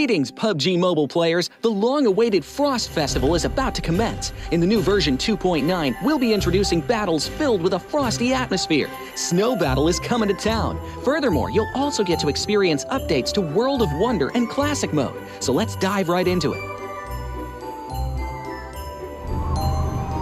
Greetings, PUBG Mobile players! The long-awaited Frost Festival is about to commence. In the new version 2.9, we'll be introducing battles filled with a frosty atmosphere. Snow Battle is coming to town. Furthermore, you'll also get to experience updates to World of Wonder and Classic Mode. So let's dive right into it.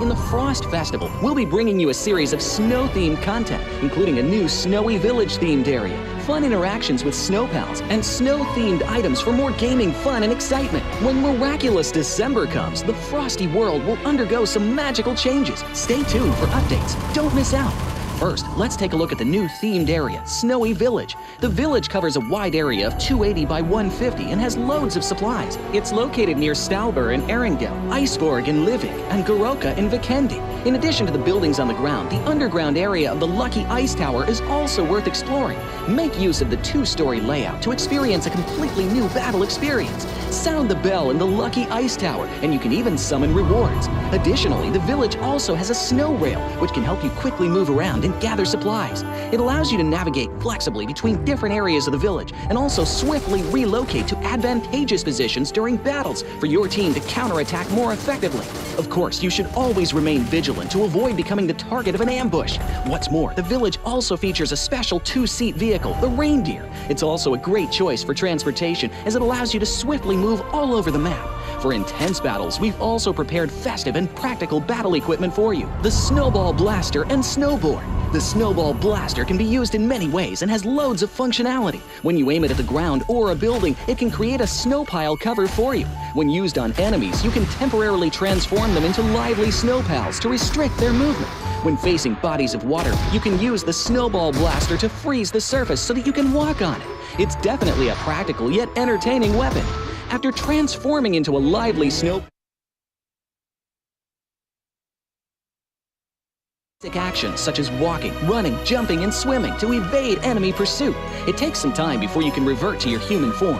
In the Frost Festival, we'll be bringing you a series of snow-themed content, including a new Snowy Village-themed area, fun interactions with snow pals, and snow-themed items for more gaming fun and excitement. When miraculous December comes, the frosty world will undergo some magical changes. Stay tuned for updates. Don't miss out. First, let's take a look at the new themed area, Snowy Village. The village covers a wide area of 280 by 150 and has loads of supplies. It's located near Stalber in Erringdale, Iceborg in Livik, and Goroka in Vikendi. In addition to the buildings on the ground, the underground area of the Lucky Ice Tower is also worth exploring. Make use of the two-story layout to experience a completely new battle experience. Sound the bell in the Lucky Ice Tower, and you can even summon rewards. Additionally, the village also has a snow rail, which can help you quickly move around and gather supplies. It allows you to navigate flexibly between different areas of the village and also swiftly relocate to advantageous positions during battles for your team to counterattack more effectively. Of course, you should always remain vigilant to avoid becoming the target of an ambush. What's more, the village also features a special two-seat vehicle, the Reindeer. It's also a great choice for transportation as it allows you to swiftly move all over the map. For intense battles, we've also prepared festive and practical battle equipment for you, the Snowball Blaster and Snowboard. The Snowball Blaster can be used in many ways and has loads of functionality. When you aim it at the ground or a building, it can create a snow pile cover for you. When used on enemies, you can temporarily transform them into lively snow pals to restrict their movement. When facing bodies of water, you can use the snowball blaster to freeze the surface so that you can walk on it. It's definitely a practical yet entertaining weapon. After transforming into a lively snow actions such as walking, running, jumping, and swimming to evade enemy pursuit. It takes some time before you can revert to your human form.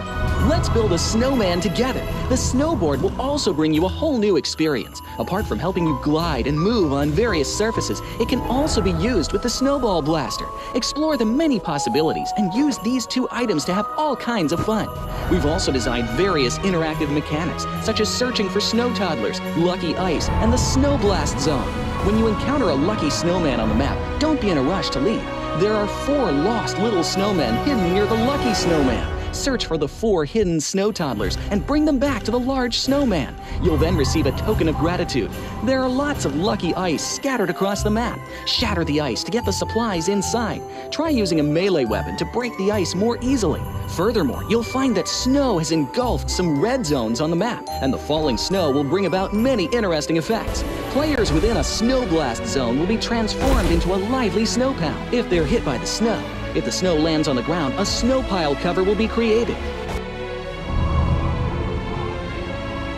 Let's build a snowman together. The snowboard will also bring you a whole new experience. Apart from helping you glide and move on various surfaces, it can also be used with the snowball blaster. Explore the many possibilities and use these two items to have all kinds of fun. We've also designed various interactive mechanics, such as searching for snow toddlers, lucky ice, and the snow blast zone. When you encounter a lucky snowman on the map, don't be in a rush to leave. There are 4 lost little snowmen hidden near the lucky snowman. Search for the 4 hidden snow toddlers and bring them back to the large snowman. You'll then receive a token of gratitude. There are lots of lucky ice scattered across the map. Shatter the ice to get the supplies inside. Try using a melee weapon to break the ice more easily. Furthermore, you'll find that snow has engulfed some red zones on the map, and the falling snow will bring about many interesting effects. Players within a snow blast zone will be transformed into a lively snow pal if they're hit by the snow. If the snow lands on the ground, a snow pile cover will be created.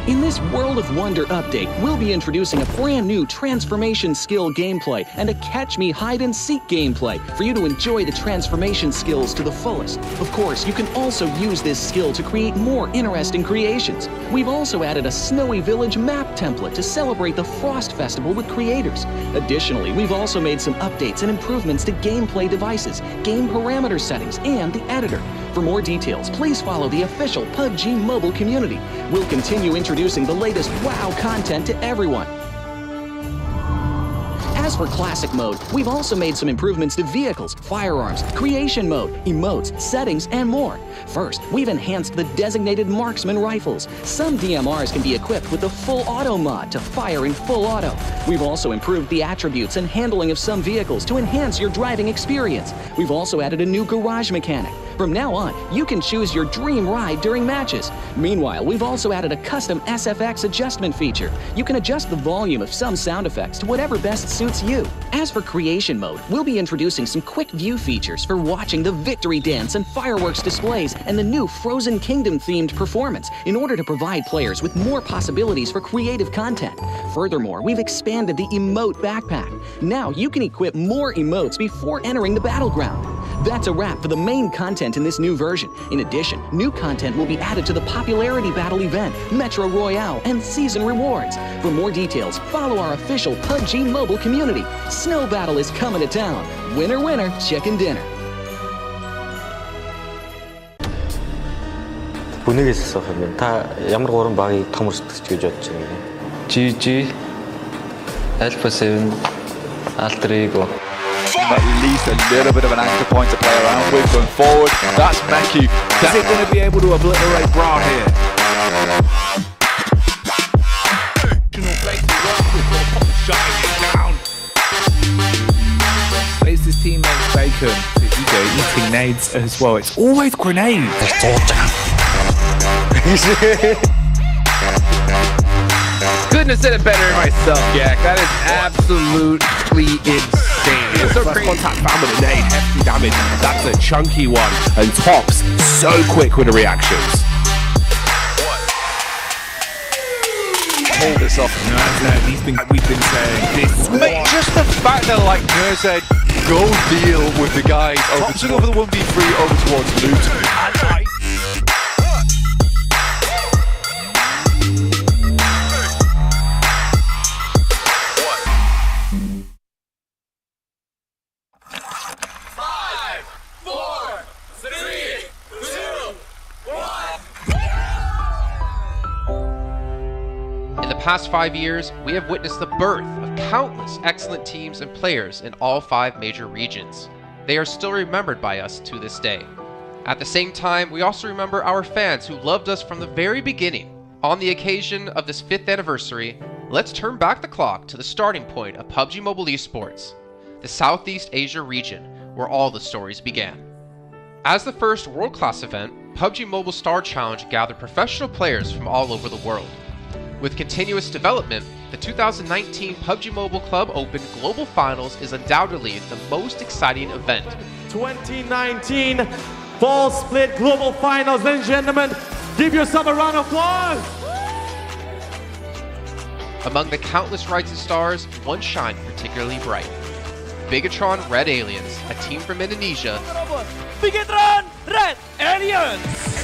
In this World of Wonder update, we'll be introducing a brand new transformation skill gameplay and a catch me hide and seek gameplay for you to enjoy the transformation skills to the fullest. Of course, you can also use this skill to create more interesting creations. We've also added a Snowy Village map template to celebrate the Frost Festival with creators. Additionally, we've also made some updates and improvements to gameplay devices, game parameter settings, and the editor. For more details, please follow the official PUBG Mobile community. We'll continue introducing the latest WoW content to everyone. As for Classic Mode, we've also made some improvements to vehicles, firearms, creation mode, emotes, settings, and more. First, we've enhanced the designated marksman rifles. Some DMRs can be equipped with the full auto mod to fire in full auto. We've also improved the attributes and handling of some vehicles to enhance your driving experience. We've also added a new garage mechanic. From now on, you can choose your dream ride during matches. Meanwhile, we've also added a custom SFX adjustment feature. You can adjust the volume of some sound effects to whatever best suits you. As for creation mode, we'll be introducing some quick view features for watching the victory dance and fireworks displays and the new Frozen Kingdom themed performance in order to provide players with more possibilities for creative content. Furthermore, we've expanded the emote backpack. Now you can equip more emotes before entering the battleground. That's a wrap for the main content in this new version. In addition, new content will be added to the Popularity Battle event, Metro Royale, and Season Rewards. For more details, follow our official PUBG Mobile community. Snow Battle is coming to town. Winner, winner, chicken dinner. 분위기였어 그러면 다 ямар гурван багийг том өрсөлдөгч гэж бодож байна. GG, Alpha 7, Alter Ego. At least a little bit of an anchor point to play around with going forward. That's Meki. Is it going to be able to obliterate Bra here? Plays his teammate Bacon. Ego eating nades as well. It's always grenades. Couldn't have said it better myself, Jack. That is absolutely insane. It's so crazy. Contact found with a nade, hefty damage. That's a chunky one. And Tops so quick with the reactions. Hold this off. These things we've been saying. This mate, just the fact that like Nur said, go deal with the guys over the 1v3 over towards Luton. In the past 5 years, we have witnessed the birth of countless excellent teams and players in all 5 major regions. They are still remembered by us to this day. At the same time, we also remember our fans who loved us from the very beginning. On the occasion of this 5th anniversary, let's turn back the clock to the starting point of PUBG Mobile Esports, the Southeast Asia region, where all the stories began. As the first world-class event, PUBG Mobile Star Challenge gathered professional players from all over the world. With continuous development, The 2019 PUBG Mobile Club Open Global Finals is undoubtedly the most exciting event. 2019 Fall Split Global Finals, ladies and gentlemen, give yourself a round of applause! Among the countless rising stars, one shined particularly bright. Bigatron Red Aliens, a team from Indonesia, Bigatron Red Aliens!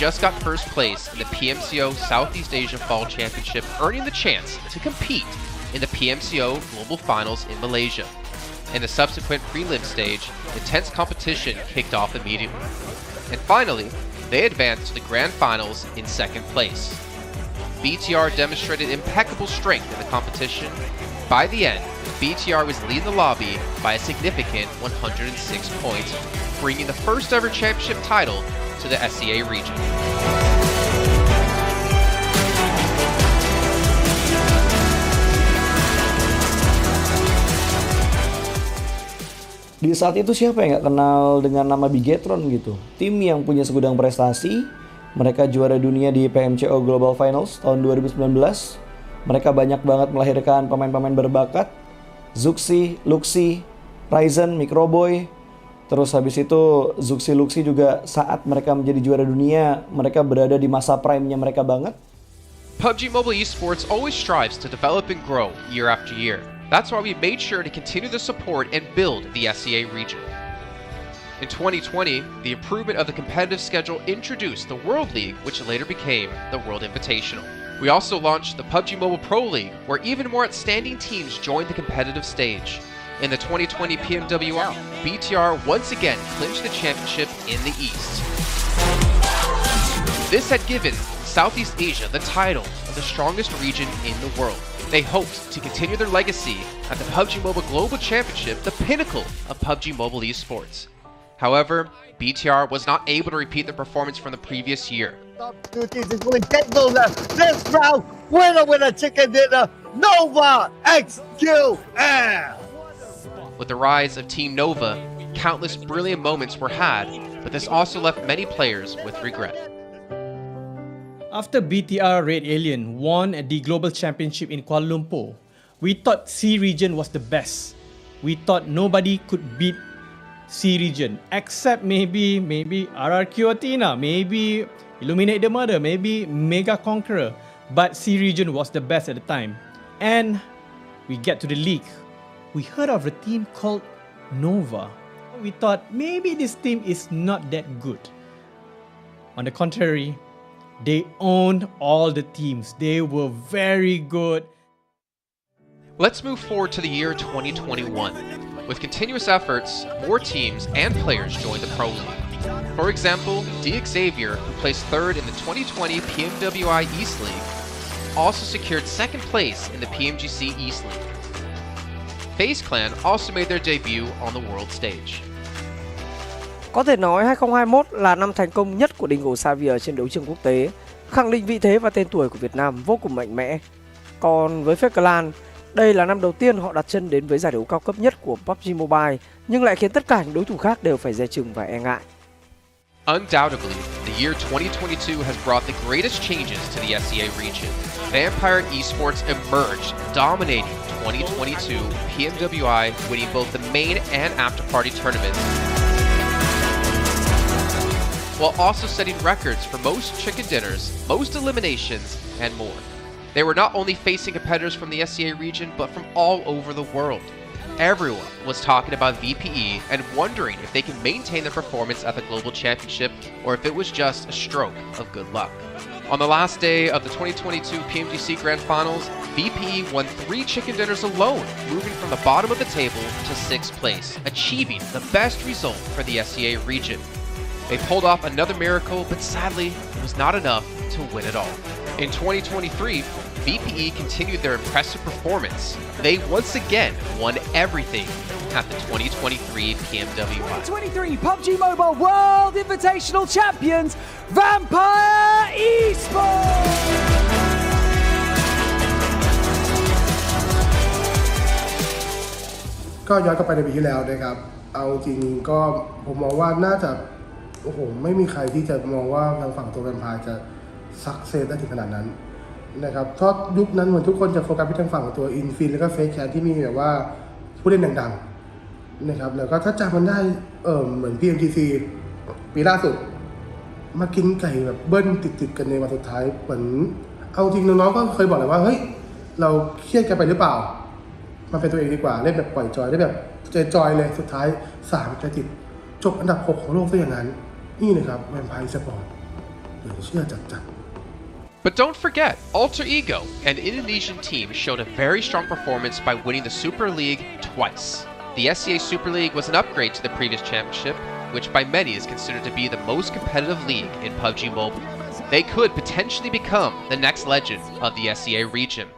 just got first place in the PMCO Southeast Asia Fall Championship, earning the chance to compete in the PMCO Global Finals in Malaysia. In the subsequent prelim stage, intense competition kicked off immediately. And finally, they advanced to the Grand Finals in second place. BTR demonstrated impeccable strength in the competition. By the end, BTR was leading the lobby by a significant 106 points, bringing the first ever championship title to the SEA region. Di saat itu siapa yang nggak kenal dengan nama Bigatron gitu? Tim yang punya segudang prestasi, mereka juara dunia di PMCO Global Finals tahun 2019. Mereka banyak banget melahirkan pemain-pemain berbakat, Zuxi, Luxi, Ryzen, Microboy. Terus habis itu Zuxi, Luxi juga saat mereka menjadi juara dunia, mereka berada di masa prime-nya mereka banget. PUBG Mobile Esports always strives to develop and grow year after year. That's why we made sure to continue the support and build the SEA region. In 2020, the improvement of the competitive schedule introduced the World League, which later became the World Invitational. We also launched the PUBG Mobile Pro League, where even more outstanding teams joined the competitive stage. In the 2020 PMWR, BTR once again clinched the championship in the East. This had given Southeast Asia the title of the strongest region in the world. They hoped to continue their legacy at the PUBG Mobile Global Championship, the pinnacle of PUBG Mobile Esports. However, BTR was not able to repeat their performance from the previous year. This round, winner with a chicken dinner, Nova XQL! With the rise of Team Nova, countless brilliant moments were had, but this also left many players with regret. After BTR Red Alien won at the Global Championship in Kuala Lumpur, we thought C region was the best. We thought nobody could beat C region except maybe RRQ Athena, maybe Illuminate the Murder, maybe Mega Conqueror, but C region was the best at the time. And we get to the league. We heard of a team called Nova. We thought maybe this team is not that good. On the contrary, they owned all the teams. They were very good. Let's move forward to the year 2021. With continuous efforts, more teams and players joined the Pro League. For example, Xavier, who placed third in the 2020 PMWI East League, also secured second place in the PMGC East League. FaZe Clan also made their debut on the world stage. Có thể nói 2021 là năm thành công nhất của Dingo Xavier trên đấu trường quốc tế, khẳng định vị thế và tên tuổi của Việt Nam vô cùng mạnh mẽ. Còn với FaZe Clan, đây là năm đầu tiên họ đặt chân đến với giải đấu cao cấp nhất của PUBG Mobile, nhưng lại khiến tất cả những đối thủ khác đều phải dè chừng và e ngại. Undoubtedly, the year 2022 has brought the greatest changes to the SEA region. Vampire Esports emerged, dominating 2022 PMWI, winning both the main and after-party tournaments, while also setting records for most chicken dinners, most eliminations, and more. They were not only facing competitors from the SEA region, but from all over the world. Everyone was talking about VPE and wondering if they can maintain their performance at the Global Championship or if it was just a stroke of good luck. On the last day of the 2022 PMGC Grand Finals, VPE won 3 chicken dinners alone, moving from the bottom of the table to 6th place, achieving the best result for the SEA region. They pulled off another miracle, but sadly, it was not enough to win it all. In 2023, VPE continued their impressive performance. They once again won everything at the 2023 PMWI. 2023 PUBG Mobile World Invitational Champions, Vampire Esports! ก็ย้อนกลับไปในปีที่แล้วนะครับเอาจริงก็ผมมองว่าน่าจะโอ้โหไม่มีใครที่จะมองว่าทางฝั่งตัวแวมไพร์จะซักเซสได้ถึงขนาดนั้น นะครับเพราะยุคนั้นเหมือนทุกคนจะโฟกัสไปทางฝั่งของตัวอินฟินแล้วก็เฟคแคนที่มีแบบว่าผู้เล่นดังๆนะครับแล้วก็ถ้าจำมันได้เหมือน PMGC ปีล่าสุดมากินไก่แบบเบิ้ลติดกันในวันสุดท้ายเหมือนเอาจริงน้องๆก็เคยบอกเลยว่าเฮ้ยเราเครียดกันไปหรือเปล่ามันเป็นตัวเองดีกว่าเล่นแบบปล่อยจอยได้แบบจอยเลยสุดท้าย3จะติดจบอันดับ6ของโลกซะอย่างนั้นนี่นะครับแวมไพร์สปอร์ตเหลือเชื่อจัดๆ But don't forget, Alter Ego, an Indonesian team, showed a very strong performance by winning the Super League twice. The SCA Super League was an upgrade to the previous championship, which by many is considered to be the most competitive league in PUBG Mobile. They could potentially become the next legend of the SCA region.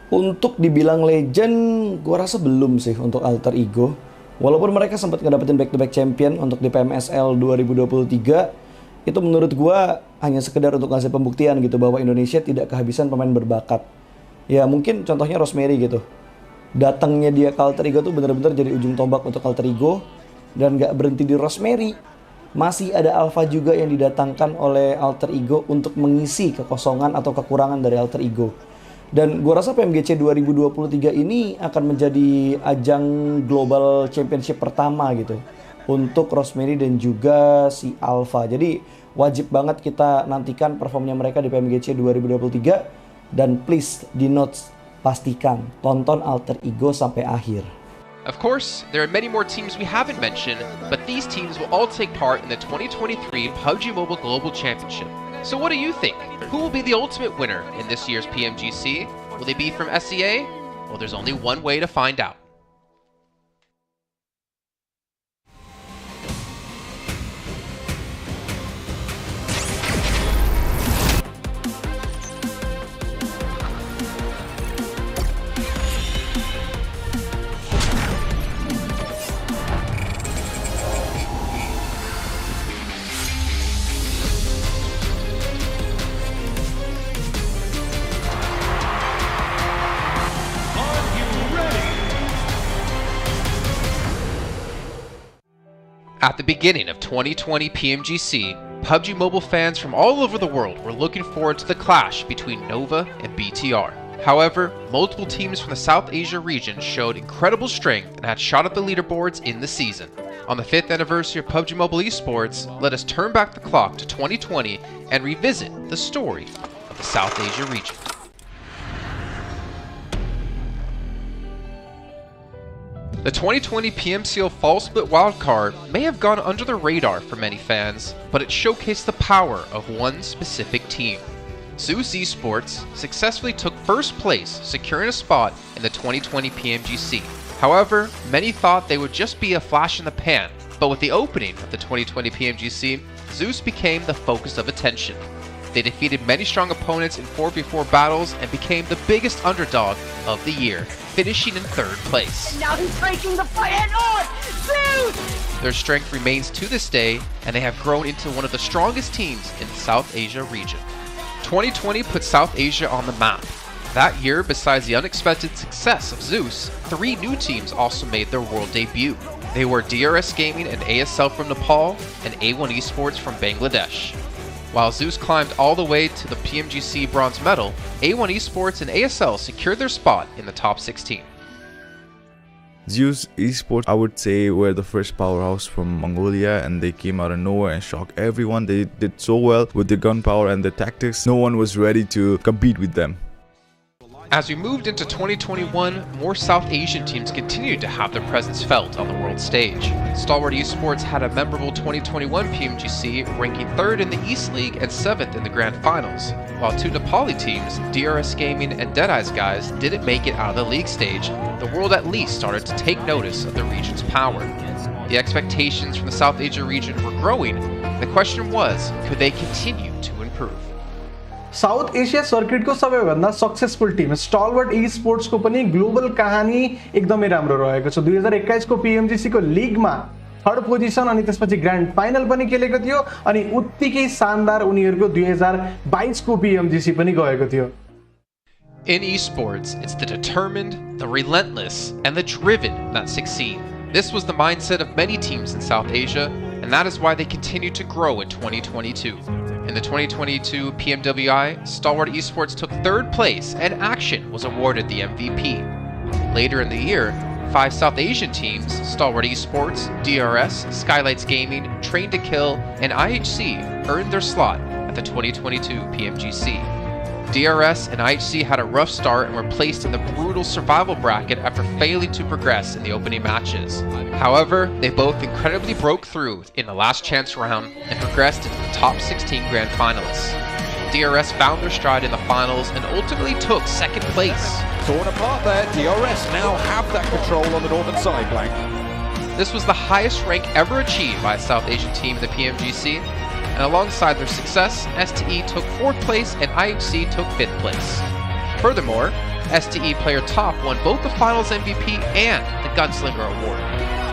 Untuk dibilang legend, gue rasa belum sih untuk Alter Ego. Walaupun mereka sempat ngedapetin back-to-back champion untuk di PMSL 2023, itu menurut gue hanya sekedar untuk ngasih pembuktian gitu bahwa Indonesia tidak kehabisan pemain berbakat. Ya mungkin contohnya Rosemary gitu. Datangnya dia ke Alter Ego tuh bener-bener jadi ujung tombak untuk Alter Ego. Dan gak berhenti di Rosemary. Masih ada Alpha juga yang didatangkan oleh Alter Ego untuk mengisi kekosongan atau kekurangan dari Alter Ego. Dan gue rasa PMGC 2023 ini akan menjadi ajang global championship pertama gitu untuk Rosemary dan juga si Alpha. Jadi wajib banget kita nantikan performnya mereka di PMGC 2023. Dan please di notes pastikan tonton Alter Ego sampai akhir. Of course, there are many more teams we haven't mentioned, but these teams will all take part in the 2023 PUBG Mobile Global Championship. So what do you think? Who will be the ultimate winner in this year's PMGC? Will they be from SCA? Well, there's only one way to find out. At the beginning of 2020 PMGC, PUBG Mobile fans from all over the world were looking forward to the clash between Nova and BTR. However, multiple teams from the South Asia region showed incredible strength and had shot up the leaderboards in the season. On the 5th anniversary of PUBG Mobile Esports, let us turn back the clock to 2020 and revisit the story of the South Asia region. The 2020 PMCO Fall Split Wildcard may have gone under the radar for many fans, but it showcased the power of one specific team. Zeus Esports successfully took first place, securing a spot in the 2020 PMGC. However, many thought they would just be a flash in the pan, but with the opening of the 2020 PMGC, Zeus became the focus of attention. They defeated many strong opponents in 4v4 battles and became the biggest underdog of the year, finishing in 3rd place. And now he's breaking the fight head on! Zeus! Their strength remains to this day, and they have grown into one of the strongest teams in the South Asia region. 2020 put South Asia on the map. That year, besides the unexpected success of Zeus, 3 new teams also made their world debut. They were DRS Gaming and ASL from Nepal, and A1 Esports from Bangladesh. While Zeus climbed all the way to the PMGC bronze medal, A1 Esports and ASL secured their spot in the top 16. Zeus Esports, I would say, were the first powerhouse from Mongolia, and they came out of nowhere and shocked everyone. They did so well with the gunpowder and the tactics. No one was ready to compete with them. As we moved into 2021, more South Asian teams continued to have their presence felt on the world stage. Stalwart Esports had a memorable 2021 PMGC, ranking 3rd in the East League and 7th in the Grand Finals, while 2 Nepali teams, DRS Gaming and Deadeye's Guys, didn't make it out of the league stage. The world at least started to take notice of the region's power. The expectations from the South Asia region were growing. The question was, could they continue to improve? South Asia सर्किटको सबैभन्दा successful Tim स्टलवर्ट ई स्पोर्ट्सको पनि global कहानी एकदमै राम्रो रहेको छ। 2021 को PMGC को लिगमा 3rd पोजिसन अनि त्यसपछि ग्रान्ड फाइनल पनि खेलेको थियो अनि उत्तिकै शानदार उनीहरुको 2022 को PMGC पनि गएको थियो। In esports, it's the determined, the relentless, and the driven that succeed. This was the mindset of many teams in South Asia, and that is why they continue to grow in 2022. In the 2022 PMWI, Stalwart Esports took 3rd place and Action was awarded the MVP. Later in the year, 5 South Asian teams, Stalwart Esports, DRS, Skylights Gaming, Train to Kill, and IHC, earned their slot at the 2022 PMGC. DRS and IHC had a rough start and were placed in the brutal survival bracket after failing to progress in the opening matches. However, they both incredibly broke through in the last chance round and progressed into the top 16 Grand Finals. DRS found their stride in the finals and ultimately took 2nd place. Torn apart there, DRS now have that control on the northern side flank. This was the highest rank ever achieved by a South Asian team in the PMGC, and alongside their success, STE took 4th place and IHC took 5th place. Furthermore, STE Player Top won both the Finals MVP and the Gunslinger Award.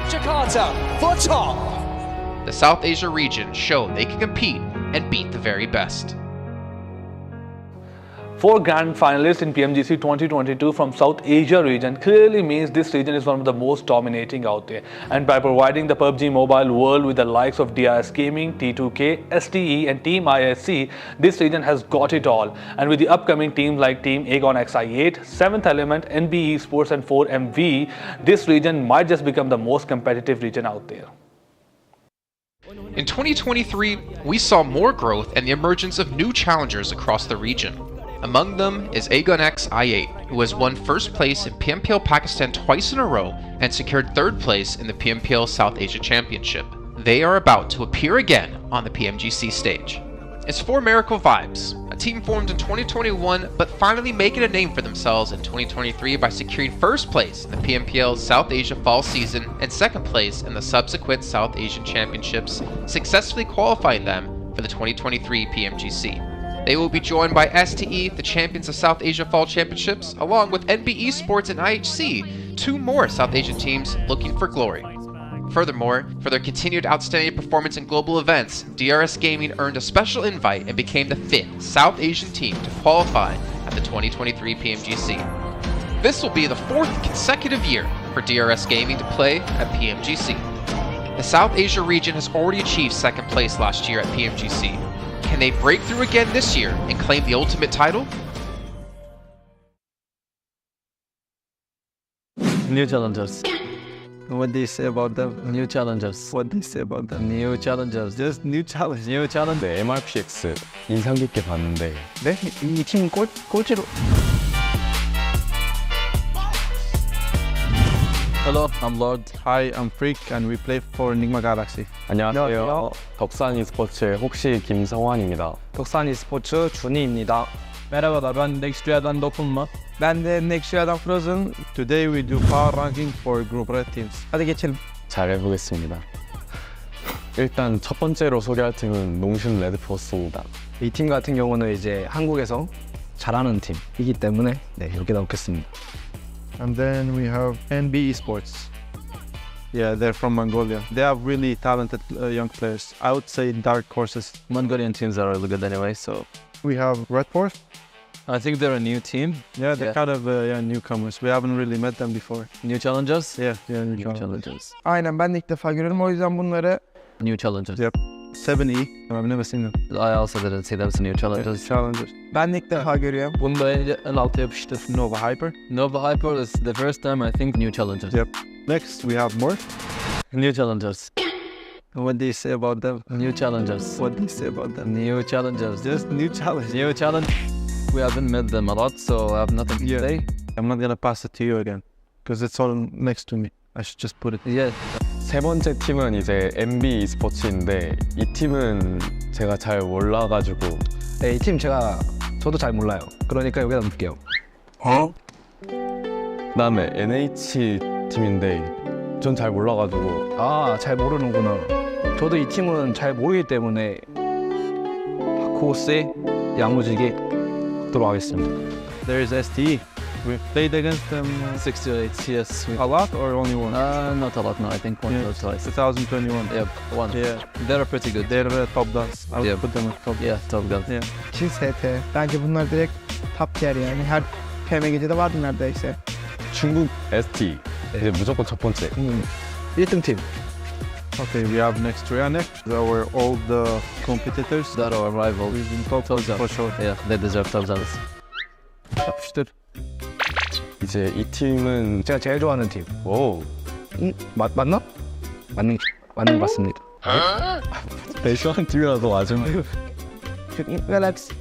Jakarta for top! The South Asia region showed they can compete and beat the very best. 4 grand finalists in PMGC 2022 from South Asia region clearly means this region is one of the most dominating out there. And by providing the PUBG Mobile world with the likes of DRS Gaming, T2K, STE and Team ISC, this region has got it all. And with the upcoming teams like Team Aegon XI8, 7th Element, NB Esports and 4MV, this region might just become the most competitive region out there. In 2023, we saw more growth and the emergence of new challengers across the region. Among them is Aegon XI8, who has won 1st place in PMPL Pakistan twice in a row and secured 3rd place in the PMPL South Asia Championship. They are about to appear again on the PMGC stage. It's 4 Miracle Vibes, a team formed in 2021 but finally making a name for themselves in 2023 by securing 1st place in the PMPL South Asia Fall Season and 2nd place in the subsequent South Asian Championships, successfully qualifying them for the 2023 PMGC. They will be joined by STE, the champions of South Asia Fall Championships, along with NB Esports and IHC, 2 more South Asian teams looking for glory. Furthermore, for their continued outstanding performance in global events, DRS Gaming earned a special invite and became the 5th South Asian team to qualify at the 2023 PMGC. This will be the 4th consecutive year for DRS Gaming to play at PMGC. The South Asia region has already achieved 2nd place last year at PMGC. Can they break through again this year and claim the ultimate title? New challengers. What do you say about them? New challengers. What do you say about them? New challengers. Just new challenge. New challenge. 네, MRPX 인상 깊게 봤는데. 네? 이 팀 꼴찌로. Hello, I'm Lord. Hi, I'm Freak and we play for Enigma Galaxy. 안녕하세요. 덕산 e스포츠의 혹시 김성환입니다. 덕산 e스포츠 준희입니다. Merhaba, ben Nextrya'dan Dokunma. Ben de Nextrya'dan Frozen. Today we do power ranking for group red teams. hadi geçelim. 잘 해보겠습니다. 일단 첫 번째로 소개할 팀은 농심 레드포스입니다. 이 팀 같은 경우는 이제 한국에서 잘하는 팀이기 때문에 네, 이렇게 나오겠습니다. And then we have NB Esports. Yeah, they're from Mongolia. They have really talented young players. I would say dark horses. Mongolian teams are really good anyway, so. We have Red Force. I think they're a new team. Yeah, they're kind of newcomers. We haven't really met them before. New challengers? Yeah, new challengers. Aynen, ben de ilk defa görüyorum, o yüzden bunları. New challengers. Yep. 7E. I've never seen them. I also didn't see them as new challengers. Challengers. Ben de ilk defa görüyorum. Bunu da en alta yapıştır. Nova Hyper. Nova Hyper is the first time I think new challengers. Yep. Next we have Morph. New challengers. What do you say about them? New challengers. What do you say about them? New challengers. Just new challenge. New challenge. We haven't met them a lot, so I have nothing to say. I'm not gonna pass it to you again, because it's all next to me. I should just put it. Yeah. 세 번째 팀은 이제 NB e스포츠인데 이 팀은 제가 잘 몰라가지고. 네, 이 팀 저도 잘 몰라요. 그러니까 여기다 놓을게요. 그다음에 NH 팀인데 전 잘 몰라가지고. 아, 잘 모르는구나. 저도 이 팀은 잘 모르기 때문에 코세 야무지게 하도록 하겠습니다. There's STE. We played against them 68, yes. A lot or only one? Not a lot, no. I think one or twice. 2021. Yep, one. Yeah. They're pretty good. They're top guns. I would put them at top. Yeah, top guns. Yeah. ST. Bence bunlar direkt top tier yani. Her PMGC'de vardı neredeyse. 중국 ST. 이제 무조건 첫 번째. 1등 팀. Okay, we have next Trianek. Our old competitors. That are our rivals. We've been top for sure. Yeah, they deserve thumbs up. Yapıştır. 이제 이 팀은 제가 제일 좋아하는 팀. 오. 맞나? 맞는 것 같습니다. 내 좋아하는 팀이라도 맞으면. Nick Galaxy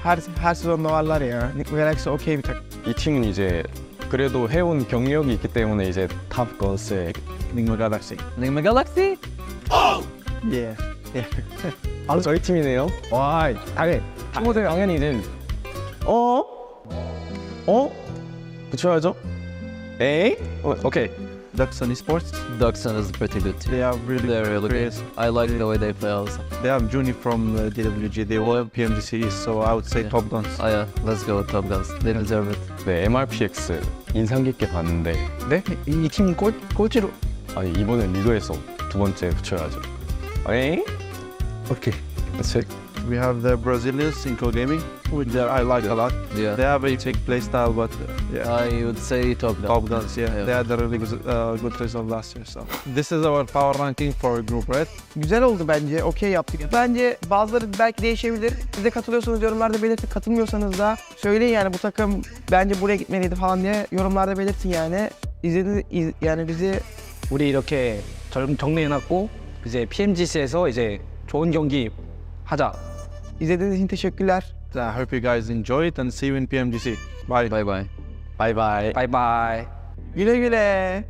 her sezon varlar ya. Nick Galaxy okey bir takım. 이 팀은 이제 그래도 해온 경력이 있기 때문에 이제 탑 건스에 Nick Galaxy. Nick Galaxy? Yeah. 바로 저희 팀이네요. 와, 친구들 당연히 이제 붙여야죠. 에이? 오케이. Duxon Esports. Duxon is a pretty good team. They are really good. I like the way they play also. They have Juni from DWG. They were PMGC, so I would say Top Guns. Oh yeah, let's go with Top Guns. They deserve it. 네, MRPX 인상 깊게 봤는데. 네? 이 팀 꼴찌로. 아니 이번엔 리그에서 두 번째 붙여야죠. 에이? Okay. That's it. We have the Brazilians in co-gaming, which I like a lot. Yeah. They have a unique play style, but yeah. I would say Top Guns. Top Guns, yeah. They had a really good result last year. So this is our power ranking for group, right? Güzel oldu bence. Okey yaptık. Bence bazıları belki değişebilir. Siz de katılıyorsanız yorumlarda belirtin. Katılmıyorsanız da söyleyin yani bu takım bence buraya gitmeliydi falan diye yorumlarda belirtin yani. Yani bizi 우리 이렇게 정리해놨고 이제 PMGC에서 이제 좋은 경기 하자. İzlediğiniz için teşekkürler. I hope you guys enjoy it and see you in PMGC. Bye. Bye bye. Bye bye. Bye bye. Güle güle.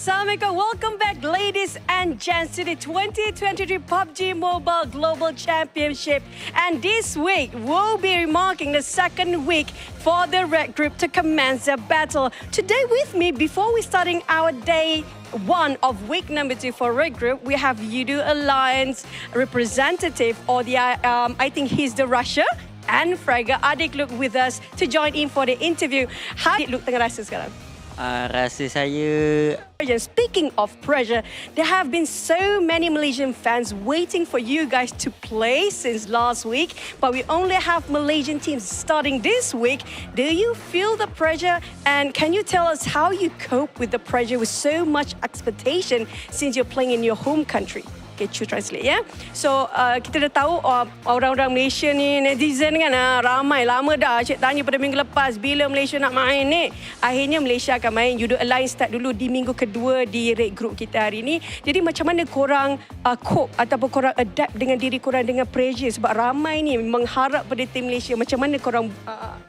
Assalamualaikum, welcome back ladies and gents to the 2023 PUBG Mobile Global Championship. And this week, we'll be marking the second week for the red group to commence their battle. Today with me, before we starting our day one of week number 2 for red group, we have Yudu Alliance representative, or the I think he's the Russia, and Frega Adik Look with us to join in for the interview. How Adik Look tengah rasa sekarang? Rasa saya... Speaking of pressure, there have been so many Malaysian fans waiting for you guys to play since last week, but we only have Malaysian teams starting this week. Do you feel the pressure, and can you tell us how you cope with the pressure with so much expectation since you're playing in your home country? Okay, to translate ya. So kita dah tahu orang-orang Malaysia ni, netizen kan, ramai lama dah cik tanya pada minggu lepas bila Malaysia nak main ni. Akhirnya Malaysia akan main. Judo Alliance start dulu di minggu kedua di raid group kita hari ni. Jadi macam mana korang cope ataupun korang adapt dengan diri korang dengan pressure, sebab ramai ni mengharap pada tim Malaysia. Macam mana korang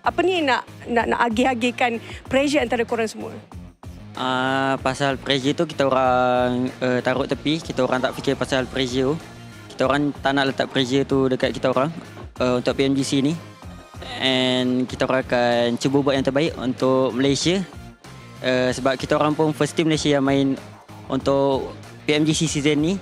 nak agih-agihkan pressure antara korang semua? Pasal pressure tu kita orang taruh tepi. Kita orang tak fikir pasal pressure. Kita orang tak nak letak pressure tu dekat kita orang untuk PMGC ni. And kita orang akan cuba buat yang terbaik untuk Malaysia. Sebab kita orang pun first team Malaysia yang main untuk PMGC season ni.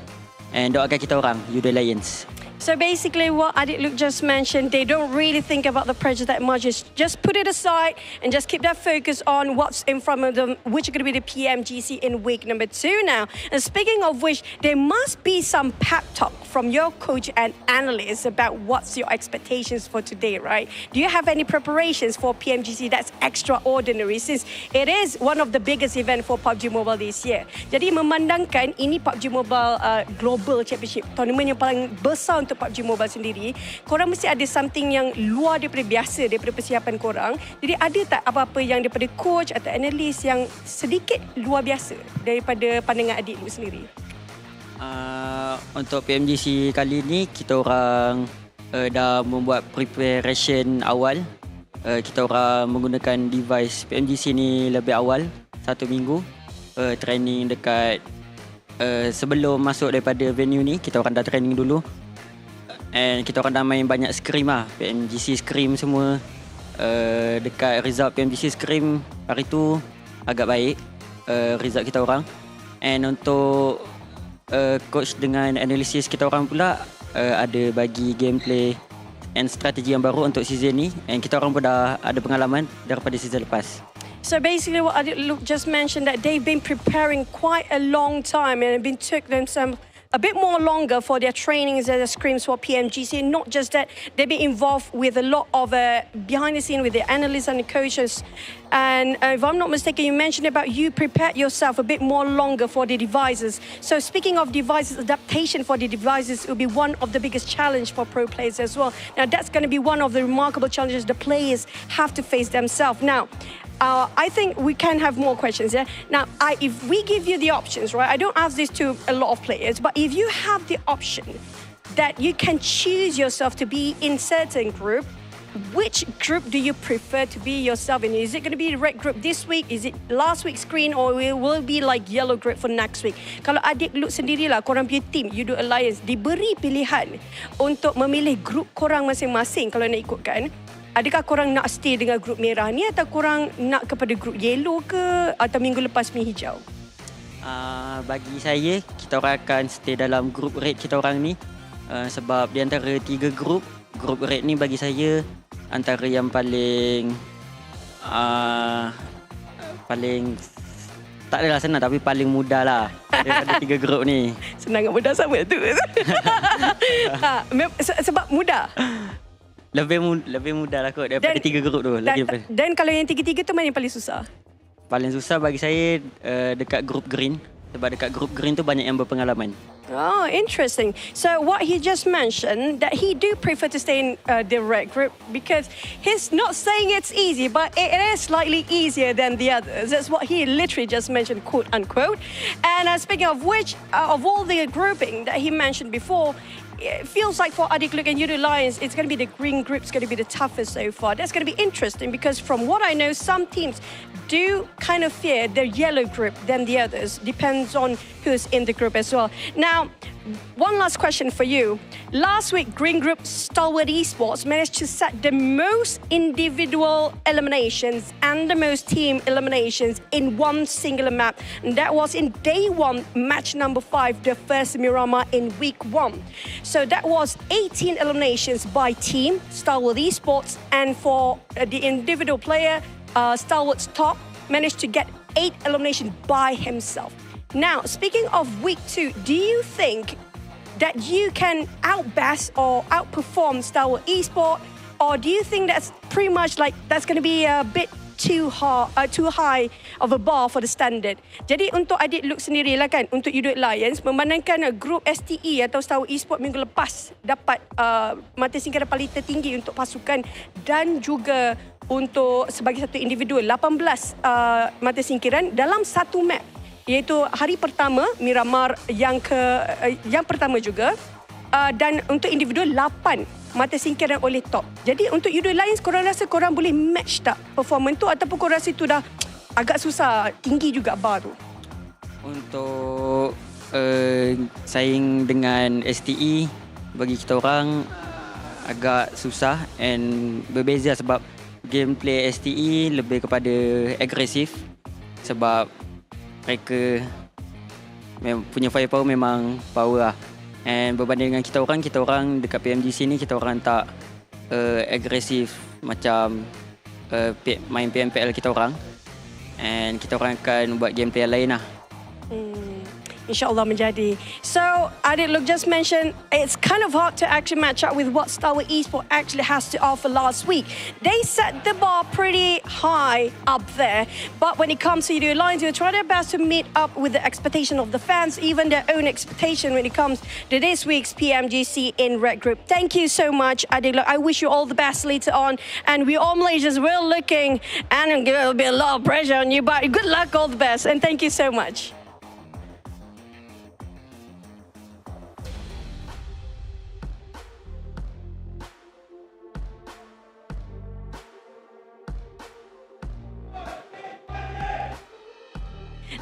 And doakan kita orang, Yudo Alliance. So basically what Adik Luke just mentioned, they don't really think about the pressure that much. Just put it aside and just keep that focus on what's in front of them, which is going to be the PMGC in week number 2 now. And speaking of which, there must be some pep talk from your coach and analysts about what's your expectations for today, right? Do you have any preparations for PMGC that's extraordinary, since it is one of the biggest event for PUBG Mobile this year? Jadi memandangkan ini PUBG Mobile Global Championship, tournament yang paling besar untuk PUBG Mobile sendiri, korang mesti ada something yang luar daripada biasa, daripada persiapan korang. Jadi ada tak apa-apa yang daripada coach atau analis yang sedikit luar biasa daripada pandangan adik lu sendiri? Untuk PMGC kali ni, kita orang dah membuat preparation awal. Kita orang menggunakan device PMGC ni lebih awal, 1 minggu. Training dekat sebelum masuk daripada venue ni, kita orang dah training dulu. And kita orang dah main banyak scrim lah, PMGC scrim semua. Dekat result PMGC scrim hari tu agak baik result kita orang. And untuk coach dengan analisis kita orang pula ada bagi gameplay and strategi yang baru untuk season ni, and kita orang pun dah ada pengalaman daripada season lepas. So basically what Luke just mentioned, that they've been preparing quite a long time and been took themselves a bit more longer for their trainings and their scrims for PMGC. Not just that, they've been involved with a lot of behind the scene with the analysts and the coaches. And if I'm not mistaken, you mentioned about you prepared yourself a bit more longer for the devices. So speaking of devices, adaptation for the devices will be one of the biggest challenge for pro players as well. Now that's going to be one of the remarkable challenges the players have to face themselves. Now, I think we can have more questions. Yeah. Now, if we give you the options, right? I don't ask this to a lot of players, but if you have the option that you can choose yourself to be in certain group, which group do you prefer to be yourself in? Is it going to be the red group this week? Is it last week's screen, or will it be like yellow group for next week? Kalau adik Luke sendirilah, korang punya team, Yudo Alliance, diberi pilihan untuk memilih grup korang masing-masing kalau nak ikutkan. Adakah korang nak stay dengan grup merah ni atau korang nak kepada grup yellow ke atau minggu lepas mi hijau? Bagi saya, kita orang akan stay dalam grup red kita orang ni, sebab di antara 3 grup red ni bagi saya antara yang paling tak adalah senang tapi paling mudah lah daripada 3 grup ni. Senang dan mudah sama tu. Sebab mudah. Lebih mudah lah kot daripada 3 grup tu. Dan kalau yang 3-3 tu mana yang paling susah? Paling susah bagi saya dekat grup green. Sebab dekat grup green tu banyak yang berpengalaman. Oh, interesting. So what he just mentioned, that he do prefer to stay in the red group because he's not saying it's easy, but it is slightly easier than the others. That's what he literally just mentioned, quote unquote. And speaking of which, of all the grouping that he mentioned before, it feels like for Adik Luke and Yudo Lions, it's going to be the green group's going to be the toughest so far. That's going to be interesting because from what I know, some teams do kind of fear the yellow group than the others. Depends on who's in the group as well. Now, one last question for you. Last week, Green Group Stalwart Esports managed to set the most individual eliminations and the most team eliminations in one singular map. And that was in day 1, match number 5, the first Miramar in week 1. So that was 18 eliminations by team, Stalwart Esports, and for the individual player, Stalwart's top managed to get 8 eliminations by himself. Now, speaking of week 2, do you think that you can outbest or outperform Stalwart Esports, or do you think that's pretty much like that's going to be a bit too high of a bar for the standard? Jadi untuk adik Luke sendirilah kan, untuk Yudo Lions, memandangkan grup STE atau Stalwart Esports minggu lepas dapat mata singkiran paling tertinggi untuk pasukan dan juga untuk sebagai satu individu 18 mata singkiran dalam satu map, iaitu hari pertama Miramar yang pertama juga, dan untuk individu 8 mata singkiran oleh top. Jadi untuk Yudo Lions, korang rasa korang boleh match tak performance tu, ataupun korang rasa itu dah agak susah, tinggi juga bar tu? Untuk saing dengan STE bagi kita orang agak susah and berbeza sebab gameplay STE lebih kepada agresif sebab mereka punya firepower memang power lah. And berbanding dengan kita orang dekat PMGC ni kita orang tak agresif macam main PMPL kita orang, and kita orang akan buat gameplay lain lah. InsyaAllah menjadi. So, Adik Luke just mentioned it's kind of hard to actually match up with what Stalwart Esports actually has to offer last week. They set the bar pretty high up there, but when it comes to Yudo Lions, they'll try their best to meet up with the expectation of the fans, even their own expectation when it comes to this week's PMGC in Red Group. Thank you so much, Adik Luke. I wish you all the best later on, and we all Malaysians will looking, and there'll be a lot of pressure on you, but good luck, all the best, and thank you so much.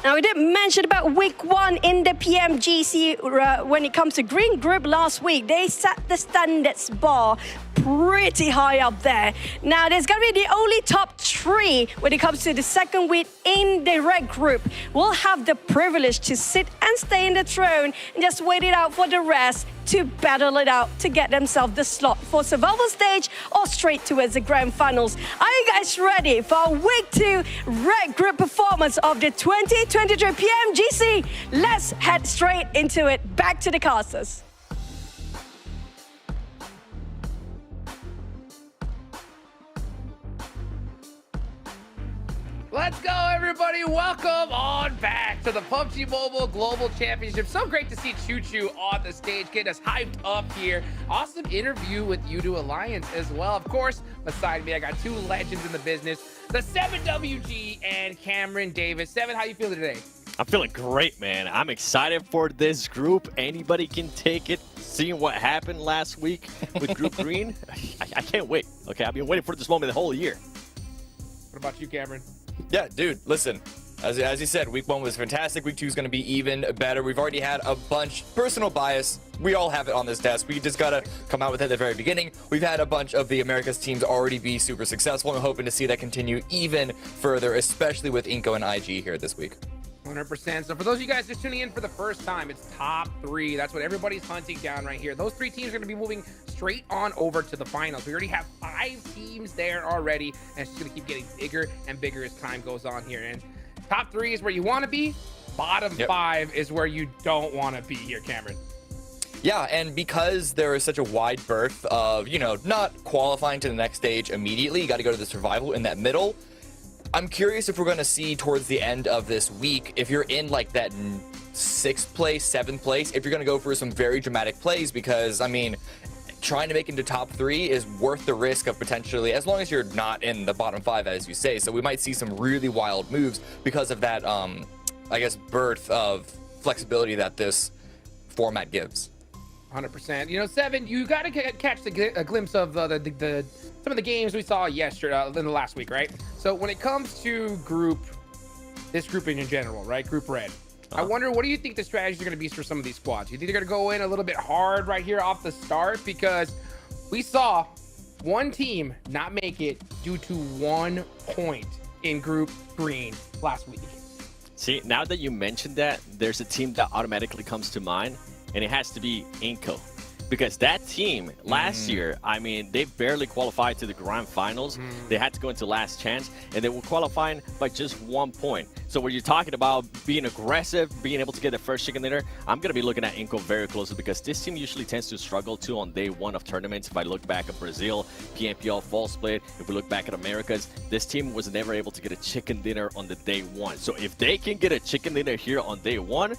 Now, we did mention about week 1 in the PMGC when it comes to Green Group last week. They set the standards bar pretty high up there. Now, there's going to be the only top 3 when it comes to the second week in the Red Group. We'll have the privilege to sit and stay in the throne and just wait it out for the rest to battle it out to get themselves the slot for survival stage or straight towards the grand finals. Are you guys ready for week 2 red group performance of the 2023 PMGC? Let's head straight into it. Back to the casters. Let's go, everybody. Welcome on back to the PUBG Mobile Global Championship. So great to see Choo Choo on the stage, getting us hyped up here. Awesome interview with U2 Alliance as well. Of course, beside me, I got two legends in the business, the 7WG and Cameron Davis. 7, how you feeling today? I'm feeling great, man. I'm excited for this group. Anybody can take it. Seeing what happened last week with Group Green, I can't wait. Okay, I've been waiting for this moment the whole year. What about you, Cameron? Yeah, dude, listen. As you said, week 1 was fantastic. Week 2 is going to be even better. We've already had a bunch. Personal bias, we all have it on this desk. We just got to come out with it at the very beginning. We've had a bunch of the Americas teams already be super successful. I'm hoping to see that continue even further, especially with Inco and IG here this week. 100%. So for those of you guys just tuning in for the first time, it's top 3. That's what everybody's hunting down right here. Those 3 teams are going to be moving straight on over to the finals. We already have 5 teams there already, and it's just going to keep getting bigger and bigger as time goes on here. And top 3 is where you want to be. Bottom 5 is where you don't want to be here, Cameron. Yeah, and because there is such a wide berth of, you know, not qualifying to the next stage immediately, you got to go to the survival in that middle. I'm curious if we're going to see towards the end of this week, if you're in like that 6th place, 7th place, if you're going to go for some very dramatic plays, because, I mean, trying to make into top 3 is worth the risk of potentially, as long as you're not in the bottom 5, as you say. So we might see some really wild moves because of that, I guess, birth of flexibility that this format gives. 100%. You know, 7, you got to catch a glimpse of some of the games we saw yesterday, in the last week, right? So when it comes to this grouping in general, right? Group Red. I wonder, what do you think the strategies are going to be for some of these squads? You think they're going to go in a little bit hard right here off the start? Because we saw one team not make it due to 1 point in Group Green last week. See, now that you mentioned that, there's a team that automatically comes to mind, and it has to be Inco. Because that team last year, I mean, they barely qualified to the Grand Finals. They had to go into last chance, and they were qualifying by just 1 point. So when you're talking about being aggressive, being able to get the first chicken dinner, I'm going to be looking at Inco very closely, because this team usually tends to struggle too on day 1 of tournaments. If I look back at Brazil, PMPL Fall Split, if we look back at Americas, this team was never able to get a chicken dinner on the day 1. So if they can get a chicken dinner here on day 1,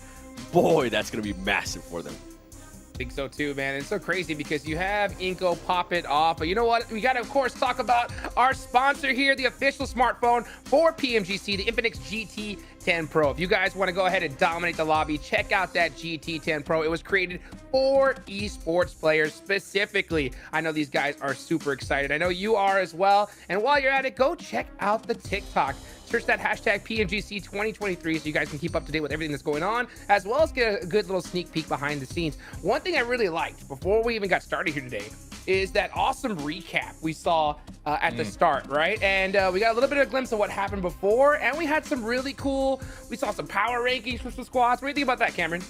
boy, that's going to be massive for them. I think so too, man. It's so crazy because you have Inco pop it off, but you know what? We got to, of course, talk about our sponsor here, the official smartphone for PMGC, the Infinix GT10 Pro. If you guys want to go ahead and dominate the lobby, check out that GT10 Pro. It was created for esports players specifically. I know these guys are super excited. I know you are as well. And while you're at it, go check out the TikTok. Search that hashtag PMGC 2023 so you guys can keep up to date with everything that's going on, as well as get a good little sneak peek behind the scenes. One thing I really liked before we even got started here today is that awesome recap we saw at the start, right? And we got a little bit of a glimpse of what happened before, and we had some really cool, we saw some power rankings for some squads. What do you think about that, Cameron?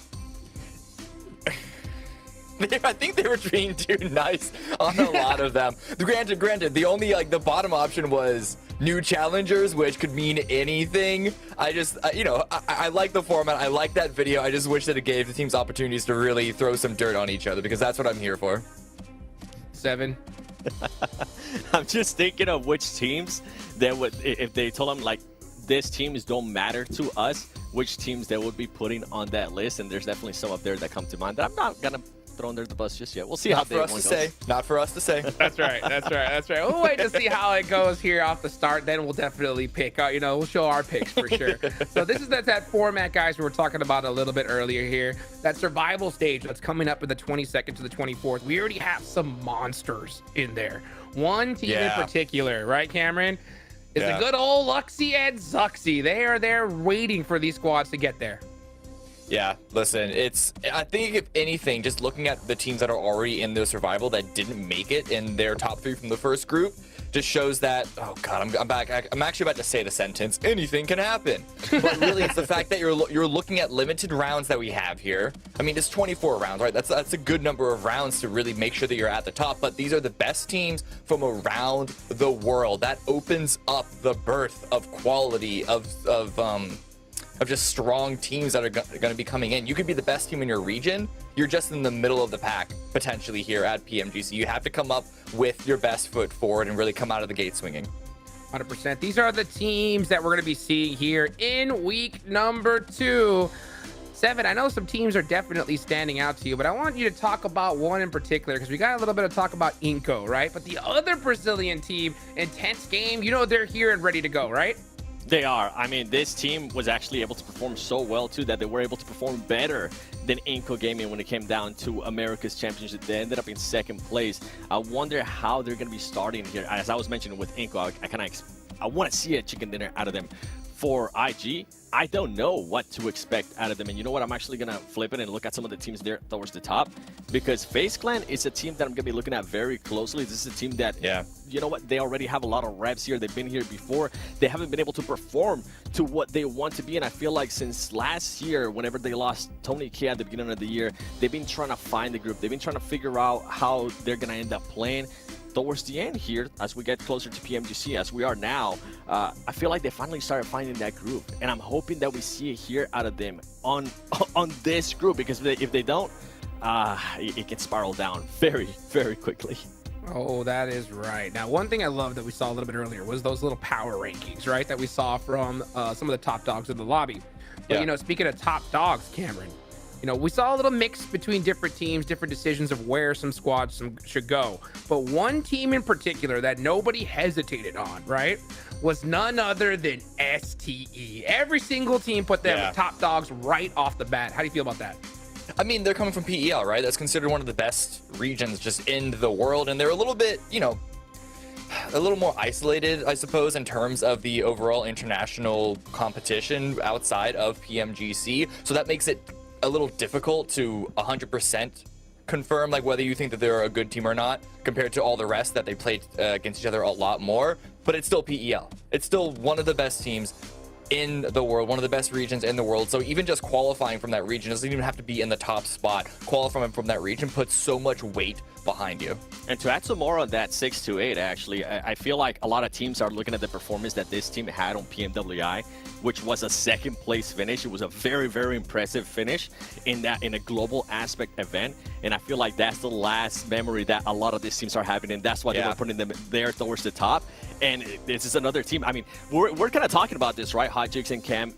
I think they were being too nice on a lot of them. Granted, the only the bottom option was new challengers, which could mean anything. I just, you know, I like the format. I like that video. I just wish that it gave the teams opportunities to really throw some dirt on each other, because that's what I'm here for. 7. I'm just thinking of which teams that would, if they told them like these teams don't matter to us, which teams they would be putting on that list. And there's definitely some up there that come to mind that I'm not gonna throw under the bus just yet. We'll see how day 1 goes. Not for us to say. That's right. We'll wait to see how it goes here off the start. Then we'll definitely pick. You know, we'll show our picks for sure. So this is that format, guys, we were talking about a little bit earlier here. That survival stage that's coming up in the 22nd to the 24th. We already have some monsters in there. One team in particular, right, Cameron? Is the good old Luxy and Zuxy. They are there waiting for these squads to get there. Yeah, listen, I think if anything, just looking at the teams that are already in their survival that didn't make it in their top 3 from the first group, just shows that, oh God, I'm back. I'm actually about to say the sentence, anything can happen. But really, it's the fact that you're looking at limited rounds that we have here. I mean, it's 24 rounds, right? That's a good number of rounds to really make sure that you're at the top. But these are the best teams from around the world. That opens up the birth of quality of just strong teams that are going to be coming in. You could be the best team in your region. You're just in the middle of the pack, potentially, here at PMGC. You have to come up with your best foot forward and really come out of the gate swinging. 100%. These are the teams that we're going to be seeing here in week number 2. Seven, I know some teams are definitely standing out to you, but I want you to talk about one in particular because we got a little bit of talk about Inco, right? But the other Brazilian team, intense game, you know they're here and ready to go, right? They are. I mean, this team was actually able to perform so well, too, that they were able to perform better than Inco Gaming when it came down to America's Championship. They ended up in 2nd place. I wonder how they're going to be starting here. As I was mentioning with Inco, I want to see a chicken dinner out of them. For IG, I don't know what to expect out of them. And you know what? I'm actually going to flip it and look at some of the teams there towards the top. Because FaZe Clan is a team that I'm going to be looking at very closely. This is a team that, you know what? They already have a lot of reps here. They've been here before. They haven't been able to perform to what they want to be. And I feel like since last year, whenever they lost Tony K at the beginning of the year, they've been trying to find the group. They've been trying to figure out how they're going to end up playing. Towards the end here, as we get closer to PMGC, as we are now, I feel like they finally started finding that group, and I'm hoping that we see it here out of them on this group, because if they don't, it can spiral down very, very quickly. Oh, that is right. Now, one thing I love that we saw a little bit earlier was those little power rankings, right, that we saw from some of the top dogs in the lobby. But, you know, speaking of top dogs, Cameron, you know, we saw a little mix between different teams, different decisions of where some squads should go. But one team in particular that nobody hesitated on, right, was none other than STE. Every single team put them top dogs right off the bat. How do you feel about that? I mean, they're coming from PEL, right? That's considered one of the best regions just in the world. And they're a little bit, you know, a little more isolated, I suppose, in terms of the overall international competition outside of PMGC. So that makes it a little difficult to 100% confirm like whether you think that they're a good team or not compared to all the rest that they played against each other a lot more. But it's still PEL. It's still one of the best teams in the world, one of the best regions in the world. So even just qualifying from that region doesn't even have to be in the top spot. Qualifying from that region puts so much weight behind you. And to add some more on that 6-8, actually, I feel like a lot of teams are looking at the performance that this team had on PMWI, which was a 2nd place finish. It was a very, very impressive finish in a global aspect event. And I feel like that's the last memory that a lot of these teams are having, and that's why they were putting them there towards the top. And this is another team. I mean, we're kind of talking about this, right, Hot Jigs and Cam,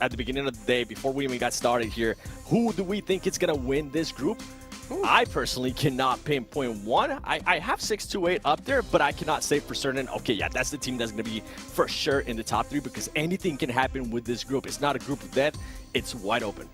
at the beginning of the day before we even got started here. Who do we think is going to win this group? I personally cannot pinpoint one. I have 6-8 up there, but I cannot say for certain, okay, yeah, that's the team that's going to be for sure in the top 3, because anything can happen with this group. It's not a group of death. It's wide open.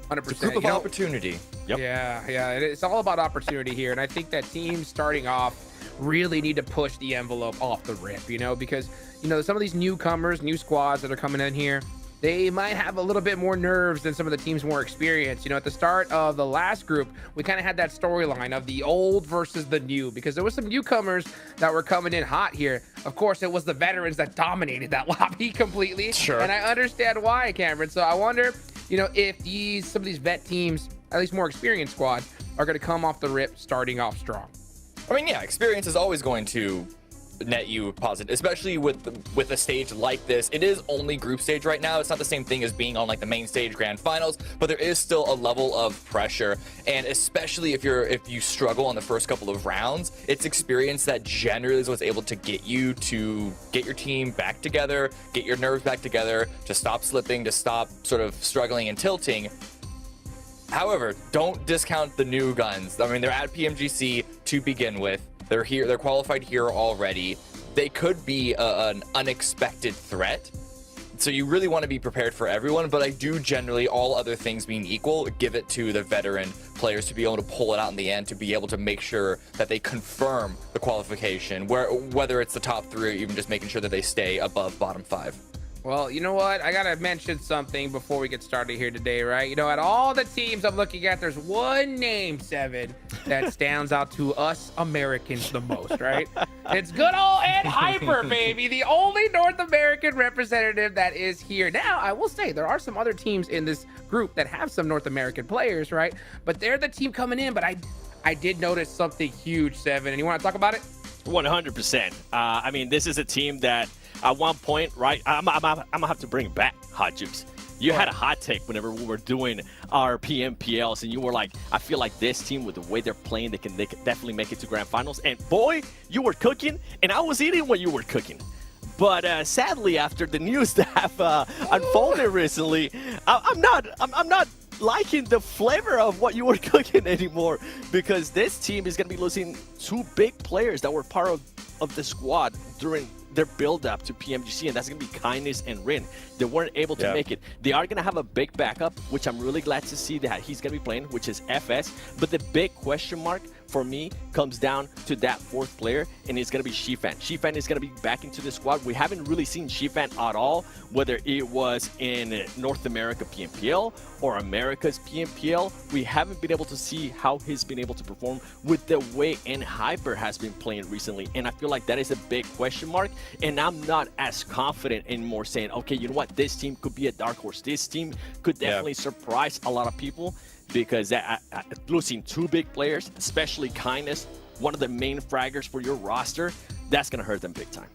100%. It's a group of opportunity. Yep. Yeah. It's all about opportunity here. And I think that teams starting off really need to push the envelope off the rip, you know, because, you know, some of these newcomers, new squads that are coming in here, they might have a little bit more nerves than some of the teams more experienced. You know, at the start of the last group, we kind of had that storyline of the old versus the new, because there was some newcomers that were coming in hot here. Of course, it was the veterans that dominated that lobby completely. Sure. And I understand why, Cameron. So I wonder, you know, if some of these vet teams, at least more experienced squads, are going to come off the rip starting off strong. I mean, yeah, experience is always going to net you positive, especially with a stage like this. It is only group stage right now. It's not the same thing as being on like the main stage Grand Finals, but there is still a level of pressure, and especially if you struggle on the first couple of rounds, it's experience that generally is what's able to get you to get your team back together, get your nerves back together, to stop slipping, to stop sort of struggling and tilting. However, don't discount the new guns. I mean, they're at PMGC to begin with. They're here. They're qualified here already. They could be an unexpected threat. So you really want to be prepared for everyone. But I do generally, all other things being equal, give it to the veteran players to be able to pull it out in the end, to be able to make sure that they confirm the qualification, whether it's the top 3 or even just making sure that they stay above bottom 5. Well, you know what? I gotta mention something before we get started here today, right? You know, at all the teams I'm looking at, there's one name, Seven, that stands out to us Americans the most, right? It's good old Ed Hyper, baby, the only North American representative that is here. Now, I will say there are some other teams in this group that have some North American players, right? But they're the team coming in. But I did notice something huge, Seven, and you want to talk about it? 100%. I mean, this is a team that at one point, right, I'm gonna have to bring it back, Hot Juice. You had a hot take whenever we were doing our PMPLs, and you were like, I feel like this team, with the way they're playing, they can definitely make it to Grand Finals. And boy, you were cooking, and I was eating what you were cooking. But sadly, after the news that have unfolded recently, I'm not liking the flavor of what you were cooking anymore, because this team is gonna be losing two big players that were part of the squad during their build-up to PMGC, and that's going to be Kindness and Rin. They weren't able to make it. They are going to have a big backup, which I'm really glad to see that he's going to be playing, which is FS. But the big question mark for me comes down to that fourth player, and it's going to be Shifan. Shifan is going to be back into the squad. We haven't really seen Shifan at all, whether it was in North America PMPL or America's PMPL. We haven't been able to see how he's been able to perform with the way Hyper has been playing recently, and I feel like that is a big question mark, and I'm not as confident anymore saying, okay, you know what, this team could be a dark horse. This team could definitely surprise a lot of people, because losing two big players, especially Kindness, one of the main fraggers for your roster, that's going to hurt them big time.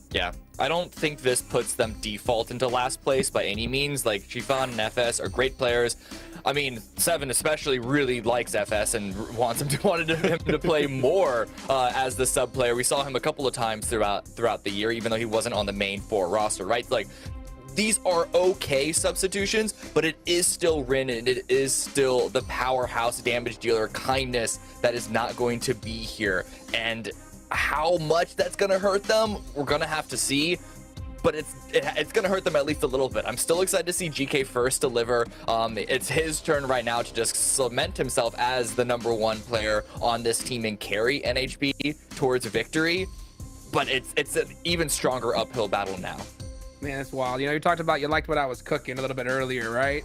Yeah, I don't think this puts them default into last place by any means. Like, Shifan and FS are great players. I mean, Seven especially really likes FS and wanted him to play more as the sub player. We saw him a couple of times throughout the year, even though he wasn't on the main 4 roster, right? Like, these are okay substitutions, but it is still Rin, and it is still the powerhouse damage dealer Kindness that is not going to be here. And how much that's going to hurt them, we're going to have to see. But it's going to hurt them at least a little bit. I'm still excited to see GK First deliver. It's his turn right now to just cement himself as the #1 player on this team and carry NHB towards victory. But it's an even stronger uphill battle now. Man, that's wild. You know, you talked about you liked what I was cooking a little bit earlier, right?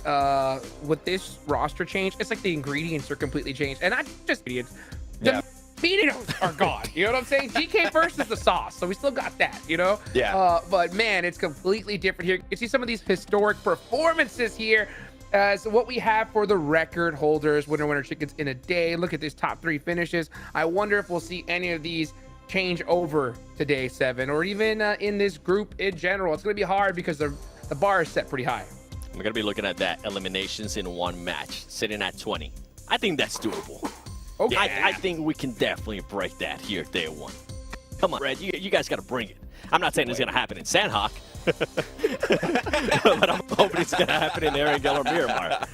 With this roster change, it's like the ingredients are completely changed. And not just ingredients. The ingredients are gone. You know what I'm saying? GK First is the sauce, so we still got that, you know? Yeah. But man, it's completely different here. You see some of these historic performances here. So what we have for the record holders, winner chickens in a day. Look at these top 3 finishes. I wonder if we'll see any of these change over today, Seven, or even in this group in general. It's going to be hard because the bar is set pretty high. We're going to be looking at that eliminations in one match, sitting at 20. I think that's doable. Okay. I think we can definitely break that here day 1. Come on, Red, you guys got to bring it. I'm not saying it's going to happen in Sandhawk, but I'm hoping it's going to happen in Erangel or Miramar.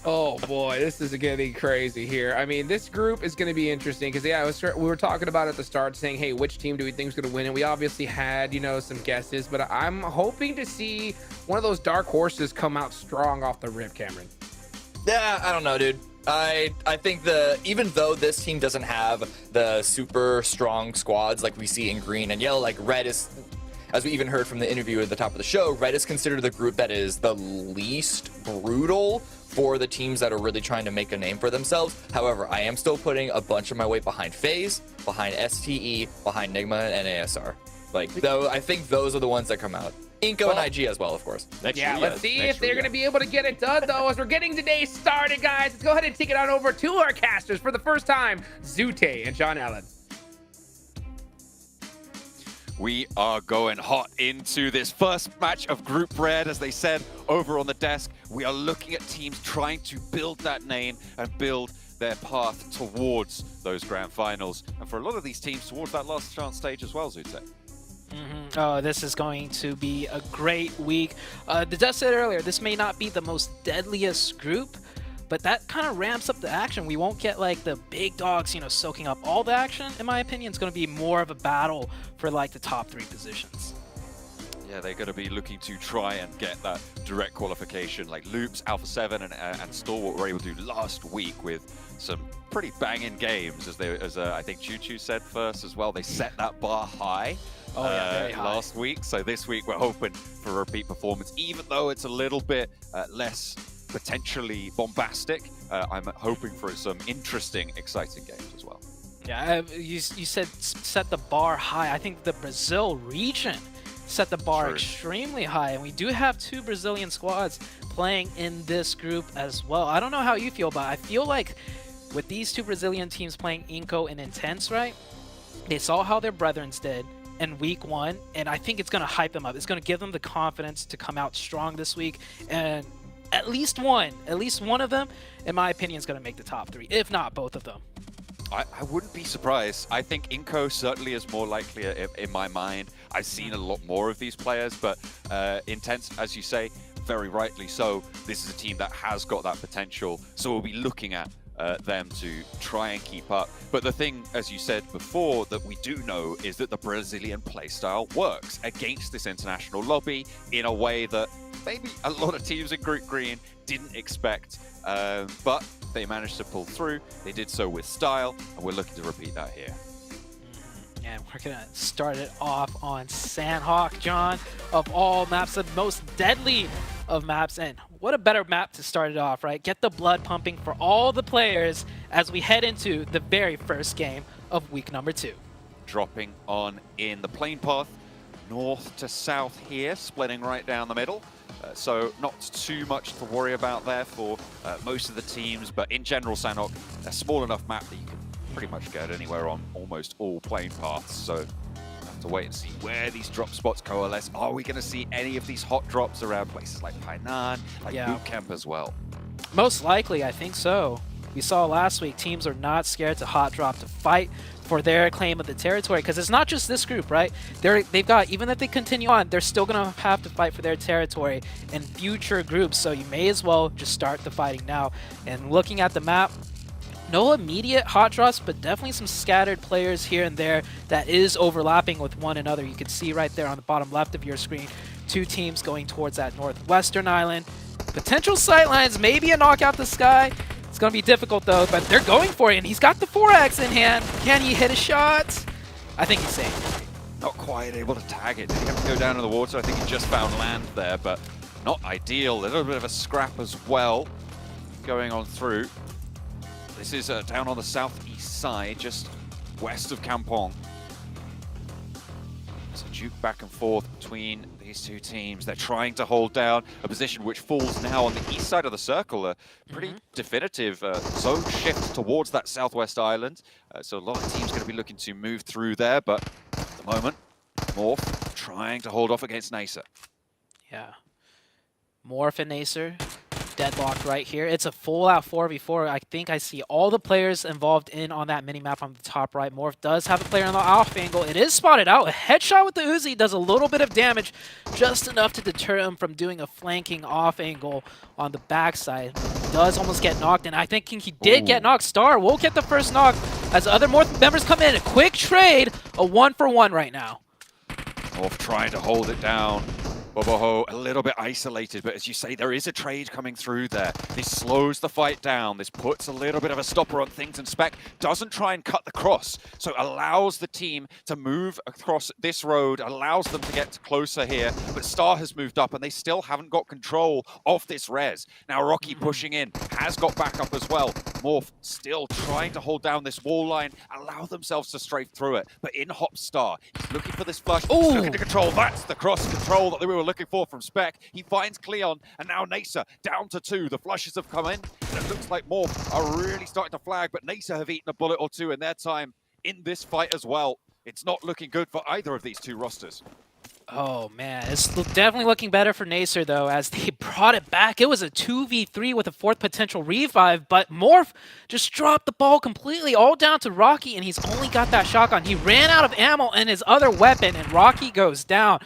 Oh boy, this is getting crazy here. I mean, this group is going to be interesting because, yeah, we were talking about at the start saying, hey, which team do we think is going to win? And we obviously had, you know, some guesses, but I'm hoping to see one of those dark horses come out strong off the rip, Cameron. Yeah, I don't know, dude. I think even though this team doesn't have the super strong squads like we see in green and yellow, like Red is, as we even heard from the interview at the top of the show, Red is considered the group that is the least brutal for the teams that are really trying to make a name for themselves. However, I am still putting a bunch of my weight behind FaZe, behind STE, behind Nigma, and ASR. Like, though, I think those are the ones that come out. Inco and IG as well, of course. Let's see if they're going to be able to get it done, though, as we're getting today started, guys. Let's go ahead and take it on over to our casters for the first time, Zute and John Allen. We are going hot into this first match of Group Red, as they said over on the desk. We are looking at teams trying to build that name and build their path towards those grand finals. And for a lot of these teams, towards that last chance stage as well, Zute. Oh, this is going to be a great week. The Dust said earlier, this may not be the most deadliest group, but that kind of ramps up the action. We won't get like the big dogs, you know, soaking up all the action. In my opinion, it's going to be more of a battle for like the top 3 positions. Yeah, they're going to be looking to try and get that direct qualification like Loops, Alpha 7, and Stalwart were able to do last week with some pretty banging games, as I think Choo Choo said first as well. They set that bar high last week. So this week we're hoping for a repeat performance, even though it's a little bit less potentially bombastic. I'm hoping for some interesting, exciting games as well. Yeah, you said set the bar high. I think the Brazil region set the bar extremely high, and we do have 2 Brazilian squads playing in this group as well. I don't know how you feel, but I feel like with these 2 Brazilian teams playing Inco and Intense, right? They saw how their brethrens did in week 1, and I think it's going to hype them up. It's going to give them the confidence to come out strong this week, and at least one of them, in my opinion, is going to make the top 3, if not both of them. I wouldn't be surprised. I think Inco certainly is more likely in my mind. I've seen a lot more of these players, but Intense, as you say, very rightly so. This is a team that has got that potential, so we'll be looking at them to try and keep up. But the thing, as you said before, that we do know is that the Brazilian playstyle works against this international lobby in a way that maybe a lot of teams in Group Green didn't expect, but they managed to pull through. They did so with style, and we're looking to repeat that here. And we're going to start it off on Sandhawk, John, of all maps, the most deadly of maps. And what a better map to start it off, right? Get the blood pumping for all the players as we head into the very first game of week number 2. Dropping on in the plane path, north to south here, splitting right down the middle. So not too much to worry about there for most of the teams, but in general, Sandhawk, a small enough map that you can pretty much get anywhere on almost all plane paths. So have to wait and see where these drop spots coalesce. Are we going to see any of these hot drops around places like Painan, like Boot Camp as well? Most likely, I think so. We saw last week, teams are not scared to hot drop to fight for their claim of the territory, because it's not just this group, right? They've got, even if they continue on, they're still going to have to fight for their territory in future groups, so you may as well just start the fighting now. And looking at the map, no immediate hot drops, but definitely some scattered players here and there that is overlapping with one another. You can see right there on the bottom left of your screen, 2 teams going towards that northwestern island. Potential sightlines, maybe a knockout the sky. It's going to be difficult, though, but they're going for it, and he's got the 4X in hand. Can he hit a shot? I think he's safe. Not quite able to tag it. Did he have to go down in the water? I think he just found land there, but not ideal. A little bit of a scrap as well going on through. This is down on the southeast side, just west of Kampong. It's a duke back and forth between these 2 teams. They're trying to hold down a position which falls now on the east side of the circle. A pretty definitive zone shift towards that southwest island. So a lot of teams going to be looking to move through there, but at the moment, Morph trying to hold off against Nacer. Yeah. Morph and Nacer deadlocked right here. It's a full-out 4v4. I think I see all the players involved in on that mini-map on the top right. Morph does have a player on the off angle. It is spotted out. A headshot with the Uzi does a little bit of damage, just enough to deter him from doing a flanking off angle on the backside. Does almost get knocked, and I think he did get knocked. Star will get the first knock as other Morph members come in. A quick trade, a 1-for-1 right now. Morph trying to hold it down. Boboho a little bit isolated, but as you say, there is a trade coming through there. This slows the fight down. This puts a little bit of a stopper on things, and Spec doesn't try and cut the cross, so allows the team to move across this road, allows them to get closer here, but Star has moved up, and they still haven't got control of this res. Now Rocky pushing in, has got backup as well. Morph still trying to hold down this wall line, allow themselves to strafe through it, but in hops Star. He's looking for this flush, he's looking to control. That's the cross control that we were looking for from Spec. He finds Cleon, and now Nacer down to 2. The flushes have come in, and it looks like Morph are really starting to flag, but Nacer have eaten a bullet or 2 in their time in this fight as well. It's not looking good for either of these 2 rosters. Oh, man. It's definitely looking better for Nacer, though, as they brought it back. It was a 2v3 with a 4th potential revive, but Morph just dropped the ball completely, all down to Rocky, and he's only got that shotgun. He ran out of ammo and his other weapon, and Rocky goes down.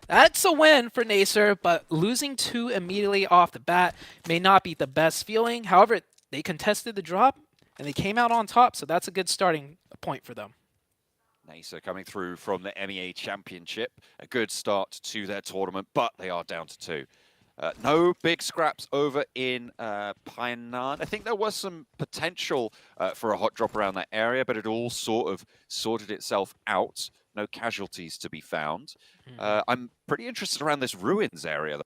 That's a win for Nacer, but losing 2 immediately off the bat may not be the best feeling. However, they contested the drop, and they came out on top, so that's a good starting point for them. Nacer coming through from the MEA Championship. A good start to their tournament, but they are down to 2. No big scraps over in Painan. I think there was some potential for a hot drop around that area, but it all sort of sorted itself out. no casualties to be found. I'm pretty interested around this ruins area.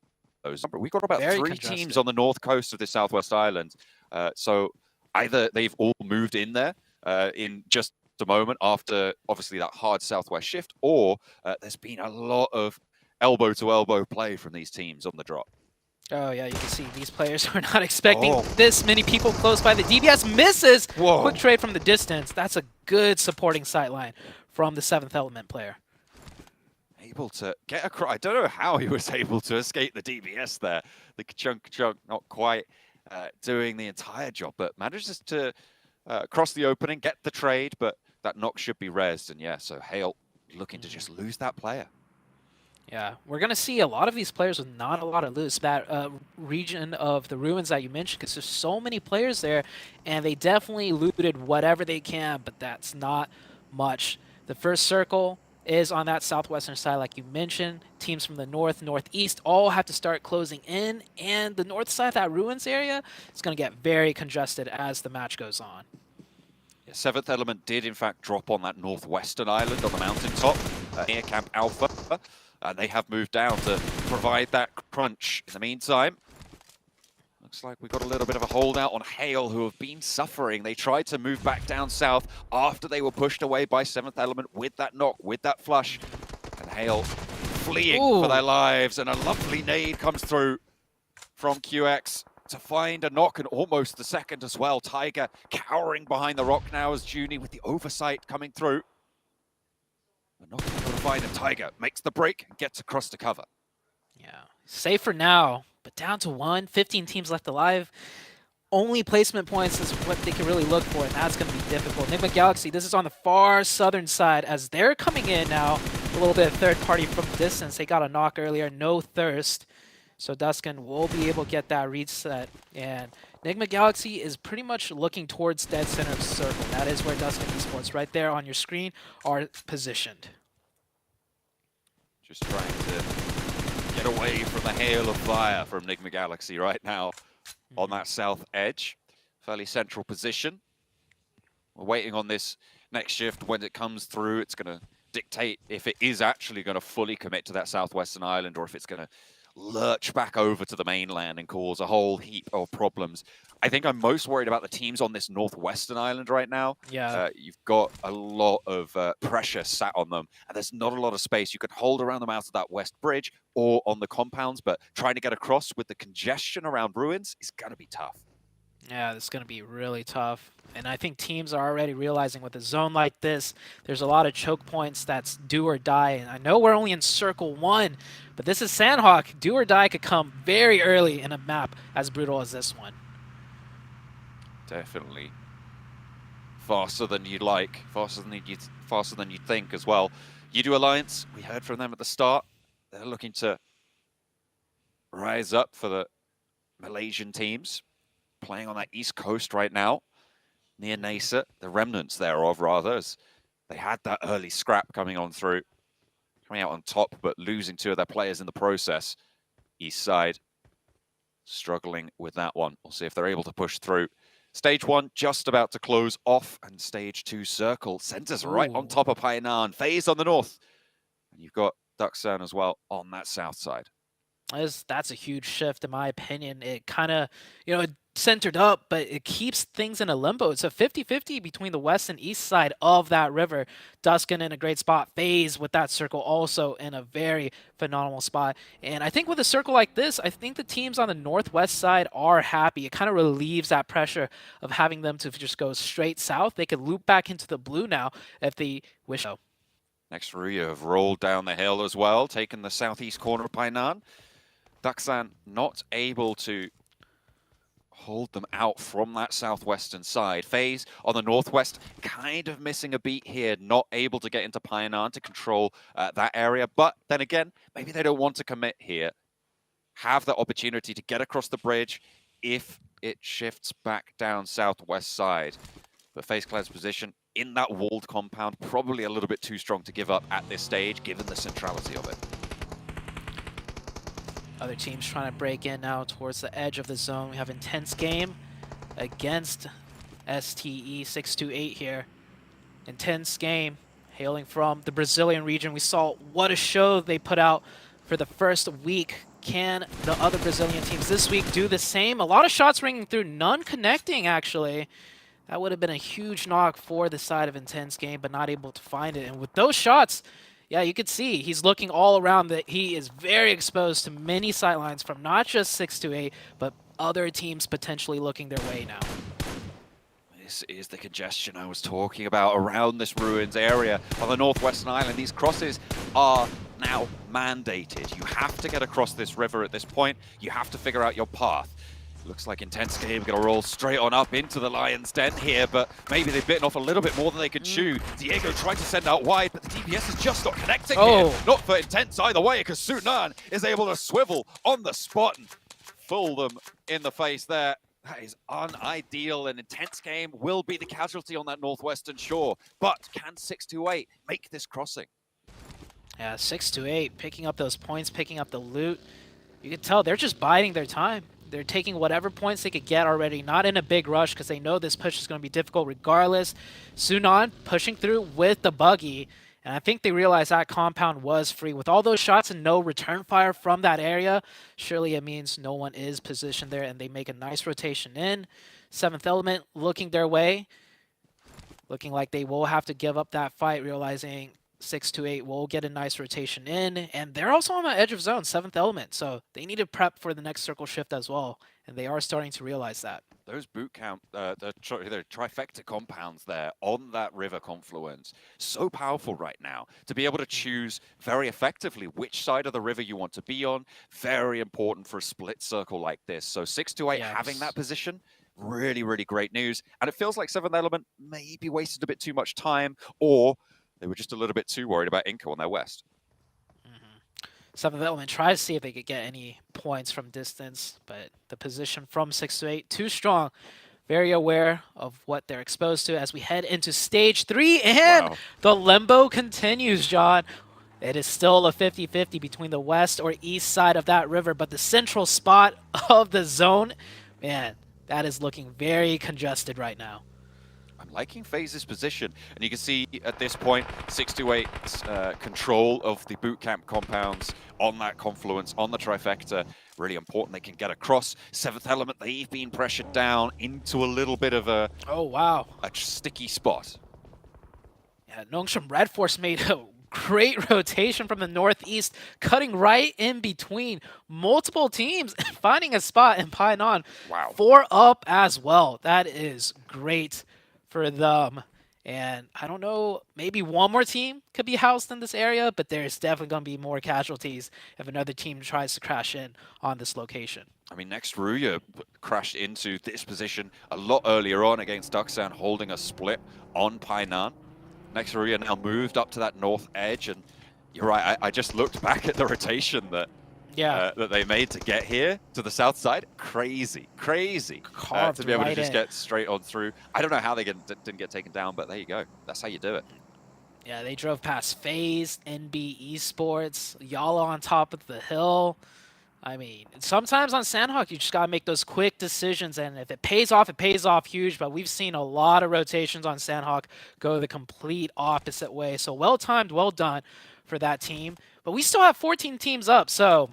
We've got about Very 3 congested. teams on the north coast of the Southwest Island. So either they've all moved in there in just a moment after, obviously, that hard Southwest shift, or there's been a lot of elbow-to-elbow play from these teams on the drop. Oh, yeah, you can see these players are not expecting this many people close by. The DBS misses. Whoa. Quick trade from the distance. That's a good supporting sightline from the 7th Element player. Able to get across. I don't know how he was able to escape the DBS there. The chunk not quite doing the entire job, but manages to cross the opening, get the trade, but that knock should be rezzed. And yeah, so Hale looking to just lose that player. Yeah, we're going to see a lot of these players with not a lot of loot. That region of the ruins that you mentioned, because there's so many players there, and they definitely looted whatever they can, but that's not much. The first circle is on that southwestern side, like you mentioned. Teams from the north, northeast all have to start closing in, and the north side, that ruins area, is going to get very congested as the match goes on. Yeah, 7th Element did, in fact, drop on that northwestern island on the mountaintop near Camp Alpha. And they have moved down to provide that crunch. In the meantime, looks like we've got a little bit of a holdout on Hale, who have been suffering. They tried to move back down south after they were pushed away by 7th Element with that knock, with that flush. And Hale fleeing for their lives. And a lovely nade comes through from QX to find a knock, and almost the second as well. Tiger cowering behind the rock now as Junie with the oversight coming through. But not able to find a Tiger. Makes the break and gets across to cover. Yeah, safe for now, but down to 1. 15 teams left alive. Only placement points is what they can really look for, and that's going to be difficult. Enigma Galaxy, this is on the far southern side as they're coming in now. A little bit of third party from distance. They got a knock earlier, no thirst. So Duskin will be able to get that reset. And Enigma Galaxy is pretty much looking towards dead center of the circle. That is where Duskin Esports, right there on your screen, are positioned. Just trying to get away from the hail of fire from Enigma Galaxy right now on that south edge. Fairly central position. We're waiting on this next shift. When it comes through, it's going to dictate if it is actually going to fully commit to that southwestern island, or if it's going to lurch back over to the mainland and cause a whole heap of problems. I think I'm most worried about the teams on this northwestern island right now. Yeah. You've got a lot of pressure sat on them, and there's not a lot of space. You could hold around them out of that west bridge or on the compounds, but trying to get across with the congestion around ruins is going to be tough. Yeah, it's going to be really tough. And I think teams are already realizing with a zone like this, there's a lot of choke points that's do or die. And I know we're only in circle 1, but this is Sandhawk. Do or die could come very early in a map as brutal as this one. Definitely. Faster than you'd like, faster than you'd think as well. U2 Alliance, we heard from them at the start. They're looking to rise up for the Malaysian teams, playing on that east coast right now, near Nasa, the remnants thereof, rather, as they had that early scrap coming on through, coming out on top, but losing 2 of their players in the process. East side struggling with that one. We'll see if they're able to push through. Stage 1 just about to close off, and Stage 2 circle centers right on top of Hainan. FaZe on the north, and you've got Duxan as well on that south side. That's a huge shift, in my opinion. It kind of, it centered up, but it keeps things in a limbo. It's a 50-50 between the west and east side of that river. Duskin in a great spot. FaZe with that circle also in a very phenomenal spot. And I think with a circle like this, I think the teams on the northwest side are happy. It kind of relieves that pressure of having them to just go straight south. They could loop back into the blue now if they wish so. Next, Ruya have rolled down the hill as well, taking the southeast corner of Painan. Duxan not able to hold them out from that southwestern side. FaZe on the northwest, kind of missing a beat here, not able to get into Painan to control that area. But then again, maybe they don't want to commit here. Have the opportunity to get across the bridge if it shifts back down southwest side. But FaZe Clan's position in that walled compound, probably a little bit too strong to give up at this stage, given the centrality of it. Other teams trying to break in now towards the edge of the zone. We have intense game against STE 628 here. Intense game. hailing from the Brazilian region. We saw what a show they put out for the first week. Can the other Brazilian teams this week do the same? A lot of shots ringing through, none connecting actually. That would have been a huge knock for the side of Intense Game, but not able to find it. And with those shots, yeah, you could see he's looking all around, that he is very exposed to many sightlines from not just 628, but other teams potentially looking their way now. This is the congestion I was talking about around this ruins area on the northwestern island. These crosses are now mandated. You have to get across this river at this point. You have to figure out your path. Looks like Intense Game going to roll straight on up into the Lion's Den here, but maybe they've bitten off a little bit more than they could chew. Diego tried to send out wide, but the DPS is just not connecting here. Not for Intense either way, because Sunan is able to swivel on the spot and fool them in the face there. That is unideal, and Intense Game will be the casualty on that northwestern shore. But can 628 make this crossing? Yeah, 628 picking up those points, picking up the loot. You can tell they're just biding their time. They're taking whatever points they could get already, not in a big rush because they know this push is going to be difficult regardless. Sunan pushing through with the buggy, and I think they realized that compound was free. With all those shots and no return fire from that area, surely it means no one is positioned there, and they make a nice rotation in. 7th Element looking their way, looking like they will have to give up that fight, realizing 628 will get a nice rotation in, and they're also on the edge of zone, 7th Element, so they need to prep for the next circle shift as well, and they are starting to realize that. Those boot camp, the trifecta compounds there on that river confluence, so powerful right now to be able to choose very effectively which side of the river you want to be on. Very important for a split circle like this. So 628 having that position, really, really great news. And it feels like 7th Element maybe wasted a bit too much time, or they were just a little bit too worried about Inco on their west. 7th Element tries to see if they could get any points from distance, but the position from 6 to 8, too strong. Very aware of what they're exposed to as we head into stage 3, and the limbo continues, John. It is still a 50-50 between the west or east side of that river, but the central spot of the zone, man, that is looking very congested right now. I'm liking FaZe's position, and you can see at this point 628's control of the boot camp compounds on that confluence, on the trifecta, really important. They can get across. 7th Element, they've been pressured down into a little bit of a a sticky spot. Yeah, Nongshim Red Force made a great rotation from the northeast, cutting right in between multiple teams, finding a spot in Painan. Wow. 4 up as well. That is great for them. And I don't know, maybe one more team could be housed in this area, but there's definitely going to be more casualties if another team tries to crash in on this location. I mean, next Ruya crashed into this position a lot earlier on against Duxan, holding a split on Painan. Next Ruya now moved up to that north edge, and you're right, I just looked back at the rotation that that they made to get here to the south side. Crazy to be able to just get straight on through. I don't know how they didn't get taken down, but there you go. That's how you do it. Yeah, they drove past FaZe, NB Esports, Yala on top of the hill. I mean, sometimes on Sandhawk, you just got to make those quick decisions, and if it pays off huge, but we've seen a lot of rotations on Sandhawk go the complete opposite way. So well-timed, well done for that team. But we still have 14 teams up, so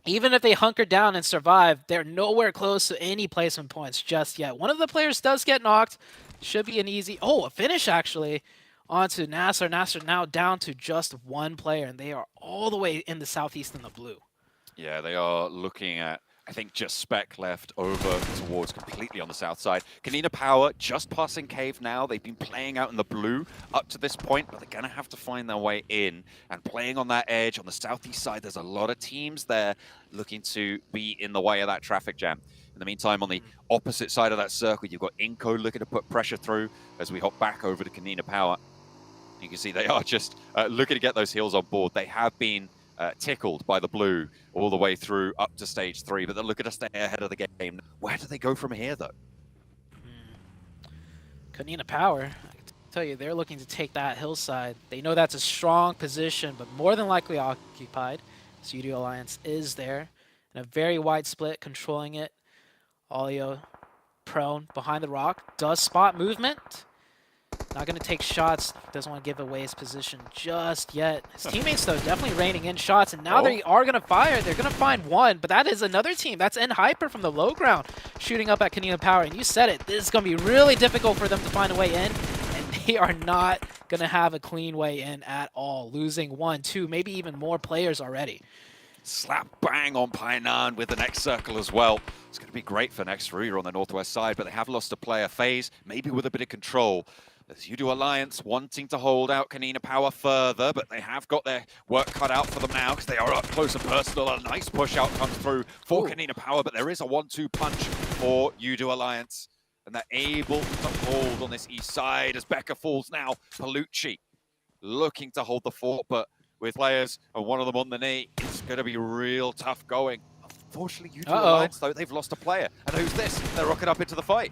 even if they hunker down and survive, they're nowhere close to any placement points just yet. One of the players does get knocked. Should be an easy... Oh, a finish, actually, onto Nasser. Nasser now down to just one player, and they are all the way in the southeast in the blue. Yeah, they are looking at, I think, just Spec left over towards completely on the south side. Kanina Power just passing Cave now. They've been playing out in the blue up to this point, but they're going to have to find their way in. And playing on that edge on the southeast side, there's a lot of teams there looking to be in the way of that traffic jam. In the meantime, on the opposite side of that circle, you've got Inco looking to put pressure through as we hop back over to Kanina Power. You can see they are just looking to get those heals on board. They have been tickled by the blue all the way through up to stage 3, but they're looking to stay ahead of the game. Where do they go from here, though? Kanina Power, I can tell you, they're looking to take that hillside. They know that's a strong position, but more than likely occupied. Studio Alliance is there, and a very wide split, controlling it. Olio prone behind the rock, does spot movement. Not going to take shots. Doesn't want to give away his position just yet. His teammates, though, definitely reining in shots. And now they are going to fire. They're going to find one. But that is another team. That's Hyper from the low ground shooting up at Kanina Power. And you said it. This is going to be really difficult for them to find a way in. And they are not going to have a clean way in at all. Losing 1, 2, maybe even more players already. Slap bang on Painan with the next circle as well. It's going to be great for next Ruya on the northwest side, but they have lost a player. FaZe, maybe with a bit of control. As Udo Alliance wanting to hold out Kanina Power further, but they have got their work cut out for them now because they are up close and personal. A nice push out comes through for Kanina Power, but there is a 1-2 punch for Udo Alliance. And they're able to hold on this east side as Becca falls now. Palucci looking to hold the fort, but with players and one of them on the knee, it's going to be real tough going. Unfortunately, Udo Alliance, though, they've lost a player. And who's this? They're rocking up into the fight.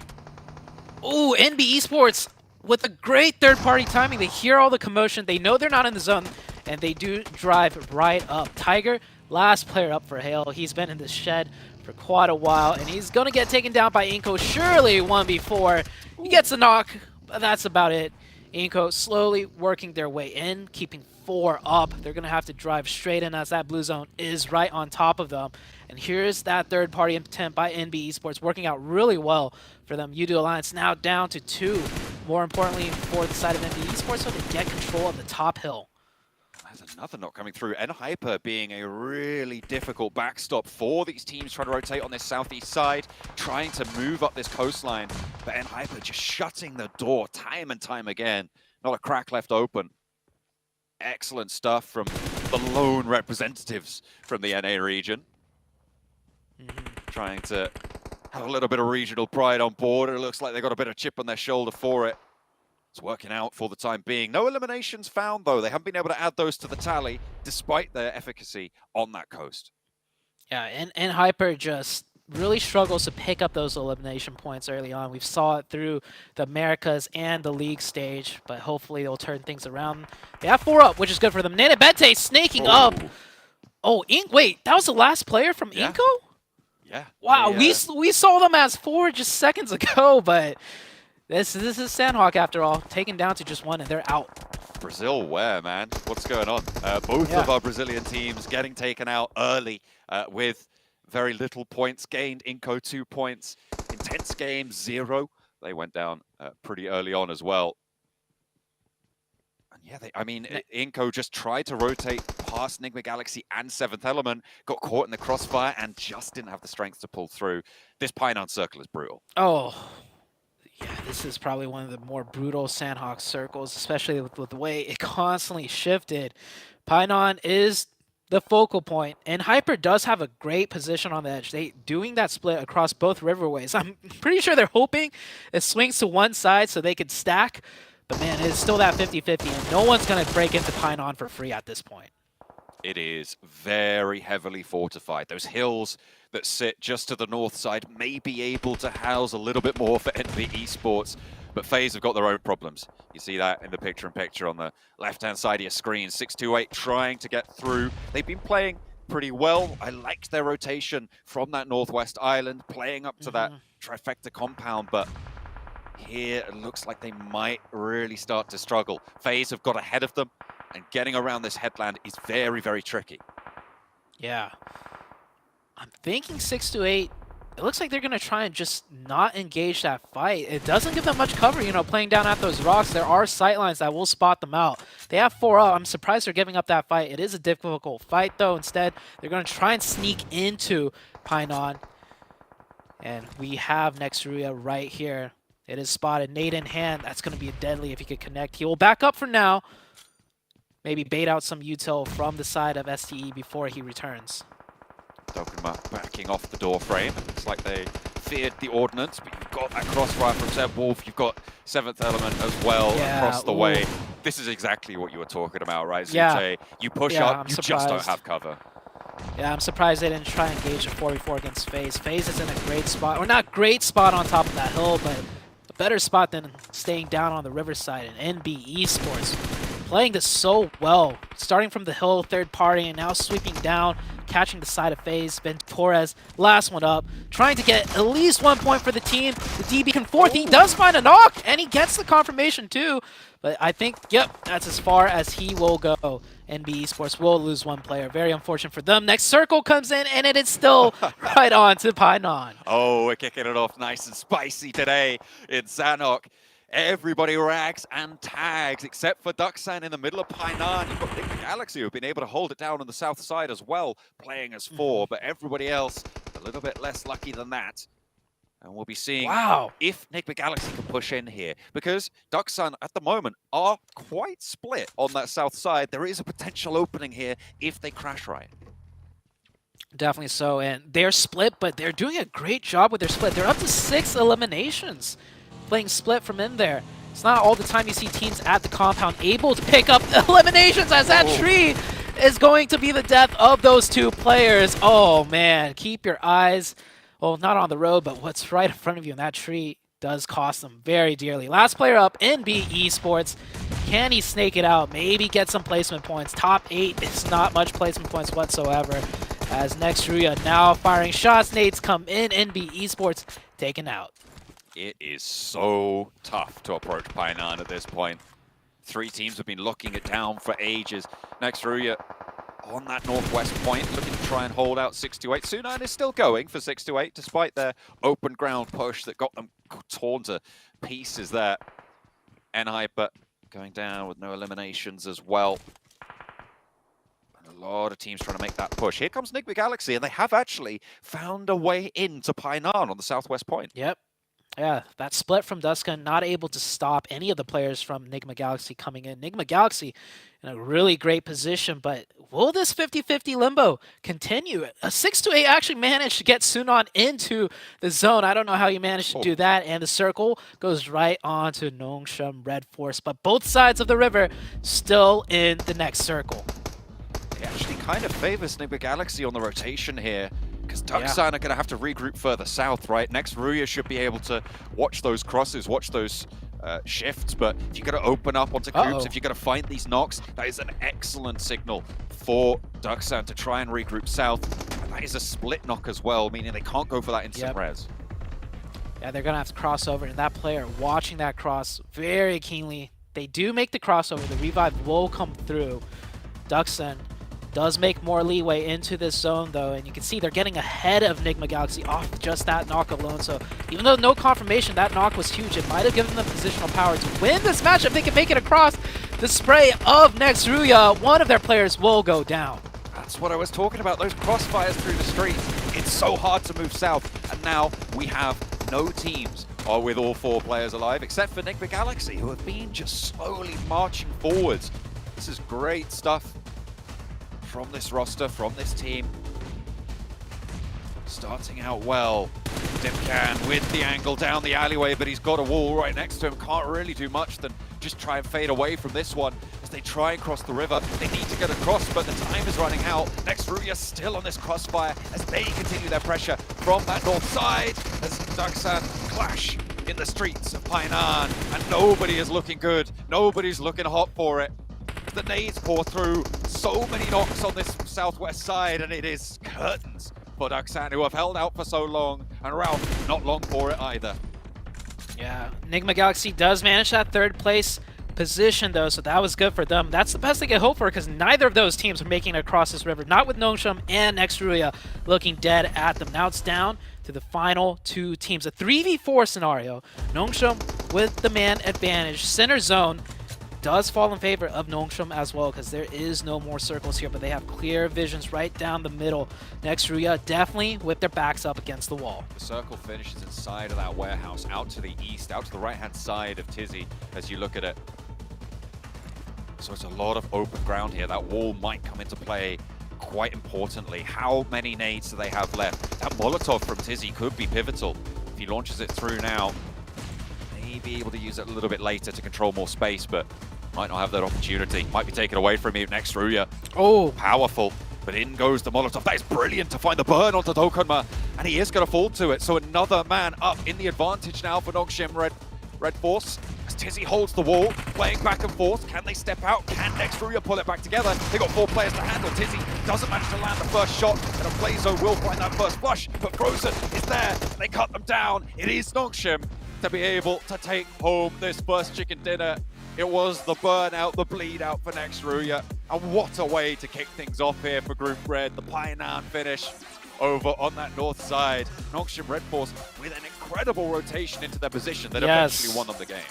Ooh, NB Esports with a great third-party timing. They hear all the commotion. They know they're not in the zone, and they do drive right up. Tiger, last player up for Hale. He's been in the shed for quite a while, and he's going to get taken down by Inko. Surely 1v4. He gets a knock, but that's about it. Inko slowly working their way in, keeping 4 up. They're going to have to drive straight in as that blue zone is right on top of them. And here's that third-party intent by NB Esports working out really well for them. Udo Alliance now down to 2. More importantly, for the side of NB Esports, so they get control of the top hill. There's another knock coming through. Hyper being a really difficult backstop for these teams trying to rotate on this southeast side, trying to move up this coastline. But Hyper just shutting the door time and time again. Not a crack left open. Excellent stuff from the lone representatives from the NA region. Trying to have a little bit of regional pride on board. It looks like they got a bit of chip on their shoulder for it. It's working out for the time being. No eliminations found, though. They haven't been able to add those to the tally, despite their efficacy on that coast. Yeah, and Hyper just really struggles to pick up those elimination points early on. We saw it through the Americas and the League stage, but hopefully they'll turn things around. They have 4 up, which is good for them. Nanabete snaking up. Oh, wait, that was the last player from Inko? Yeah. Wow, we saw them as 4 just seconds ago, but this is Sandhawk after all, taken down to just 1, and they're out. Brazil where, man? What's going on? Both of our Brazilian teams getting taken out early with very little points gained. Inko 2 points. Intense game 0. They went down pretty early on as well. And yeah, Inko just tried to rotate past Enigma Galaxy and 7th Element, got caught in the crossfire, and just didn't have the strength to pull through. This Painan circle is brutal. Oh, yeah, this is probably one of the more brutal Sandhawk circles, especially with the way it constantly shifted. Painan is the focal point, and Hyper does have a great position on the edge. They doing that split across both riverways. I'm pretty sure they're hoping it swings to one side so they could stack, but man, it's still that 50-50, and no one's going to break into Painan for free at this point. It is very heavily fortified. Those hills that sit just to the north side may be able to house a little bit more for NB Esports, but FaZe have got their own problems. You see that in the picture-in-picture on the left-hand side of your screen. 628 trying to get through. They've been playing pretty well. I liked their rotation from that northwest island, playing up to that trifecta compound, but here it looks like they might really start to struggle. FaZe have got ahead of them, and getting around this headland is very, very tricky. Yeah. I'm thinking 6-8. It looks like they're going to try and just not engage that fight. It doesn't give them much cover, you know, playing down at those rocks. There are sightlines that will spot them out. They have 4 up. I'm surprised they're giving up that fight. It is a difficult fight, though. Instead, they're going to try and sneak into Painan. And we have Nexuria right here. It is spotted. Nade in hand. That's going to be deadly if he could connect. He will back up for now. Maybe bait out some util from the side of STE before he returns. Dokuma backing off the door frame. Looks like they feared the ordnance, but you've got that crossfire from Zeb Wolf. You've got 7th Element as well across the way. This is exactly what you were talking about, right? Zute? You push up, you just don't have cover. Yeah, I'm surprised they didn't try and engage a 4v4 against FaZe. FaZe is in a great spot, or not great spot on top of that hill, but a better spot than staying down on the riverside. And NB Esports playing this so well, starting from the hill, third party, and now sweeping down catching the side of FaZe. Ben Torres, last one up, trying to get at least 1 point for the team. The DB can fourth. He does find a knock, and he gets the confirmation too. But I think, yep, that's as far as he will go. NB Esports will lose 1 player. Very unfortunate for them. Next circle comes in, and it is still right on to Painan. Oh, we're kicking it off nice and spicy today in Sanhok. Everybody rags and tags, except for Ducksan in the middle of Painan. You've got PMGC who've been able to hold it down on the south side as well, playing as 4, but everybody else a little bit less lucky than that. And we'll be seeing if PMGC can push in here, because Ducksan at the moment are quite split on that south side. There is a potential opening here if they crash right. Definitely so, and they're split, but they're doing a great job with their split. They're up to 6 eliminations playing split from in there. It's not all the time you see teams at the compound able to pick up eliminations, as that tree is going to be the death of those 2 players. Oh man, keep your eyes, well, not on the road, but what's right in front of you, and that tree does cost them very dearly. Last player up, NB Esports. Can he snake it out? Maybe get some placement points. Top 8 is not much placement points whatsoever. As Nextruya now firing shots. Nades come in. NB Esports taken out. It is so tough to approach Painan at this point. 3 teams have been locking it down for ages. Nextruya on that northwest point, looking to try and hold out 6-8. Sunan is still going for 6-8, despite their open ground push that got them torn to pieces there. NI, but going down with no eliminations as well. And a lot of teams trying to make that push. Here comes PMGC, and they have actually found a way into Painan on the southwest point. Yep. Yeah, that split from Duskun, not able to stop any of the players from PMGC coming in. PMGC in a really great position, but will this 50-50 limbo continue? A 6-8 actually managed to get Sunan into the zone. I don't know how you managed to do that, and the circle goes right on to Nongshim Red Force, but both sides of the river still in the next circle. It actually kind of favors PMGC on the rotation here, because Ducksan are going to have to regroup further south, right? Nextruya should be able to watch those crosses, watch those shifts, but if you're going to open up onto groups, if you're going to find these knocks, that is an excellent signal for Ducksan to try and regroup south. And that is a split knock as well, meaning they can't go for that instant res. Yeah, they're going to have to cross over, and that player watching that cross very keenly. They do make the crossover. The revive will come through. Ducksan does make more leeway into this zone, though, and you can see they're getting ahead of PMGC off just that knock alone. So even though no confirmation, that knock was huge. It might have given them positional power to win this match if they can make it across the spray of Nextruya. One of their players will go down. That's what I was talking about, those crossfires through the streets. It's so hard to move south, and now we have no teams with all 4 players alive, except for PMGC, who have been just slowly marching forwards. This is great stuff from this roster, from this team. Starting out well. Dimkan with the angle down the alleyway, but he's got a wall right next to him. Can't really do much than just try and fade away from this one as they try and cross the river. They need to get across, but the time is running out. Nextruya still on this crossfire as they continue their pressure from that north side as Ducksan clash in the streets of Painan, and nobody is looking good. Nobody's looking hot for it. The nades pour through, so many knocks on this southwest side, and it is curtains for Ducksan, who have held out for so long, and Ralph not long for it either. Yeah, PMGC does manage that 3rd place position, though, so that was good for them. That's the best they can hope for, because neither of those teams are making it across this river, not with Nongshim and Nextruya looking dead at them. Now it's down to the final 2 teams. A 3v4 scenario. Nongshim with the man advantage. Center zone does fall in favor of Nongshim as well, because there is no more circles here, but they have clear visions right down the middle. Nextruya definitely with their backs up against the wall. The circle finishes inside of that warehouse, out to the east, out to the right-hand side of Tizzy as you look at it. So it's a lot of open ground here. That wall might come into play quite importantly. How many nades do they have left? That Molotov from Tizzy could be pivotal. If he launches it through now, may be able to use it a little bit later to control more space, but might not have that opportunity. Might be taken away from him. Nextruya. Oh, powerful. But in goes the Molotov. That is brilliant to find the burn onto Dokkanma, and he is going to fall to it. So another man up in the advantage now for Nongshim Red Red Force, as Tizzy holds the wall, playing back and forth. Can they step out? Can Nextruya pull it back together? They got 4 players to handle. Tizzy doesn't manage to land the first shot, and a Blazo will find that first flush, but Frozen is there. They cut them down. It is Nongshim to be able to take home this first chicken dinner. It was the burnout, the bleed out for Nextruya. And what a way to kick things off here for Group Red. The Painan finish over on that north side. Nongshim Red Force with an incredible rotation into their position that eventually won them the game.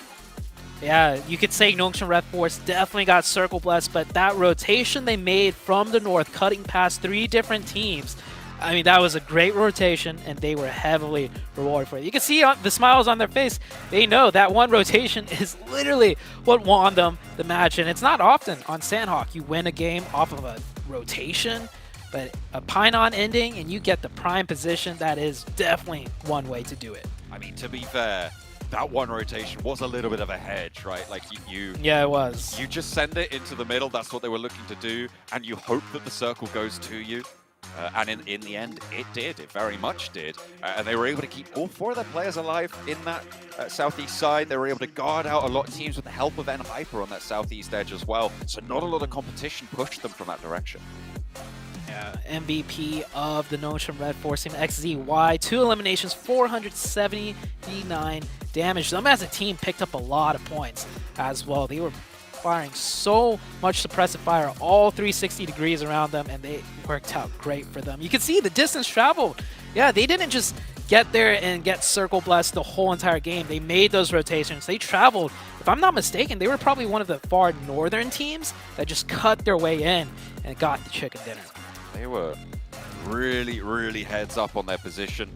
Yeah, you could say Nongshim Red Force definitely got circle blessed, but that rotation they made from the north, cutting past 3 different teams, I mean, that was a great rotation, and they were heavily rewarded for it. You can see the smiles on their face. They know that one rotation is literally what won them the match, and it's not often on Sandhawk you win a game off of a rotation, but a Painan ending and you get the prime position, that is definitely one way to do it. I mean, to be fair, that one rotation was a little bit of a hedge, right? Like yeah, it was. You just send it into the middle, that's what they were looking to do, and you hope that the circle goes to you. And in the end, it did. It very much did. And they were able to keep all 4 of their players alive in that southeast side. They were able to guard out a lot of teams with the help of Hyper on that southeast edge as well. So not a lot of competition pushed them from that direction. Yeah, MVP of the Nongshim Red Force team, XZY. 2 eliminations, 479 damage. Them as a team picked up a lot of points as well. They were firing so much suppressive fire all 360 degrees around them, and they worked out great for them. You can see the distance traveled. Yeah, they didn't just get there and get circle blessed the whole entire game. They made those rotations. They traveled. If I'm not mistaken, they were probably one of the far northern teams that just cut their way in and got the chicken dinner. They were really, really heads up on their position.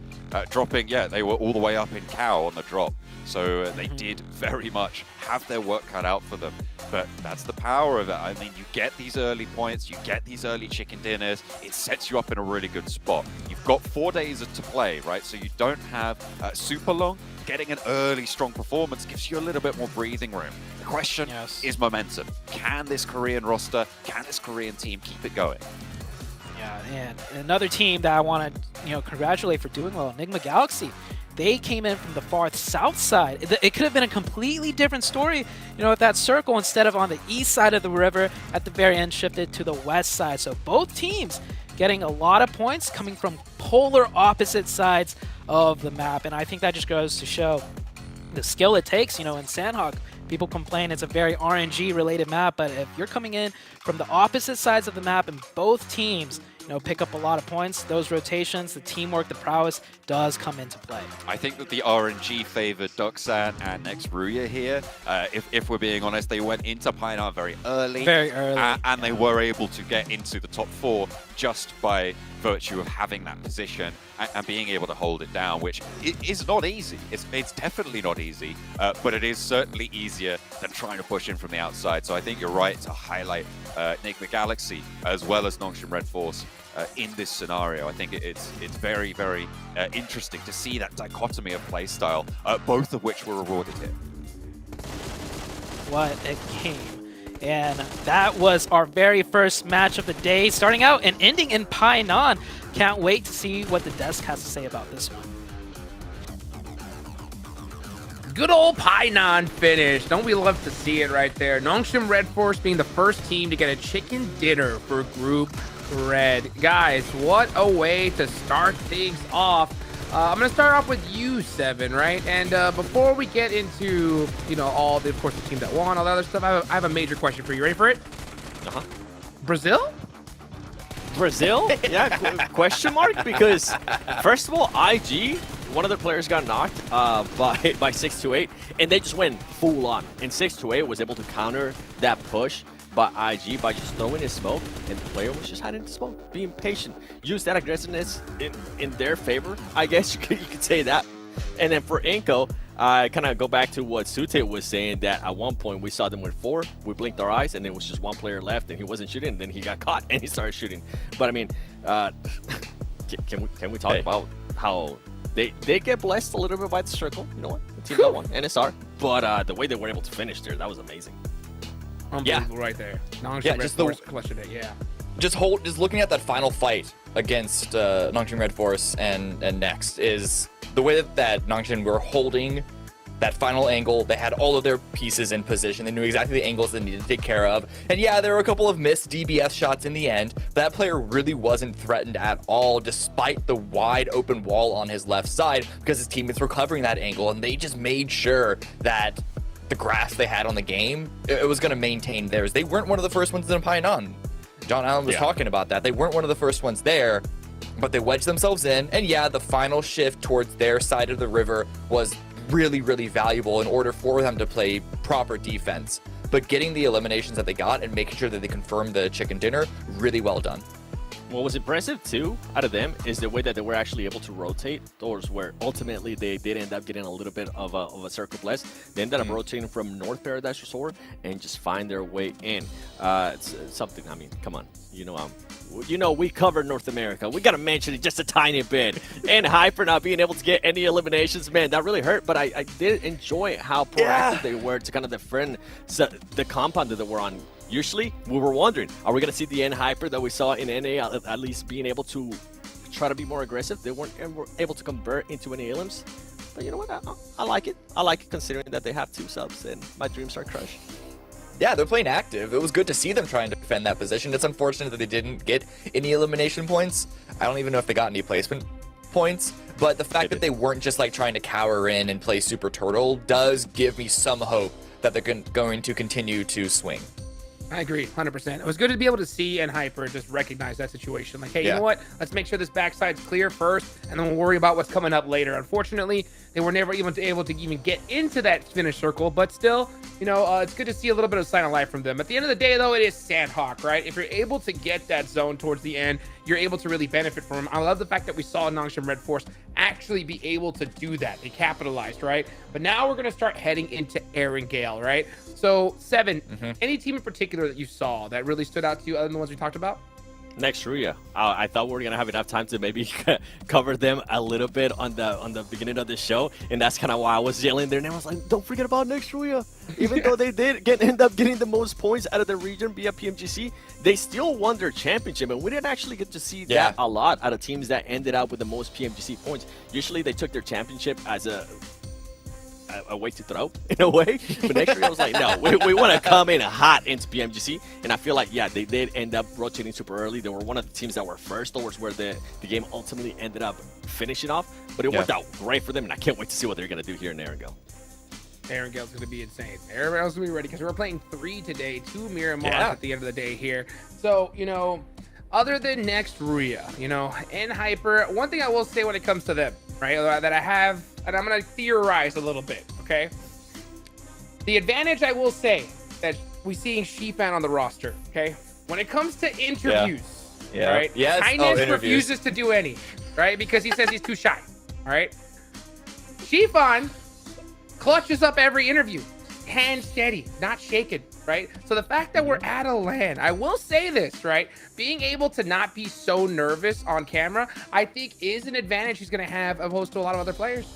Dropping, yeah, they were all the way up in Cow on the drop. So they did very much have their work cut out for them. But that's the power of it. I mean, you get these early points, you get these early chicken dinners, it sets you up in a really good spot. You've got 4 days to play, right? So you don't have super long. Getting an early strong performance gives you a little bit more breathing room. The question is momentum. Can this Korean roster, can this Korean team keep it going? Yeah, and another team that I want to congratulate for doing well, Enigma Galaxy. They came in from the far south side. It could have been a completely different story, if that circle, instead of on the east side of the river, at the very end shifted to the west side. So both teams getting a lot of points coming from polar opposite sides of the map. And I think that just goes to show the skill it takes. In Sandhawk, people complain it's a very RNG related map, but if you're coming in from the opposite sides of the map and both teams pick up a lot of points, those rotations, the teamwork, the prowess does come into play. I think that the RNG favored Duxan and Nextruya here. If we're being honest, they went into Painan very early. Very early. And they were able to get into the top 4 just by virtue of having that position and being able to hold it down, which is not easy. It's definitely not easy, but it is certainly easier than trying to push in from the outside. So I think you're right to highlight Enigma Galaxy as well as Nongshim Red Force in this scenario. I think it's very, very interesting to see that dichotomy of playstyle, both of which were rewarded here. What a game. And that was our very first match of the day, starting out and ending in Painan. Can't wait to see what the desk has to say about this one. Good old Painan finish. Don't we love to see it right there? Nongshim Red Force being the first team to get a chicken dinner for Group Red. Guys, what a way to start things off. I'm going to start off with you, Seven, right? And before we get into, all the, of course, the team that won, all that other stuff, I have a major question for you. Ready for it? Uh-huh. Brazil? Brazil? Yeah, question mark? Because, first of all, IG, one of their players got knocked by 628, and they just went full on. And 628 was able to counter that push by IG by just throwing his smoke, and the player was just hiding the smoke, being patient. Use that aggressiveness in their favor, I guess you could say that. And then for Inko, I kind of go back to what Sute was saying, that at one point we saw them with 4, we blinked our eyes, and there was just one player left, and he wasn't shooting, and then he got caught, and he started shooting. But I mean, can we talk about how they get blessed a little bit by the circle? You know what? The team that won, NSR. But the way they were able to finish there, that was amazing. Unbelievable right there. Nongshim Red Force clutched it, yeah. Just looking at that final fight against Nongshim Red Force and Next is the way that Nongshim were holding that final angle. They had all of their pieces in position. They knew exactly the angles they needed to take care of. And yeah, there were a couple of missed DBS shots in the end. That player really wasn't threatened at all, despite the wide open wall on his left side, because his teammates were covering that angle, and they just made sure that the grasp they had on the game, it was going to maintain theirs. They weren't one of the first ones to pine on. John Allen was talking about that. They weren't one of the first ones there, but they wedged themselves in. And yeah, the final shift towards their side of the river was really, really valuable in order for them to play proper defense. But getting the eliminations that they got and making sure that they confirmed the chicken dinner, really well done. What was impressive too out of them is the way that they were actually able to rotate towards where ultimately they did end up getting a little bit of a circle blast. They ended up rotating from North Paradise Resort and just find their way in. It's something, I mean, come on, you know, we covered North America. We got to mention it just a tiny bit. And Hyper not being able to get any eliminations, man, that really hurt. But I did enjoy how proactive they were to kind of defend the compound that they were on. Usually, we were wondering, are we going to see the Hyper that we saw in NA at least being able to try to be more aggressive? They weren't able to convert into any elims. But you know what? I like it. I like it considering that they have 2 subs and my dreams are crushed. Yeah, they're playing active. It was good to see them trying to defend that position. It's unfortunate that they didn't get any elimination points. I don't even know if they got any placement points, but the fact that they weren't just like trying to cower in and play Super Turtle does give me some hope that they're going to continue to swing. I agree, 100%. It was good to be able to see and Hyper just recognize that situation. Like, hey, you know what? Let's make sure this backside's clear first, and then we'll worry about what's coming up later. Unfortunately, they were never even able to even get into that finish circle, but still, it's good to see a little bit of sign of life from them. At the end of the day, though, it is Sandhawk, right? If you're able to get that zone towards the end, you're able to really benefit from them. I love the fact that we saw Nongshim Red Force actually be able to do that. They capitalized, right? But now we're going to start heading into Erangel, right? So, Seven, any team in particular that you saw that really stood out to you other than the ones we talked about? Next Ruya. I thought we were gonna have enough time to maybe cover them a little bit on the beginning of the show, and that's kind of why I was yelling there. And I was like, "Don't forget about Next Ruya." Even though they did end up getting the most points out of the region via PMGC, they still won their championship, and we didn't actually get to see that a lot out of teams that ended up with the most PMGC points. Usually, they took their championship as a way to throw in a way, but next year I was like, no, we want to come in hot into PMGC, and I feel like they did end up rotating super early. They were one of the teams that were first towards where the game ultimately ended up finishing off, but it worked out great for them, and I can't wait to see what they're going to do here in Erangel. Erangel's going to be insane. Everyone's going to be ready because we're playing 3 today, 2 Miramar at the end of the day here. So, other than Next Ruya, and Hyper, one thing I will say when it comes to them, right, that I have, and I'm going to theorize a little bit, okay? The advantage I will say that we seeing Shifan on the roster, okay? When it comes to interviews, right? Yes. Kindness refuses to do any, right? Because he says he's too shy, all right? Shifan clutches up every interview, hand steady, not shaken, right? So the fact that we're at a LAN, I will say this, right? Being able to not be so nervous on camera, I think is an advantage he's going to have opposed to a lot of other players.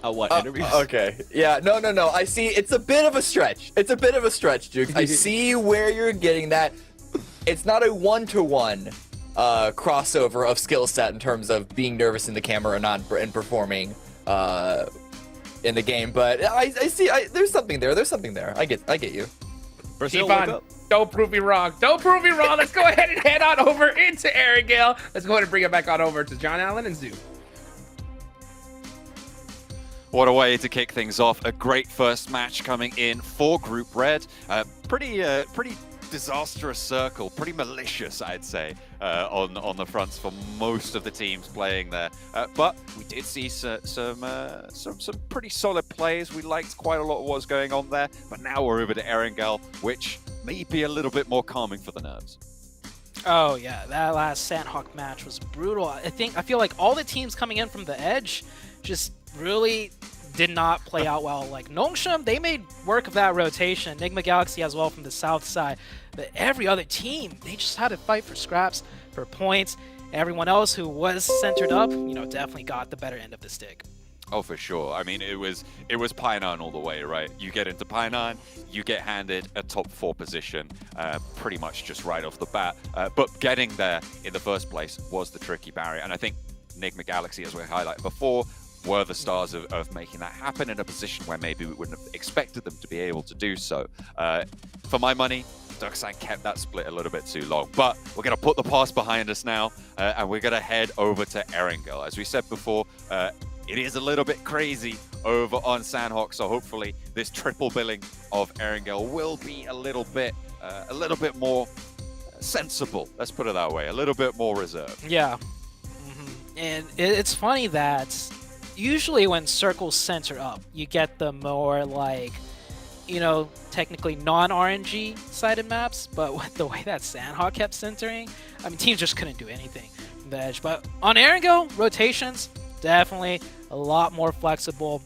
What, interviews? Okay. Yeah, no. I see. It's a bit of a stretch. Juke. I see where you're getting that. It's not a one-to-one crossover of skill set in terms of being nervous in the camera and performing in the game, but I see. There's something there. I get you. Shifan, don't prove me wrong. Let's go ahead and head on over into Erangel. Let's go ahead and bring it back on over to John Allen and Zoo. What a way to kick things off. A great first match coming in for Group Red. Pretty disastrous circle, pretty malicious, I'd say, on the fronts for most of the teams playing there. But we did see some pretty solid plays. We liked quite a lot of what's going on there. But now we're over to Erangel, which may be a little bit more calming for the nerves. Oh yeah, that last Sandhawk match was brutal. I feel like all the teams coming in from the edge just really did not play out well. Like Nongshim, they made work of that rotation. Enigma Galaxy as well from the south side. But every other team, they just had to fight for scraps, for points. Everyone else who was centered up, definitely got the better end of the stick. Oh, for sure. I mean, it was Pioneer all the way, right? You get into Pioneer, you get handed a top 4 position, pretty much just right off the bat. But getting there in the first place was the tricky barrier. And I think Enigma Galaxy, as we highlighted before, were the stars of making that happen in a position where maybe we wouldn't have expected them to be able to do so. For my money, Duxan kept that split a little bit too long, but we're going to put the past behind us now, and we're going to head over to Erangel. As we said before, it is a little bit crazy over on Sandhawk, so hopefully this triple billing of Erangel will be a little bit more sensible. Let's put it that way, a little bit more reserved. Yeah, and it's funny that usually when circles center up, you get the more like, you know, technically non-RNG sided maps, but with the way that Sandhawk kept centering, I mean, teams just couldn't do anything from the edge. But on Erangel, rotations, definitely a lot more flexible.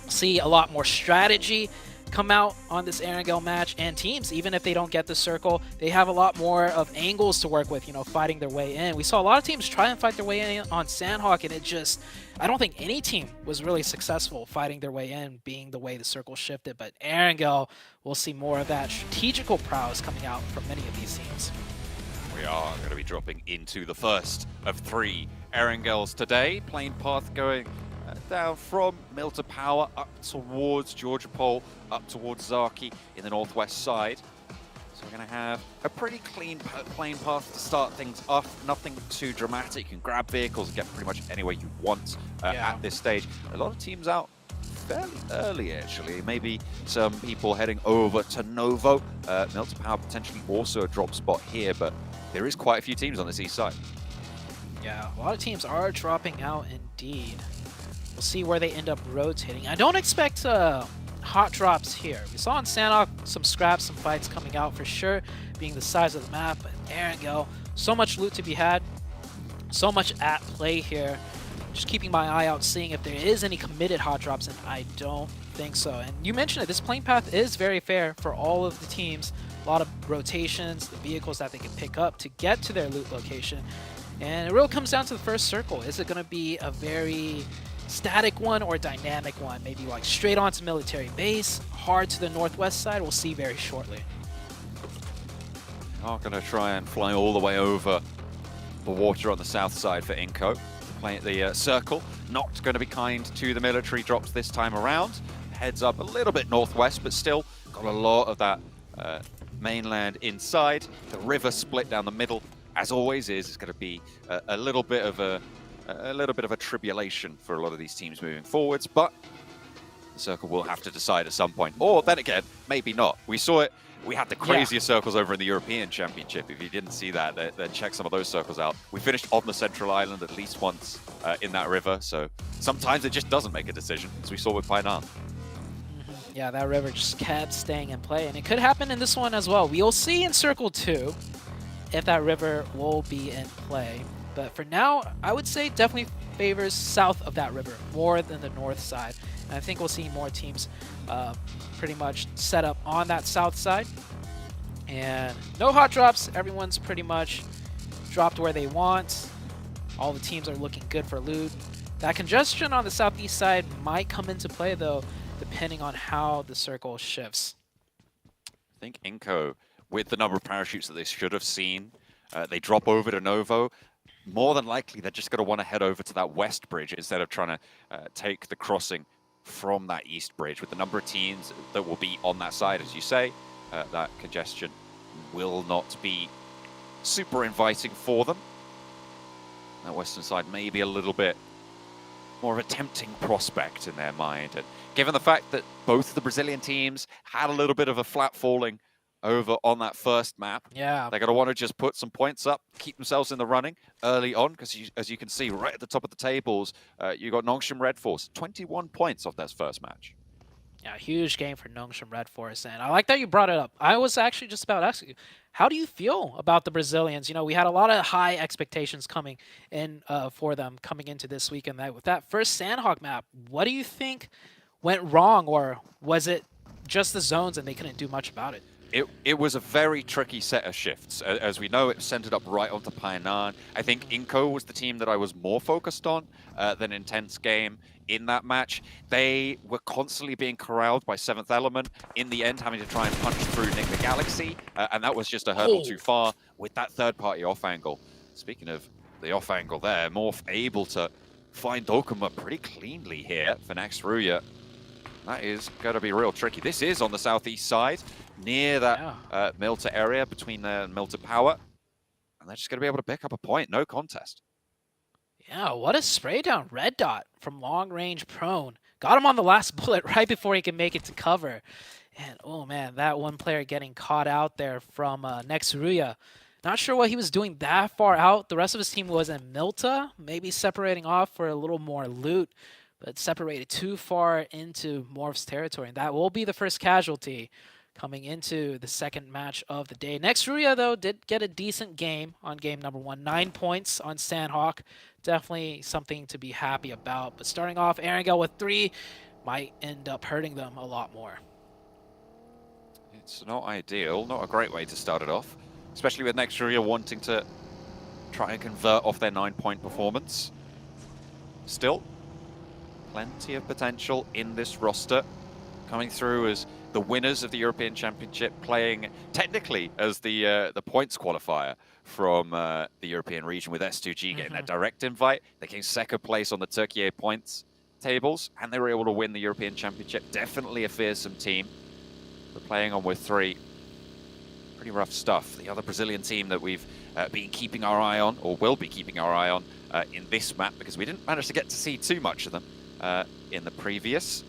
See a lot more strategy come out on this Erangel match, and teams, even if they don't get the circle, they have a lot more of angles to work with, you know, fighting their way in. We saw a lot of teams try and fight their way in on Sandhawk, and it just, I don't think any team was really successful fighting their way in, being the way the circle shifted. But Erangel, we'll see more of that strategical prowess coming out from many of these teams. We are going to be dropping into the first of 3 Erangels today. Plane path going down from Milta Power up towards Georgia Pole, up towards Zaki in the northwest side. So we're going to have a pretty clean plane path to start things off. Nothing too dramatic. You can grab vehicles and get pretty much anywhere you want at this stage. A lot of teams out fairly early, actually. Maybe some people heading over to Novo. Milta Power potentially also a drop spot here, but there is quite a few teams on this east side. Yeah, a lot of teams are dropping out indeed. We'll see where they end up rotating. I don't expect hot drops here. We saw in Sandhawk some scraps, some fights coming out for sure, being the size of the map. But Erangel, so much loot to be had, so much at play here. Just keeping my eye out, seeing if there is any committed hot drops, and I don't think so. And you mentioned it, this plane path is very fair for all of the teams. A lot of rotations, the vehicles that they can pick up to get to their loot location. And it really comes down to the first circle. Is it going to be a very static one or dynamic one? Maybe like straight onto military base, hard to the northwest side? We'll see very shortly. Are going to try and fly all the way over the water on the south side for Inco. Playing the circle, not going to be kind to the military drops this time around. Heads up a little bit northwest, but still got a lot of that mainland inside. The river split down the middle, as always is. It's going to be a little bit of a tribulation for a lot of these teams moving forwards, but the circle will have to decide at some point. Or then again, maybe not. We saw it. We had the craziest circles over in the European Championship. If you didn't see that, then check some of those circles out. We finished on the central island at least once in that river, so sometimes it just doesn't make a decision, as we saw with Painan. Yeah, that river just kept staying in play, and it could happen in this one as well. We'll see in Circle 2 if that river will be in play. But for now, I would say definitely favors south of that river more than the north side. And I think we'll see more teams pretty much set up on that south side. And no hot drops. Everyone's pretty much dropped where they want. All the teams are looking good for loot. That congestion on the southeast side might come into play, though, depending on how the circle shifts. I think Inco, with the number of parachutes that they should have seen, they drop over to Novo. More than likely, they're just going to want to head over to that west bridge instead of trying to take the crossing from that east bridge. With the number of teams that will be on that side, as you say, that congestion will not be super inviting for them. That western side may be a little bit more of a tempting prospect in their mind. And given the fact that both of the Brazilian teams had a little bit of a flat falling over on that first map, they're going to want to just put some points up, keep themselves in the running early on, because as you can see right at the top of the tables, you got Nongshim Red Force, 21 points off that first match. Yeah, huge game for Nongshim Red Force, and I like that you brought it up. I was actually just about to ask you, how do you feel about the Brazilians? You know, we had a lot of high expectations coming in for them coming into this weekend. With that first Sandhawk map, what do you think went wrong, or was it just the zones and they couldn't do much about it? It was a very tricky set of shifts. As we know, it centered up right onto Painan. I think Inco was the team that I was more focused on than Intense Game in that match. They were constantly being corralled by 7th Element, in the end having to try and punch through Nick the Galaxy, and that was just a hurdle too far with that third-party off angle. Speaking of the off angle there, Morph able to find Dokuma pretty cleanly here for next Ruya. That is going to be real tricky. This is on the southeast side, near that Milta area between the Milta Power. And they're just going to be able to pick up a point. No contest. Yeah, what a spray down. Red dot from long range prone. Got him on the last bullet right before he can make it to cover. And oh man, that one player getting caught out there from next Ruya. Not sure what he was doing that far out. The rest of his team was in Milta, maybe separating off for a little more loot, but separated too far into Morph's territory. And that will be the first casualty coming into the second match of the day. Next Ruya, though, did get a decent game on game number 1. 9 points on Sandhawk. Definitely something to be happy about. But starting off, Erangel with 3 might end up hurting them a lot more. It's not ideal, not a great way to start it off, especially with next Ruya wanting to try and convert off their 9-point performance. Still, plenty of potential in this roster, coming through as the winners of the European Championship, playing technically as the points qualifier from the European region, with S2G getting that direct invite. They came second place on the Türkiye points tables, and they were able to win the European Championship. Definitely a fearsome team. We're playing on with 3. Pretty rough stuff. The other Brazilian team that we've been keeping our eye on, or will be keeping our eye on in this map, because we didn't manage to get to see too much of them in the previous.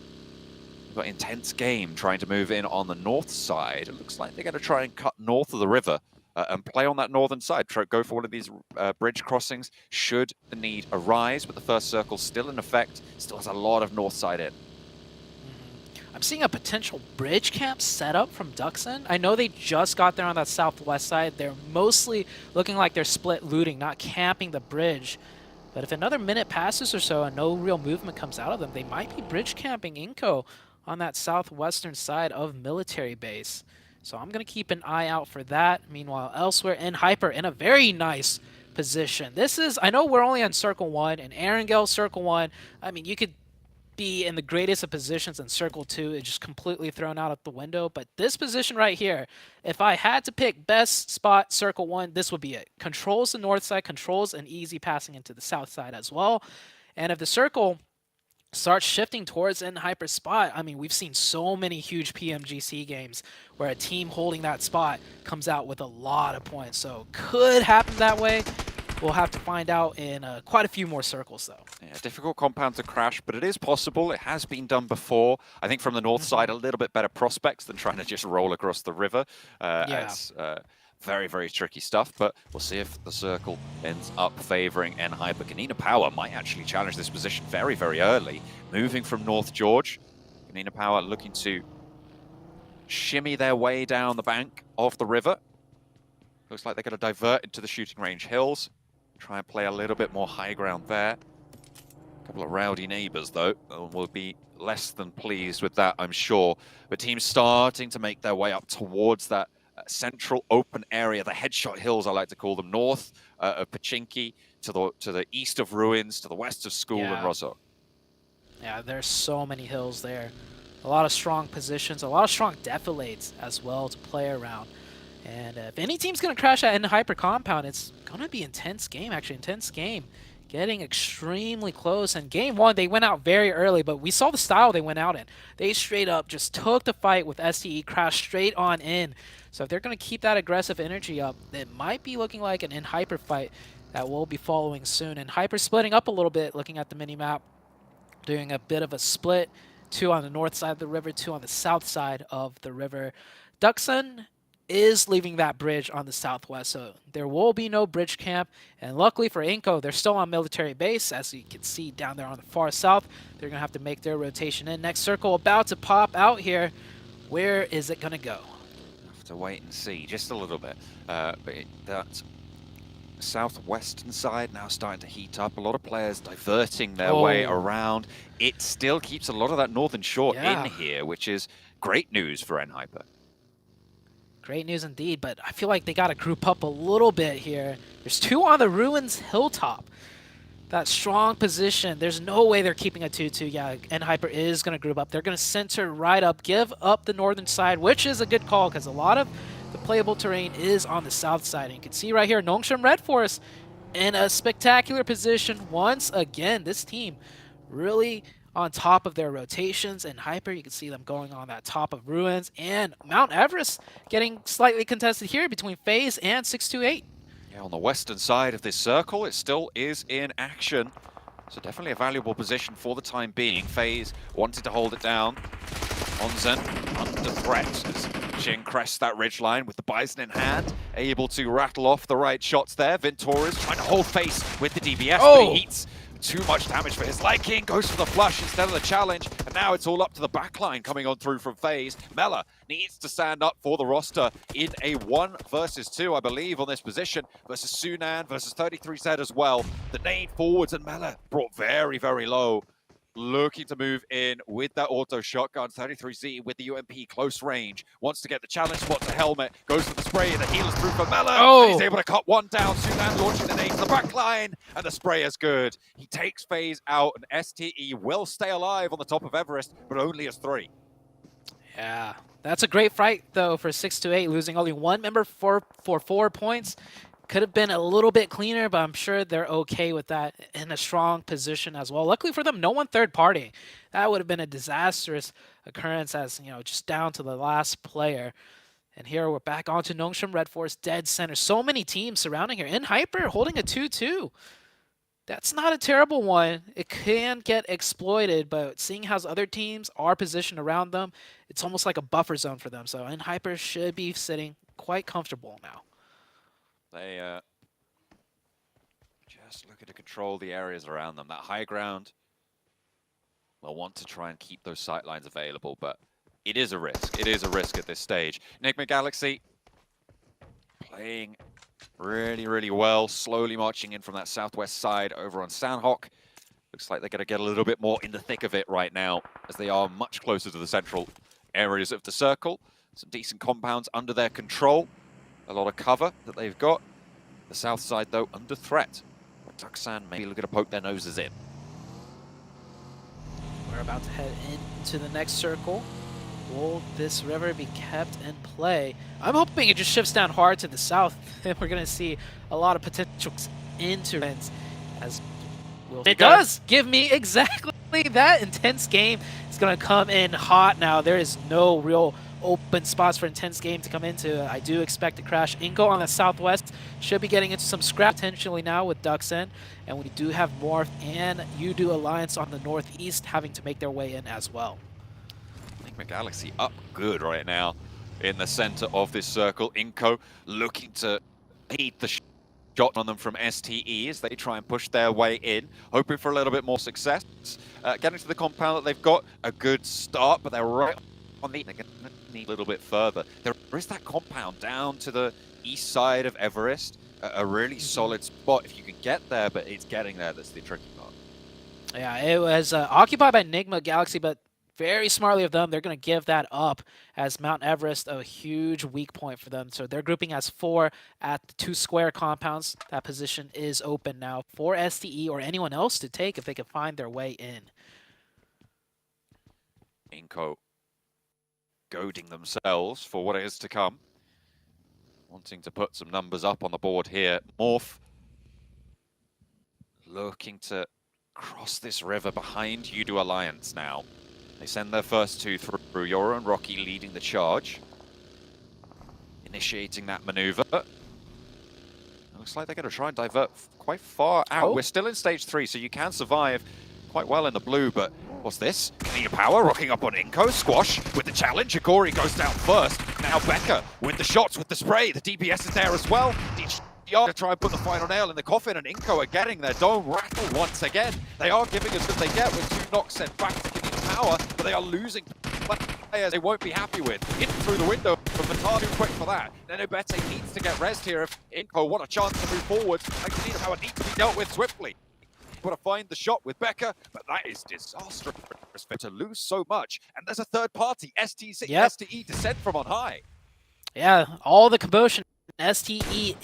We've got intense game trying to move in on the north side. It looks like they're going to try and cut north of the river and play on that northern side. Go for one of these bridge crossings should the need arise, but the first circle still in effect, still has a lot of north side in. I'm seeing a potential bridge camp setup from Duxon. I know they just got there on that southwest side. They're mostly looking like they're split looting, not camping the bridge. But if another minute passes or so and no real movement comes out of them, they might be bridge camping Inco on that southwestern side of military base. So I'm going to keep an eye out for that. Meanwhile, elsewhere in Hyper, in a very nice position. This is, I know we're only on Circle 1, and Erangel Circle 1, I mean, you could be in the greatest of positions in Circle 2. It's just completely thrown out of the window. But this position right here, if I had to pick best spot Circle 1, this would be it. Controls the north side, controls an easy passing into the south side as well. And if the circle starts shifting towards in Hyper spot, I mean, we've seen so many huge PMGC games where a team holding that spot comes out with a lot of points. So could happen that way. We'll have to find out in quite a few more circles, though. Yeah, difficult compound to crash, but it is possible. It has been done before. I think from the north side, a little bit better prospects than trying to just roll across the river. It's very, very tricky stuff, but we'll see if the circle ends up favoring nHyper. Kanina Power might actually challenge this position very, very early. Moving from North George, Kanina Power looking to shimmy their way down the bank of the river. Looks like they're going to divert into the shooting range hills. Try and play a little bit more high ground there. A couple of rowdy neighbors, though, will be less than pleased with that, I'm sure. But teams starting to make their way up towards that central open area, the headshot hills, I like to call them, north of Pachinki, to the east of Ruins, to the west of School and Rosso. Yeah, there's so many hills there. A lot of strong positions, a lot of strong defilades as well to play around. And if any team's going to crash that in the Hyper compound, it's going to be intense game, actually. Intense game. Getting extremely close. And game 1, they went out very early, but we saw the style they went out in. They straight up just took the fight with STE, crashed straight on in. So if they're going to keep that aggressive energy up, it might be looking like an in-Hyper fight that will be following soon. And Hyper splitting up a little bit, looking at the mini-map, doing a bit of a split. 2 on the north side of the river, 2 on the south side of the river. Duxon is leaving that bridge on the southwest, so there will be no bridge camp. And luckily for Inco, they're still on military base, as you can see down there on the far south. They're gonna have to make their rotation in. Next circle about to pop out here. Where is it gonna go? Have to wait and see just a little bit. But that southwestern side now starting to heat up. A lot of players diverting their way around. It still keeps a lot of that northern shore in here, which is great news for nHyper. Great news indeed, but I feel like they got to group up a little bit here. There's 2 on the Ruins Hilltop. That strong position. There's no way they're keeping a 2-2. Yeah, nHyper is going to group up. They're going to center right up, give up the northern side, which is a good call because a lot of the playable terrain is on the south side. And you can see right here, Nongshim Red Forest in a spectacular position once again. This team really on top of their rotations, and Hyper, you can see them going on that top of Ruins, and Mount Everest getting slightly contested here between FaZe and 628. Yeah, on the western side of this circle, it still is in action. So definitely a valuable position for the time being. FaZe wanted to hold it down. Onzen under threat as Jin crests that ridgeline with the Bison in hand, able to rattle off the right shots there. Ventora's trying to hold face with the DBS, but he eats too much damage for his liking, goes for the flush instead of the challenge, and now it's all up to the backline coming on through from FaZe. Mela needs to stand up for the roster in a 1 versus 2, I believe, on this position, versus Sunan, versus 33Z as well. The nade forwards, and Mela brought very, very low. Looking to move in with that auto shotgun. 33Z with the UMP close range. Wants to get the challenge spot to Helmet. Goes for the spray and the healer's through for Mela. And he's able to cut one down. Sunan launching the nade to the back line. And the spray is good. He takes FaZe out, and STE will stay alive on the top of Everest, but only as 3. Yeah, that's a great fight though for 628, losing only 1 member for 4 points. Could have been a little bit cleaner, but I'm sure they're okay with that, in a strong position as well. Luckily for them, no one third party. That would have been a disastrous occurrence, as you know, just down to the last player. And here we're back onto Nongshim Red Force dead center. So many teams surrounding here. In Hyper holding a 2-2. That's not a terrible one. It can get exploited, but seeing how other teams are positioned around them, it's almost like a buffer zone for them. So In Hyper should be sitting quite comfortable now. They just looking to control the areas around them. That high ground, they'll want to try and keep those sight lines available, but it is a risk. It is a risk at this stage. Enigma Galaxy playing really, really well. Slowly marching in from that southwest side over on Sandhawk. Looks like they're going to get a little bit more in the thick of it right now, as they are much closer to the central areas of the circle. Some decent compounds under their control. A lot of cover that they've got. The south side, though, under threat. Tucson maybe looking to poke their noses in. We're about to head into the next circle. Will this river be kept in play? I'm hoping it just shifts down hard to the south, and we're going to see a lot of potential interventions. As it does give me exactly that. Intense game is going to come in hot now. There is no real open spots for intense game to come into. I do expect to crash. Inko on the southwest should be getting into some scrap potentially now with Duxen, and we do have Morph and Udo Alliance on the northeast having to make their way in as well. Enigma Galaxy up good right now in the center of this circle. Inko looking to beat the shot on them from STE as they try and push their way in, hoping for a little bit more success. Getting to the compound that they've got a good start, but they're right on the... They're going to need a little bit further. There is that compound down to the east side of Everest, a really solid spot if you can get there, but it's getting there that's the tricky part. Yeah, it was occupied by Enigma Galaxy, but very smartly of them, they're going to give that up, as Mount Everest, a huge weak point for them. So they're grouping as 4 at the 2 square compounds. That position is open now for STE or anyone else to take if they can find their way in. Inko goading themselves for what is to come. Wanting to put some numbers up on the board here. Morph looking to cross this river behind Udo Alliance now. They send their first 2 through. Yoro and Rocky leading the charge. Initiating that maneuver. It looks like they're going to try and divert quite far out. We're still in stage 3, so you can survive quite well in the blue, but what's this? Clean power, rocking up on Inko. Squash with the challenge. Agori goes down first. Now Becca with the shots, with the spray. The DBS is there as well. To try and put the final nail in the coffin, and Inko are getting their dome rattle once again. They are giving us what they get with 2 knocks sent back to Clean power, but they are losing players they won't be happy with. In through the window, but Matar too quick for that. Nenobete needs to get rest here if Inko want a chance to move forward. And Clean power needs to be dealt with swiftly. Got to find the shot with Becca, but that is disastrous to lose so much. And there's a third party, STE descent from on high. Yeah, all the commotion. STE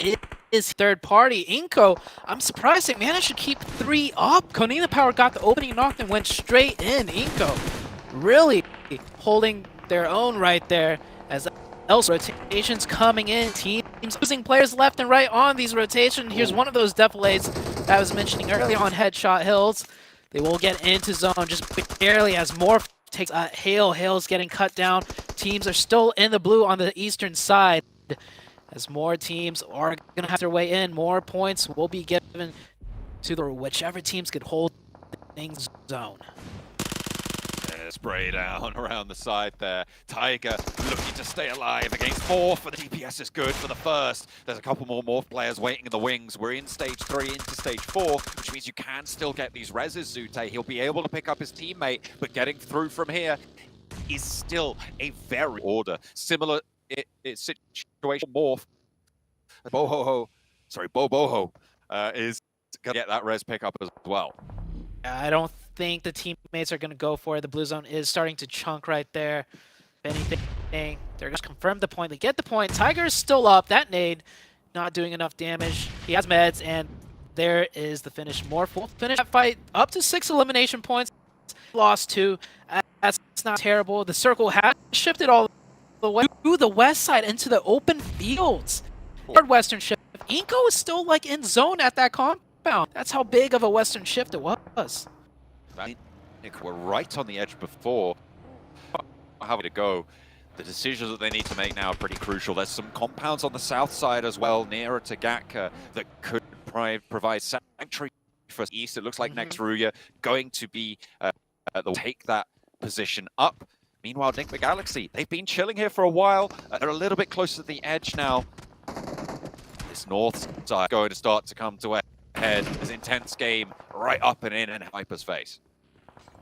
is third party. Inko, I'm surprised they managed to keep 3 up. Konina Power got the opening knock and went straight in. Inko really holding their own right there, as else. Rotations coming in. Teams losing players left and right on these rotations. Here's one of those deflates that I was mentioning earlier on Headshot Hills. They will get into zone just barely as Morph takes Hale. Hale's getting cut down. Teams are still in the blue on the eastern side. As more teams are going to have their way in, more points will be given to whichever teams could hold things zone. Spray down around the side there. Tiger looking to stay alive against Morph, but the DPS is good for the first. There's a couple more Morph players waiting in the wings. We're in stage 3 into stage 4, which means you can still get these reses, Zute. He'll be able to pick up his teammate, but getting through from here is still a very order. Similar situation Morph. Boho is going to get that res pickup as well. I don't think the teammates are going to go for it. The blue zone is starting to chunk right there. If anything, they're going to confirm the point. They get the point. Tiger is still up. That nade not doing enough damage. He has meds, and there is the finish. Morph will finish that fight up to 6 elimination points. Lost 2. That's not terrible. The circle has shifted all the way to the west side into the open fields. Third western shift. Inko is still like in zone at that compound. That's how big of a western shift it was. We're right on the edge before. How to go? The decisions that they need to make now are pretty crucial. There's some compounds on the south side as well, nearer to Gatka, that could provide sanctuary for east. It looks like next Ruya going to be take that position up. Meanwhile, Nigma Galaxy, they've been chilling here for a while. They're a little bit closer to the edge now. This north side going to start to come to a head. This intense game right up and in Hyper's face.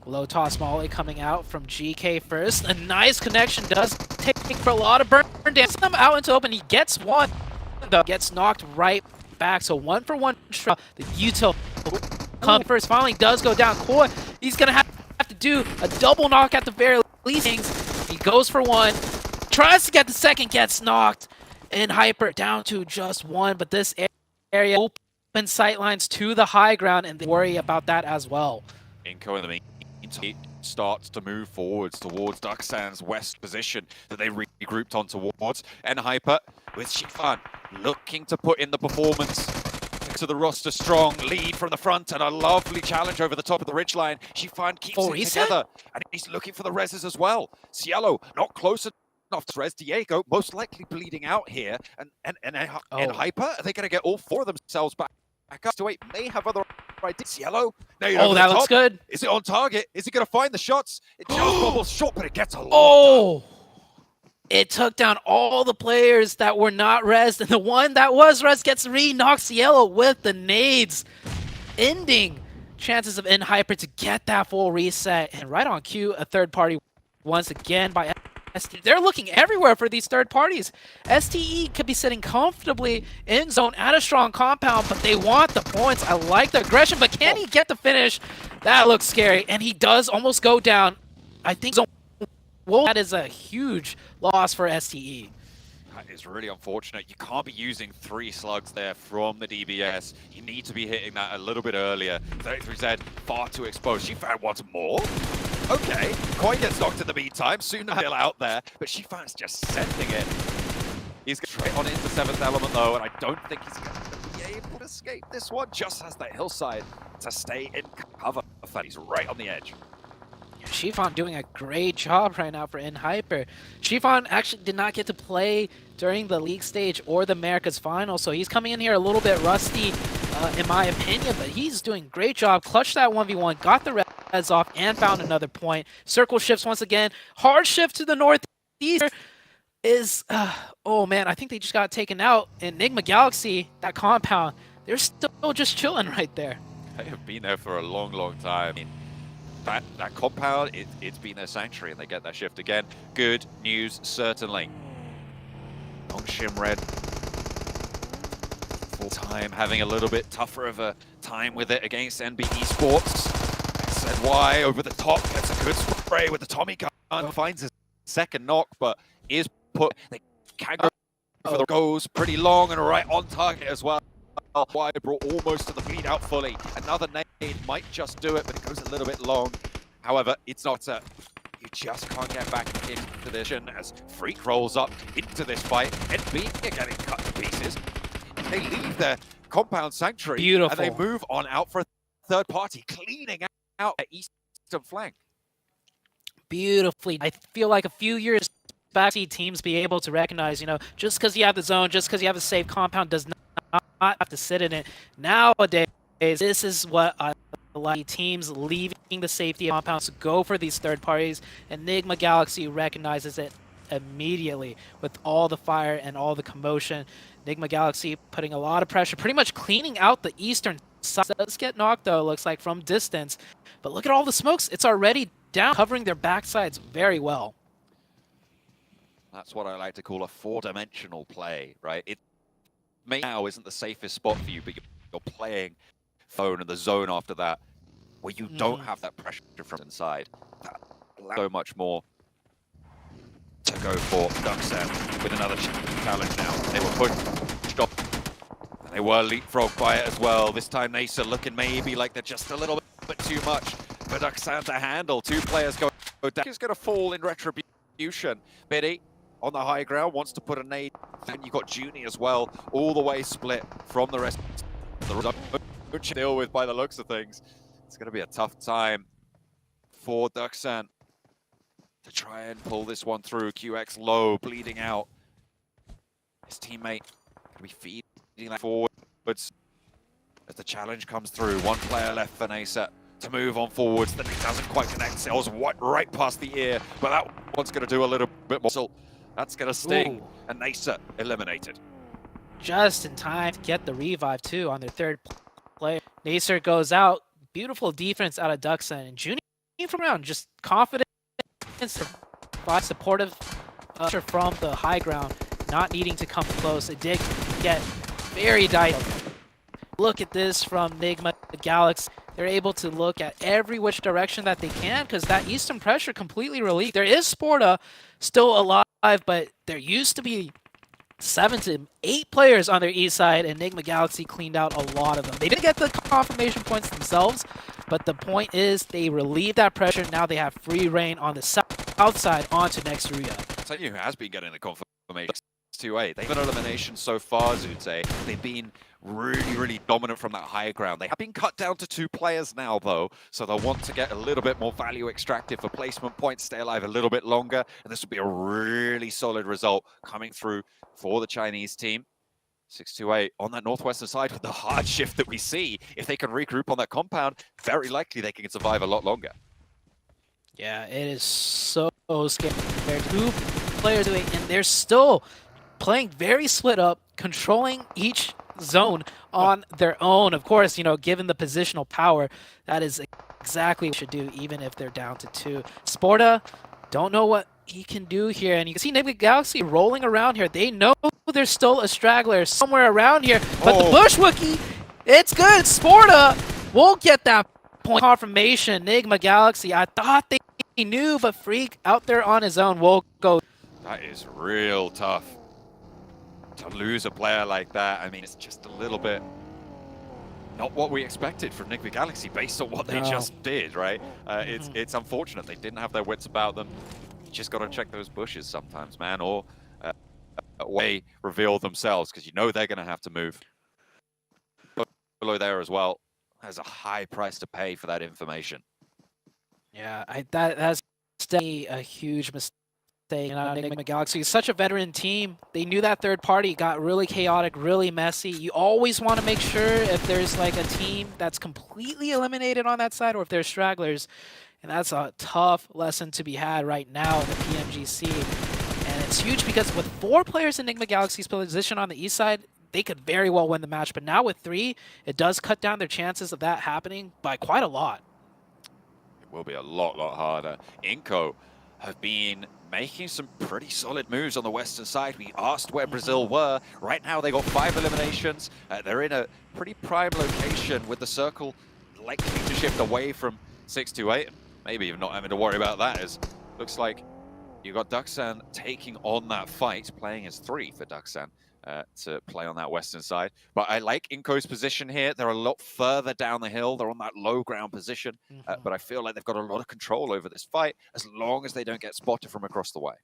Low toss molly coming out from GK first. A nice connection does take for a lot of burn damage. Them out into open. He gets one, though. Gets knocked right back. So 1-for-1 shot. The util coming first. Finally does go down. Koi, he's going to have to do a double knock at the very least. He goes for one. Tries to get the second. Gets knocked. And Hyper down to just one. But this area open sightlines to the high ground. And they worry about that as well. Inko in the meantime starts to move forwards towards Ducksand's west position that they regrouped on towards. And Hyper with Shifan looking to put in the performance to the roster strong. Lead from the front and a lovely challenge over the top of the ridgeline. Shifan keeps it together and he's looking for the reses as well. Cielo not close enough to res. Diego most likely bleeding out here. And Hyper, are they going to get all 4 of themselves back up to 8? May have other ideas. Yellow. Oh, that looks good. Is it on target? Is he going to find the shots? It just bubbles short, but it gets a lot. Oh! It took down all the players that were not rezzed, and the one that was rezzed gets knocks Yellow with the nades, ending chances of Hyper to get that full reset. And right on cue, a third party once again by STE. They're looking everywhere for these third parties. STE could be sitting comfortably in zone at a strong compound, but they want the points. I like the aggression, but can he get the finish? That looks scary, and he does almost go down. I think zone. Well, that is a huge loss for STE. That is really unfortunate. You can't be using 3 slugs there from the DBS. You need to be hitting that a little bit earlier. 33Z far too exposed. Shifan wants more. Okay, Koi gets knocked in the meantime. Soon still out there, but Shifan's just sending it. He's going straight on into 7th element though, and I don't think he's going to be able to escape this one. Just has that hillside to stay in cover. He's right on the edge. Shifan doing a great job right now for Hyper. Shifan actually did not get to play during the league stage or the Americas final, so he's coming in here a little bit rusty, in my opinion, but he's doing a great job. Clutched that 1v1, got the res off, and found another point. Circle shifts once again. Hard shift to the northeast is, oh man, I think they just got taken out. Enigma Galaxy, that compound, they're still just chilling right there. They have been there for a long, long time. That compound, it's been their sanctuary, and they get that shift again. Good news, certainly. Shim Red, full time, having a little bit tougher of a time with it against NB Esports. Said why over the top, gets a good spray with the Tommy gun, finds his second knock, but is put. They can go for the goes pretty long and right on target as well. Why brought almost to the bleed out fully. Another nade might just do it, but it goes a little bit long. However, it's not you just can't get back into position as Freak rolls up into this fight. NB are getting cut to pieces. And they leave their compound sanctuary. Beautiful. And they move on out for a third party, cleaning out at eastern flank. Beautifully. I feel like a few years back, see teams be able to recognize, you know, just because you have the zone, just because you have a safe compound does not have to sit in it. Nowadays, this is what I like. Teams leaving the safety compounds to go for these third parties. Enigma Galaxy recognizes it immediately with all the fire and all the commotion. Enigma Galaxy putting a lot of pressure, pretty much cleaning out the eastern side. Does get knocked though, looks like from distance. But look at all the smokes. It's already down, covering their backsides very well. That's what I like to call a four-dimensional play, right? It now isn't the safest spot for you, but you're playing phone and the zone after that, where you don't have that pressure from inside. That allows so much more to go for Duxan with another challenge now. They were pushed off. They were leapfrogged by it as well. This time Nasa looking maybe like they're just a little bit too much for Duxan to handle. Two players go down. He's going to fall in retribution. Biddy on the high ground wants to put a nade. Then you've got Junie as well, all the way split from the rest of the zone to deal with by the looks of things. It's going to be a tough time for Duxan to try and pull this one through. QX low, bleeding out. His teammate going to be feeding that forwards as the challenge comes through. One player left for Nasa to move on forwards. Then it doesn't quite connect. Sails right past the ear, but that one's going to do a little bit more. So that's going to sting. Ooh. And Nasa eliminated. Just in time to get the revive too on their third player. Nacer goes out. Beautiful defense out of Duxan. And Junie from around, just confident, supportive from the high ground, not needing to come close. It did get very dicey. Look at this from Enigma Galaxy. They're able to look at every which direction that they can because that eastern pressure completely relieved. There is Sporta still alive, but there used to be 7 to 8 players on their east side. Enigma Galaxy cleaned out a lot of them. They didn't get the confirmation points themselves, but the point is they relieved that pressure. Now they have free reign on the south side onto Nexteria. I'll tell you who has been getting the confirmation. 2-8. They've been an elimination so far, Zute. They've been really dominant from that higher ground. They have been cut down to 2 players now, though, so they'll want to get a little bit more value extracted for placement points, stay alive a little bit longer, and this will be a really solid result coming through for the Chinese team. 6-8 on that northwestern side with the hard shift that we see. If they can regroup on that compound, very likely they can survive a lot longer. Yeah, it is so scary. There are 2 players doing, and they're still playing very split up, controlling each zone on their own. Of course, you know, given the positional power, that is exactly what you should do, even if they're down to 2. Sporta, don't know what he can do here. And you can see Enigma Galaxy rolling around here. They know there's still a straggler somewhere around here. But the Bushwookie, it's good. Sporta won't get that point confirmation. Enigma Galaxy, I thought they knew, but Freak out there on his own will go. That is real tough. To lose a player like that, I mean, it's just a little bit not what we expected from Enigma Galaxy based on what they just did, right? It's unfortunate. They didn't have their wits about them. You just got to check those bushes sometimes, man, or way reveal themselves, because you know they're going to have to move. Below there as well, there's a high price to pay for that information. Yeah, that's definitely a huge mistake. Enigma Galaxy is such a veteran team. They knew that third party got really chaotic, really messy. You always want to make sure if there's like a team that's completely eliminated on that side or if there's stragglers. And that's a tough lesson to be had right now in the PMGC. And it's huge because with 4 players in Enigma Galaxy's position on the east side, they could very well win the match. But now with 3, it does cut down their chances of that happening by quite a lot. It will be a lot harder. Inco have been making some pretty solid moves on the western side. We asked where Brazil were. Right now they got 5 eliminations. They're in a pretty prime location with the circle likely to shift away from 6-8. Maybe even not having to worry about that, as looks like you got Duxan taking on that fight, playing as 3 for Duxan. to play on that western side. But I like Inco's position here. They're a lot further down the hill. They're on that low ground position. But I feel like they've got a lot of control over this fight as long as they don't get spotted from across the way.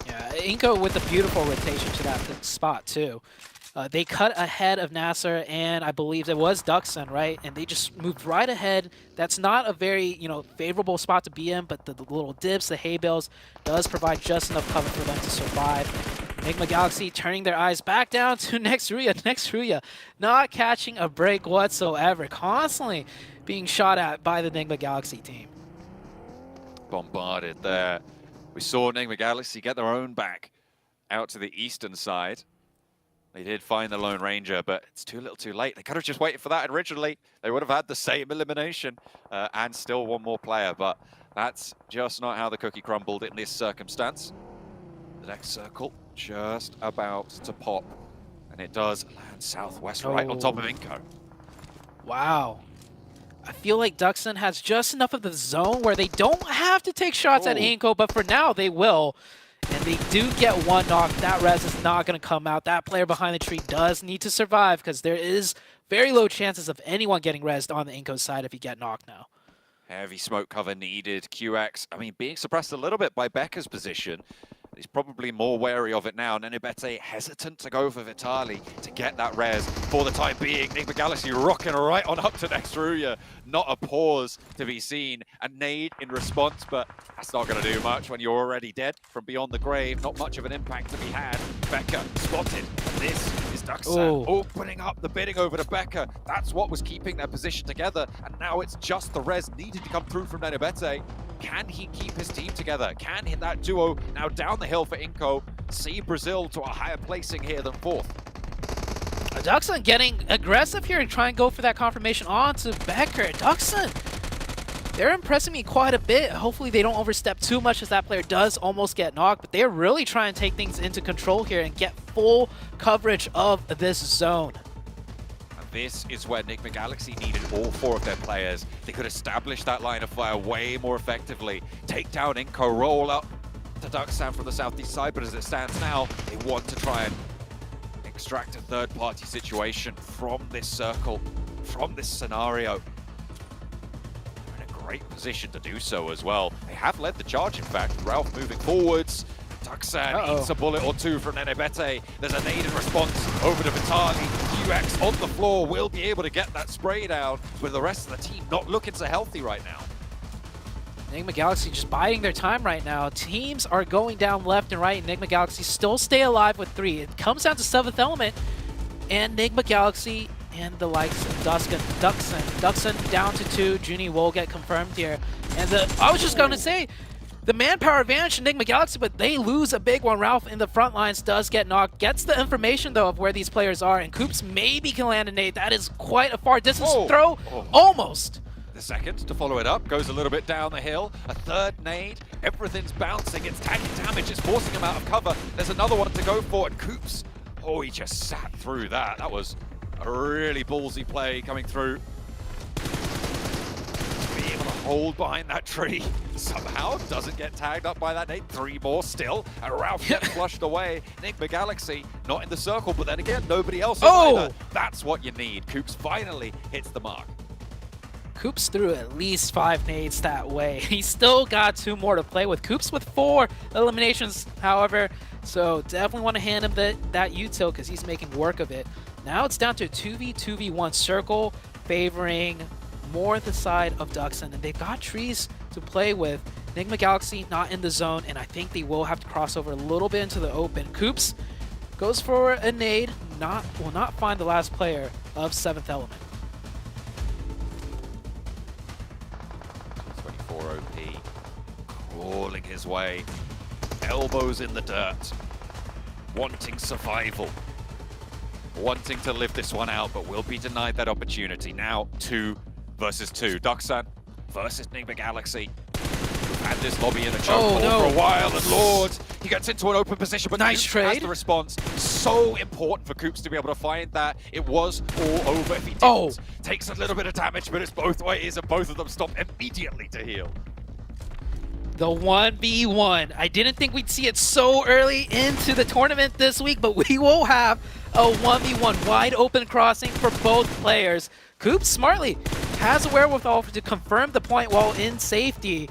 Yeah, Inco with a beautiful rotation to that spot too. They cut ahead of Nasser and I believe it was Duxon, right? And they just moved right ahead. That's not a very, favorable spot to be in, but the little dips, the hay bales does provide just enough cover for them to survive. Enigma Galaxy turning their eyes back down to Nextruya. Nextruya not catching a break whatsoever, constantly being shot at by the Enigma Galaxy team. Bombarded there. We saw Enigma Galaxy get their own back out to the eastern side. They did find the Lone Ranger, but it's too little too late. They could have just waited for that originally. They would have had the same elimination and still one more player, but that's just not how the cookie crumbled in this circumstance. The next circle just about to pop, and it does land southwest right on top of Inco. Wow. I feel like Duxon has just enough of the zone where they don't have to take shots at Inco, but for now they will. And they do get one knock. That res is not going to come out. That player behind the tree does need to survive because there is very low chances of anyone getting rezzed on the Inco side if you get knocked now. Heavy smoke cover needed. QX, I mean, being suppressed a little bit by Becca's position. He's probably more wary of it now. Nenebete hesitant to go for Vitali to get that res for the time being. Enigma Galaxy rocking right on up to Nextruya. Not a pause to be seen. A nade in response, but that's not going to do much when you're already dead from beyond the grave. Not much of an impact to be had. Becca spotted. And this is Duxan opening up the bidding over to Becca. That's what was keeping their position together. And now it's just the res needed to come through from Nenebete. Can he keep his team together? Can hit that duo now down the hill for Inco see Brazil to a higher placing here than fourth? Duxon getting aggressive here and try and go for that confirmation on to Becker. Duxon, they're impressing me quite a bit. Hopefully they don't overstep too much as that player does almost get knocked, but they're really trying to take things into control here and get full coverage of this zone. This is where Enigma Galaxy needed all four of their players. They could establish that line of fire way more effectively. Take down Inco, roll up to Duxan from the southeast side, but as it stands now, they want to try and extract a third-party situation from this circle, from this scenario. They're in a great position to do so as well. They have led the charge, in fact. Ralph moving forwards. Duxan eats a bullet or two from Nenebete. There's a nade in response over to Vitali. QX on the floor will be able to get that spray down, with the rest of the team not looking so healthy right now. Enigma Galaxy just biding their time right now. Teams are going down left and right. Enigma Galaxy still stay alive with 3. It comes down to 7th element, and Enigma Galaxy and the likes of Duxon down to 2. Junie will get confirmed here. And I was just going to say, the manpower advantage Enigma Galaxy, but they lose a big one. Ralph in the front lines does get knocked. Gets the information, though, of where these players are. And Coops maybe can land a nade. That is quite a far distance throw. Almost. The second to follow it up goes a little bit down the hill. A third nade. Everything's bouncing. It's tagging damage. It's forcing him out of cover. There's another one to go for. And Coops, he just sat through that. That was a really ballsy play coming through. Hold behind that tree. Somehow doesn't get tagged up by that nade. 3 more still. And Ralph gets flushed away. Enigma Galaxy not in the circle, but then again, nobody else is either. That's what you need. Coops finally hits the mark. Coops threw at least 5 nades that way. He's still got 2 more to play with. Coops with 4 eliminations, however. So definitely want to hand him that util because he's making work of it. Now it's down to a 2v2v1 circle favoring more the side of Duxon, and they've got trees to play with. Enigma Galaxy not in the zone, and I think they will have to cross over a little bit into the open. Coops goes for a nade, will not find the last player of 7th element. 24 OP, crawling his way, elbows in the dirt, wanting survival, wanting to live this one out, but will be denied that opportunity. Now 2 versus 2. Duxan versus Enigma Galaxy. We've had this lobby in a chokehold for a while, and Lord, he gets into an open position, but nice trade. Has the response. So important for Coops to be able to find that. It was all over if he didn't. Takes a little bit of damage, but it's both ways, and both of them stop immediately to heal. The 1v1. I didn't think we'd see it so early into the tournament this week, but we will have a 1v1 wide open crossing for both players. Coop smartly has a wherewithal to confirm the point while in safety.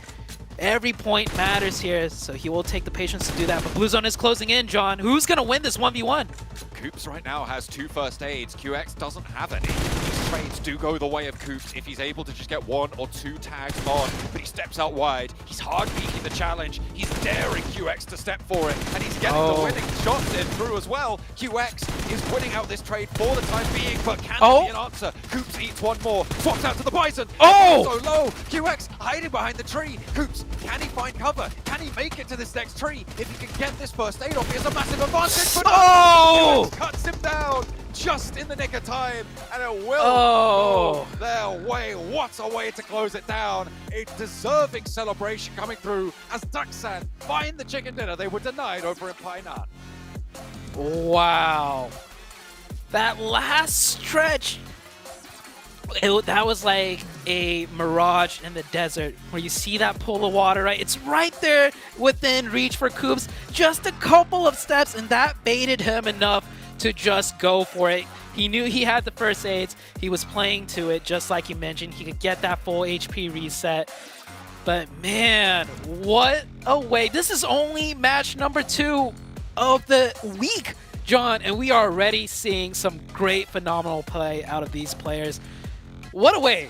Every point matters here, so he will take the patience to do that. But Blue Zone is closing in, John. Who's going to win this 1v1? Coops right now has 2 first aids. QX doesn't have any. These trades do go the way of Coops if he's able to just get 1 or 2 tags on, but he steps out wide. He's hard beating the challenge. He's daring QX to step for it, and he's getting the winning shots in through as well. QX is winning out this trade for the time being, but can there be an answer? Coops eats 1 more, swaps out to the Bison. So low. QX hiding behind the tree. Coops, can he find cover? Can he make it to this next tree? If he can get this first aid off, he has a massive advantage. But QX cuts him down just in the nick of time, and it will go their way. What a way to close it down. A deserving celebration coming through as Daksan find the chicken dinner they were denied over in Painan. Wow. That last stretch, that was like a mirage in the desert where you see that pool of water, right? It's right there within reach for Coops. Just a couple of steps, and that baited him enough to just go for it. He knew he had the first aids. He was playing to it, just like you mentioned. He could get that full HP reset. But man, what a way. This is only match number 2 of the week, John, and we are already seeing some great, phenomenal play out of these players. What a way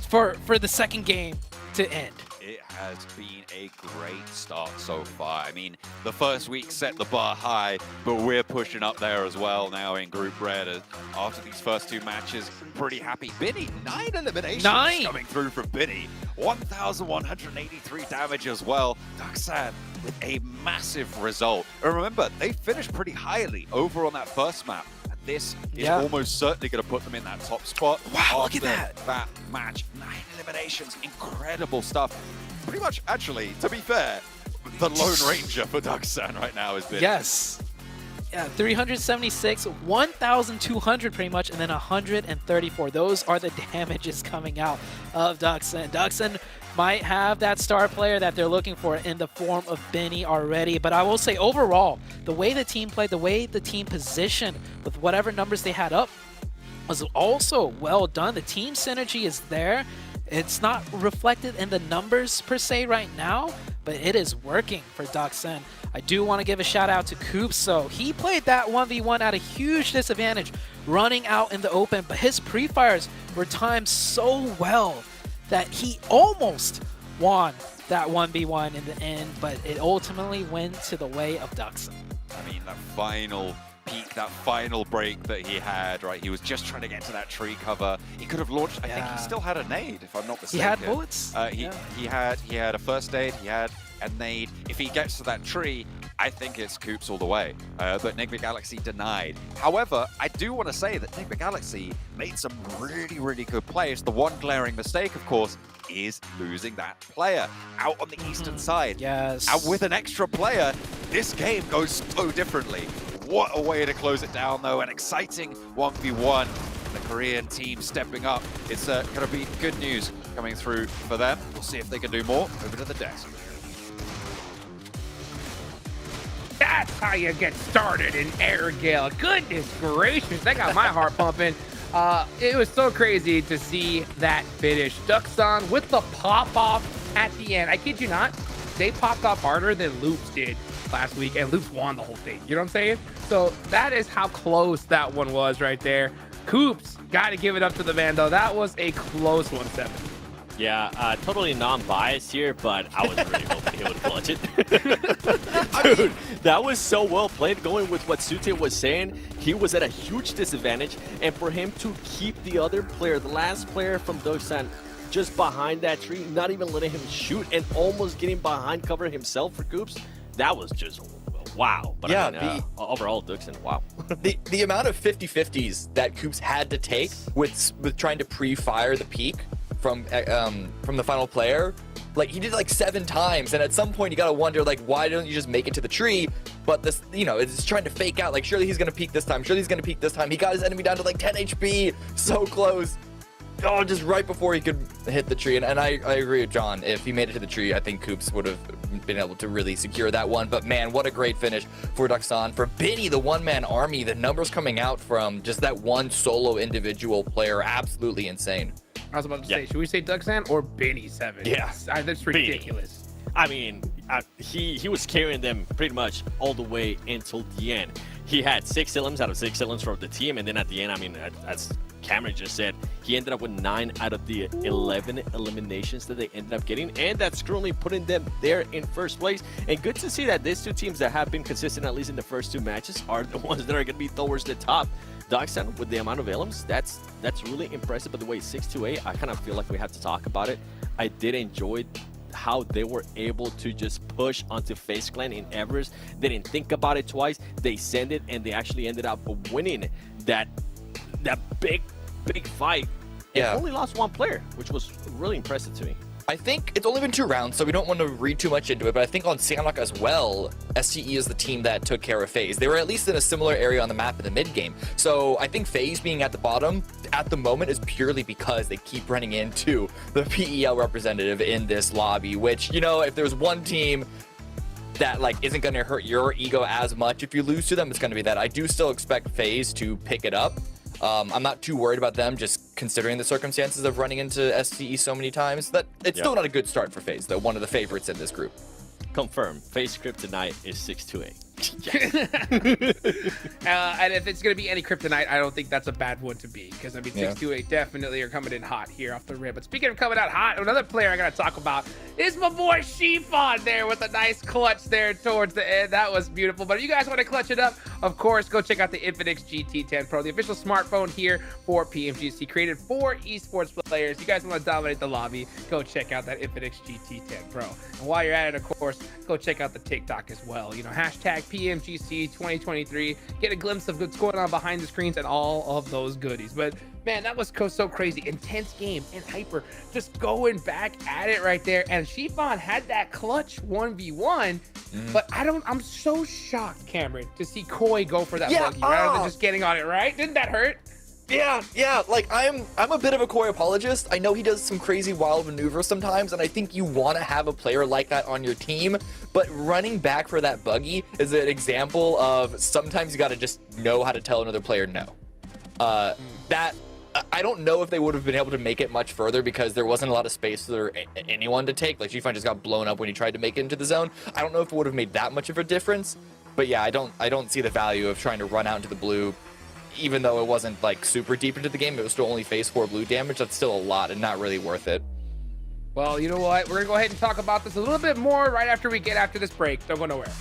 for the second game to end. It has been a great start so far. I mean, the first week set the bar high, but we're pushing up there as well now in Group Red. After these first 2 matches, pretty happy. Binny, 9 eliminations coming through from Binny. 1,183 damage as well. Daksan with a massive result. And remember, they finished pretty highly over on that first map. This is almost certainly going to put them in that top spot. Wow, look at that. That match. 9 eliminations. Incredible stuff. Pretty much, actually, to be fair, the Lone Ranger for Daksan right now has been. Yes. Yeah, 376, 1,200 pretty much, and then 134. Those are the damages coming out of Daksan. Daksan might have that star player that they're looking for in the form of Benny already. But I will say overall, the way the team played, the way the team positioned with whatever numbers they had up was also well done. The team synergy is there. It's not reflected in the numbers per se right now, but it is working for Daksan. I do want to give a shout out to Coops. So he played that 1v1 at a huge disadvantage running out in the open, but his pre-fires were timed so well that he almost won that 1v1 in the end, but it ultimately went to the way of Daksan. I mean, that final peak, that final break that he had, right? He was just trying to get to that tree cover. He could have launched, I think he still had a nade, if I'm not mistaken. He had bullets? He had a first aid, he had a nade. If he gets to that tree, I think it's Coops all the way. But Nigma Galaxy denied. However, I do want to say that Nigma Galaxy made some really, really good plays. The one glaring mistake, of course, is losing that player out on the eastern side. Yes. And with an extra player, this game goes so differently. What a way to close it down, though. An exciting 1v1. The Korean team stepping up. It's going to be good news coming through for them. We'll see if they can do more. Over to the desk. That's how you get started in Air Gale. Goodness gracious, that got my heart pumping. It was so crazy to see that finish. Daksan with the pop-off at the end. I kid you not, they popped off harder than Loops did last week, and Loops won the whole thing. You know what I'm saying? So that is how close that one was right there. Coops, got to give it up to the man, though. That was a close 1-7. Yeah, totally non-biased here, but I was really hoping he would clutch it. Dude, that was so well played. Going with what Sute was saying, he was at a huge disadvantage, and for him to keep the other player, the last player from Daksan, just behind that tree, not even letting him shoot, and almost getting behind cover himself for Coops, that was just wow. But yeah, I mean, overall, Daksan, wow. the amount of 50-50s that Coops had to take with trying to pre-fire the peak from the final player, like he did like 7 times, and at some point you gotta wonder, like, why don't you just make it to the tree? But this, you know, it's trying to fake out, like, surely he's gonna peek this time, surely he's gonna peek this time. He got his enemy down to like 10 HP, so close. just right before he could hit the tree. And I agree with John. If he made it to the tree, I think Coops would have been able to really secure that one. But man, what a great finish for Duxan. For Benny, the one-man army, the numbers coming out from just that one solo individual player, absolutely insane. I was about to say, should we say Duxan or Benny 7? Yeah. That's ridiculous. I mean, he was carrying them pretty much all the way until the end. He had 6 elims out of 6 elims from the team, and then at the end, I mean, as Cameron just said, he ended up with 9 out of the 11 eliminations that they ended up getting, and that's currently putting them there in first place. And good to see that these two teams that have been consistent, at least in the first 2 matches, are the ones that are going to be towards the top. Duxan, with the amount of elims, that's really impressive. But the way 6-8, I kind of feel like we have to talk about it. I did enjoy how they were able to just push onto FaZe Clan in Everest. They didn't think about it twice. They sent it, and they actually ended up winning that big fight. Yeah. And only lost 1 player, which was really impressive to me. I think it's only been 2 rounds, so we don't want to read too much into it, but I think on Sanlock as well, STE is the team that took care of FaZe. They were at least in a similar area on the map in the mid game. So I think FaZe being at the bottom at the moment is purely because they keep running into the PEL representative in this lobby, which, you know, if there's one team that like isn't going to hurt your ego as much if you lose to them, it's going to be that. I do still expect FaZe to pick it up. I'm not too worried about them, just considering the circumstances of running into SCE so many times. That it's still not a good start for FaZe, though. One of the favorites in this group. Confirm. FaZe script tonight is 6-8. And if it's going to be any kryptonite, I don't think that's a bad one to be, because I mean 6-8 definitely are coming in hot here off the rip. But speaking of coming out hot, another player I got to talk about is my boy Shifan there with a nice clutch there towards the end. That was beautiful. But if you guys want to clutch it up, of course, go check out the Infinix GT10 Pro, the official smartphone here for PMGC, created for esports players. You guys want to dominate the lobby, go check out that Infinix GT10 Pro. And while you're at it, of course, go check out the TikTok as well. You know, hashtag PMGC 2023. Get a glimpse of what's going on behind the screens and all of those goodies. But man, that was so crazy. Intense game and hyper. Just going back at it right there. And Shifan had that clutch 1v1. But I'm so shocked, Cameron, to see Koi go for that buggy rather than just getting on it, right? Didn't that hurt? Yeah, like I'm a bit of a Koi apologist. I know he does some crazy wild maneuvers sometimes, and I think you want to have a player like that on your team, but running back for that buggy is an example of sometimes you got to just know how to tell another player no. That I don't know if they would have been able to make it much further because there wasn't a lot of space for anyone to take. Like Shifan just got blown up when he tried to make it into the zone. I don't know if it would have made that much of a difference, but yeah, I don't see the value of trying to run out into the blue. Even though it wasn't like super deep into the game, it was still only phase 4 blue damage. That's still a lot and not really worth it. Well, you know what? We're gonna go ahead and talk about this a little bit more right after we get after this break. Don't go nowhere.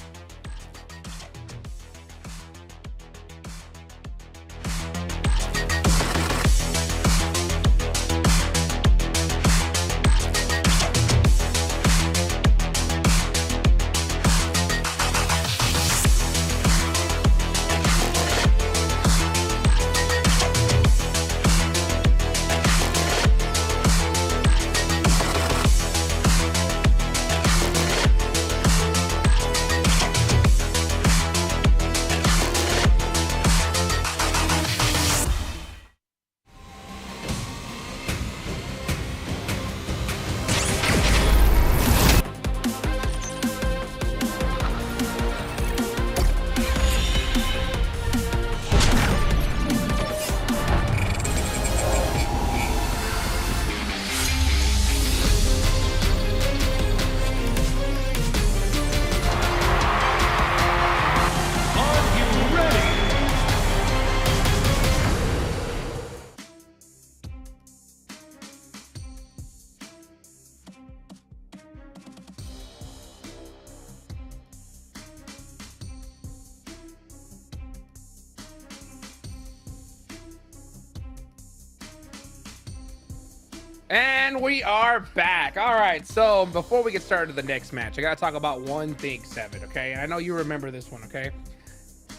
And we are back. All right, so before we get started to the next match, I gotta talk about one thing, Seven, okay? And I know you remember this one, okay?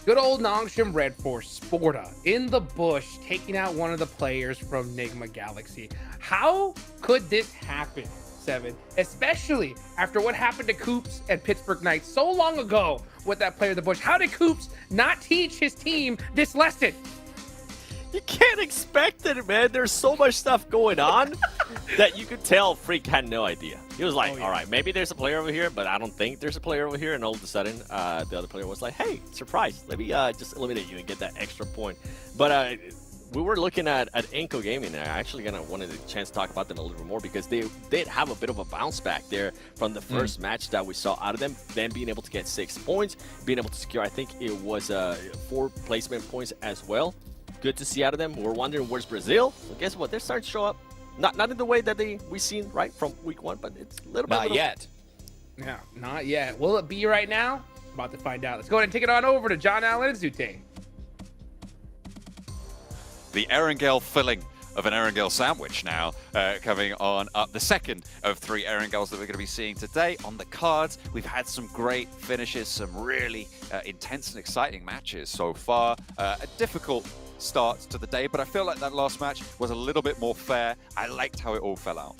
Good old Nongshim Red Force, Sporta, in the bush, taking out one of the players from Nigma Galaxy. How could this happen, Seven? Especially after what happened to Coops and Pittsburgh Knights so long ago with that player in the bush. How did Coops not teach his team this lesson? You can't expect it, man. There's so much stuff going on that you could tell Freak had no idea. He was like, all right, maybe there's a player over here, but I don't think there's a player over here. And all of a sudden, the other player was like, hey, surprise. Let me just eliminate you and get that extra point. But we were looking at Inco Gaming there. I actually wanted a chance to talk about them a little bit more because they did have a bit of a bounce back there from the first match that we saw out of them. Then being able to get 6 points, being able to secure, I think it was 4 placement points as well. Good to see out of them. We're wondering where's Brazil. Well, guess what? They're starting to show up. Not in the way that we seen right from week 1, but it's a little bit. Not yet. Yeah, not yet. Will it be right now? About to find out. Let's go ahead and take it on over to John Allen and Zute. The Erangel filling of an Erangel sandwich now coming on up. The second of 3 Erangels that we're going to be seeing today on the cards. We've had some great finishes, some really intense and exciting matches so far. A difficult start to the day, but I feel like that last match was a little bit more fair. I liked how it all fell out.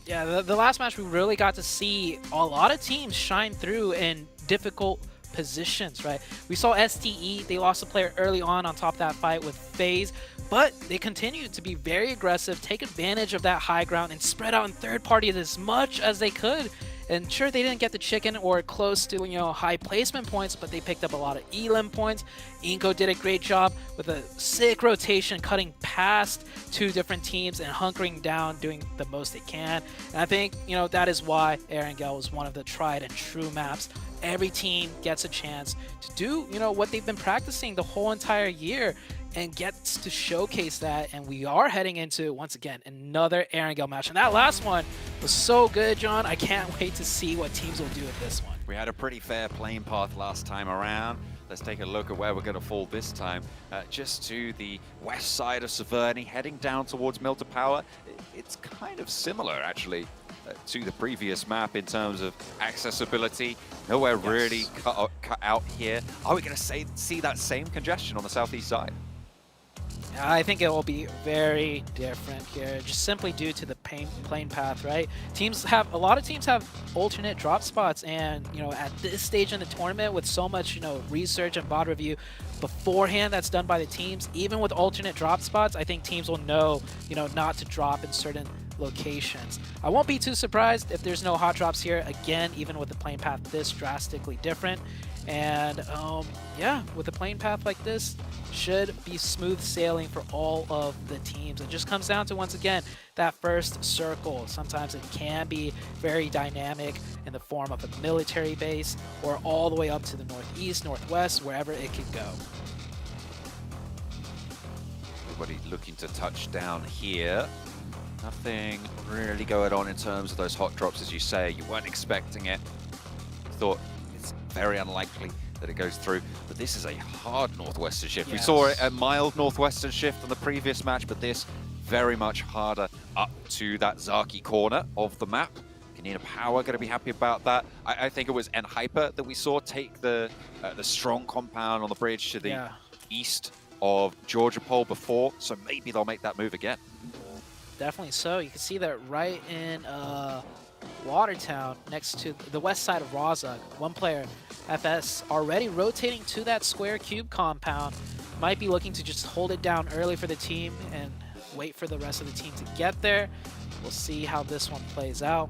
Yeah, the last match we really got to see a lot of teams shine through in difficult positions, right? We saw STE, they lost a player early on top of that fight with FaZe, but they continued to be very aggressive, take advantage of that high ground, and spread out in third parties as much as they could. And sure, they didn't get the chicken or close to, high placement points, but they picked up a lot of elim points. Inco did a great job with a sick rotation, cutting past 2 different teams and hunkering down, doing the most they can. And I think, that is why Erangel was one of the tried and true maps. Every team gets a chance to do, what they've been practicing the whole entire year and gets to showcase that. And we are heading into, once again, another Erangel match. And that last one was so good, John. I can't wait to see what teams will do with this one. We had a pretty fair playing path last time around. Let's take a look at where we're going to fall this time. Just to the west side of Severny, heading down towards Milter Power. It's kind of similar, actually, to the previous map in terms of accessibility. Nowhere really cut out here. Are we going to see that same congestion on the southeast side? I think it will be very different here, just simply due to the plane path, right? A lot of teams have alternate drop spots, and at this stage in the tournament, with so much research and VOD review beforehand that's done by the teams, even with alternate drop spots, I think teams will know not to drop in certain locations. I won't be too surprised if there's no hot drops here again, even with the plane path this drastically different. And yeah, with a plane path like this, should be smooth sailing for all of the teams. It just comes down to, once again, that first circle. Sometimes it can be very dynamic in the form of a military base or all the way up to the northeast, northwest, wherever it could go. Everybody looking to touch down here. Nothing really going on in terms of those hot drops, as you say. You weren't expecting it. Thought it's very unlikely that it goes through, but this is a hard northwestern shift. Yes. We saw a mild northwestern shift on the previous match, but this very much harder up to that Zaki corner of the map. Kanina Power going to be happy about that. I think it was Enhyper that we saw take the strong compound on the bridge to the east of Georgia Pole before, so maybe they'll make that move again. Definitely so. You can see that right in Watertown, next to the west side of Rozhok. One player, FS, already rotating to that square cube compound. Might be looking to just hold it down early for the team and wait for the rest of the team to get there. We'll see how this one plays out.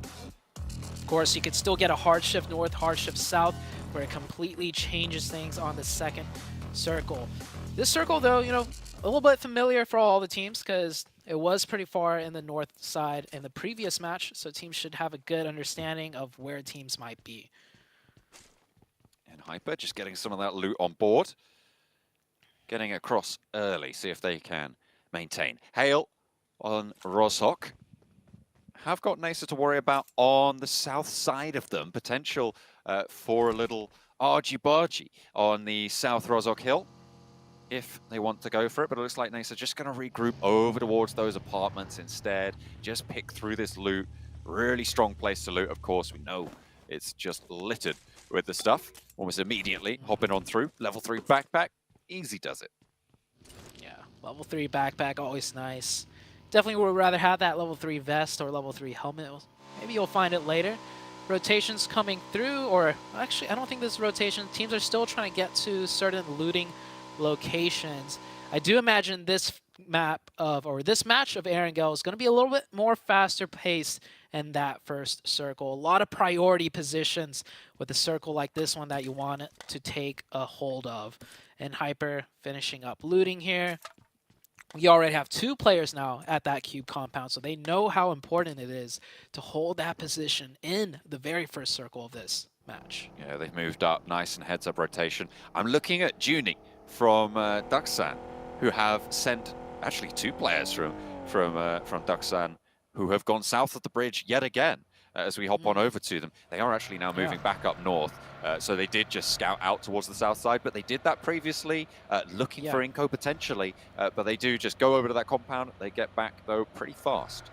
Of course, you could still get a hard shift north, hard shift south, where it completely changes things on the second circle. This circle, though, a little bit familiar for all the teams because it was pretty far in the north side in the previous match, so teams should have a good understanding of where teams might be. And Hyper just getting some of that loot on board. Getting across early, see if they can maintain. Hale on Rozhok. Have got Nasa to worry about on the south side of them. Potential for a little argy-bargy on the South Rozhok Hill, if they want to go for it, but it looks like Nasa just going to regroup over towards those apartments instead. Just pick through this loot. Really strong place to loot, of course. We know it's just littered with the stuff. Almost immediately hopping on through. Level 3 backpack. Easy does it. Yeah, level 3 backpack, always nice. Definitely would rather have that level 3 vest or level 3 helmet. Maybe you'll find it later. Rotations coming through, or actually, I don't think this rotation. Teams are still trying to get to certain looting locations. I do imagine this match of Erangel is going to be a little bit more faster paced in that first circle. A lot of priority positions with a circle like this one that you want to take a hold of. And Hyper finishing up looting here. We already have 2 players now at that cube compound, so they know how important it is to hold that position in the very first circle of this match. Yeah, they've moved up nice and heads-up rotation. I'm looking at Junie from Daksan, who have sent actually 2 players from Daksan who have gone south of the bridge yet again. As we hop on over to them, they are actually now moving back up north. So they did just scout out towards the south side, but they did that previously, looking for Inco potentially. But they do just go over to that compound. They get back, though, pretty fast.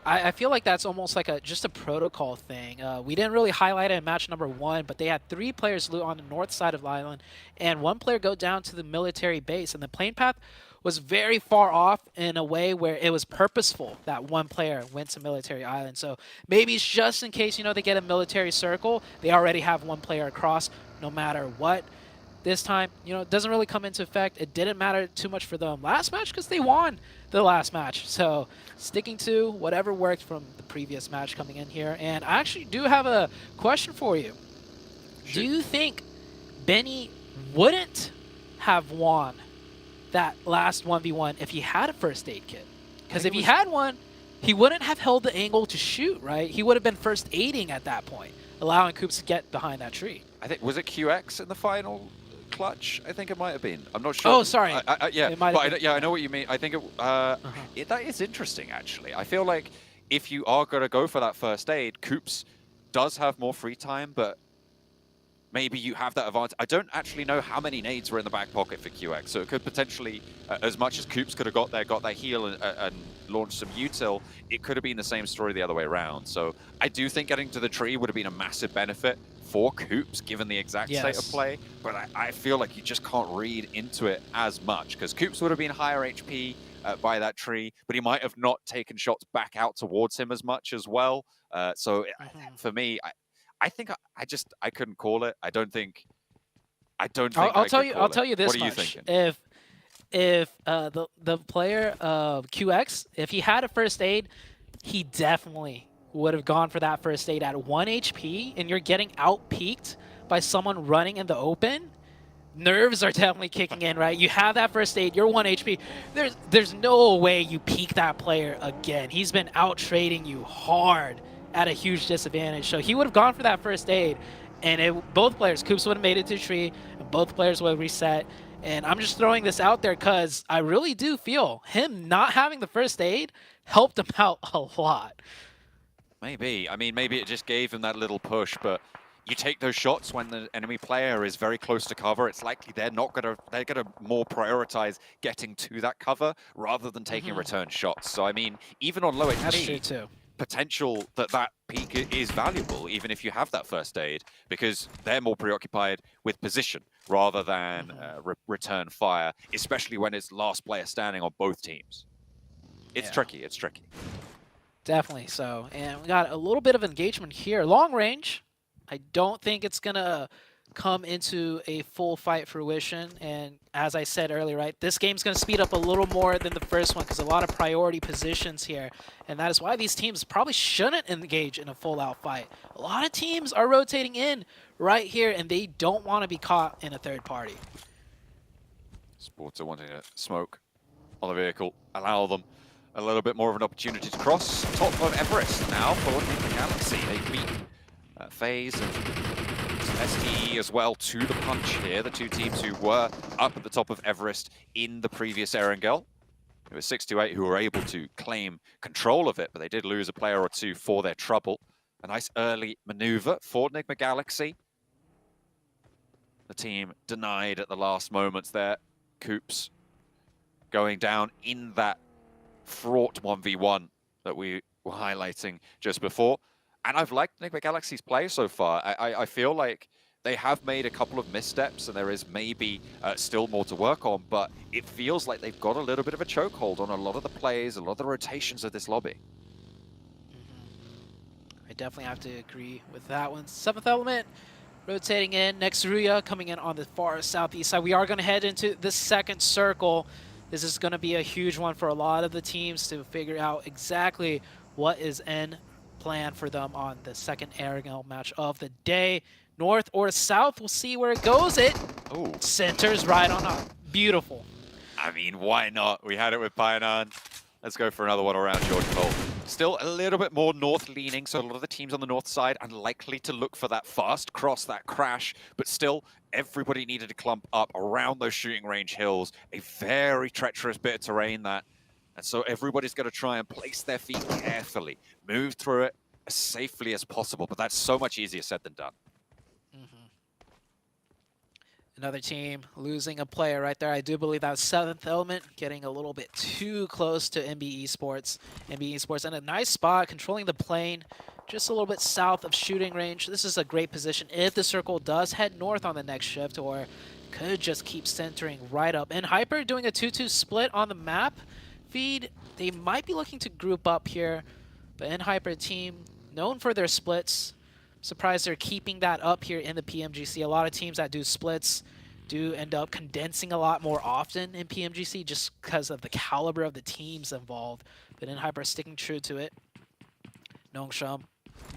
I feel like that's almost like just a protocol thing. We didn't really highlight it in match number 1, but they had 3 players loot on the north side of the island, and 1 player go down to the military base. And the plane path was very far off in a way where it was purposeful that 1 player went to military island. So maybe it's just in case, they get a military circle, they already have 1 player across no matter what. This time, it doesn't really come into effect. It didn't matter too much for them last match because they won the last match. So sticking to whatever worked from the previous match coming in here. And I actually do have a question for you. Do you think Benny wouldn't have won that last 1v1 if he had a first aid kit? Because if he had one, he wouldn't have held the angle to shoot, right? He would have been first aiding at that point, allowing Koops to get behind that tree. I think, was it QX in the final clutch? I think it might have been. I'm not sure. Oh, sorry. Yeah, it might have been. I know what you mean. I think that is interesting, actually. I feel like if you are going to go for that first aid, Koops does have more free time, but maybe you have that advantage. I don't actually know how many nades were in the back pocket for QX, so it could potentially, as much as Koops could have got that heal and launched some util, it could have been the same story the other way around. So I do think getting to the tree would have been a massive benefit for Koops, given the exact state of play, but I feel like you just can't read into it as much, because Koops would have been higher HP by that tree, but he might have not taken shots back out towards him as much as well. So for me, I think I couldn't call it. I don't think. I'll tell you this much. What are you thinking? If the player QX, if he had a first aid, he definitely would have gone for that first aid at 1 HP, and you're getting out-peaked by someone running in the open. Nerves are definitely kicking in, right? You have that first aid, you're 1 HP. There's no way you peak that player again. He's been out-trading you hard at a huge disadvantage. So he would have gone for that first aid, and both players, Koops would have made it to the tree, and both players would have reset. And I'm just throwing this out there because I really do feel him not having the first aid helped him out a lot. Maybe. I mean, maybe it just gave him that little push, but you take those shots when the enemy player is very close to cover. It's likely they're gonna more prioritize getting to that cover rather than taking return shots. So I mean, even on low HP, that's true too. Potential that peak is valuable, even if you have that first aid, because they're more preoccupied with position rather than return fire, especially when it's last player standing on both teams. It's tricky. It's tricky. Definitely so. And we got a little bit of engagement here. Long range. I don't think it's going to come into a full fight fruition. And as I said earlier, right, this game's going to speed up a little more than the first one because a lot of priority positions here. And that is why these teams probably shouldn't engage in a full-out fight. A lot of teams are rotating in right here, and they don't want to be caught in a third party. Sports are wanting to smoke on the vehicle, allow them a little bit more of an opportunity to cross. Top of Everest now for the Galaxy. They beat FaZe and STE as well to the punch here. The 2 teams who were up at the top of Everest in the previous Erangel. It was 6-8 who were able to claim control of it, but they did lose a player or 2 for their trouble. A nice early maneuver for Enigma Galaxy. The team denied at the last moments there. Koops going down in that fraught 1v1 that we were highlighting just before. And I've liked Enigma Galaxy's play so far. I feel like they have made a couple of missteps, and there is maybe still more to work on, but it feels like they've got a little bit of a chokehold on a lot of the plays, a lot of the rotations of this lobby. I definitely have to agree with that one. 7th Element rotating in. Next, Ruya coming in on the far southeast side. We are going to head into the second circle. This is going to be a huge one for a lot of the teams to figure out exactly what is in plan for them on the second aerial match of the day. North or south, we'll see where it goes. It centers right on up. Beautiful. I mean, why not? We had it with Pioneer. Let's go for another one around George Cole. Still a little bit more north-leaning, so a lot of the teams on the north side unlikely to look for that fast cross, that crash, but still, everybody needed to clump up around those shooting range hills. A very treacherous bit of terrain, that. And so everybody's going to try and place their feet carefully, move through it as safely as possible, but that's so much easier said than done. Another team losing a player right there. I do believe that was 7th Element getting a little bit too close to MB Esports. MB Esports in a nice spot, controlling the plane, just a little bit south of shooting range. This is a great position if the circle does head north on the next shift, or could just keep centering right up. And Hyper doing a 2-2 split on the map feed. They might be looking to group up here, but Hyper team known for their splits. Surprised they're keeping that up here in the PMGC. A lot of teams that do splits do end up condensing a lot more often in PMGC just because of the caliber of the teams involved. But Hyper sticking true to it. Nongsham,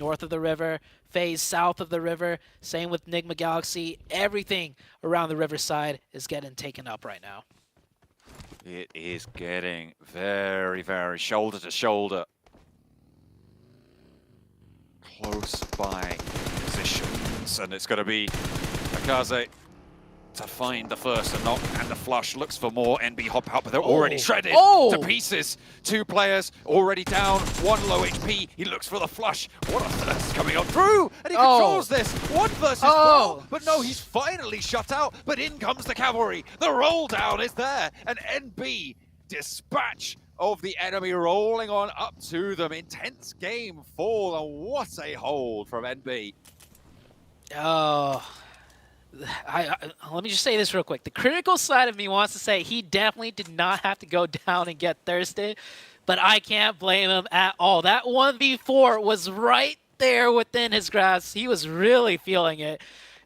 north of the river. FaZe, south of the river. Same with Nigma Galaxy. Everything around the riverside is getting taken up right now. It is getting very, very shoulder to shoulder. Close by positions, and it's going to be Akaze to find the first and knock and the flush. Looks for more. NB hop out, but they're already shredded to pieces. 2 players already down, 1 low HP. He looks for the flush. What a thirst coming on through, and he controls this. 1 versus 4, but no, he's finally shut out. But in comes the cavalry. The roll down is there, and NB dispatch of the enemy rolling on up to them. Intense game for them. What a hold from NB. Let me just say this real quick. The critical side of me wants to say he definitely did not have to go down and get thirsted, but I can't blame him at all. That 1v4 was right there within his grasp. He was really feeling it.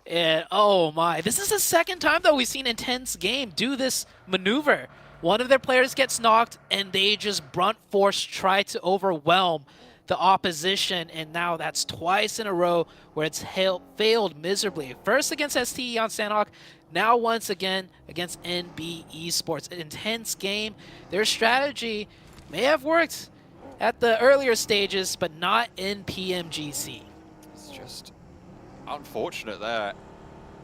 And oh my, this is the second time though we've seen Intense Game do this maneuver. One of their players gets knocked, and they just brunt force try to overwhelm the opposition, and now that's twice in a row where it's failed miserably. First against STE on Sandhawk, now once again against NB Esports. Intense Game. Their strategy may have worked at the earlier stages, but not in PMGC. It's just unfortunate there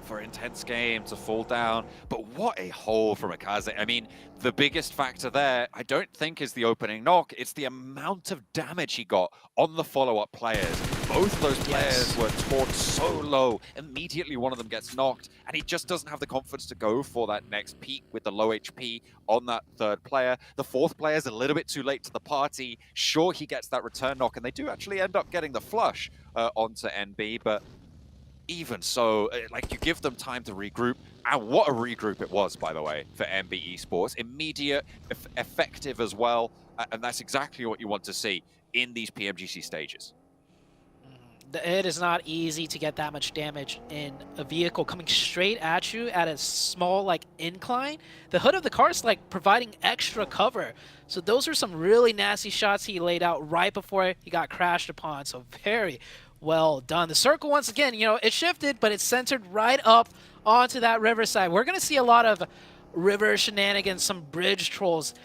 for Intense Game to fall down, but what a hole from Akaze. I mean, the biggest factor there, I don't think, is the opening knock. It's the amount of damage he got on the follow-up players. Both of those players were torn so low. Immediately one of them gets knocked, and he just doesn't have the confidence to go for that next peak with the low HP on that 3rd player. The 4th player is a little bit too late to the party. Sure, he gets that return knock, and they do actually end up getting the flush onto NB, but even so, like, you give them time to regroup, and what a regroup it was, by the way, for NB Esports. Immediate, effective as well, and that's exactly what you want to see in these PMGC stages. It is not easy to get that much damage in a vehicle coming straight at you at a small, like, incline. The hood of the car is, like, providing extra cover. So those are some really nasty shots he laid out right before he got crashed upon. So very well done. The circle, once again, you know, it shifted, but it's centered right up onto that riverside. We're going to see a lot of river shenanigans, some bridge trolls,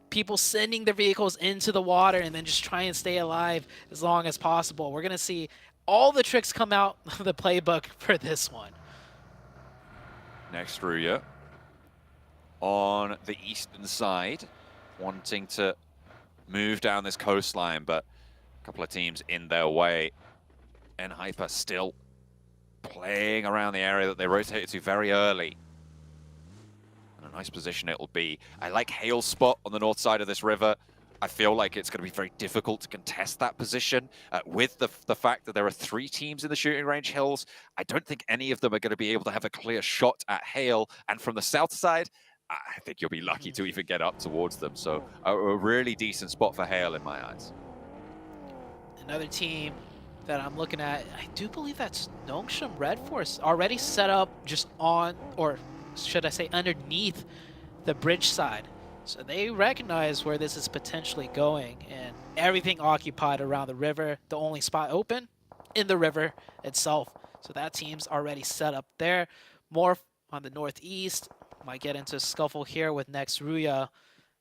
people sending their vehicles into the water and then just try and stay alive as long as possible. We're going to see all the tricks come out of the playbook for this one. Next, Ruya on the eastern side, wanting to move down this coastline, but a couple of teams in their way. And Hyper still playing around the area that they rotated to very early. And a nice position it'll be. I like Hale's spot on the north side of this river. I feel like it's going to be very difficult to contest that position with the fact that there are 3 teams in the shooting range hills. I don't think any of them are going to be able to have a clear shot at Hale. And from the south side, I think you'll be lucky to even get up towards them. So a really decent spot for Hale in my eyes. Another team that I'm looking at, I do believe that's Nongshim Red Force already set up just on, or should I say underneath the bridge side. So they recognize where this is potentially going, and everything occupied around the river, the only spot open in the river itself. So that team's already set up there. Morph on the northeast might get into a scuffle here with Next Ruya,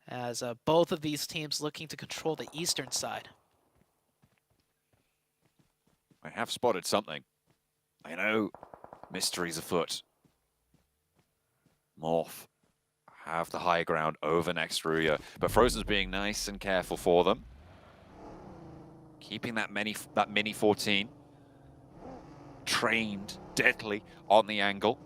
as both of these teams looking to control the eastern side. I have spotted something. I know mysteries afoot. Morph have the high ground over Next Ruya, but Frozen's being nice and careful for them. Keeping that mini 14 trained deadly on the angle.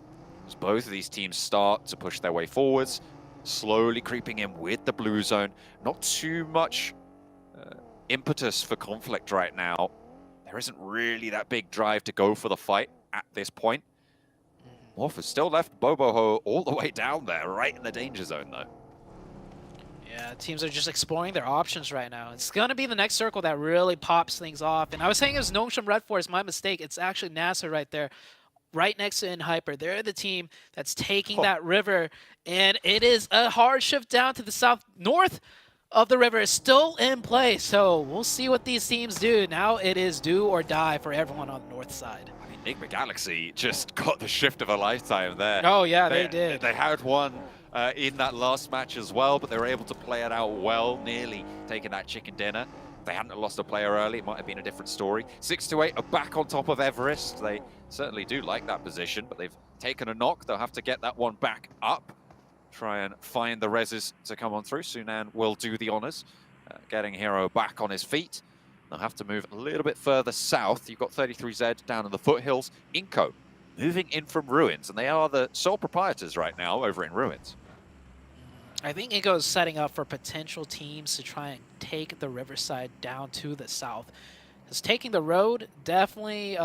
As both of these teams start to push their way forwards, slowly creeping in with the blue zone. Not too much impetus for conflict right now. There isn't really that big drive to go for the fight at this point. Morph has still left Boboho all the way down there, right in the danger zone though. Yeah, teams are just exploring their options right now. It's going to be the next circle that really pops things off. And I was saying it was Nongshim Red Force, my mistake. It's actually NASA right there, right next to InHyper. They're the team that's taking that river, and it is a hard shift down to the south. North of the river is still in play, so we'll see what these teams do. Now it is do or die for everyone on the north side. I mean, Enigma Galaxy just got the shift of a lifetime there. Oh yeah, they did. They had one in that last match as well, but they were able to play it out well, nearly taking that chicken dinner. If they hadn't lost a player early, it might have been a different story. 6-8 are back on top of Everest. They certainly do like that position, but they've taken a knock. They'll have to get that one back up. Try and find the reses to come on through. Sunan will do the honors, getting Hero back on his feet. They'll have to move a little bit further south. You've got 33Z down in the foothills. Inco moving in from Ruins, and they are the sole proprietors right now over in Ruins. I think Inco is setting up for potential teams to try and take the Riverside down to the south. Because taking the road, definitely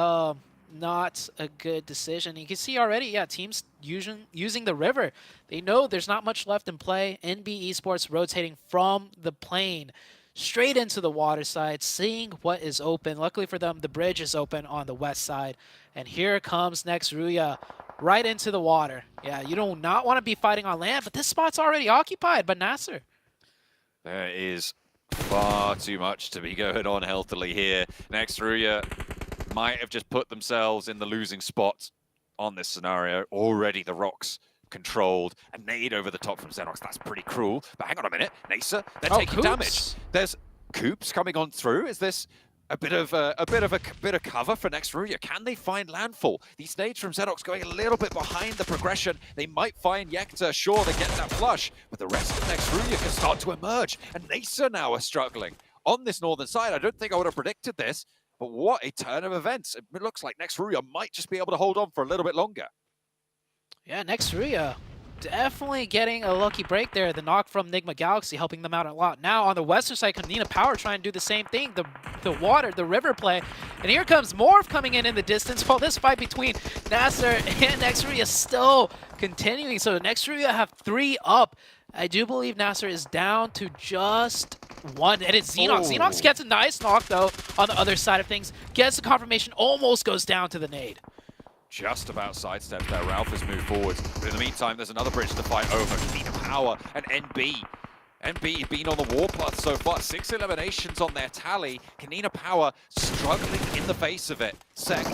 not a good decision. You can see already, yeah, teams using the river. They know there's not much left in play. NB Esports rotating from the plane straight into the water side, seeing what is open. Luckily for them, the bridge is open on the west side. And here comes Next Ruya right into the water. Yeah, you do not want to be fighting on land, but this spot's already occupied by Nasser. There is far too much to be going on healthily here. Next Ruya might have just put themselves in the losing spot on this scenario. Already the rocks controlled. A nade over the top from Xenox. That's pretty cruel. But hang on a minute. Nasa, they're taking damage. There's Coops coming on through. Is this a bit of cover for Next Ruya? Can they find landfall? These nades from Xenox going a little bit behind the progression. They might find Yekta. Sure, they get that flush, but the rest of Next Ruya can start to emerge. And Nasa now are struggling on this northern side. I don't think I would have predicted this, but what a turn of events. It looks like Next Ruya might just be able to hold on for a little bit longer. Yeah, Next Ruya definitely getting a lucky break there. The knock from Enigma Galaxy helping them out a lot. Now on the western side, Kanina Power trying to do the same thing. The water, the river play. And here comes Morph coming in the distance. While this fight between Nasser and Next Ruya still continuing. So Next Ruya have 3 up. I do believe Nasser is down to just 1. And it's Xenox. Xenox gets a nice knock though on the other side of things. Gets the confirmation, almost goes down to the nade. Just about sidestepped there. Ralph has moved forward. But in the meantime, there's another bridge to fight over. Kanina Power and NB. NB been on the warpath so far. 6 eliminations on their tally. Kanina Power struggling in the face of it. Sek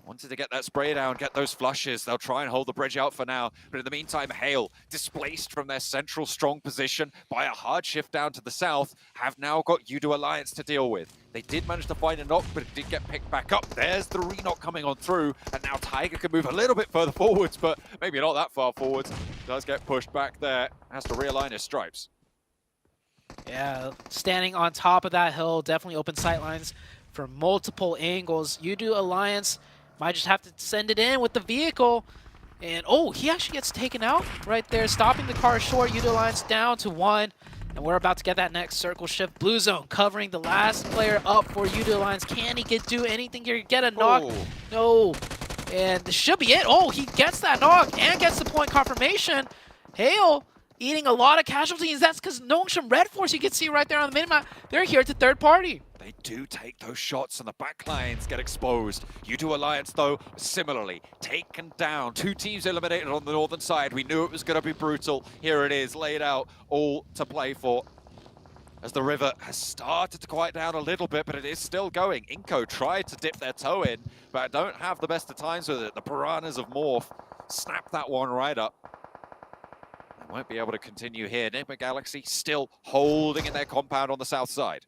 wanted to get that spray down, get those flushes. They'll try and hold the bridge out for now. But in the meantime, Hale, displaced from their central strong position by a hard shift down to the south, have now got Yudu Alliance to deal with. They did manage to find a knock, but it did get picked back up. There's the re-knock coming on through, and now Tiger can move a little bit further forwards, but maybe not that far forwards. Does get pushed back there. Has to realign his stripes. Yeah, standing on top of that hill, definitely open sight lines from multiple angles. Yudu Alliance might just have to send it in with the vehicle. And oh, he actually gets taken out right there, stopping the car short. Yudu Alliance down to 1. And we're about to get that next circle shift. Blue zone covering the last player up for Yudu Alliance. Can he do anything here? Get a knock? No. And this should be it. Oh, he gets that knock and gets the point confirmation. Hale eating a lot of casualties. That's because Nongshim Red Force, you can see right there on the minimap, they're here to third party. They do take those shots and the backlines get exposed. U2 Alliance, though, similarly, taken down. 2 teams eliminated on the northern side. We knew it was going to be brutal. Here it is, laid out, all to play for. As the river has started to quiet down a little bit, but it is still going. Inco tried to dip their toe in, but don't have the best of times with it. The Piranhas of Morph snap that one right up. They won't be able to continue here. Enigma Galaxy still holding in their compound on the south side.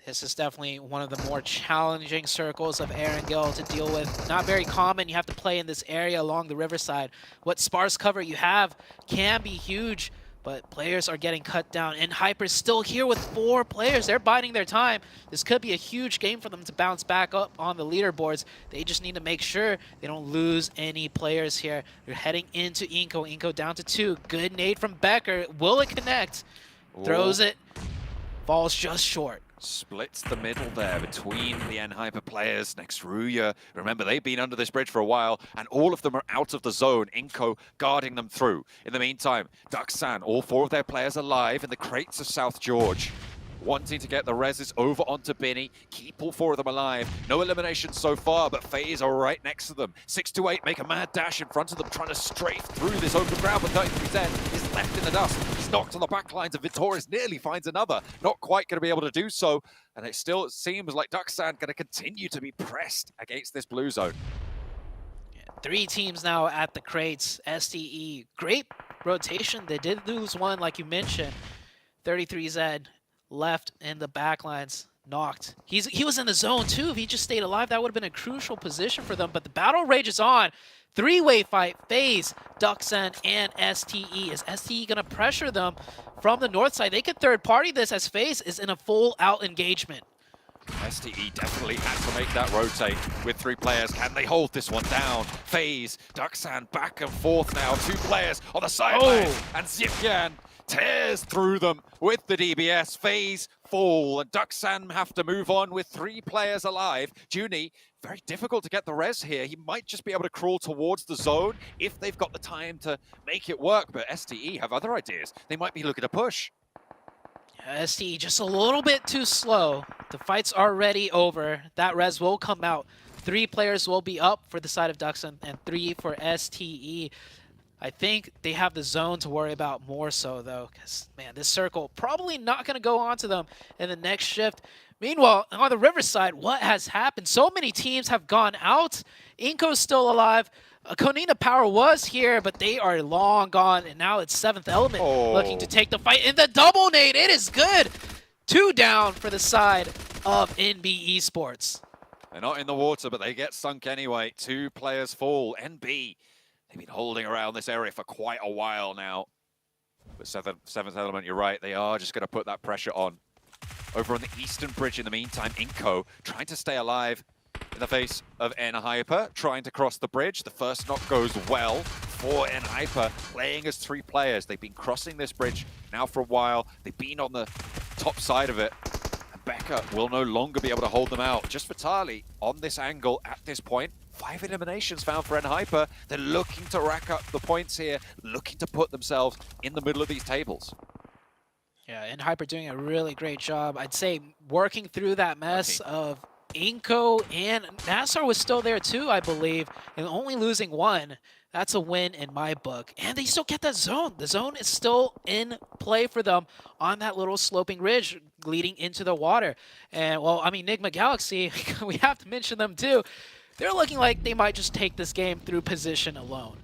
This is definitely one of the more challenging circles of Erangel to deal with. Not very common. You have to play in this area along the riverside. What sparse cover you have can be huge, but players are getting cut down. And Hyper's still here with 4 players. They're biding their time. This could be a huge game for them to bounce back up on the leaderboards. They just need to make sure they don't lose any players here. They're heading into Inco. Inco down to 2. Good nade from Becker. Will it connect? Throws it. Falls just short. Splits the middle there between the N-Hyper players. Next, Ruya. Remember, they've been under this bridge for a while, and all of them are out of the zone. Inco guarding them through. In the meantime, Duxan, all 4 of their players alive in the crates of South George. Wanting to get the reses over onto Binny, keep all 4 of them alive. No eliminations so far, but FaZe are right next to them. 628 make a mad dash in front of them, trying to strafe through this open ground, but 33Z is left in the dust. He's knocked on the back lines, and Victorious nearly finds another. Not quite going to be able to do so, and it still seems like Duxan going to continue to be pressed against this blue zone. 3 teams now at the crates. STE, great rotation. They did lose one, like you mentioned. 33Z left in the backlines, knocked. He was in the zone too. If he just stayed alive, that would have been a crucial position for them. But the battle rages on. 3-way fight, FaZe, Duxan, and STE. Is STE going to pressure them from the north side? They could third party this as FaZe is in a full out engagement. STE definitely has to make that rotate with 3 players. Can they hold this one down? FaZe, Duxan back and forth now. 2 players on the sideline. And Zipyan tears through them with the DBS. FaZe fall, and Duxan have to move on with 3 players alive. Junie, very difficult to get the res here. He might just be able to crawl towards the zone if they've got the time to make it work, but STE have other ideas. They might be looking to push. STE just a little bit too slow. The fight's already over. That res will come out. 3 players will be up for the side of Duxan and 3 for STE. I think they have the zone to worry about more so, though, because, man, this circle probably not going to go on to them in the next shift. Meanwhile, on the riverside, what has happened? So many teams have gone out. Inco's still alive. Konina Power was here, but they are long gone, and now it's 7th Element looking to take the fight. In the double nade, it is good. 2 down for the side of NB Esports. They're not in the water, but they get sunk anyway. 2 players fall. NB, they've been holding around this area for quite a while now. But 7th Element, you're right, they are just going to put that pressure on. Over on the eastern bridge in the meantime, Inco trying to stay alive in the face of N-Hyper, trying to cross the bridge. The first knock goes well for N-Hyper, playing as 3 players. They've been crossing this bridge now for a while. They've been on the top side of it. And Becca will no longer be able to hold them out. Just Vitali on this angle at this point. 5 eliminations found for N-Hyper. They're looking to rack up the points here, looking to put themselves in the middle of these tables. Yeah, N-Hyper doing a really great job. I'd say working through that mess of Inco, and Nassar was still there too, I believe, and only losing 1. That's a win in my book. And they still get that zone. The zone is still in play for them on that little sloping ridge leading into the water. And, well, I mean, Enigma Galaxy, we have to mention them too. They're looking like they might just take this game through position alone.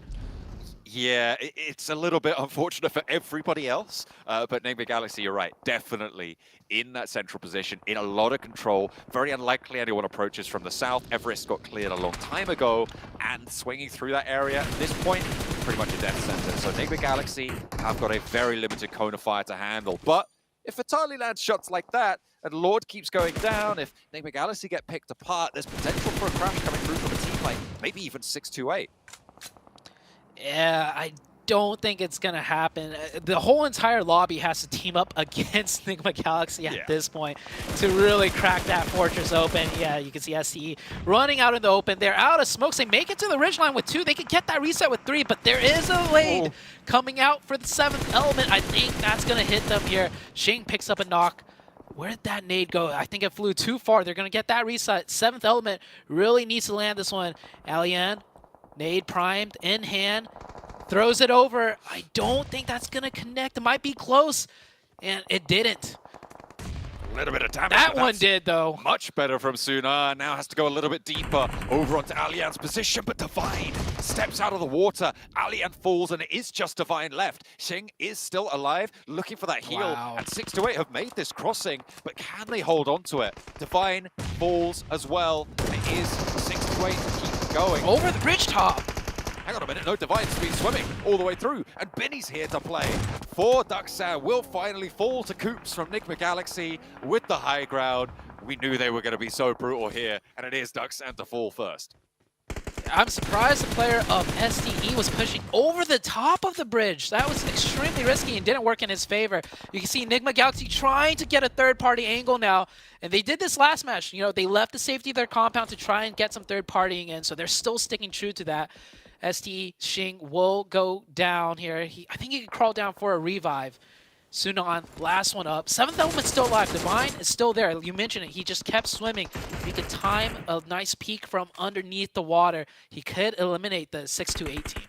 Yeah, it's a little bit unfortunate for everybody else, but Enigma Galaxy, you're right, definitely in that central position, in a lot of control. Very unlikely anyone approaches from the south. Everest got cleared a long time ago, and swinging through that area at this point, pretty much a death sentence. So Enigma Galaxy have got a very limited cone of fire to handle, but if Vitali lands shots like that, and Lord keeps going down, if Enigma Galaxy get picked apart, there's potential for a crash coming through from a team like maybe even 628. Yeah, I don't think it's going to happen. The whole entire lobby has to team up against Enigma Galaxy at this point to really crack that fortress open. Yeah, you can see SCE running out in the open. They're out of smokes. They make it to the ridgeline with 2. They could get that reset with 3, but there is a lead coming out for the 7th Element. I think that's going to hit them here. Shing picks up a knock. Where did that nade go? I think it flew too far. They're going to get that reset. 7th element really needs to land this one. Alian, nade primed, in hand, throws it over. I don't think that's going to connect. It might be close, and it didn't. A little bit of damage. That one did, though. Much better from Suna. Now has to go a little bit deeper over onto Alian's position, but Divine steps out of the water. Alian falls, and it is just Divine left. Xing is still alive, looking for that heal. Wow. And 628 have made this crossing, but can they hold on to it? Divine falls as well. It is 628 to keep going. Over the bridge top. Hang on a minute, no, Divine's been swimming all the way through, and Benny's here to play. For Duxan will finally fall to Coops from Nigma Galaxy with the high ground. We knew they were going to be so brutal here, and it is Duxan to fall first. I'm surprised the player of SDE was pushing over the top of the bridge. That was extremely risky and didn't work in his favor. You can see Nigma Galaxy trying to get a third-party angle now, and they did this last match. You know, they left the safety of their compound to try and get some third-partying in, so they're still sticking true to that. SDE Xing will go down here. I think he could crawl down for a revive. Sunan, last one up. 7th element still alive. Divine is still there. You mentioned it. He just kept swimming. He could time a nice peek from underneath the water. He could eliminate the 6-8 team.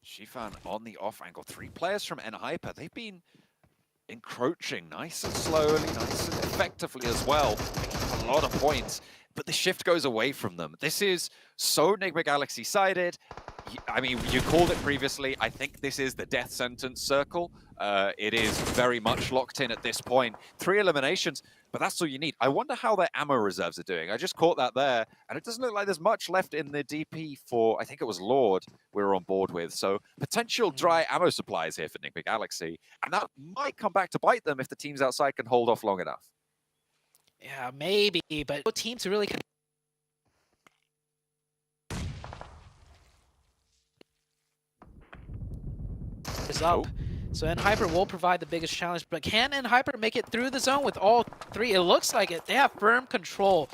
Shifan on the off angle. 3 players from N-Hyper. They've been encroaching nice and slowly, nice and effectively as well. Making a lot of points. But the shift goes away from them. This is so Nigma Galaxy sided. I mean, you called it previously. I think this is the death sentence circle. It is very much locked in at this point. 3 eliminations, but that's all you need. I wonder how their ammo reserves are doing. I just caught that there, and it doesn't look like there's much left in the DP for, I think it was Lord we were on board with. So potential dry ammo supplies here for Nigma Galaxy, and that might come back to bite them if the teams outside can hold off long enough. Yeah, maybe, but no team to really is up. So N-Hyper will provide the biggest challenge, but can N-Hyper make it through the zone with all 3? It looks like it. They have firm control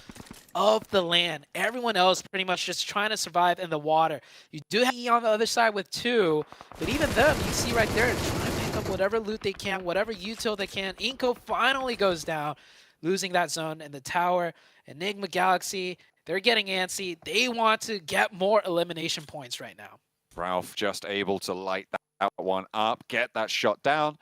of the land. Everyone else pretty much just trying to survive in the water. You do have E on the other side with 2, but even them, you see right there, trying to pick up whatever loot they can, whatever util they can. Inko finally goes down, losing that zone in the tower. Enigma Galaxy, they're getting antsy. They want to get more elimination points right now. Ralph just able to light that one up, get that shot down.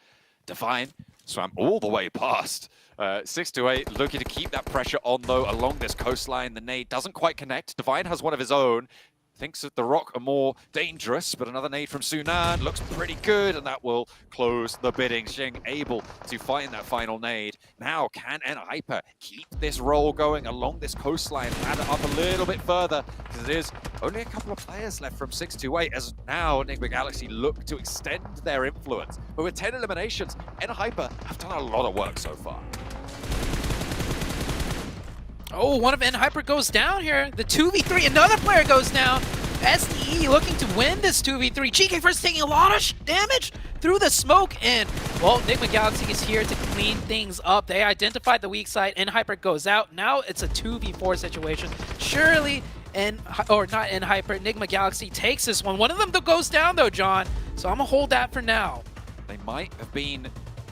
Divine swam all the way past. 6-8 looking to keep that pressure on, though, along this coastline. The nade doesn't quite connect. Divine has one of his own. Thinks that the rock are more dangerous, but another nade from Sunan looks pretty good, and that will close the bidding. Xing able to find that final nade. Now, can N-Hyper keep this roll going along this coastline, add it up a little bit further, because it is only a couple of players left from 6-8, as now Enigma Galaxy look to extend their influence. But with 10 eliminations, N-Hyper have done a lot of work so far. Oh, one of N-Hyper goes down here. The 2v3, another player goes down. SDE looking to win this 2v3. GK first taking a lot of damage through the smoke, and, well, Nigma Galaxy is here to clean things up. They identified the weak side. N-Hyper goes out. Now it's a 2v4 situation. Surely, not N-Hyper, Nigma Galaxy takes this one. One of them goes down, though, John. So I'm going to hold that for now. They might have been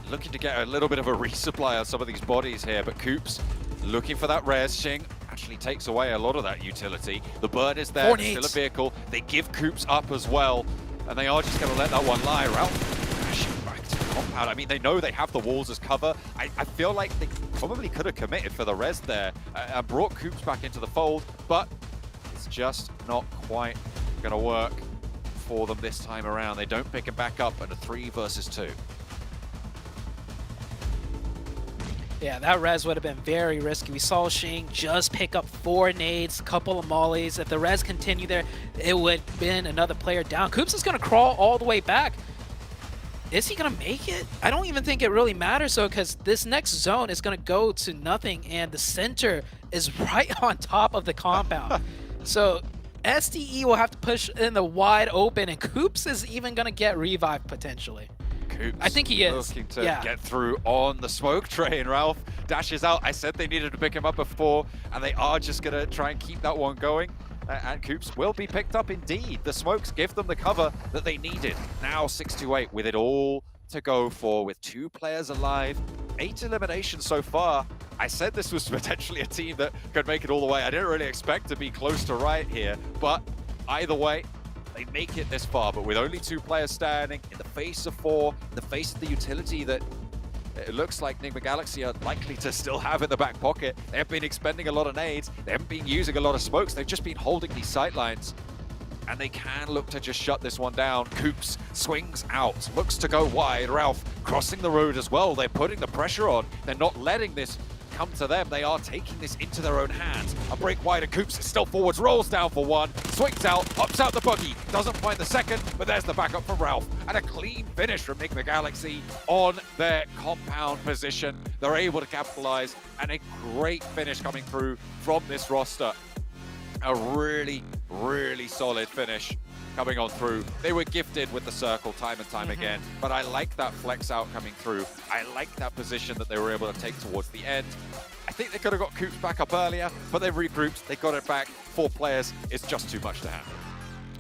looking to get a little bit of a resupply on some of these bodies here, but Coops looking for that res. Xing actually takes away a lot of that utility. The bird is there, still a vehicle. They give Coops up as well, and they are just going to let that one lie. Ralph crashing back to the compound. I mean, they know they have the walls as cover. I feel like they probably could have committed for the res there and brought Coops back into the fold, but it's just not quite going to work for them this time around. They don't pick him back up in a 3 versus 2. Yeah, that res would have been very risky. We saw Xing just pick up 4 nades, a couple of mollies. If the res continued there, it would have been another player down. Coops is going to crawl all the way back. Is he going to make it? I don't even think it really matters, though, because this next zone is going to go to nothing, and the center is right on top of the compound. So SDE will have to push in the wide open, and Coops is even going to get revived potentially. Coops I think he is. Looking to get through on the smoke train. Ralph dashes out. I said they needed to pick him up before, and they are just going to try and keep that one going. And Coops will be picked up indeed. The smokes give them the cover that they needed. Now 6-8 with it all to go for, with 2 players alive. 8 eliminations so far. I said this was potentially a team that could make it all the way. I didn't really expect to be close to right here, but either way, they make it this far. But with only 2 players standing, in the face of 4, in the face of the utility that it looks like Enigma Galaxy are likely to still have in the back pocket. They have been expending a lot of nades. They haven't been using a lot of smokes. They've just been holding these sightlines. And they can look to just shut this one down. Coops swings out, looks to go wide. Ralph crossing the road as well. They're putting the pressure on. They're not letting this come to them. They are taking this into their own hands. A break wide and Coops is still forwards, rolls down for 1, swings out, pops out the buggy, doesn't find the second, but there's the backup from Ralph. And a clean finish from Enigma Galaxy on their compound position. They're able to capitalize, and a great finish coming through from this roster. A really, really solid finish coming on through. They were gifted with the circle time and time again, but I like that flex out coming through. I like that position that they were able to take towards the end. I think they could have got Coops back up earlier, but they've regrouped, they got it back. 4 players, it's just too much to handle.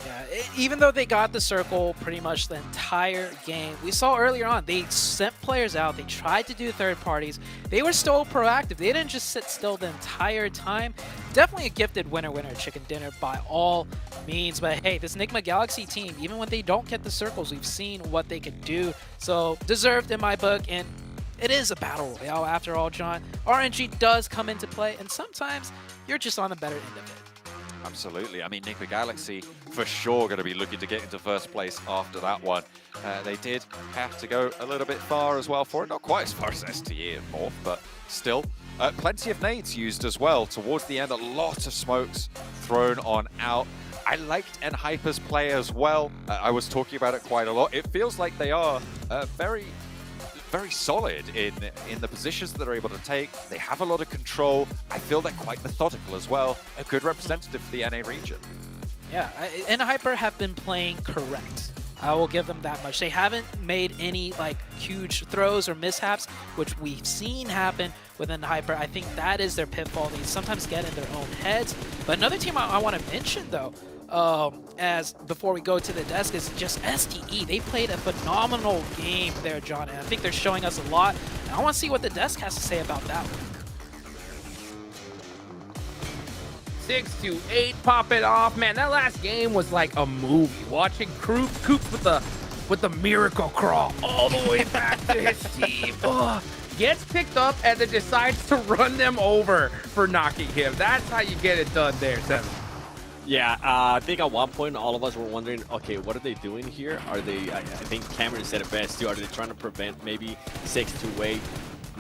Yeah, even though they got the circle pretty much the entire game, we saw earlier on, they sent players out, they tried to do third parties, they were still proactive, they didn't just sit still the entire time. Definitely a gifted winner chicken dinner by all means, but hey, this Enigma Galaxy team, even when they don't get the circles, we've seen what they can do, so deserved in my book, and it is a battle royale after all, John. RNG does come into play, and sometimes you're just on the better end of it. Absolutely. I mean, Enigma Galaxy for sure going to be looking to get into first place after that one. They did have to go a little bit far as well for it. Not quite as far as STE and Morph, but still. Plenty of nades used as well. Towards the end, a lot of smokes thrown on out. I liked Enhyper's play as well. I was talking about it quite a lot. It feels like they are very solid in the positions that they're able to take. They have a lot of control. I feel they're quite methodical as well. A good representative for the NA region. Yeah, Enhyper have been playing correct. I will give them that much. They haven't made any like huge throws or mishaps, which we've seen happen with Enhyper. I think that is their pitfall. They sometimes get in their own heads. But another team I want to mention though, as before we go to the desk, is just STE. They played a phenomenal game there, John, and I think they're showing us a lot. And I want to see what the desk has to say about that one. 6-8 popping off, man. That last game was like a movie. Watching Coops with the miracle crawl all the way back to his team. Ugh. Gets picked up and then decides to run them over for knocking him. That's how you get it done there, Seven. Yeah, I think at one point all of us were wondering, okay, what are they doing here? Are they, I think Cameron said it best too, are they trying to prevent maybe 6-8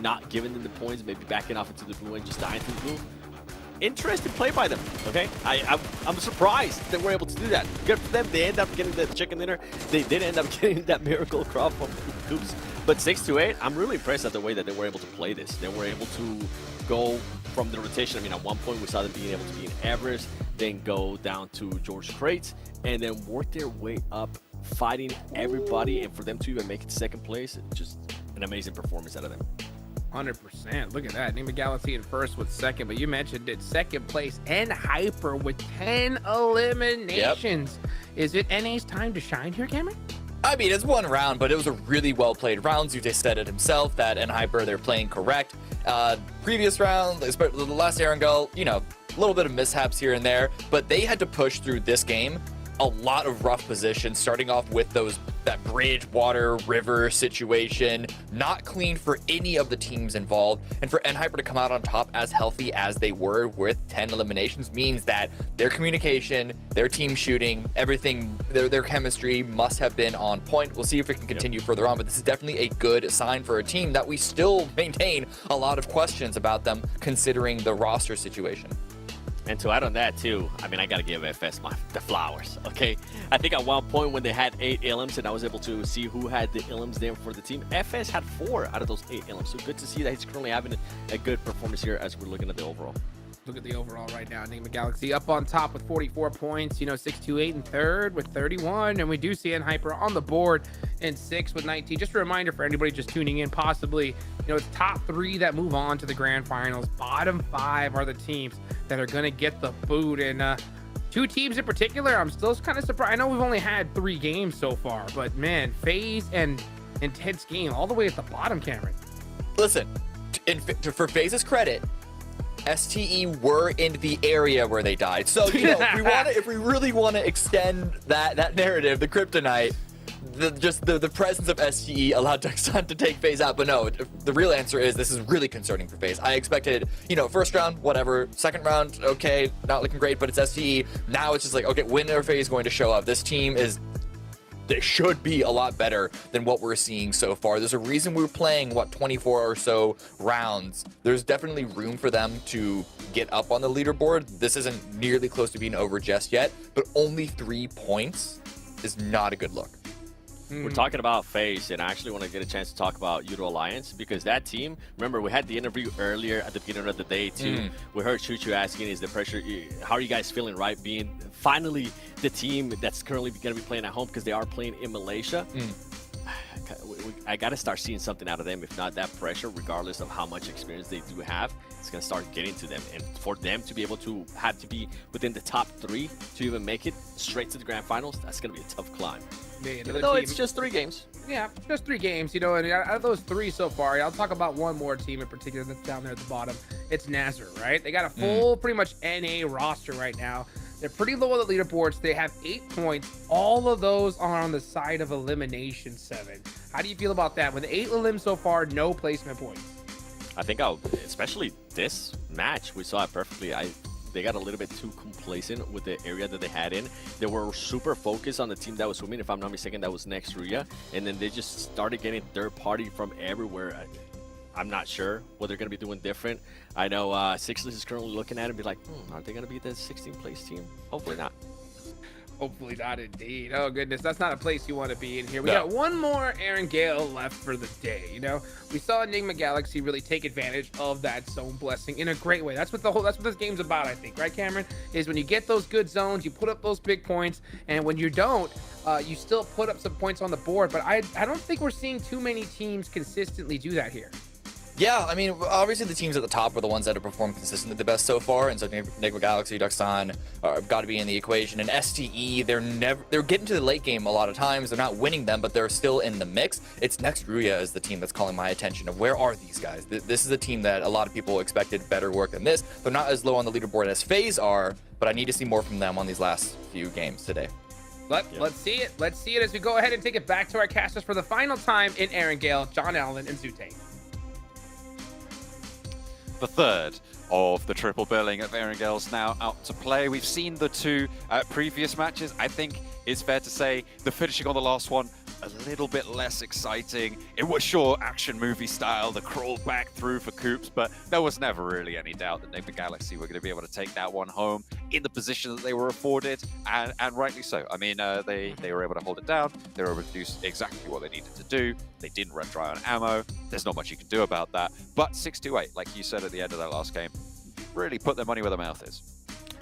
not giving them the points, maybe backing off into the blue and just dying to the blue? Interesting play by them, okay? I'm surprised they were able to do that. Good for them, they end up getting the chicken dinner. They did end up getting that miracle crop from Coops. But 6-8, I'm really impressed at the way that they were able to play this. They were able to go from the rotation. I mean, at one point we saw them being able to be in Everest, then go down to George Crates, and then work their way up, fighting everybody, and for them to even make it second place, just an amazing performance out of them. 100%. Look at that. Enigma Galaxy in first with second, but you mentioned it. Second place, Enhyper with 10 eliminations. Yep. Is it NA's time to shine here, Cameron? I mean, it's one round, but it was a really well-played round. Zute said it himself that Enhyper, they're playing correct. Previous round, the last Erangel, you know, a little bit of mishaps here and there, but they had to push through this game. A lot of rough positions, starting off with that bridge, water, river situation, not clean for any of the teams involved. And for Enhyper to come out on top as healthy as they were with 10 eliminations means that their communication, their team shooting, everything, their chemistry must have been on point. We'll see if it can continue further on, but this is definitely a good sign for a team that we still maintain a lot of questions about them considering the roster situation. And to add on that too, I mean, I gotta give FS the flowers, okay? I think at one point when they had 8 ilms and I was able to see who had the ilms there for the team, FS had 4 out of those 8 ilms. So good to see that he's currently having a good performance here as we're looking at the overall. Look at the overall right now. Enigma Galaxy up on top with 44 points. You know, 6-8 in third with 31. And we do see Enhyper on the board in 6th with 19. Just a reminder for anybody just tuning in, possibly, you know, it's top 3 that move on to the Grand Finals. Bottom 5 are the teams that are going to get the boot. And 2 teams in particular, I'm still kind of surprised. I know we've only had 3 games so far, but man, FaZe and Intense Game all the way at the bottom, Cameron. Listen, for FaZe's credit, STE were in the area where they died. So, you know, if we really want to extend that narrative, the kryptonite, the presence of STE allowed Dexon to take FaZe out. But no, the real answer is this is really concerning for FaZe. I expected, you know, first round, whatever. Second round, okay, not looking great, but it's STE. Now it's just like, okay, when are FaZe going to show up? This team they should be a lot better than what we're seeing so far. There's a reason we're playing, 24 or so rounds. There's definitely room for them to get up on the leaderboard. This isn't nearly close to being over just yet, but only 3 points is not a good look. We're talking about FaZe, and I actually want to get a chance to talk about Euro Alliance, because that team, remember, we had the interview earlier at the beginning of the day too. We heard Chuchu asking, is the pressure, how are you guys feeling, right, being finally the team that's currently going to be playing at home, because they are playing in Malaysia. I got to start seeing something out of them. If not, that pressure, regardless of how much experience they do have, it's going to start getting to them. And for them to be able to have to be within the top 3 to even make it straight to the Grand Finals, that's going to be a tough climb. Even though it's just 3 games. Yeah, just 3 games, you know, and out of those 3 so far, I'll talk about one more team in particular that's down there at the bottom. It's Nazar, right? They got a full, pretty much NA roster right now. They're pretty low on the leaderboards. They have 8 points. All of those are on the side of elimination 7. How do you feel about that? With 8 elims so far, no placement points. I think especially this match, we saw it perfectly. They got a little bit too complacent with the area that they had in. They were super focused on the team that was swimming. If I'm not mistaken, that was next Ruya. And then they just started getting third party from everywhere. I'm not sure what they're going to be doing different. I know Sixless is currently looking at it and be like, are they going to be the 16th place team? Hopefully not. Hopefully not, indeed. Oh, goodness. That's not a place you want to be in here. We got one more Aaron Gale left for the day, you know? We saw Enigma Galaxy really take advantage of that zone blessing in a great way. That's what this game's about, I think. Right, Cameron? Is when you get those good zones, you put up those big points, and when you don't, you still put up some points on the board. But I don't think we're seeing too many teams consistently do that here. Yeah, I mean, obviously the teams at the top are the ones that have performed consistently the best so far, and so Enigma Galaxy, Duxon have got to be in the equation. And STE, they're getting to the late game a lot of times. They're not winning them, but they're still in the mix. It's next Ruya is the team that's calling my attention of where are these guys? This is a team that a lot of people expected better work than this. They're not as low on the leaderboard as FaZe are, but I need to see more from them on these last few games today. Let's see it. Let's see it as we go ahead and take it back to our casters for the final time in Aaron Gale, John Allen, and Zute. The third of the triple billing of Aaron Gale's now out to play. We've seen the 2 previous matches. I think it's fair to say the finishing on the last one, a little bit less exciting. It was sure action movie style, the crawl back through for Coops, but there was never really any doubt that Enigma Galaxy were going to be able to take that one home in the position that they were afforded, and rightly so. I mean, they were able to hold it down. They were able to do exactly what they needed to do. They didn't run dry on ammo. There's not much you can do about that. But 6-8, like you said at the end of that last game, really put their money where their mouth is.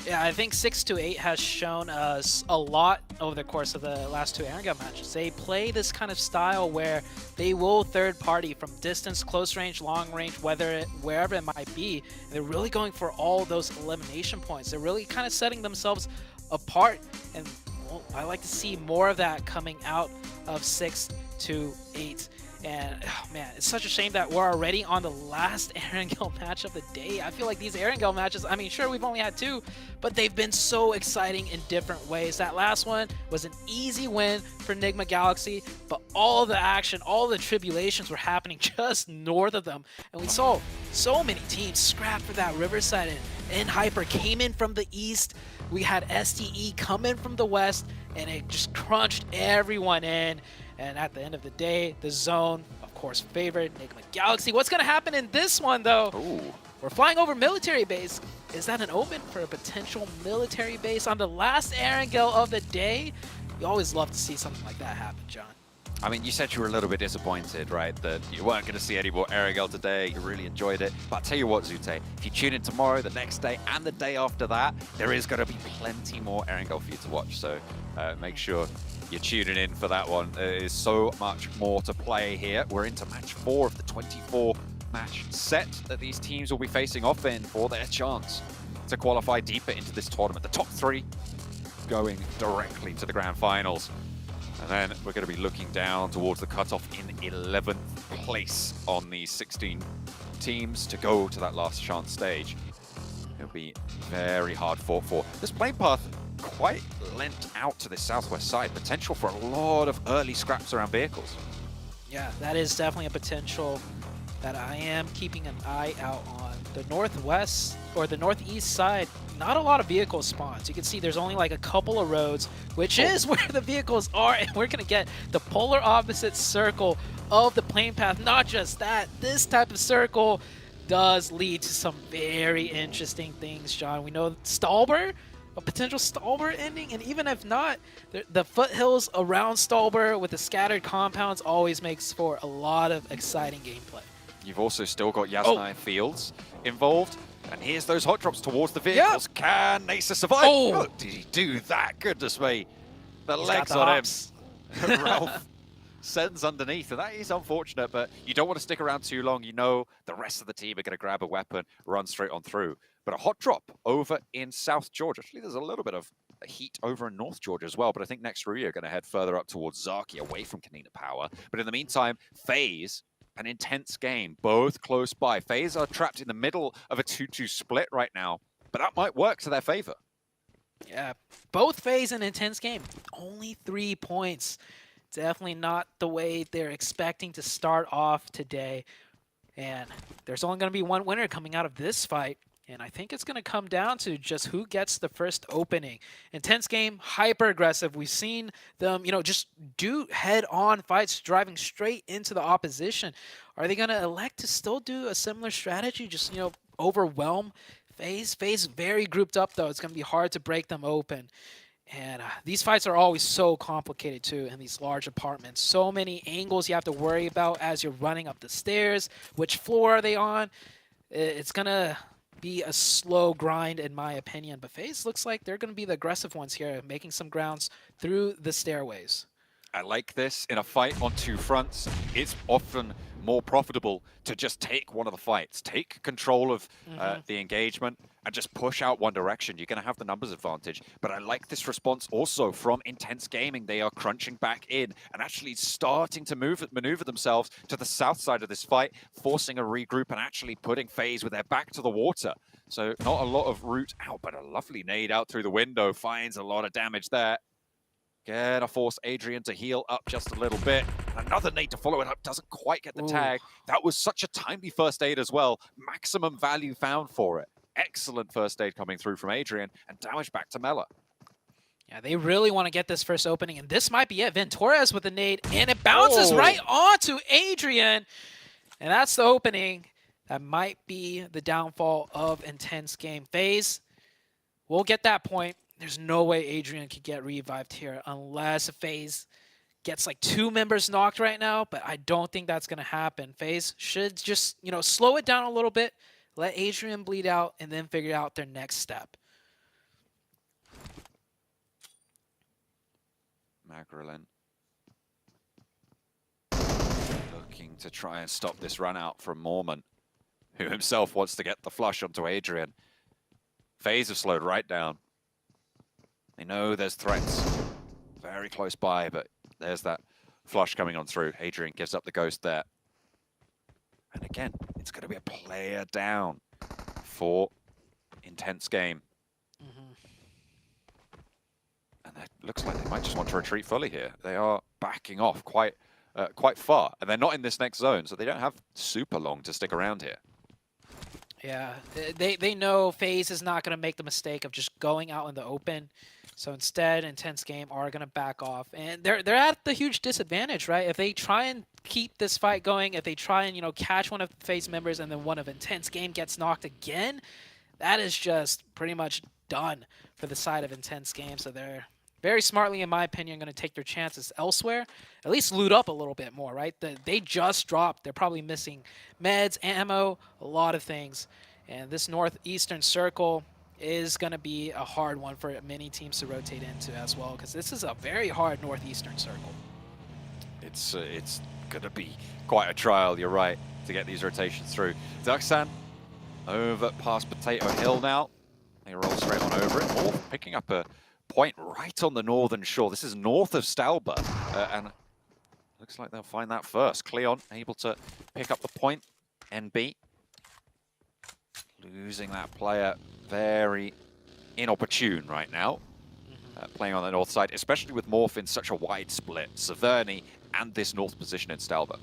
Yeah, I think 6-8 has shown us a lot over the course of the last 2 Aaron Gale matches. They play this kind of style where they will third party from distance, close range, long range, wherever it might be. And they're really going for all those elimination points. They're really kind of setting themselves apart. And well, I like to see more of that coming out of 6-8. And oh man, it's such a shame that we're already on the last Aaron Gale match of the day. I feel like these Aaron Gale matches, I mean, sure, we've only had 2, but they've been so exciting in different ways. That last one was an easy win for Enigma Galaxy, but all the action, all the tribulations were happening just north of them. And we saw so many teams scrap for that Riverside, and Hyper came in from the east. We had STE come in from the west, and it just crunched everyone in. And at the end of the day, the zone, of course, favored Enigma Galaxy. What's going to happen in this one, though? Ooh. We're flying over military base. Is that an omen for a potential military base on the last Aaron Gale of the day? You always love to see something like that happen, John. I mean, you said you were a little bit disappointed, right? That you weren't going to see any more Aaron Gale today. You really enjoyed it. But I'll tell you what, Zute, if you tune in tomorrow, the next day, and the day after that, there is going to be plenty more Aaron Gale for you to watch. So make sure you're tuning in for that one. There is so much more to play here. We're into match 4 of the 24 match set that these teams will be facing off in for their chance to qualify deeper into this tournament. The top 3 going directly to the Grand Finals. And then we're going to be looking down towards the cutoff in 11th place on these 16 teams to go to that last chance stage. It'll be very hard fought for. This plane path quite lent out to the southwest side. Potential for a lot of early scraps around vehicles. Yeah, that is definitely a potential that I am keeping an eye out on. The northwest or the northeast side, not a lot of vehicle spawns. You can see there's only like a couple of roads, which is where the vehicles are, and we're gonna get the polar opposite circle of the plane path. Not just that, this type of circle does lead to some very interesting things, John. We know Stallber, a potential Stallber ending, and even if not, the foothills around Stallber with the scattered compounds always makes for a lot of exciting gameplay. You've also still got Yasnaya Fields involved, and here's those hot drops towards the vehicles. Can Nasa survive? Oh, did he do that? Goodness me. The legs on him. Ralph sends underneath, and that is unfortunate, but you don't want to stick around too long. You know the rest of the team are going to grab a weapon, run straight on through. But a hot drop over in South Georgia. Actually, there's a little bit of heat over in North Georgia as well, but I think next Rui are going to head further up towards Zaki, away from Kanina Power. But in the meantime, FaZe, an intense game, both close by. FaZe are trapped in the middle of a 2-2 split right now, but that might work to their favor. Yeah, both FaZe and intense game. Only 3 points. Definitely not the way they're expecting to start off today. And there's only going to be one winner coming out of this fight. And I think it's going to come down to just who gets the first opening. Intense game, hyper aggressive. We've seen them, just do head-on fights, driving straight into the opposition. Are they going to elect to still do a similar strategy, just, overwhelm FaZe? FaZe very grouped up, though. It's going to be hard to break them open. And these fights are always so complicated, too, in these large apartments. So many angles you have to worry about as you're running up the stairs. Which floor are they on? It's going to be a slow grind, in my opinion. But FaZe looks like they're going to be the aggressive ones here, making some grounds through the stairways. I like this. In a fight on two fronts, it's often more profitable to just take one of the fights, take control of the engagement, and just push out one direction. You're going to have the numbers advantage. But I like this response also from Intense Gaming. They are crunching back in and actually starting to maneuver themselves to the south side of this fight, forcing a regroup and actually putting FaZe with their back to the water. So not a lot of route out, but a lovely nade out through the window finds a lot of damage there. Gonna force Adrian to heal up just a little bit. Another nade to follow it up, doesn't quite get the tag. That was such a timely first aid as well. Maximum value found for it. Excellent first aid coming through from Adrian, and damage back to Mela. Yeah, they really want to get this first opening, and this might be it. Ventorez with the nade, and it bounces right onto Adrian. And that's the opening. That might be the downfall of Intense Game. FaZe will get that point. There's no way Adrian could get revived here unless FaZe gets like 2 members knocked right now, but I don't think that's going to happen. FaZe should just, slow it down a little bit, let Adrian bleed out, and then figure out their next step. Magdalene looking to try and stop this run out from Mormon, who himself wants to get the flush onto Adrian. FaZe have slowed right down. They know there's threats very close by, but there's that flush coming on through. Adrian gives up the ghost there. And again, it's going to be a player down for Intense Game. And it looks like they might just want to retreat fully here. They are backing off quite far, and they're not in this next zone, so they don't have super long to stick around here. Yeah, they know FaZe is not going to make the mistake of just going out in the open. So instead, Intense Game are going to back off. And they're at the huge disadvantage, right? If they try and keep this fight going, if they try and, catch one of the FaZe members and then one of Intense Game gets knocked again, that is just pretty much done for the side of Intense Game. So they're very smartly, in my opinion, going to take their chances elsewhere. At least loot up a little bit more, right? They just dropped. They're probably missing meds, ammo, a lot of things. And this northeastern circle is going to be a hard one for many teams to rotate into as well, because this is a very hard northeastern circle. It's going to be quite a trial, you're right, to get these rotations through. Duxan over past Potato Hill now. They roll straight on over it. All picking up a point right on the northern shore. This is north of Stalber, and looks like they'll find that first. Cleon able to pick up the point. NB losing that player very inopportune right now. Playing on the north side, especially with Morph in such a wide split. Severny and this north position in Stalber.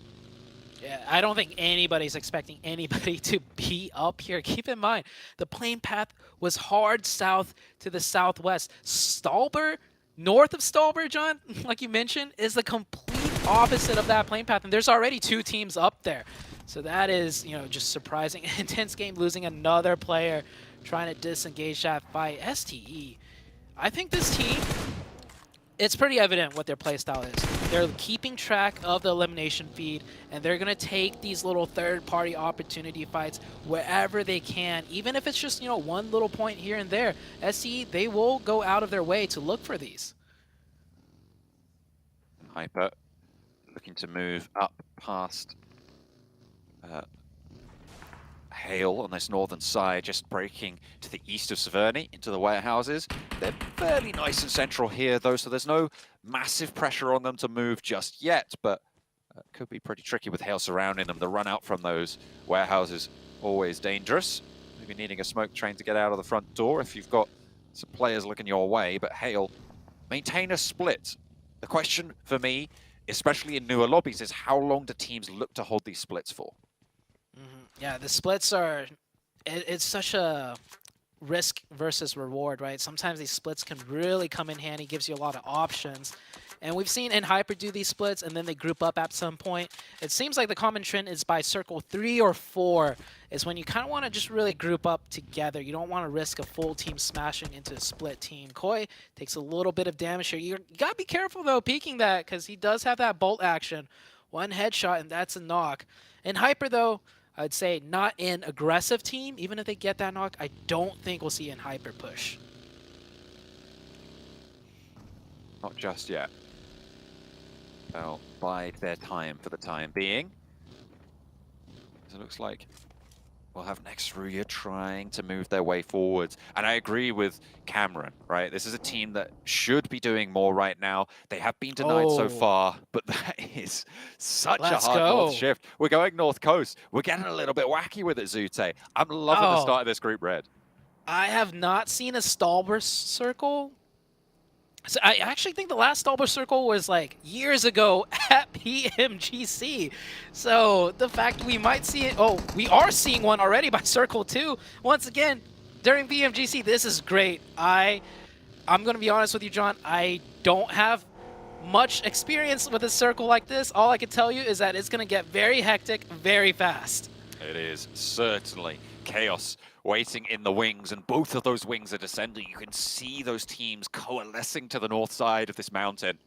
Yeah, I don't think anybody's expecting anybody to be up here. Keep in mind, the plane path was hard south to the southwest. Stalber, north of Stalber, John, like you mentioned, is the complete opposite of that plane path, and there's already 2 teams up there. So that is, you know, just surprising. Intense game, losing another player, trying to disengage that fight. STE, I think this team, it's pretty evident what their playstyle is. They're keeping track of the elimination feed, and they're going to take these little third-party opportunity fights wherever they can, even if it's just, you know, one little point here and there. SE, they will go out of their way to look for these. Hyper looking to move up past Hale on this northern side, just breaking to the east of Severny into the warehouses. They're fairly nice and central here, though, so there's no massive pressure on them to move just yet, but could be pretty tricky with Hale surrounding them. The run out from those warehouses always dangerous. Maybe needing a smoke train to get out of the front door if you've got some players looking your way, but Hale maintain a split. The question for me, especially in newer lobbies, is how long do teams look to hold these splits for? Yeah, the splits are, it's such a risk versus reward, right? Sometimes these splits can really come in handy, gives you a lot of options. And we've seen Hyper do these splits, and then they group up at some point. It seems like the common trend is by circle 3 or 4 is when you kind of want to just really group up together. You don't want to risk a full team smashing into a split team. Koi takes a little bit of damage here. You got to be careful, though, peeking that, because he does have that bolt action. One headshot, and that's a knock. Hyper, though, I'd say not an aggressive team. Even if they get that knock, I don't think we'll see Hyper push. Not just yet. They'll bide their time for the time being. It looks like we'll have next Ruya trying to move their way forwards. And I agree with Cameron, right? This is a team that should be doing more right now. They have been denied so far, but that is such a hard north shift. We're going north coast. We're getting a little bit wacky with it, Zute. I'm loving the start of this group red. I have not seen a Stalber circle. So I actually think the last Stalber circle was like years ago at PMGC. So the fact we might see it, we are seeing one already by circle 2. Once again, during PMGC, this is great. I'm going to be honest with you, John. I don't have much experience with a circle like this. All I can tell you is that it's going to get very hectic very fast. It is certainly chaos waiting in the wings, and both of those wings are descending. You can see those teams coalescing to the north side of this mountain,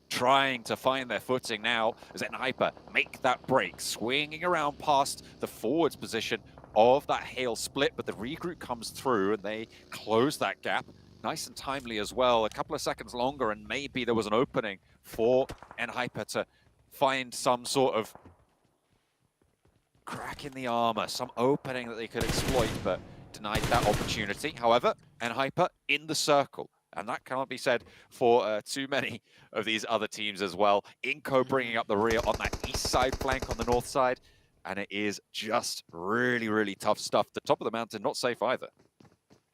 trying to find their footing now as Hyper make that break, swinging around past the forwards position of that Hale split, but the regroup comes through and they close that gap. Nice and timely as well. A couple of seconds longer and maybe there was an opening for Hyper to find some sort of crack in the armor, some opening that they could exploit, but denied that opportunity. However, Hyper in the circle, and that cannot be said for too many of these other teams as well. Inco bringing up the rear on that east side flank on the north side, and it is just really, really tough stuff. The top of the mountain, not safe either.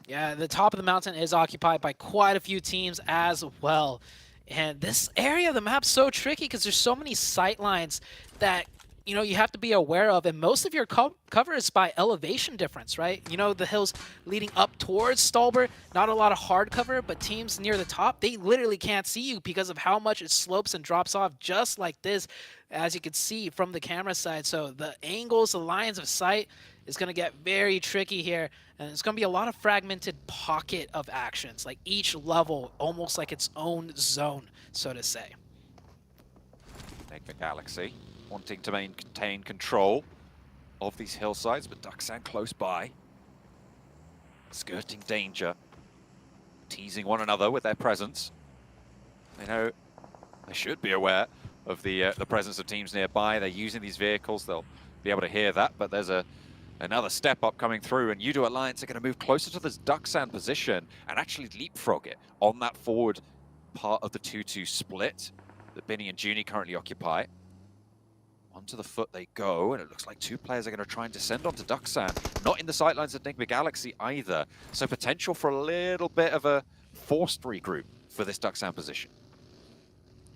Yeah, the top of the mountain is occupied by quite a few teams as well. And this area of the map's so tricky because there's so many sight lines that you have to be aware of, and most of your cover is by elevation difference, right? The hills leading up towards Stalber, not a lot of hard cover, but teams near the top, they literally can't see you because of how much it slopes and drops off just like this, as you can see from the camera side. So the angles, the lines of sight is going to get very tricky here, and it's going to be a lot of fragmented pocket of actions, like each level almost like its own zone, so to say. Take the Galaxy wanting to maintain control of these hillsides, but Duxan close by, skirting danger, teasing one another with their presence. They know they should be aware of the presence of teams nearby. They're using these vehicles. They'll be able to hear that, but there's a Another step up coming through, and Udo Alliance are going to move closer to this duck sand position and actually leapfrog it on that forward part of the 2-2 split that Binny and Junie currently occupy. Onto the foot they go, and it looks like two players are going to try and descend onto duck sand. Not in the sightlines of Enigma Galaxy either, so potential for a little bit of a forced regroup for this duck sand position.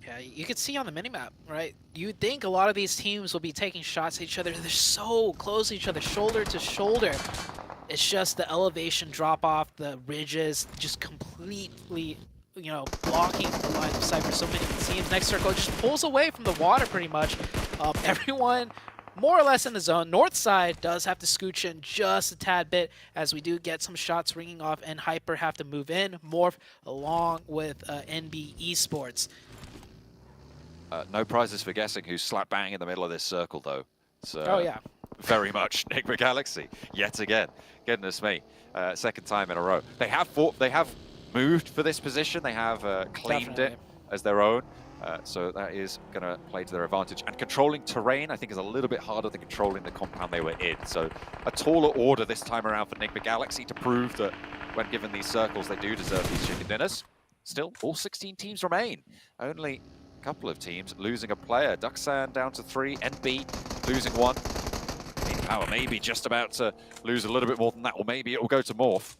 Yeah, you can see on the minimap, right? You'd think a lot of these teams will be taking shots at each other. They're so close to each other, shoulder to shoulder. It's just the elevation drop off, the ridges just completely, you know, blocking the line of sight for so many teams. Next circle just pulls away from the water pretty much. Everyone more or less in the zone. North side does have to scooch in just a tad bit as we do get some shots ringing off, and Hyper have to move in, morph along with NB Esports. No prizes for guessing who's slap bang in the middle of this circle, though. So, oh, yeah. Very much Enigma Galaxy, yet again. Goodness me. Second time in a row. They have moved for this position. They have claimed it as their own. So that is going to play to their advantage. And controlling terrain, I think, is a little bit harder than controlling the compound they were in. So a taller order this time around for Enigma Galaxy to prove that when given these circles, they do deserve these chicken dinners. Still, all 16 teams remain. Only couple of teams losing a player. Ducksand down to 3, NB losing 1. Power maybe just about to lose a little bit more than that, or maybe it will go to Morph.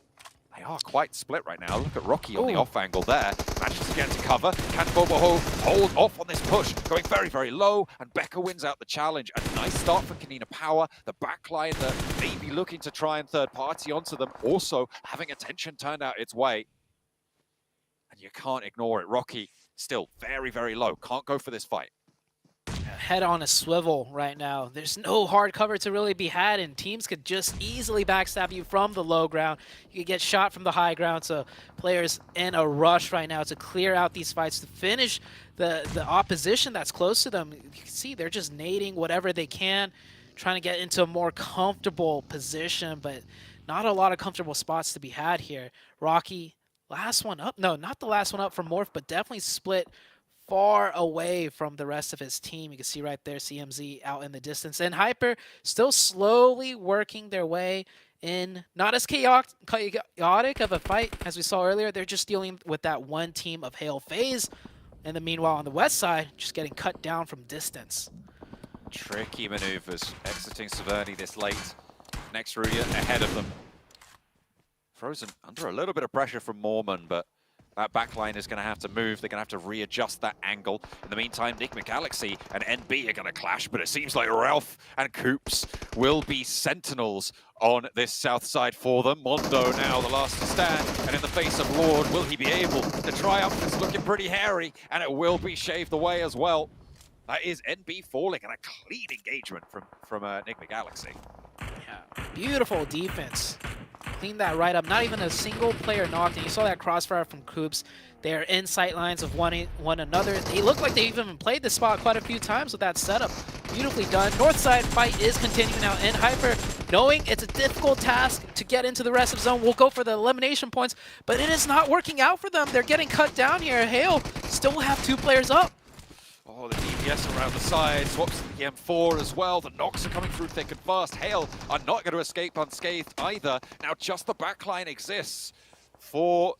They are quite split right now. Look at Rocky on the off angle there. Manages to get to cover. Can Boboho hold off on this push? Going very, very low, and Becca wins out the challenge. A nice start for Kanina Power. The backline that may be looking to try and third party onto them, also having attention turned out its way. And you can't ignore it. Rocky still very, very low. Can't go for this fight. Head on a swivel right now. There's no hard cover to really be had, and teams could just easily backstab you from the low ground. You could get shot from the high ground, so players in a rush right now to clear out these fights, to finish the opposition that's close to them. You can see they're just nading whatever they can, trying to get into a more comfortable position, but not a lot of comfortable spots to be had here. Rocky, last one up. No, not the last one up from Morph, but definitely split far away from the rest of his team. You can see right there CMZ out in the distance. And Hyper still slowly working their way in. Not as chaotic of a fight as we saw earlier. They're just dealing with that one team of Hail FaZe. And then meanwhile on the west side, just getting cut down from distance. Tricky maneuvers. Exiting Severny this late. Next Ruya ahead of them. Frozen under a little bit of pressure from Mormon, but that backline is going to have to move. They're going to have to readjust that angle. In the meantime, Enigma Galaxy and NB are going to clash, but it seems like Ralph and Coops will be sentinels on this south side for them. Mondo now the last to stand, and in the face of Lord, will he be able to triumph? It's looking pretty hairy, and it will be shaved away as well. That is NB falling, and a clean engagement from Enigma Galaxy. Yeah, beautiful defense. Clean that right up. Not even a single player knocked, and you saw that crossfire from Coops. They're in sight lines of one another. They look like they even played this spot quite a few times with that setup. Beautifully done. Northside fight is continuing now, and Hyper, knowing it's a difficult task to get into the rest of zone, will go for the elimination points, but it is not working out for them. They're getting cut down here. Hale still have 2 players up. Oh, the DPS around the side, swaps the M4 as well. The knocks are coming through thick and fast. Hale are not going to escape unscathed either. Now just the backline exists for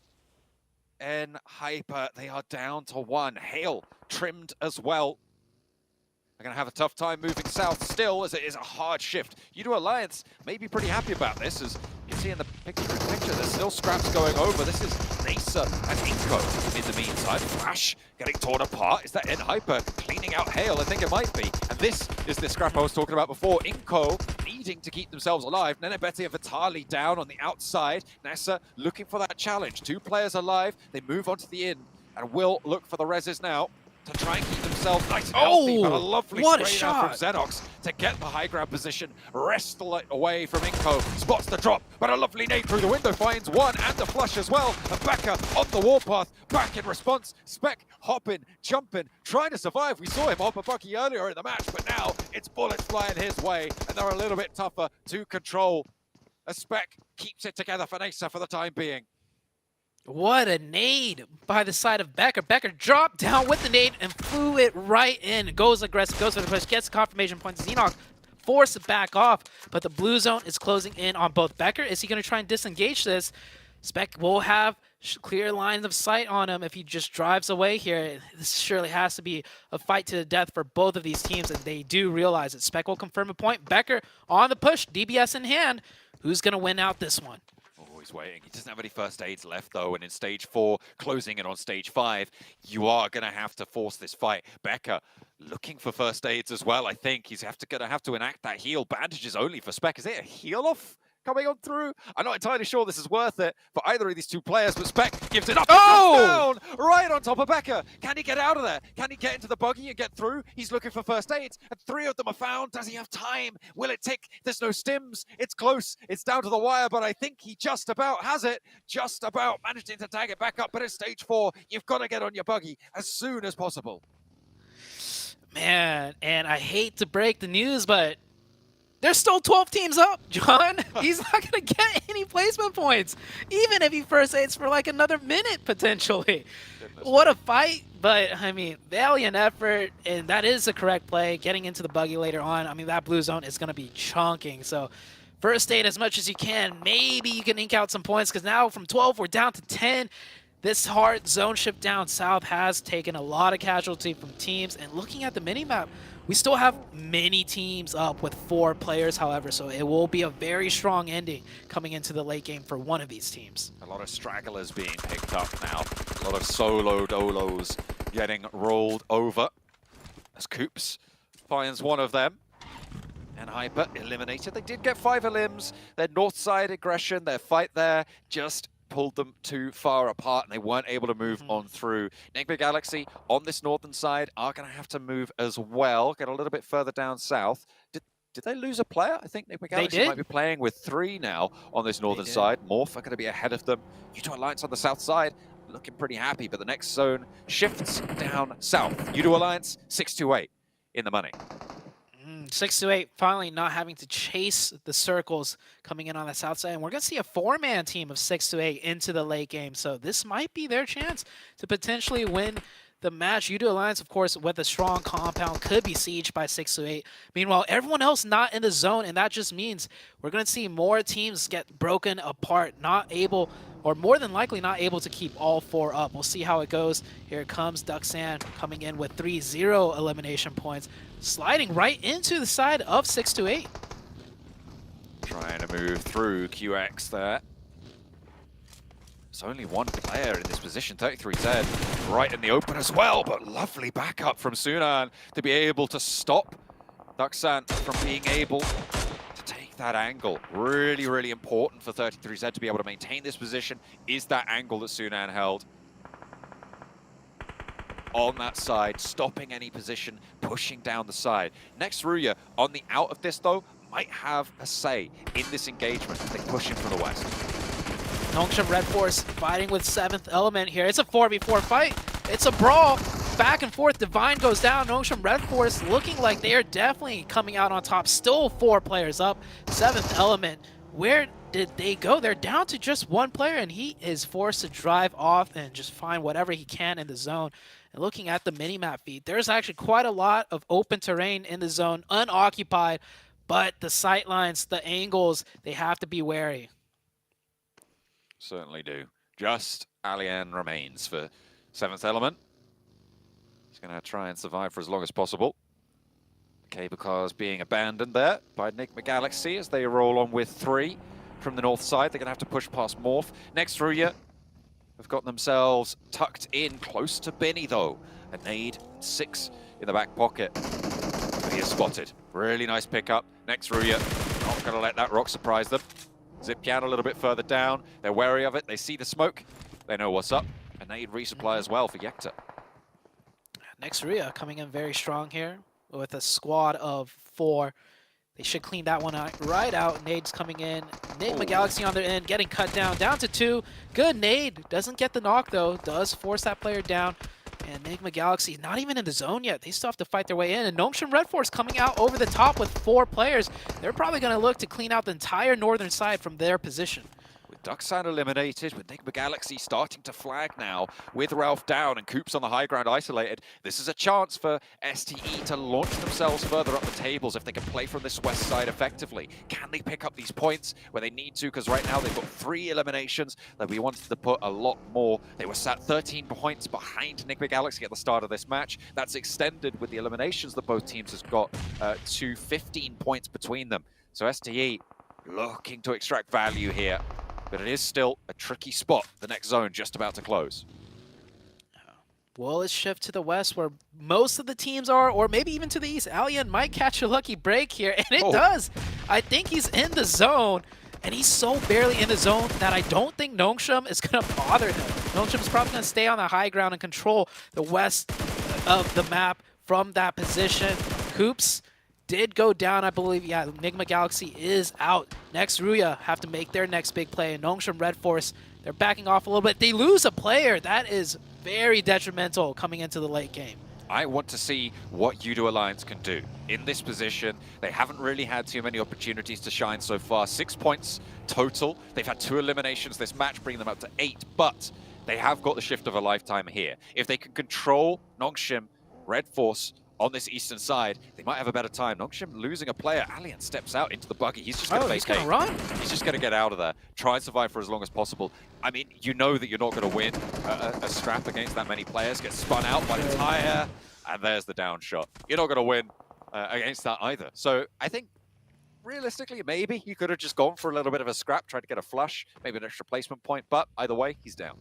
Hyper. They are down to 1. Hale trimmed as well. They're going to have a tough time moving south still, as it is a hard shift. Udo Alliance may be pretty happy about this, as you see in the picture, there's still scraps going over. This is Nasa and Inko in the meantime. Flash getting torn apart. Is that Hyper cleaning out Hale? I think it might be. And this is the scrap I was talking about before. Inko needing to keep themselves alive. Nenebeti and Vitali down on the outside. Nasa looking for that challenge. 2 players alive. They move onto the inn and will look for the reses now to try and keep themselves nice and healthy, but a lovely spray now from Xenox to get the high ground position, wrestle it away from Inko, spots the drop, but a lovely nade through the window, finds 1 and the flush as well, and Becca on the warpath, back in response, Spec hopping, jumping, trying to survive. We saw him hop a bucky earlier in the match, but now it's bullets flying his way, and they're a little bit tougher to control, as Spec keeps it together for Nasa for the time being. What a nade by the side of Becker. Becker dropped down with the nade and flew it right in. Goes aggressive, goes for the push, gets confirmation points. Xenox forced to back off, but the blue zone is closing in on both. Becker, is he going to try and disengage this? Spec will have clear lines of sight on him if he just drives away here. This surely has to be a fight to the death for both of these teams, and they do realize it. Spec will confirm a point. Becker on the push, DBS in hand. Who's going to win out this one? Oh, he's waiting. He doesn't have any first aids left, though, and in stage 4, closing in on stage 5, you are going to have to force this fight. Becker looking for first aids as well, I think. He's going to have to enact that heal. Bandages only for Spec. Is it a heal off coming on through? I'm not entirely sure this is worth it for either of these two players, but Spec gives it up. Oh! Down right on top of Becker. Can he get out of there? Can he get into the buggy and get through? He's looking for first aids, and 3 of them are found. Does he have time? Will it tick? There's no stims. It's close. It's down to the wire, but I think he just about has it. Just about managing to tag it back up, but it's stage 4. You've got to get on your buggy as soon as possible. Man, and I hate to break the news, but there's still 12 teams up, John. He's not going to get any placement points, even if he first aids for like another minute, potentially. What a fight. But, I mean, valiant effort, and that is the correct play. Getting into the buggy later on, I mean, that blue zone is going to be chunking. So first aid as much as you can. Maybe you can ink out some points, because now from 12, we're down to 10. This hard zone shift down south has taken a lot of casualty from teams. And looking at the minimap, we still have many teams up with 4 players, however, so it will be a very strong ending coming into the late game for one of these teams. A lot of stragglers being picked up now. A lot of solo dolos getting rolled over as Coops finds one of them. And Hyper eliminated. They did get 5 elims. Their north side aggression, their fight there just pulled them too far apart, and they weren't able to move on through. Enigma Galaxy on this northern side are going to have to move as well, get a little bit further down south. Did they lose a player? I think Enigma Galaxy might be playing with 3 now on this northern side. Morph are going to be ahead of them. U2 Alliance on the south side looking pretty happy, but the next zone shifts down south. U2 Alliance 6-8 in the money. 6-8, finally not having to chase the circles coming in on the south side. And we're going to see a 4-man team of 6-8 into the late game. So this might be their chance to potentially win the match. U2 Alliance, of course, with a strong compound, could be sieged by 6-8. Meanwhile, everyone else not in the zone, and that just means we're going to see more teams get broken apart, not able, or more than likely not able to keep all 4 up. We'll see how it goes. Here comes Duxan coming in with 3-0 elimination points, sliding right into the side of 6-8. Trying to move through QX there. There's only one player in this position, 33Z, right in the open as well, but lovely backup from Sunan to be able to stop Duxan from being able to take that angle. Really, really important for 33Z to be able to maintain this position is that angle that Sunan held on that side, stopping any position, pushing down the side. Next Ruya on the out of this, though, might have a say in this engagement as they push in from the west. Nongshim Red Force fighting with 7th Element here. It's a 4v4 fight. It's a brawl. Back and forth. Divine goes down. Nongshim Red Force looking like they are definitely coming out on top. Still 4 players up. 7th Element. Where did they go? They're down to just 1 player, and he is forced to drive off and just find whatever he can in the zone. And looking at the minimap feed, there's actually quite a lot of open terrain in the zone, unoccupied, but the sight lines, the angles, they have to be wary. Certainly do. Just Alien remains for 7th Element. He's going to try and survive for as long as possible. Cable cars being abandoned there by Enigma Galaxy as they roll on with 3 from the north side. They're going to have to push past Morph. Next Ruya have got themselves tucked in close to Benny, though. A nade, 6 in the back pocket. But he is spotted. Really nice pickup. Next Ruya, not going to let that rock surprise them. Zip can a little bit further down. They're wary of it. They see the smoke. They know what's up. A nade resupply as well for Yekta. Next Ruya coming in very strong here with a squad of 4. They should clean that one out, right out. Nade's coming in. Enigma Galaxy on their end, getting cut down to 2. Good nade. Doesn't get the knock, though. Does force that player down. And Enigma Galaxy not even in the zone yet. They still have to fight their way in. And Nongshim Red Force coming out over the top with 4 players. They're probably going to look to clean out the entire northern side from their position. Ducksound eliminated, with Enigma Galaxy starting to flag now, with Ralph down and Coops on the high ground isolated. This is a chance for STE to launch themselves further up the tables if they can play from this west side effectively. Can they pick up these points where they need to? Because right now they've got 3 eliminations that we wanted to put a lot more. They were sat 13 points behind Enigma Galaxy at the start of this match. That's extended with the eliminations that both teams has got to 15 points between them. So STE looking to extract value here. But it is still a tricky spot. The next zone just about to close. Will it shift to the west where most of the teams are, or maybe even to the east? Alien might catch a lucky break here, and it does. I think he's in the zone, and he's so barely in the zone that I don't think Nongshim is going to bother him. Nongshim's probably going to stay on the high ground and control the west of the map from that position. Coops did go down, I believe. Yeah, Enigma Galaxy is out. Next, Ruya have to make their next big play. And Nongshim Red Force, they're backing off a little bit. They lose a player. That is very detrimental coming into the late game. I want to see what Yudu Alliance can do. In this position, they haven't really had too many opportunities to shine so far. 6 points total. They've had 2 eliminations this match, bringing them up to 8. But they have got the shift of a lifetime here. If they can control Nongshim Red Force on this eastern side, they might have a better time. Nongshim losing a player. Alien steps out into the buggy. He's just going to vacate. He's going to run. He's just going to get out of there. Try and survive for as long as possible. I mean, you know that you're not going to win a scrap against that many players. Get spun out by the tire, and there's the down shot. You're not going to win against that either. So I think, realistically, maybe you could have just gone for a little bit of a scrap, tried to get a flush, maybe an extra placement point, but either way, he's down.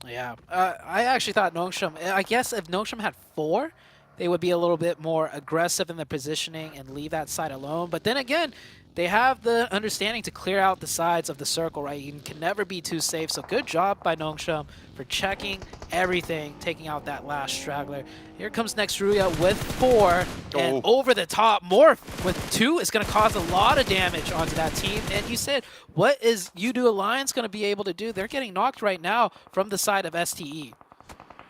Yeah, I actually thought Nongshim, I guess if Nongshim had 4, they would be a little bit more aggressive in the positioning and leave that side alone. But then again, they have the understanding to clear out the sides of the circle, right? You can never be too safe. So good job by Nongshim for checking everything, taking out that last straggler. Here comes next Ruya with 4, and over the top, Morph with 2 is going to cause a lot of damage onto that team. And you said, what is Yudu Alliance going to be able to do? They're getting knocked right now from the side of STE.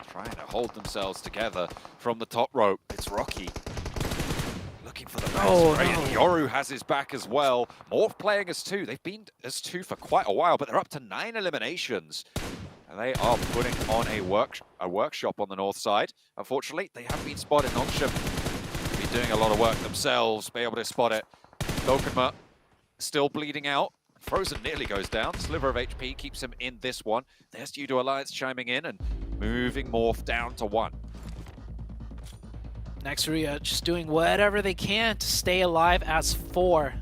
Trying to hold themselves together from the top rope. It's Rocky looking for the rest. Yoru has his back as well. Morph playing as 2. They've been as 2 for quite a while, but they're up to 9 eliminations. And they are putting on a workshop on the north side. Unfortunately, they have been spotted. Nongshim be doing a lot of work themselves, be able to spot it. Dokuma still bleeding out. Frozen nearly goes down. Sliver of HP keeps him in this one. There's Yudu Alliance chiming in and moving Morph down to 1. Next, Ruya just doing whatever they can to stay alive as 4.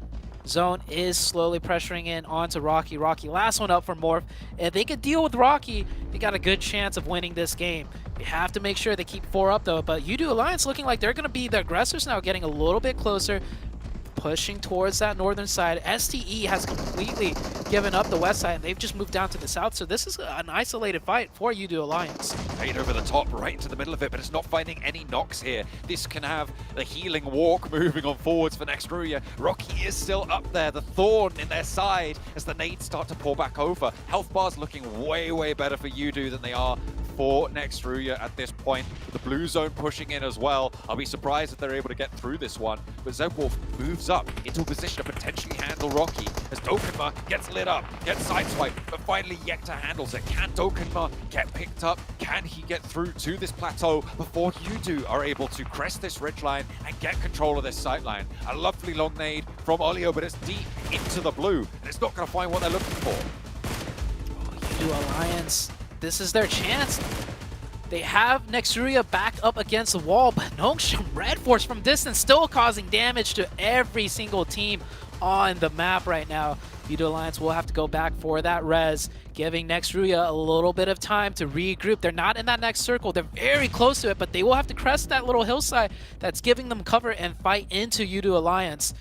Zone is slowly pressuring in onto Rocky. Rocky, last one up for Morph. If they could deal with Rocky, they got a good chance of winning this game. They have to make sure they keep 4 up, though. But Yudu Alliance looking like they're going to be the aggressors now, getting a little bit closer, pushing towards that northern side. STE has completely given up the west side, and they've just moved down to the south. So this is an isolated fight for Yudu Alliance. Right over the top, right into the middle of it, but it's not finding any knocks here. This can have the healing walk moving on forwards for next Ruya. Rocky is still up there, the thorn in their side as the nades start to pour back over. Health bars looking way, way better for Yudu than they are for next Ruya at this point. The blue zone pushing in as well. I'll be surprised if they're able to get through this one. But Zebwolf moves up into a position to potentially handle Rocky as Dokuma gets lit up, gets sideswiped, but finally Yekta handles it. Can Dokuma get picked up? Can he get through to this plateau before Yudu are able to crest this ridgeline and get control of this sightline? A lovely long nade from Olio, but it's deep into the blue, and it's not going to find what they're looking for. Yudu Alliance, this is their chance. They have Nexuria back up against the wall, but Nongshim Red Force from distance still causing damage to every single team on the map right now. Yudu Alliance will have to go back for that res, giving Nexuria a little bit of time to regroup. They're not in that next circle. They're very close to it, but they will have to crest that little hillside that's giving them cover and fight into Yudu Alliance.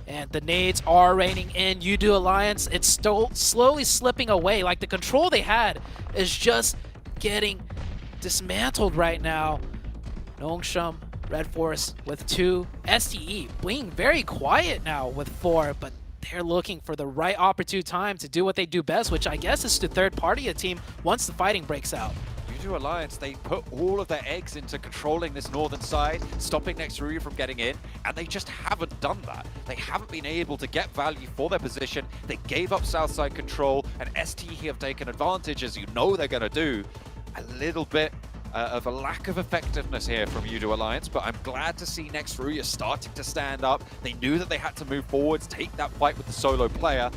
And the nades are raining in. Yudu Alliance, it's still slowly slipping away. Like the control they had is just getting dismantled right now. Nongshim Red Force with 2. STE being very quiet now with 4, but they're looking for the right opportune time to do what they do best, which I guess is to third party a team once the fighting breaks out. U2 Alliance, they put all of their eggs into controlling this northern side, stopping Nextruya from getting in, and they just haven't done that. They haven't been able to get value for their position. They gave up south side control, and STE have taken advantage, as you know they're going to do. A little bit of a lack of effectiveness here from U2 Alliance, but I'm glad to see Nextruya starting to stand up. They knew that they had to move forwards, take that fight with the solo player.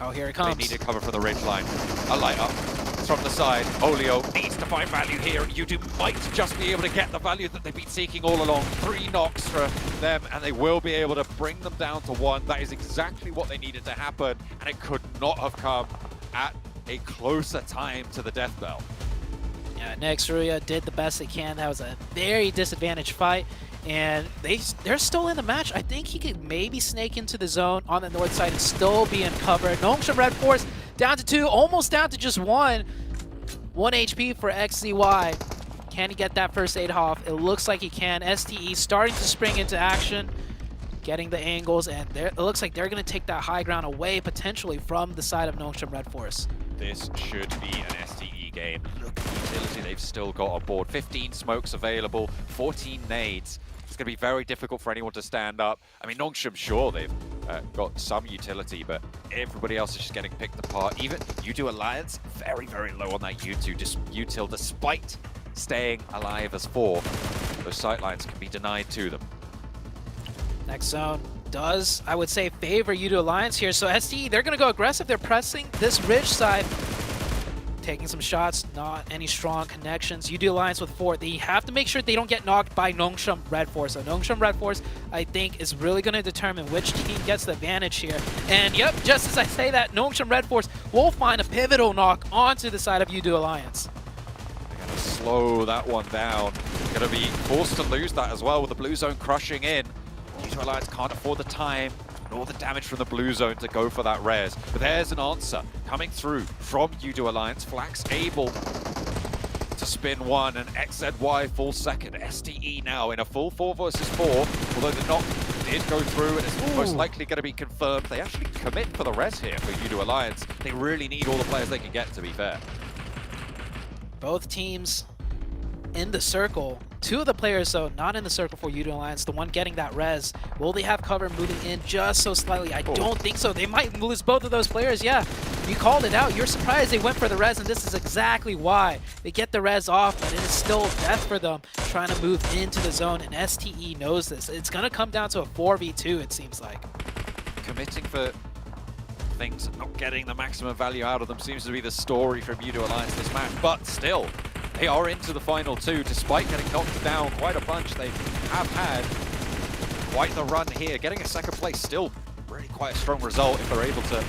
Oh, here it comes. They needed cover from the ridge line. A light up from the side. Olio needs to find value here. U2 might just be able to get the value that they've been seeking all along. 3 knocks for them, and they will be able to bring them down to 1. That is exactly what they needed to happen, and it could not have come at a closer time to the death bell. Yeah, Nextruya did the best they can. That was a very disadvantaged fight, and they're still in the match. I think he could maybe snake into the zone on the north side and still be in cover. Nongshim Red Force down to 2, almost down to just 1. 1 HP for XZY. Can he get that first aid off? It looks like he can. STE starting to spring into action, getting the angles, and it looks like they're going to take that high ground away potentially from the side of Nongshim Red Force. This should be an STE game. Look at the utility they've still got on board. 15 smokes available, 14 nades. It's going to be very difficult for anyone to stand up. I mean, Nongshim, sure, they've got some utility, but everybody else is just getting picked apart. Even U2 Alliance, very, very low on that util, despite staying alive as 4. Those sightlines can be denied to them. Next zone does, I would say, favor U2 Alliance here. So STE, they're going to go aggressive. They're pressing this ridge side, taking some shots, not any strong connections. U2 Alliance with 4. They have to make sure they don't get knocked by Nongshim Red Force. So Nongshim Red Force, I think, is really going to determine which team gets the advantage here. And yep, just as I say that, Nongshim Red Force will find a pivotal knock onto the side of U2 Alliance. They're going to slow that one down. Going to be forced to lose that as well with the blue zone crushing in. U2 Alliance can't afford the time nor the damage from the blue zone to go for that res. But there's an answer coming through from U2 Alliance. Flax able to spin 1 and XZY full second. STE now in a full 4 versus 4, although the knock did go through and it's most likely going to be confirmed. They actually commit for the res here for U2 Alliance. They really need all the players they can get, to be fair. Both teams in the circle. 2 of the players, though, not in the circle for U2 Alliance. The one getting that res. Will they have cover moving in just so slightly? I don't think so. They might lose both of those players. Yeah, you called it out. You're surprised they went for the res, and this is exactly why. They get the res off, but it is still death for them trying to move into the zone, and STE knows this. It's going to come down to a 4v2, it seems like. Committing for things, not getting the maximum value out of them seems to be the story from U2 Alliance this match, but still, they are into the final 2, despite getting knocked down quite a bunch. They have had quite the run here. Getting a second place still really quite a strong result if they're able to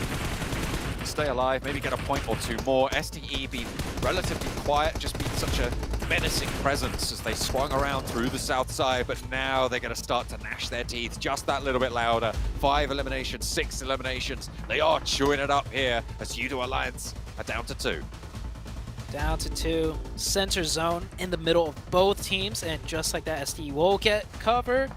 stay alive, maybe get a point or 2 more. STE being relatively quiet, just being such a menacing presence as they swung around through the south side, but now they're going to start to gnash their teeth just that little bit louder. 5 eliminations, 6 eliminations. They are chewing it up here as U2 Alliance are down to 2. Down to 2. Center zone in the middle of both teams, and just like that, STE will get cover.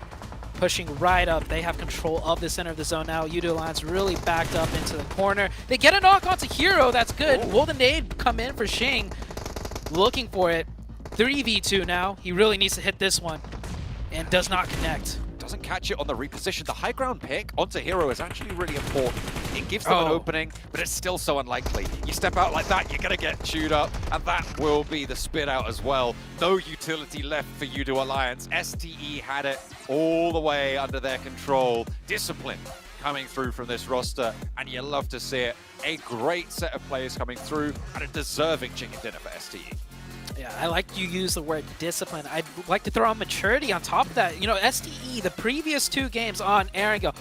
Pushing right up. They have control of the center of the zone now. U2 Alliance really backed up into the corner. They get a knock onto Hero. That's good. Will the nade come in for Shing? Looking for it. 3v2 now. He really needs to hit this one and does not connect. Doesn't catch it on the reposition. The high ground pick onto Hero is actually really important. It gives them an opening, but it's still so unlikely. You step out like that, you're going to get chewed up, and that will be the spit out as well. No utility left for U2 Alliance. STE had it all the way under their control. Discipline coming through from this roster, and you love to see it. A great set of players coming through, and a deserving chicken dinner for STE. Yeah, I like you use the word discipline. I'd like to throw on maturity on top of that. You know, STE, the previous 2 games on Erangel,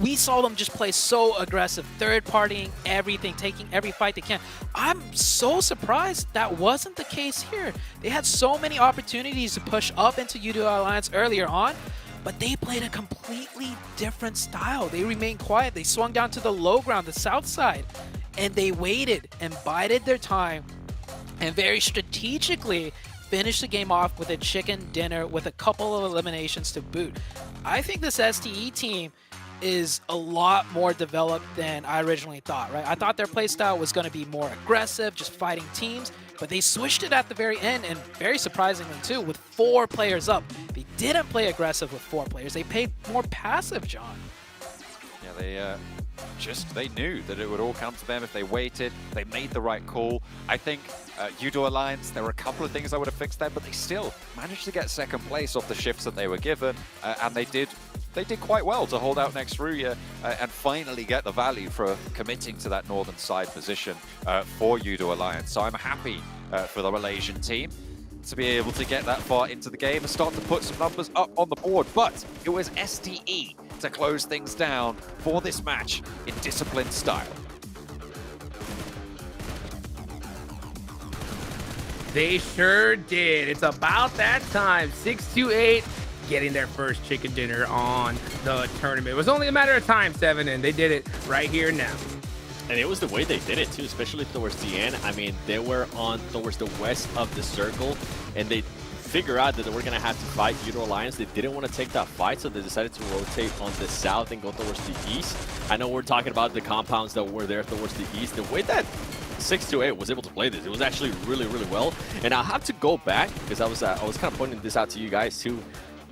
we saw them just play so aggressive, third-partying everything, taking every fight they can. I'm so surprised that wasn't the case here. They had so many opportunities to push up into U2 Alliance earlier on, but they played a completely different style. They remained quiet. They swung down to the low ground, the south side, and they waited and bided their time and very strategically finished the game off with a chicken dinner with a couple of eliminations to boot. I think this STE team is a lot more developed than I originally thought, right? I thought their playstyle was going to be more aggressive, just fighting teams, but they switched it at the very end, and very surprisingly too, with 4 players up. They didn't play aggressive with 4 players. They played more passive, John. Yeah, they knew that it would all come to them if they waited. They made the right call. I think Judo Alliance, there were a couple of things I would have fixed there, but they still managed to get second place off the shifts that they were given, and they did quite well to hold out next Ruya and finally get the value for committing to that northern side position for Judo Alliance. So I'm happy for the Malaysian team to be able to get that far into the game and start to put some numbers up on the board. But it was SDE to close things down for this match in disciplined style. They sure did. It's about that time. 628 getting their first chicken dinner on the tournament. It was only a matter of time, Seven, and they did it right here now. And it was the way they did it too, especially towards the end. I mean, they were on towards the west of the circle, and they figure out that they were going to have to fight Judo Alliance. They didn't want to take that fight, so they decided to rotate on the south and go towards the east. I know we're talking about the compounds that were there towards the east. The way that 628 was able to play this, it was actually really, really well. And I'll have to go back, because I was kind of pointing this out to you guys too.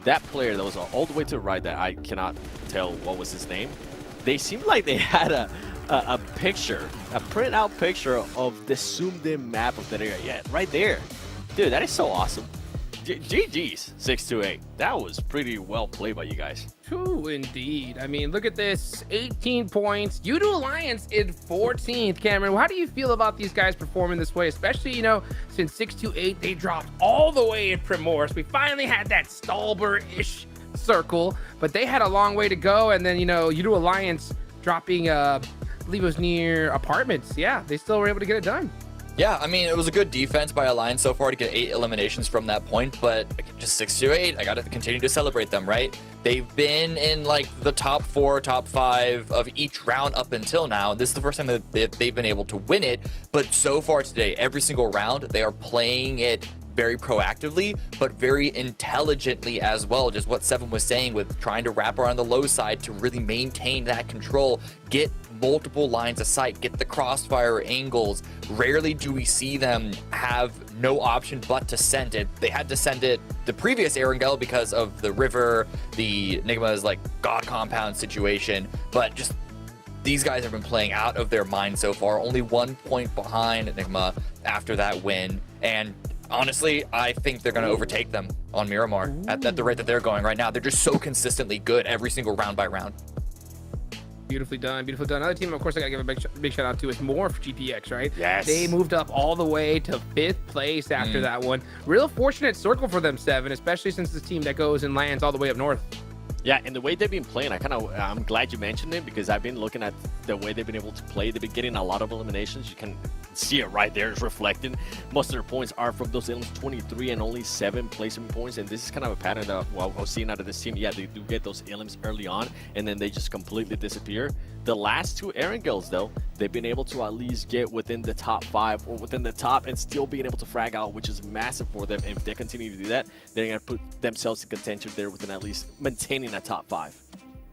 That player that was all the way to the right, that I cannot tell what was his name, they seemed like they had a picture, a print out picture of the zoomed in map of that area. Yeah, right there. Dude, that is so awesome. GG's 628. That was pretty well played by you guys. True indeed. I mean, look at this. 18 points. Judo Alliance in 14th. Cameron, how do you feel about these guys performing this way? Especially, you know, since 628, they dropped all the way in Primorsk. We finally had that Stalber-ish circle, but they had a long way to go. And then, you know, Judo Alliance dropping, I believe it was near Apartments. Yeah, they still were able to get it done. Yeah, I mean, it was a good defense by Alliance so far to get 8 eliminations from that point, but just 6-8, I gotta continue to celebrate them, right? They've been in like the top 4, top 5 of each round up until now. This is the first time that they've been able to win it, but so far today, every single round, they are playing it very proactively, but very intelligently as well. Just what Seven was saying with trying to wrap around the low side to really maintain that control, get multiple lines of sight, get the crossfire angles. Rarely do we see them have no option but to send it. They had to send it the previous Erangel because of the river, the Enigma's like God compound situation, but just these guys have been playing out of their mind so far. Only 1 point behind Enigma after that win, and honestly, I think they're going to overtake them on Miramar at the rate that they're going right now. They're just so consistently good every single round by round. Beautifully done, beautifully done. Another team, of course, I gotta give a big shout out to is Morph GPX, right? Yes. They moved up all the way to 5th place after that one. Real fortunate circle for them, Seven, especially since this team that goes and lands all the way up north. Yeah, and the way they've been playing, I'm glad you mentioned it, because I've been looking at the way they've been able to play. They've been getting a lot of eliminations. You can see it right there. It's reflecting. Most of their points are from those elims, 23 and only 7 placement points. And this is kind of a pattern that I was seeing out of this team. Yeah, they do get those elims early on, and then they just completely disappear. The last 2 Erangels, though, they've been able to at least get within the top 5 or within the top and still being able to frag out, which is massive for them. And if they continue to do that, they're going to put themselves in contention there within at least maintaining a top 5.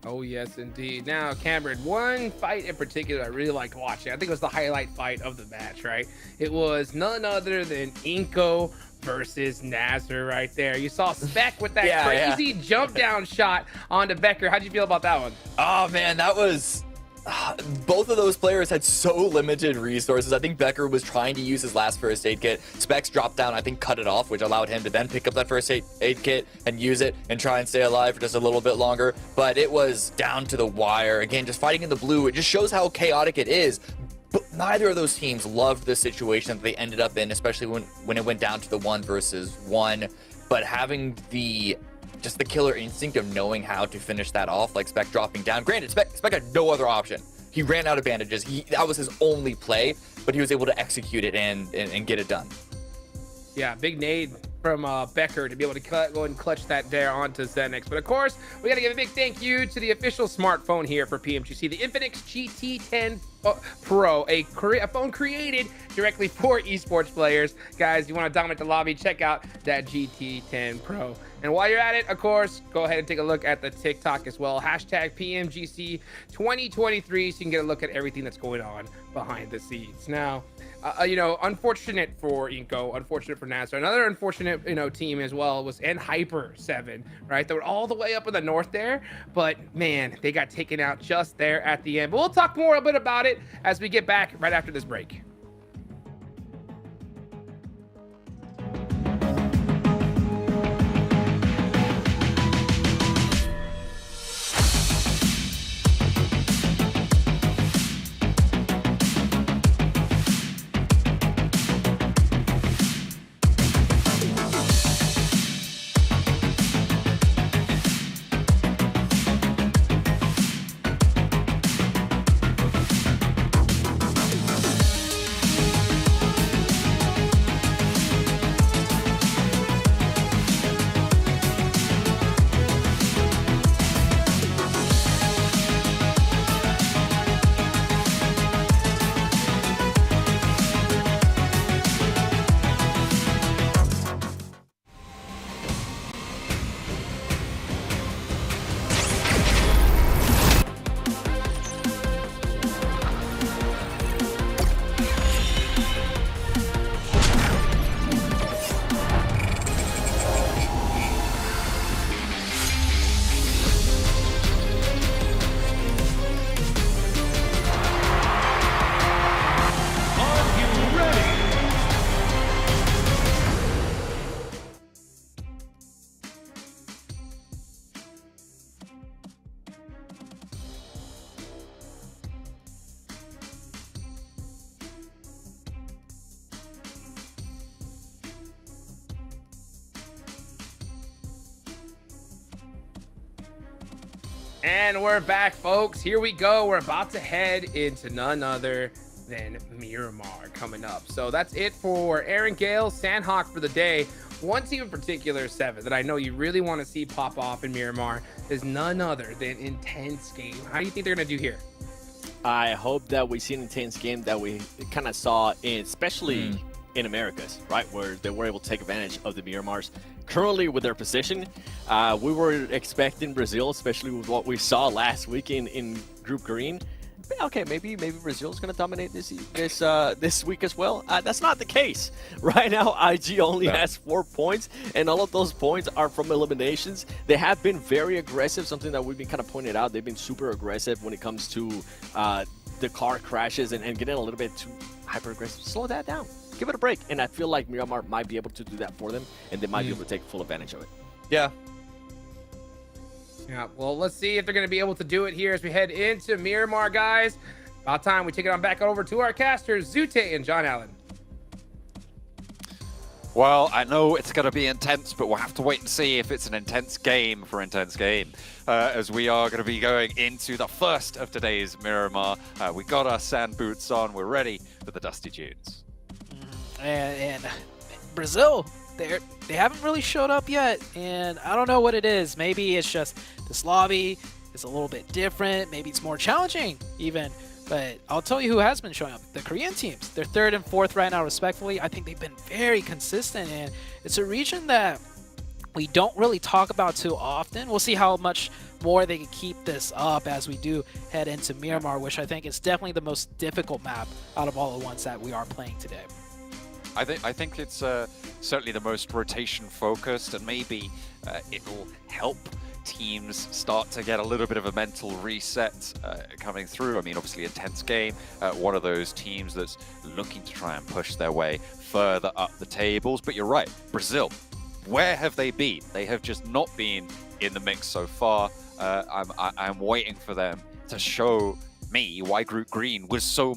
Oh, yes, indeed. Now, Cameron, one fight in particular I really liked watching. I think it was the highlight fight of the match, right? It was none other than Inko versus Nazar right there. You saw Spec with that crazy jump down shot onto Becker. How'd you feel about that one? Oh, man, that was... both of those players had so limited resources. I think Becker was trying to use his last first aid kit. Specs dropped down, I think cut it off, which allowed him to then pick up that first aid kit and use it and try and stay alive for just a little bit longer. But it was down to the wire. Again, just fighting in the blue, it just shows how chaotic it is. But neither of those teams loved the situation that they ended up in, especially when it went down to the 1 versus 1. But having just the killer instinct of knowing how to finish that off, like Spec dropping down. Granted, Spec had no other option. He ran out of bandages. That was his only play, but he was able to execute it and get it done. Yeah, big nade from Becker to be able to go and clutch that there onto Zenix. But of course, we got to give a big thank you to the official smartphone here for PMGC, the Infinix GT10 Pro, a phone created directly for esports players. Guys, you want to dominate the lobby, check out that GT10 Pro. And while you're at it, of course, go ahead and take a look at the TikTok as well. Hashtag PMGC 2023 so you can get a look at everything that's going on behind the scenes. Now, unfortunate for Inco, unfortunate for NASA. Another unfortunate, team as well was Hyper 7, right? They were all the way up in the north there, but man, they got taken out just there at the end. But we'll talk more a bit about it as we get back right after this break. And we're back, folks. Here we go. We're about to head into none other than Miramar coming up. So that's it for Aaron Gale, Sandhawk for the day. One team in particular, Seven, that I know you really want to see pop off in Miramar is none other than Intense Game. How do you think they're going to do here? I hope that we see an intense game that we kind of saw, especially in Americas, right, where they were able to take advantage of the Miramars. Currently, with their position, we were expecting Brazil, especially with what we saw last week in Group Green. Okay, maybe Brazil's going to dominate this week as well. That's not the case. Right now, IG only has 4 points, and all of those points are from eliminations. They have been very aggressive, something that we've been kind of pointed out. They've been super aggressive when it comes to the car crashes and getting a little bit too hyper-aggressive. Slow that down. Give it a break. And I feel like Miramar might be able to do that for them, and they might be able to take full advantage of it. Yeah. Yeah, well, let's see if they're going to be able to do it here as we head into Miramar, guys. About time we take it on back over to our casters, Zute and John Allen. Well, I know it's going to be intense, but we'll have to wait and see if it's an intense game for Intense Game, as we are going to be going into the first of today's Miramar. We got our sand boots on. We're ready for the Dusty Tunes. And Brazil, they haven't really showed up yet, and I don't know what it is. Maybe it's just this lobby is a little bit different. Maybe it's more challenging even. But I'll tell you who has been showing up. The Korean teams. They're 3rd and 4th right now, respectively. I think they've been very consistent, and it's a region that we don't really talk about too often. We'll see how much more they can keep this up as we do head into Miramar, which I think is definitely the most difficult map out of all the ones that we are playing today. I think it's certainly the most rotation focused, and maybe it'll help teams start to get a little bit of a mental reset coming through. I mean, obviously Intense Game, one of those teams that's looking to try and push their way further up the tables. But you're right, Brazil, where have they been? They have just not been in the mix so far. I'm waiting for them to show me why Group Green was so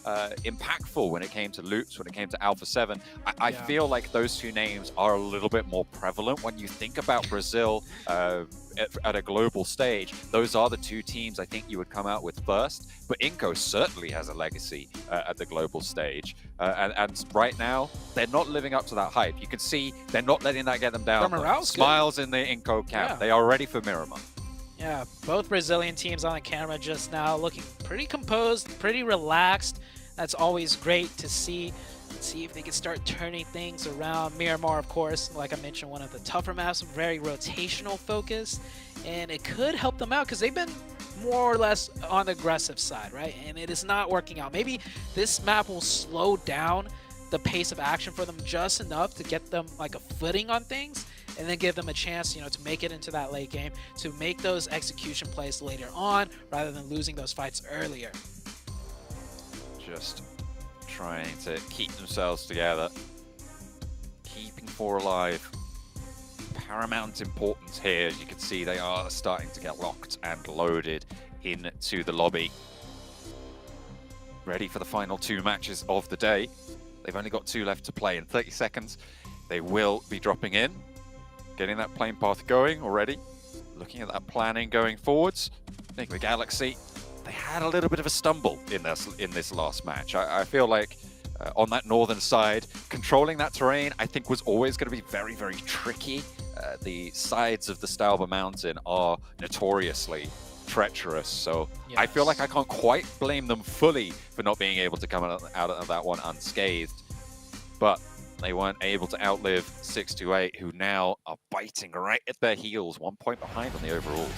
impactful when it came to Loops, when it came to Alpha 7. I feel like those two names are a little bit more prevalent when you think about Brazil at a global stage. Those are the two teams I think you would come out with first, but Inco certainly has a legacy at the global stage, and right now they're not living up to that hype. You can see they're not letting that get them down. Smiles in the Inco camp. They are ready for Miramar. Yeah, both Brazilian teams on the camera just now looking pretty composed, pretty relaxed. That's always great to see. See if they can start turning things around. Miramar, of course, like I mentioned, one of the tougher maps, very rotational focused, and it could help them out because they've been more or less on the aggressive side, right? And it is not working out. Maybe this map will slow down the pace of action for them just enough to get them like a footing on things, and then give them a chance, to make it into that late game, to make those execution plays later on, rather than losing those fights earlier. Just trying to keep themselves together, keeping 4 alive. Paramount importance here. As you can see, they are starting to get locked and loaded into the lobby. Ready for the final 2 matches of the day. They've only got 2 left to play in 30 seconds. They will be dropping in, getting that plane path going already. Looking at that planning going forwards. I think the Galaxy, they had a little bit of a stumble in this last match. I feel like on that northern side, controlling that terrain, I think was always going to be very, very tricky. The sides of the Stalber Mountain are notoriously treacherous, so yes. I feel like I can't quite blame them fully for not being able to come out of that one unscathed. But they weren't able to outlive 628, who now are biting right at their heels, 1 point behind on the overalls.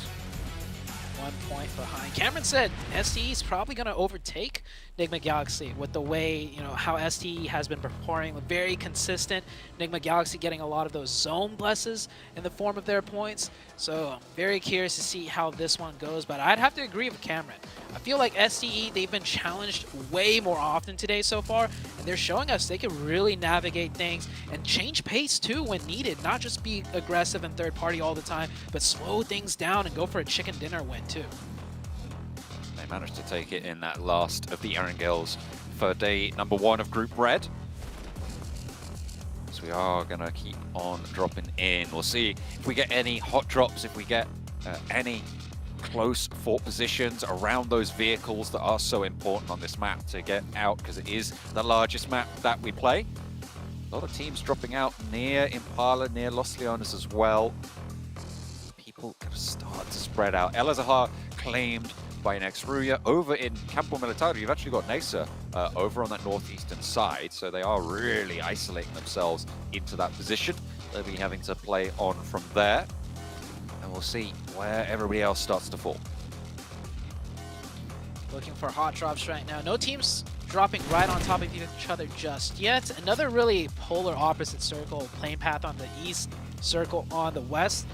1 point behind. Cameron said STE is probably going to overtake Nigma Galaxy with the way, how STE has been performing, very consistent. Nigma Galaxy getting a lot of those zone blesses in the form of their points. So I'm very curious to see how this one goes, but I'd have to agree with Cameron. I feel like STE, they've been challenged way more often today so far, and they're showing us they can really navigate things and change pace too when needed, not just be aggressive and third party all the time, but slow things down and go for a chicken dinner win too. They managed to take it in that last of the Erangels for day number 1 of Group Red. So we are going to keep on dropping in. We'll see if we get any hot drops, if we get any close fort positions around those vehicles that are so important on this map to get out, because it is the largest map that we play. A lot of teams dropping out near Impala, near Los Leones as well. People going to start to spread out. El Azahar claimed by Nexruya. Over in Campo Militar, you've actually got Nesa over on that northeastern side, so they are really isolating themselves into that position. They'll be having to play on from there, and we'll see where everybody else starts to fall. Looking for hot drops right now. No teams dropping right on top of each other just yet. Another really polar opposite circle. Plane path on the east, circle on the west.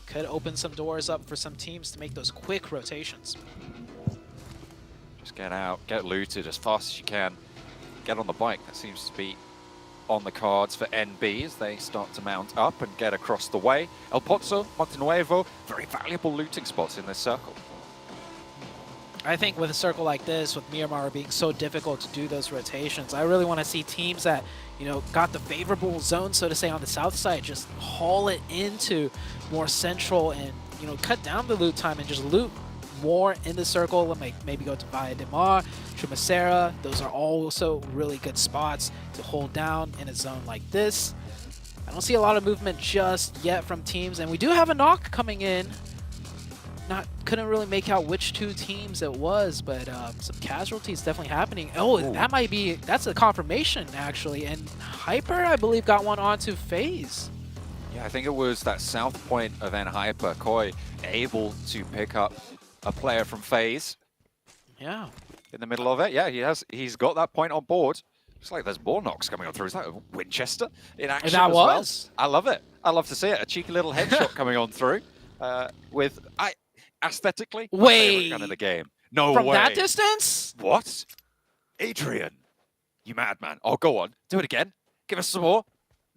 Could open some doors up for some teams to make those quick rotations. Just get out, get looted as fast as you can. Get on the bike. That seems to be on the cards for NB as they start to mount up and get across the way. El Pozo, Montenuevo, very valuable looting spots in this circle. I think with a circle like this, with Miramar being so difficult to do those rotations, I really want to see teams that, got the favorable zone, so to say, on the south side, just haul it into more central and, cut down the loot time and just loot more in the circle. Maybe go to Valle de Mar, Chumacera. Those are also really good spots to hold down in a zone like this. I don't see a lot of movement just yet from teams, and we do have a knock coming in. Couldn't really make out which 2 teams it was, but some casualties definitely happening. Oh, ooh. That's a confirmation actually, and Hyper, I believe, got one onto FaZe. Yeah, I think it was that south point of Hyper, Koi, able to pick up a player from FaZe. Yeah. In the middle of it, yeah, he's got that point on board. Looks like there's more knocks coming on through. Is that a Winchester in action that as was. Well? I love it. I love to see it. A cheeky little headshot coming on through. Aesthetically, my favorite gun in the game. No way. From that distance? What? Adrian, you madman. Oh, go on. Do it again. Give us some more.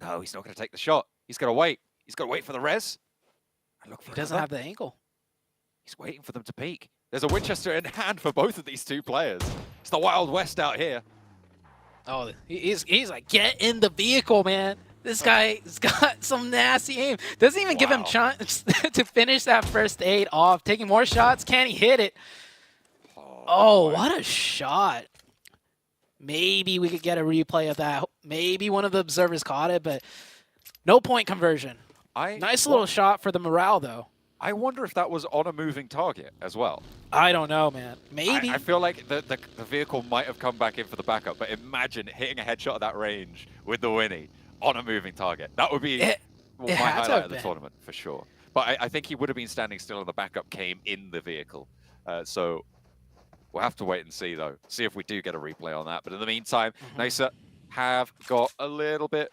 No, he's not going to take the shot. He's going to wait. He's got to wait for the res. He doesn't have the angle. He's waiting for them to peek. There's a Winchester in hand for both of these 2 players. It's the Wild West out here. Oh, he's like, get in the vehicle, man. This guy's got some nasty aim. Doesn't even give him chance to finish that first aid off. Taking more shots. Can he hit it? Oh, what a shot. Maybe we could get a replay of that. Maybe one of the observers caught it, but no point conversion. Nice little shot for the morale, though. I wonder if that was on a moving target as well. I don't know, man. Maybe. I feel like the vehicle might have come back in for the backup, but imagine hitting a headshot at that range with the Winnie on a moving target. That would be my highlight of the tournament, for sure. But I think he would have been standing still and the backup came in the vehicle. So we'll have to wait and see, though. See if we do get a replay on that. But in the meantime, Nisa have got a little bit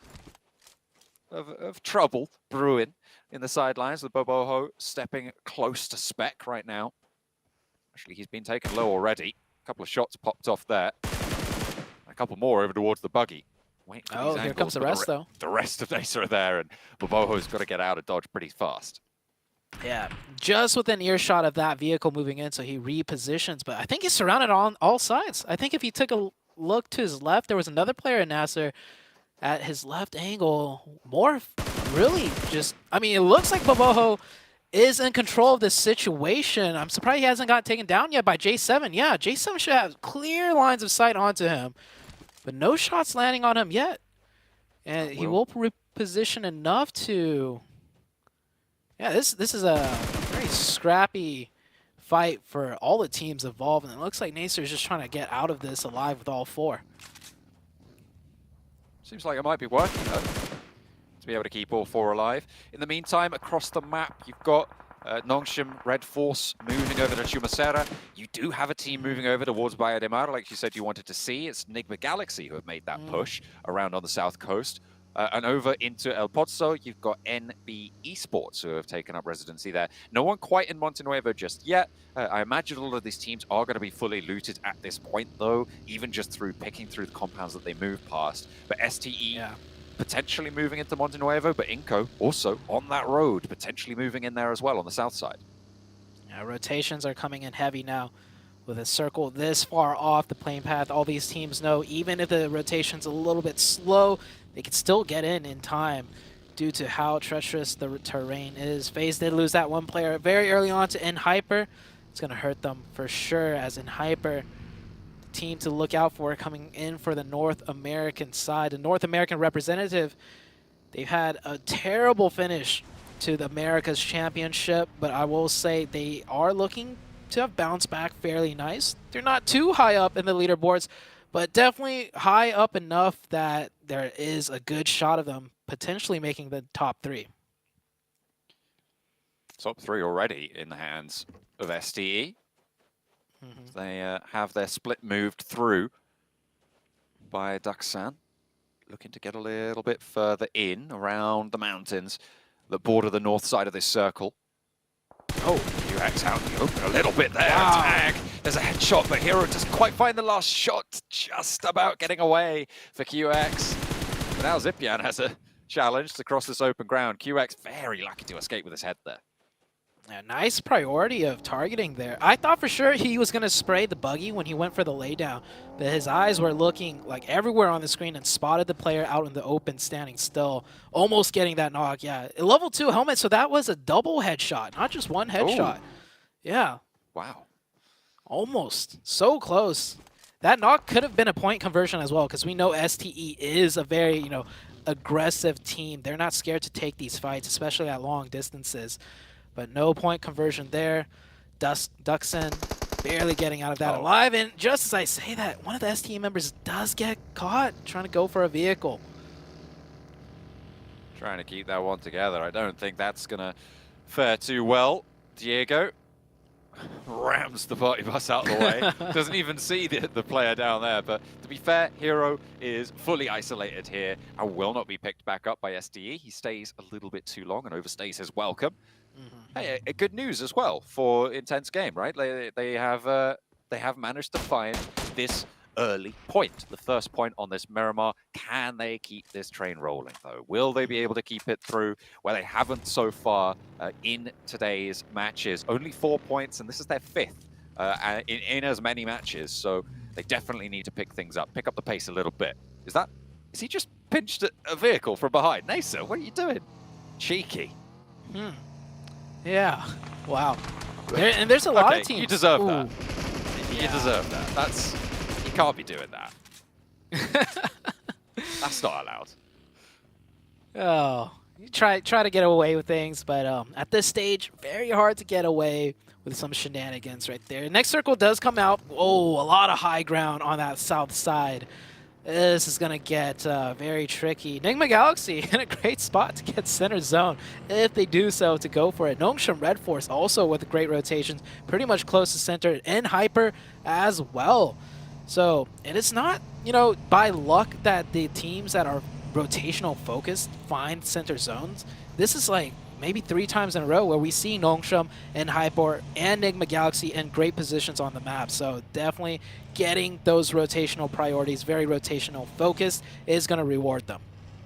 of trouble brewing in the sidelines, with Boboho stepping close to spec right now. Actually, he's been taken low already. A couple of shots popped off there. A couple more over towards the buggy. Oh, here comes the rest, though. The rest of Nisa are there, and Boboho's got to get out of dodge pretty fast. Yeah, just within earshot of that vehicle moving in, so he repositions. But I think he's surrounded on all sides. I think if you took a look to his left, there was another player in Nasser at his left angle. More really just, I mean, it looks like Boboho is in control of this situation. I'm surprised he hasn't got taken down yet by J7. Yeah, J7 should have clear lines of sight onto him, but no shots landing on him yet. And he will reposition enough to... Yeah, this is a very scrappy fight for all the teams involved, and it looks like Nasser is just trying to get out of this alive with all four. Seems like it might be working, though, to be able to keep all four alive. In the meantime, across the map, you've got Nongshim, Red Force moving over to Chumacera. You do have a team moving over towards Bahia de Mar, like you said you wanted to see. It's Nigma Galaxy who have made that push around on the south coast. And over into El Pozo, you've got NB Esports who have taken up residency there. No one quite in Montenuevo just yet. I imagine a lot of these teams are going to be fully looted at this point, though, even just through picking through the compounds that they move past. But STE potentially moving into Montenuevo, but Inco also on that road, potentially moving in there as well on the south side. Yeah, rotations are coming in heavy now. With a circle this far off the plane path, all these teams know even if the rotation's a little bit slow, they can still get in time due to how treacherous the terrain is. FaZe did lose that one player very early on to nHyper. It's going to hurt them for sure, as nHyper, the team to look out for coming in for the North American side. The North American representative, they've had a terrible finish to the America's Championship, but I will say they are looking to have bounced back fairly nice. They're not too high up in the leaderboards, but definitely high up enough that there is a good shot of them potentially making the top three. Top three already in the hands of STE. They have their split moved through by Daksan, looking to get a little bit further in around the mountains that border the north side of this circle. Oh, QX out in the open a little bit there. Wow. Tag. There's a headshot, but Hero doesn't quite find the last shot. Just about getting away for QX. But now Zipian has a challenge to cross this open ground. QX very lucky to escape with his head there. Yeah, nice priority of targeting there. I thought for sure he was going to spray the buggy when he went for the laydown, but his eyes were looking like everywhere on the screen and spotted the player out in the open standing still, almost getting that knock. Yeah, level 2 helmet, so that was a double headshot, not just one headshot. Yeah. Wow. Almost. So close. That knock could have been a point conversion as well, because we know STE is a very, aggressive team. They're not scared to take these fights, especially at long distances. But no point conversion there. Duxon barely getting out of that alive. And just as I say that, one of the STE members does get caught trying to go for a vehicle. Trying to keep that one together. I don't think that's going to fare too well. Diego rams the party bus out of the way. Doesn't even see the player down there. But to be fair, Hero is fully isolated here and will not be picked back up by STE. He stays a little bit too long and overstays his welcome. Hey, good news as well for Intense Game, right? They have managed to find this early point, the first point on this Miramar. Can they keep this train rolling, though? Will they be able to keep it through where they haven't so far in today's matches? Only 4 points, and this is their 5th in as many matches, so they definitely need to pick things up, pick up the pace a little bit. Is he just pinched a vehicle from behind? Nasa, what are you doing? Cheeky. Yeah. Wow. And there's a lot of teams. You deserve that. You deserve that. You can't be doing that. That's not allowed. Oh, You try to get away with things, but at this stage, very hard to get away with some shenanigans right there. Next circle does come out. Oh, a lot of high ground on that south side. This is going to get very tricky. Nigma Galaxy in a great spot to get center zone if they do so to go for it. Nongshim Red Force also with great rotations, pretty much close to center, and Hyper as well. So, and it's not, you know, by luck that the teams that are rotational focused find center zones. This is like maybe 3 times in a row where we see Nongshim and Hyper and Nigma Galaxy in great positions on the map. So definitely getting those rotational priorities, very rotational focused, is going to reward them.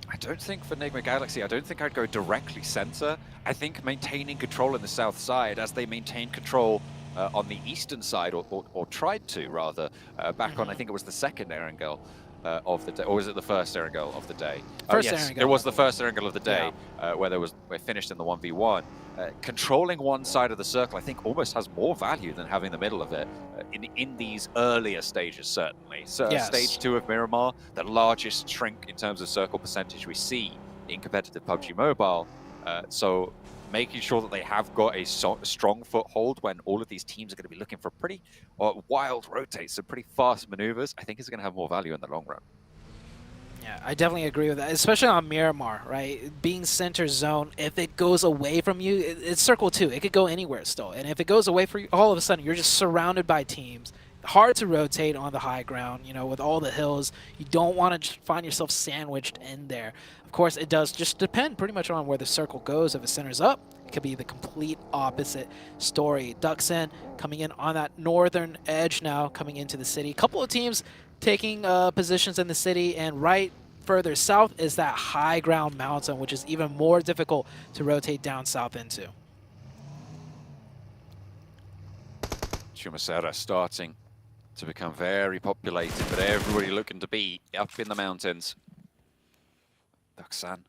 I don't think for Nigma Galaxy, I don't think I'd go directly center. I think maintaining control in the south side as they maintain control on the eastern side, or tried to rather, back on, I think it was the second Erangel of the day, or was it the first Erangel of the day? First yes, Erangel. it was the first Erangel of the day, where we finished in the 1v1. Controlling one side of the circle, I think, almost has more value than having the middle of it in these earlier stages, certainly. So stage 2 of Miramar, the largest shrink in terms of circle percentage we see in competitive PUBG Mobile. So making sure that they have got a strong foothold when all of these teams are going to be looking for pretty wild rotates and pretty fast maneuvers, I think is going to have more value in the long run. Yeah, I definitely agree with that, especially on Miramar, right? Being center zone, if it goes away from you, it's circle 2. It could go anywhere still. And if it goes away from you, all of a sudden, you're just surrounded by teams. Hard to rotate on the high ground, you know, with all the hills. You don't want to find yourself sandwiched in there. Of course, it does just depend pretty much on where the circle goes. If it centers up, it could be the complete opposite story. Duxin coming in on that northern edge now, coming into the city. A couple of teams taking positions in the city, and right further south is that high ground mountain, which is even more difficult to rotate down south into. Chumasera starting to become very populated, but everybody looking to be up in the mountains. Duxan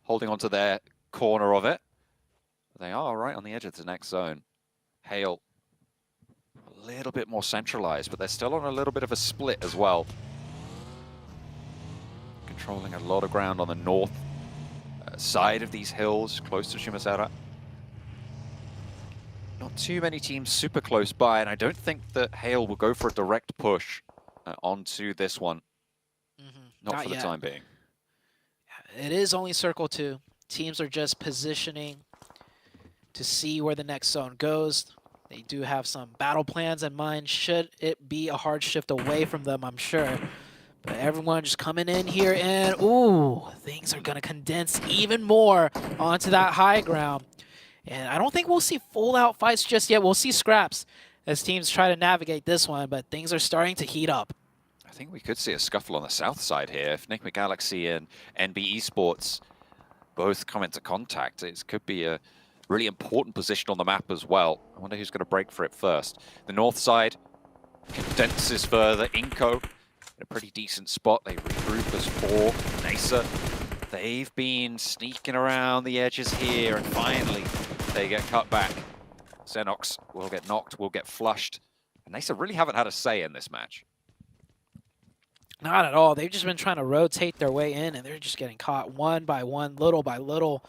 holding on to their corner of it. They are right on the edge of the next zone. Hale a little bit more centralized, but they're still on a little bit of a split as well. Controlling a lot of ground on the north side of these hills, close to Chumasera. Not too many teams super close by, and I don't think that Hale will go for a direct push onto this one. Not for the time being. It is only circle 2. Teams are just positioning to see where the next zone goes. They do have some battle plans in mind, should it be a hard shift away from them, I'm sure. But everyone just coming in here, and ooh, things are going to condense even more onto that high ground. And I don't think we'll see full-out fights just yet. We'll see scraps as teams try to navigate this one, but things are starting to heat up. I think we could see a scuffle on the south side here. If Nigma Galaxy and NB Esports both come into contact, it could be a really important position on the map as well. I wonder who's going to break for it first. The north side condenses further. Inco in a pretty decent spot. They regroup as 4. Nasa, they've been sneaking around the edges here, and finally they get cut back. Xenox will get knocked, will get flushed. And Nasa really haven't had a say in this match. Not at all. They've just been trying to rotate their way in, and they're just getting caught one by one, little by little.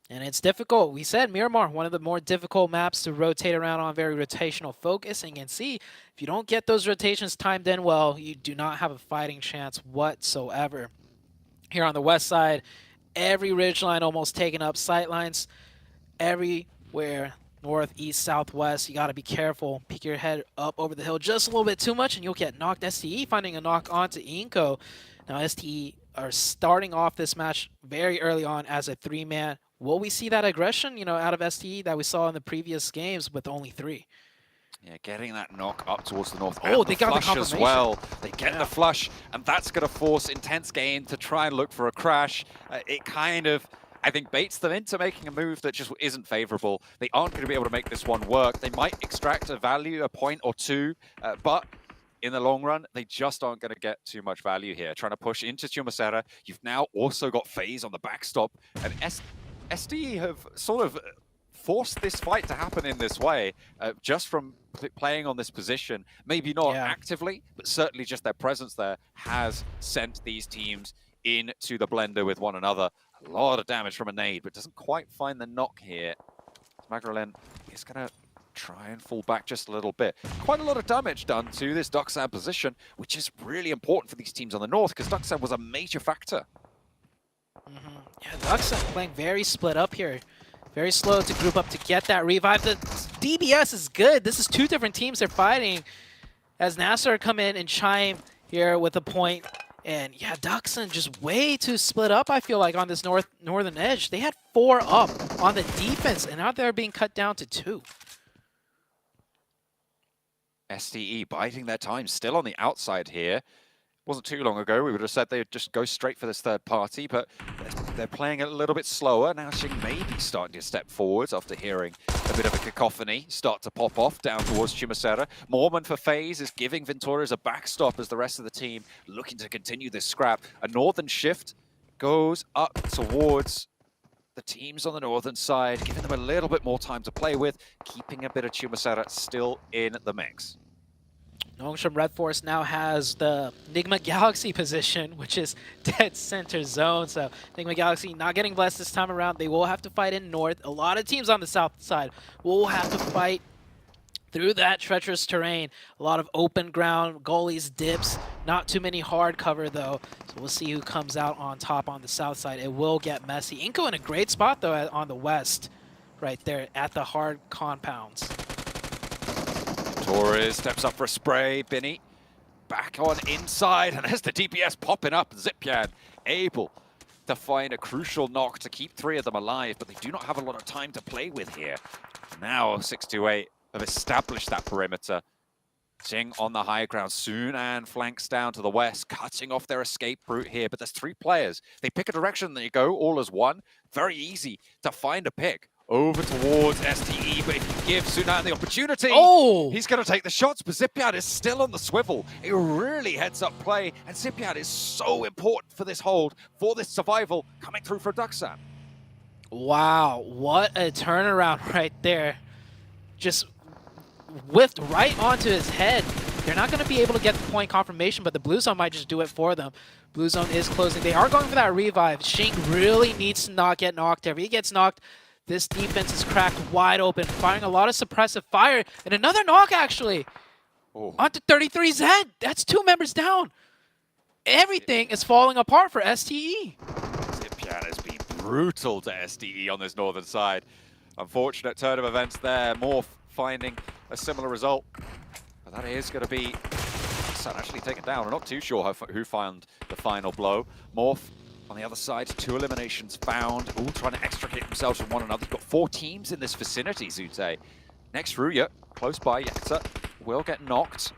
And it's difficult. We said Miramar, one of the more difficult maps to rotate around on, very rotational focus. And you can see, if you don't get those rotations timed in well, you do not have a fighting chance whatsoever. Here on the west side, every ridgeline almost taken up, sightlines everywhere. North, east, southwest, you got to be careful. Peek your head up over the hill just a little bit too much, and you'll get knocked. STE finding a knock onto Inco. Now, STE are starting off this match very early on as a 3-man. Will we see that aggression, you know, out of STE that we saw in the previous games with only 3? Yeah, getting that knock up towards the north. Oh, they got the flush as well. They get the flush, and that's going to force Intense Game to try and look for a crash. It kind of, I think, baits them into making a move that just isn't favorable. They aren't going to be able to make this one work. They might extract a value, a point or two, but in the long run, they just aren't going to get too much value here. Trying to push into Chumasera. You've now also got FaZe on the backstop, and SDE have sort of forced this fight to happen in this way, just from playing on this position. Maybe not actively, but certainly just their presence there has sent these teams into the blender with one another. A lot of damage from a nade, but doesn't quite find the knock here. Magrelen is going to try and fall back just a little bit. Quite a lot of damage done to this Duxan position, which is really important for these teams on the north, because Duxan was a major factor. Yeah, Duxan playing very split up here. Very slow to group up to get that revive. The DBS is good. This is two different teams they're fighting. As Nasser come in and chime here with a point. And yeah, Duxan just way too split up, I feel like, on this northern edge. They had 4 up on the defense, and now they're being cut down to 2. STE biding their time, still on the outside here. Wasn't too long ago we would have said they'd just go straight for this third party, but they're playing a little bit slower. Now Xing may be starting to step forwards after hearing a bit of a cacophony start to pop off down towards Chumacera. Mormon for FaZe is giving Venturas a backstop as the rest of the team looking to continue this scrap. A northern shift goes up towards the teams on the northern side, giving them a little bit more time to play with, keeping a bit of Chumacera still in the mix. Nongshim Red Force now has the Nigma Galaxy position, which is dead center zone. So Nigma Galaxy not getting blessed this time around. They will have to fight in north. A lot of teams on the south side will have to fight through that treacherous terrain. A lot of open ground, goalies, dips. Not too many hard cover, though. So we'll see who comes out on top on the south side. It will get messy. Inko in a great spot, though, on the west. Right there at the hard compounds. Torres steps up for a spray. Binny back on inside, and there's the DPS popping up. Zipyan able to find a crucial knock to keep 3 of them alive, but they do not have a lot of time to play with here. Now 628 have established that perimeter. Xing on the high ground soon and flanks down to the west, cutting off their escape route here. But there's 3 players. They pick a direction, they go all as one. Very easy to find a pick. Over towards STE, but if you give Sunan the opportunity, he's going to take the shots, but Zipiad is still on the swivel. A really heads-up play, and Zipiad is so important for this hold, for this survival, coming through for Duxan. Wow, what a turnaround right there. Just whiffed right onto his head. They're not going to be able to get the point confirmation, but the Blue Zone might just do it for them. Blue Zone is closing. They are going for that revive. Xing really needs to not get knocked. If he gets knocked, this defense is cracked wide open, firing a lot of suppressive fire. And another knock, actually. Onto 33's head. That's 2 members down. Everything is falling apart for STE. Zipian has been brutal to STE on this northern side. Unfortunate turn of events there. Morph finding a similar result. But that is going to be Sun actually taken down. We're not too sure who found the final blow. Morph on the other side, 2 eliminations found, all trying to extricate themselves from one another. You've got 4 teams in this vicinity, Zute. Next, Ruya, close by, Yekta will get knocked.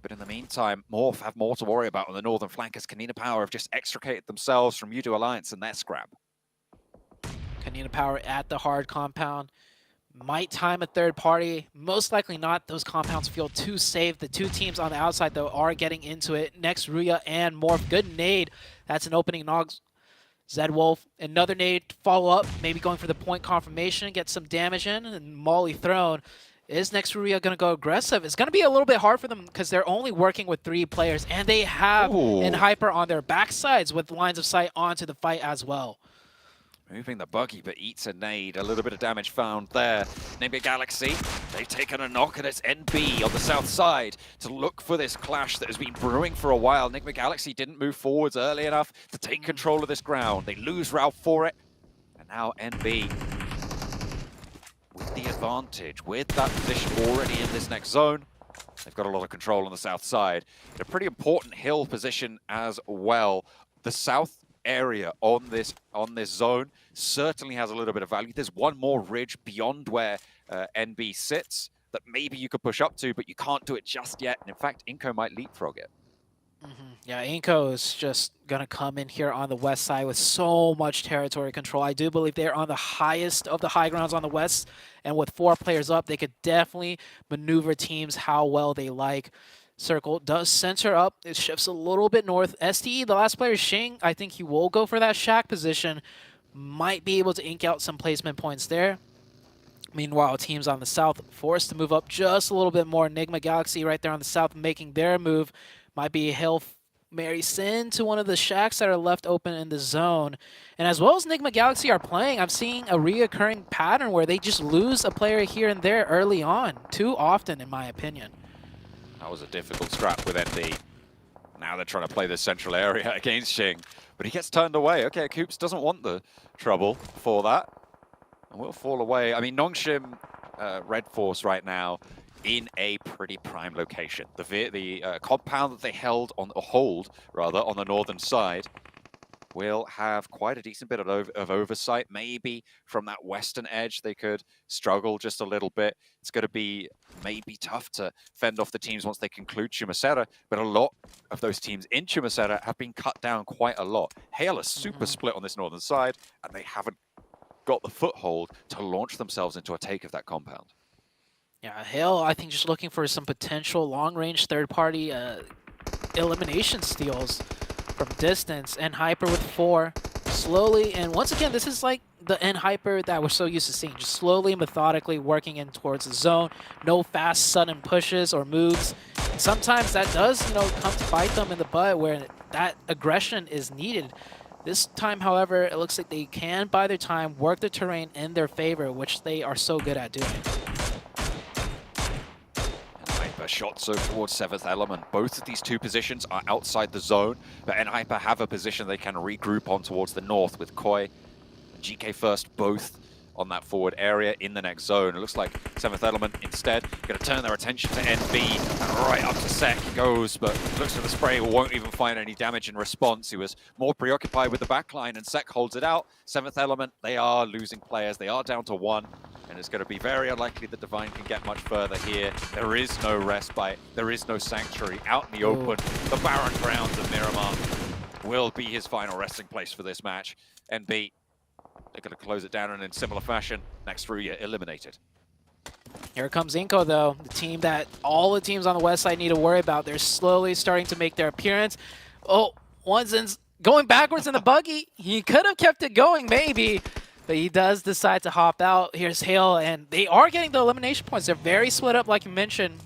But in the meantime, Morph have more to worry about on the northern flank as Kanina Power have just extricated themselves from Udo Alliance and their scrap. Kanina Power at the hard compound. Might time a third party. Most likely not. Those compounds feel too safe. The 2 teams on the outside, though, are getting into it. Next, Ruya and Morph. Good nade. That's an opening knock. Zedwolf, another nade to follow up. Maybe going for the point confirmation. Get some damage in. And Molly thrown. Is next Ruya going to go aggressive? It's going to be a little bit hard for them because they're only working with 3 players. And they have an Hyper on their backsides with lines of sight onto the fight as well. Moving the buggy, but eats a nade. A little bit of damage found there. Nigma Galaxy, they've taken a knock, and it's NB on the south side to look for this clash that has been brewing for a while. Nigma Galaxy didn't move forwards early enough to take control of this ground. They lose Ralph for it, and now NB with the advantage, with that position already in this next zone. They've got a lot of control on the south side. A pretty important hill position as well. The south area on this zone certainly has a little bit of value. There's one more ridge beyond where NB sits that maybe you could push up to, but you can't do it just yet. And in fact, Inko might leapfrog it. Yeah, Inko is just going to come in here on the west side with so much territory control. I do believe they're on the highest of the high grounds on the west, and with 4 players up, they could definitely maneuver teams how well they like. Circle does center up. It shifts a little bit north. STE, the last player, Xing, I think he will go for that shack position. Might be able to ink out some placement points there. Meanwhile, teams on the south forced to move up just a little bit more. Nigma Galaxy right there on the south making their move. Might be a hill Mary Sin to one of the shacks that are left open in the zone. And as well as Enigma Galaxy are playing, I'm seeing a reoccurring pattern where they just lose a player here and there early on. Too often, in my opinion. That was a difficult scrap with ND. Now they're trying to play this central area against Xing, but he gets turned away. Okay, Coops doesn't want the trouble for that, and will fall away. I mean, Nongshim Red Force right now in a pretty prime location. The compound that they hold on the northern side will have quite a decent bit of oversight. Maybe from that western edge they could struggle just a little bit. It's going to be maybe tough to fend off the teams once they conclude Chumacera, but a lot of those teams in Chumacera have been cut down quite a lot. Hale are super split on this northern side, and they haven't got the foothold to launch themselves into a take of that compound. Yeah, Hale, I think, just looking for some potential long-range third-party elimination steals from distance. N-Hyper with 4, slowly, and once again, this is like the N-Hyper that we're so used to seeing, just slowly, methodically working in towards the zone. No fast, sudden pushes or moves. Sometimes that does, come to bite them in the butt where that aggression is needed. This time, however, it looks like they can buy their time, work the terrain in their favor, which they are so good at doing. N-Hyper shots over towards 7th Element. Both of these two positions are outside the zone, but N-Hyper have a position they can regroup on towards the north with Koi and GK First both on that forward area in the next zone. It looks like 7th Element instead going to turn their attention to NB, and right up to Sek goes, but looks like the spray won't even find any damage in response. He was more preoccupied with the backline, and Sek holds it out. 7th Element, they are losing players. They are down to 1, and it's going to be very unlikely that Divine can get much further here. There is no respite. There is no sanctuary out in the open. The barren grounds of Miramar will be his final resting place for this match. NB, they're going to close it down in a similar fashion. Next through, you're eliminated. Here comes Inco, though, the team that all the teams on the west side need to worry about. They're slowly starting to make their appearance. Oh, Wanzen's going backwards in the buggy. He could have kept it going, maybe, but he does decide to hop out. Here's Hale, and they are getting the elimination points. They're very split up, like you mentioned,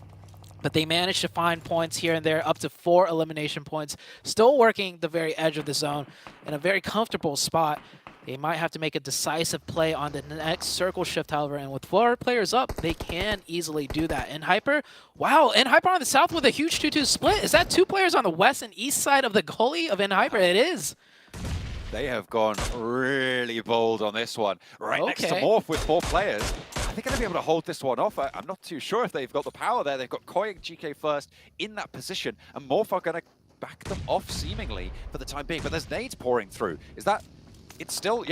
but they managed to find points here and there, up to 4 elimination points. Still working the very edge of the zone in a very comfortable spot. They might have to make a decisive play on the next circle shift, however, and with 4 players up, they can easily do that. N-Hyper, wow, N-Hyper on the south with a huge 2-2 split. Is that 2 players on the west and east side of the gully of N-Hyper? It is. They have gone really bold on this one. Right next to Morph with 4 players. Are they going to be able to hold this one off? I'm not too sure if they've got the power there. They've got Koi and GK First in that position, and Morph are going to back them off seemingly for the time being, but there's nades pouring through. Is that... It's still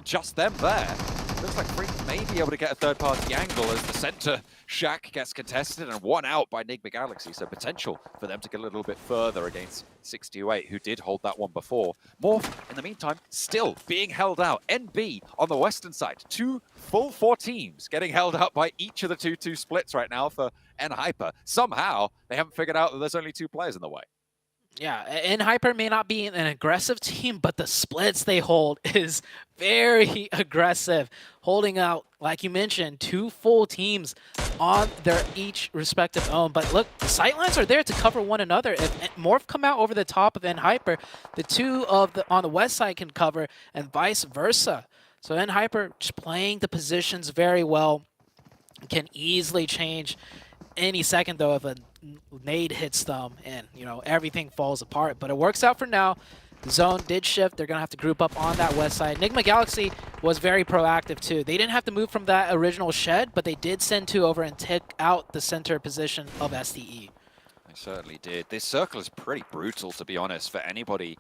just them there. Looks like Freak may be able to get a third-party angle as the center shack gets contested and 1 out by Enigma Galaxy, so potential for them to get a little bit further against 628, who did hold that one before. Morph, in the meantime, still being held out. NB on the western side, 2 full 4 teams getting held out by each of the 2-2 splits right now for N-Hyper. Somehow, they haven't figured out that there's only 2 players in the way. Yeah, N-Hyper may not be an aggressive team, but the splits they hold is very aggressive. Holding out, like you mentioned, 2 full teams on their each respective own. But look, the sightlines are there to cover one another. If Morph come out over the top of N-Hyper, the 2 on the west side can cover, and vice versa. So N-Hyper just playing the positions very well, can easily change any second, though, if a nade hits them and, everything falls apart. But it works out for now. The zone did shift. They're going to have to group up on that west side. Enigma Galaxy was very proactive, too. They didn't have to move from that original shed, but they did send 2 over and take out the center position of SDE. They certainly did. This circle is pretty brutal, to be honest, for anybody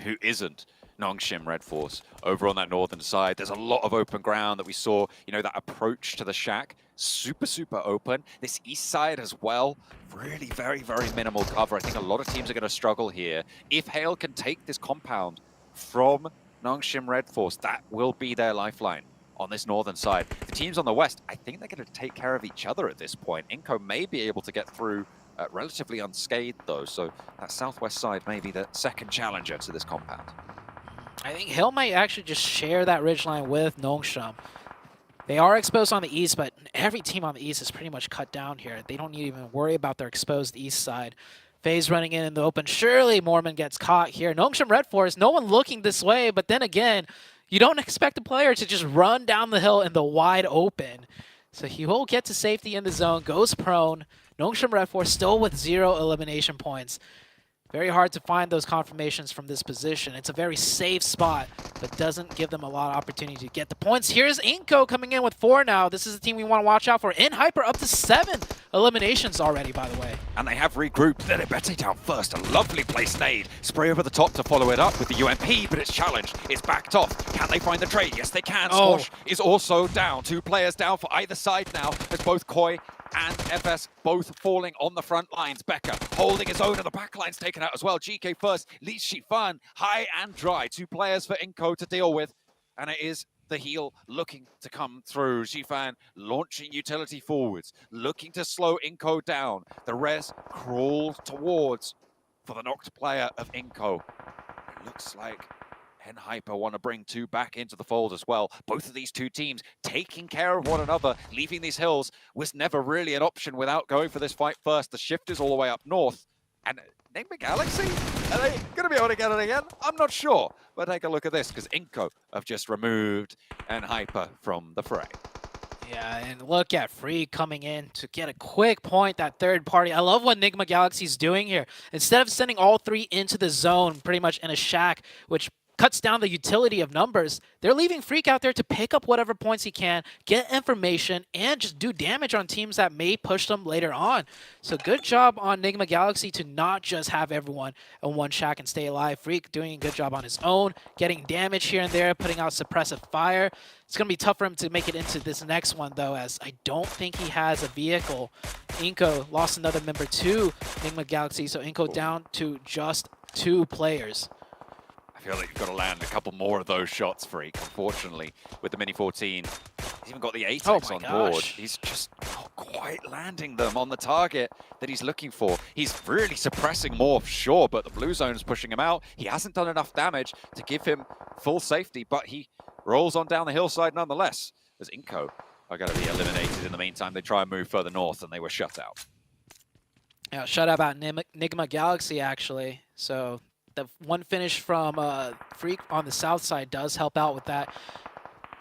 who isn't Nongshim Red Force. Over on that northern side, there's a lot of open ground that we saw, that approach to the shack. Super open. This east side as well, really very minimal cover. I think a lot of teams are going to struggle here. If Hale can take this compound from Nongshim Red Force, that will be their lifeline on this northern side. The teams on the west, I think they're going to take care of each other at this point. Inco may be able to get through relatively unscathed, though, so that southwest side may be the second challenger to this compound. I think Hale might actually just share that ridgeline with Nongshim. They are exposed on the east, but every team on the east is pretty much cut down here. They don't need to even worry about their exposed east side. FaZe running in the open. Surely Mormon gets caught here. Nongshim Red Force, no one looking this way, but then again, you don't expect a player to just run down the hill in the wide open. So he will get to safety in the zone, goes prone. Nongshim Red Force still with 0 elimination points. Very hard to find those confirmations from this position. It's a very safe spot, but doesn't give them a lot of opportunity to get the points. Here's Inko coming in with 4 now. This is a team we want to watch out for. In Hyper up to 7 eliminations already, by the way. And they have regrouped. They're Betty down first. A lovely place nade. Spray over the top to follow it up with the UMP, but it's challenged. It's backed off. Can they find the trade? Yes, they can. Squash is also down. 2 players down for either side now. As both Koi and FS both falling on the front lines. Becker holding his own, and the back line's taken out as well. GK first, leads Shifan high and dry. 2 players for Inko to deal with, and it is the heel looking to come through. Shifan launching utility forwards, looking to slow Inko down. The res crawls towards for the knocked player of Inko. It looks like Hyper want to bring 2 back into the fold as well. Both of these 2 teams taking care of one another. Leaving these hills was never really an option without going for this fight first. The shift is all the way up north. And Enigma Galaxy, are they going to be able to get it again? I'm not sure. But take a look at this, because Inko have just removed Hyper from the fray. Yeah, and look at Free coming in to get a quick point, that third party. I love what Enigma Galaxy's doing here. Instead of sending all 3 into the zone, pretty much in a shack, which cuts down the utility of numbers, they're leaving Freak out there to pick up whatever points he can, get information, and just do damage on teams that may push them later on. So good job on Enigma Galaxy to not just have everyone in one shack and stay alive. Freak doing a good job on his own, getting damage here and there, putting out suppressive fire. It's going to be tough for him to make it into this next one, though, as I don't think he has a vehicle. Inko lost another member to Enigma Galaxy, so Inko down to just 2 players. I feel like you've got to land a couple more of those shots, Freak, unfortunately, with the Mini 14. He's even got the ATEX on board. He's just not quite landing them on the target that he's looking for. He's really suppressing Morph, sure, but the blue zone is pushing him out. He hasn't done enough damage to give him full safety, but he rolls on down the hillside nonetheless, as Inko are going to be eliminated in the meantime. They try and move further north, and they were shut out. Yeah, shut out Enigma Galaxy, actually. So the one finish from Freak on the south side does help out with that.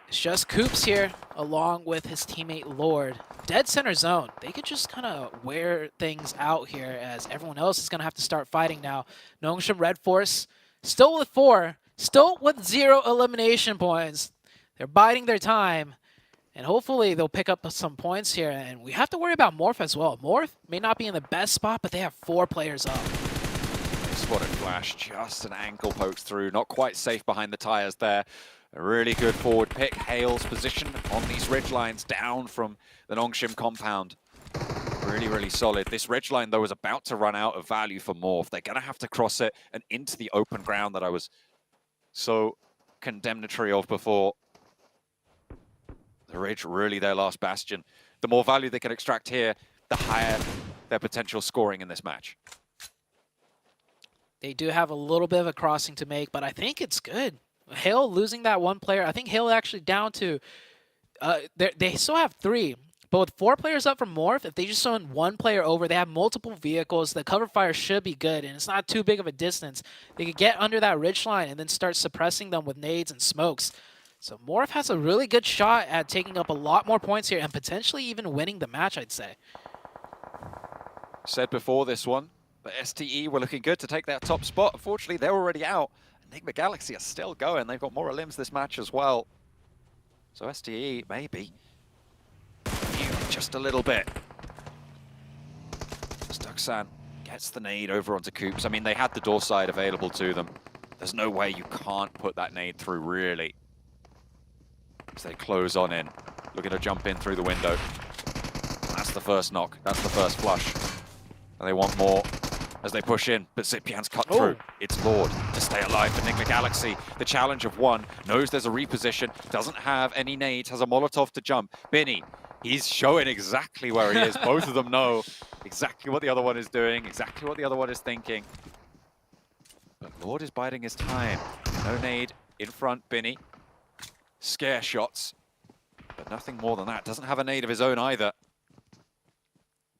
It's just Coops here, along with his teammate Lord. Dead center zone. They could just kind of wear things out here, as everyone else is going to have to start fighting now. Nongshim Red Force still with 4, still with 0 elimination points. They're biding their time, and hopefully they'll pick up some points here. And we have to worry about Morph as well. Morph may not be in the best spot, but they have 4 players up. Spotted Flash, just an ankle pokes through, not quite safe behind the tires there. A really good forward pick. Hale's position on these ridge lines down from the Nongshim compound. Really, really solid. This ridge line, though, is about to run out of value for Morph. They're going to have to cross it and into the open ground that I was so condemnatory of before. The ridge, really their last bastion. The more value they can extract here, the higher their potential scoring in this match. They do have a little bit of a crossing to make, but I think it's good. Hale losing that 1 player. I think Hale actually down to... they still have 3, but with 4 players up from Morph, if they just send 1 player over, they have multiple vehicles. The cover fire should be good, and it's not too big of a distance. They could get under that ridge line and then start suppressing them with nades and smokes. So Morph has a really good shot at taking up a lot more points here and potentially even winning the match, I'd say. Said before this one, but STE were looking good to take that top spot. Unfortunately, they're already out. Enigma Galaxy are still going. They've got more limbs this match as well. So STE, maybe. Just a little bit. Stuxan gets the nade over onto Coops. I mean, they had the door side available to them. There's no way you can't put that nade through, really. As they close on in. Looking to jump in through the window. That's the first knock. That's the first flush. And they want more as they push in, but Zipian's cut through. It's Lord to stay alive for Enigma Galaxy. The challenge of 1, knows there's a reposition, doesn't have any nades, has a Molotov to jump. Binny, he's showing exactly where he is. Both of them know exactly what the other one is doing, exactly what the other one is thinking. But Lord is biding his time. No nade in front, Binny. Scare shots, but nothing more than that. Doesn't have a nade of his own either.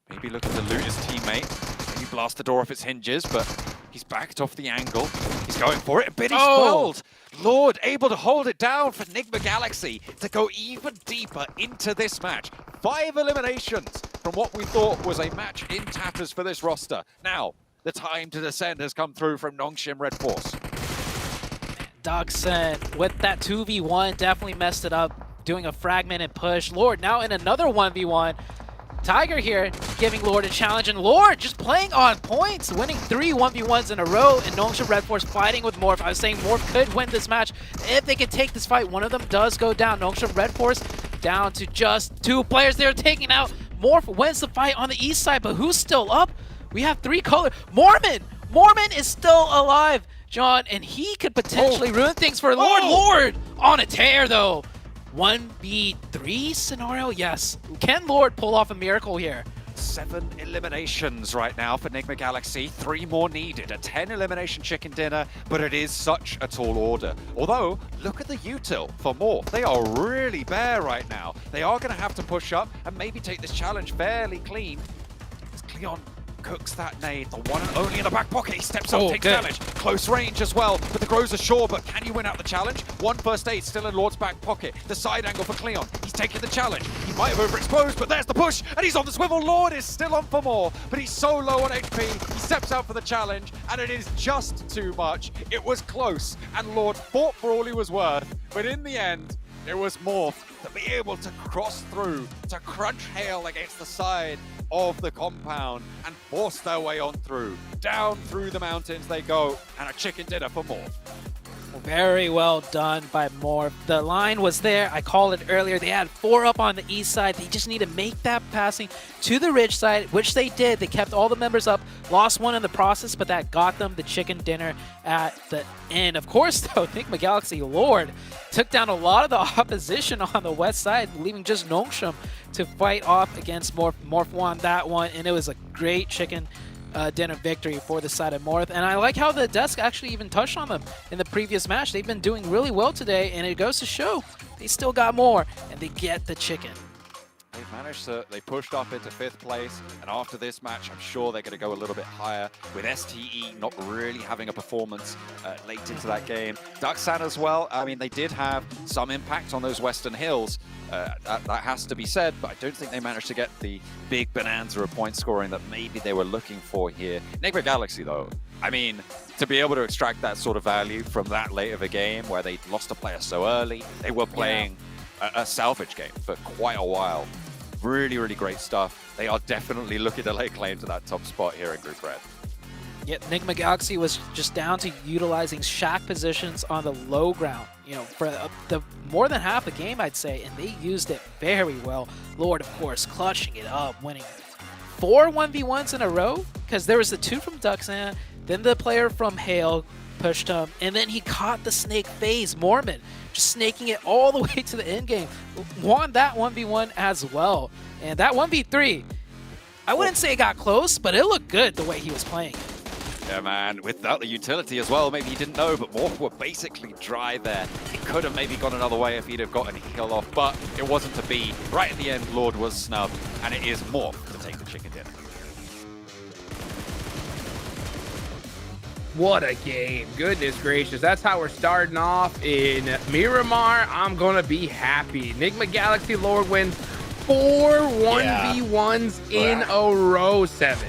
Maybe looking to loot his teammate. blast the door off its hinges, but he's backed off the angle. He's going for it, but he's fouled. Lord able to hold it down for Enigma Galaxy to go even deeper into this match. 5 eliminations from what we thought was a match in tatters for this roster. Now, the time to descend has come through from Nongshim Red Force. Duxon with that 2v1 definitely messed it up, doing a fragmented push. Lord now in another 1v1. Tiger here giving Lord a challenge, and Lord just playing on points, winning 3 1v1s in a row, and Nongshim Red Force fighting with Morph. I was saying Morph could win this match if they could take this fight. One of them does go down. Nongshim Red Force down to just 2 players. They're taking out. Morph wins the fight on the east side, but who's still up? We have 3 color. Mormon is still alive, John, and he could potentially ruin things for Lord. Lord on a tear though. 1v3 scenario? Yes. Can Lord pull off a miracle here? 7 eliminations right now for Enigma Galaxy. 3 more needed. A 10 elimination chicken dinner, but it is such a tall order. Although, look at the util for more. They are really bare right now. They are going to have to push up and maybe take this challenge fairly clean. As Cleon cooks that nade, the one and only in the back pocket. He steps up, takes damage. Close range as well, but the Grows are sure, but can you win out the challenge? 1 first aid still in Lord's back pocket. The side angle for Cleon. He's taking the challenge. He might have overexposed, but there's the push, and he's on the swivel. Lord is still on for more, but he's so low on HP. He steps out for the challenge, and it is just too much. It was close, and Lord fought for all he was worth, but in the end, it was Morph to be able to cross through, to crunch hail against the side of the compound and force their way on through. Down through the mountains they go, and a chicken dinner for Morph. Very well done by Morph. The line was there. I called it earlier. They had 4 up on the east side. They just need to make that passing to the ridge side, which they did. They kept all the members up, lost 1 in the process, but that got them the chicken dinner at the end. Of course, though, Enigma Galaxy Lord took down a lot of the opposition on the west side, leaving just Nongshim to fight off against Morph. Morph won that one, and it was a great chicken dinner victory for the side of Morph. And I like how the desk actually even touched on them in the previous match. They've been doing really well today, and it goes to show they still got more, and they get the chicken. They've managed to, they pushed up into 5th place, and after this match, I'm sure they're going to go a little bit higher, with STE not really having a performance late into that game. Duxan as well, I mean, they did have some impact on those Western Hills, that has to be said, but I don't think they managed to get the big bonanza of point scoring that maybe they were looking for here. Enigma Galaxy, though, I mean, to be able to extract that sort of value from that late of a game where they lost a player so early, they were playing a salvage game for quite a while. Really, really great stuff. They are definitely looking to lay claim to that top spot here in Group Red. Yeah, Enigma Galaxy was just down to utilizing shack positions on the low ground, you know, for the more than half the game, I'd say, and they used it very well. Lord, of course, clutching it up, winning 4 1v1s in a row, because there was the 2 from Duxan, then the player from Hale pushed him, and then he caught the snake phase, Mormon, just snaking it all the way to the end game. Won that 1v1 as well. And that 1v3, I wouldn't say it got close, but it looked good the way he was playing. Yeah, man, without the utility as well, maybe you didn't know, but Morph were basically dry there. It could have maybe gone another way if he'd have gotten a kill off, but it wasn't to be. Right at the end, Lord was snubbed, and it is Morph to take the chicken dinner. What a game. Goodness gracious. That's how we're starting off in Miramar. I'm going to be happy. Enigma Galaxy Lord wins 4 1v1s in a row, 7.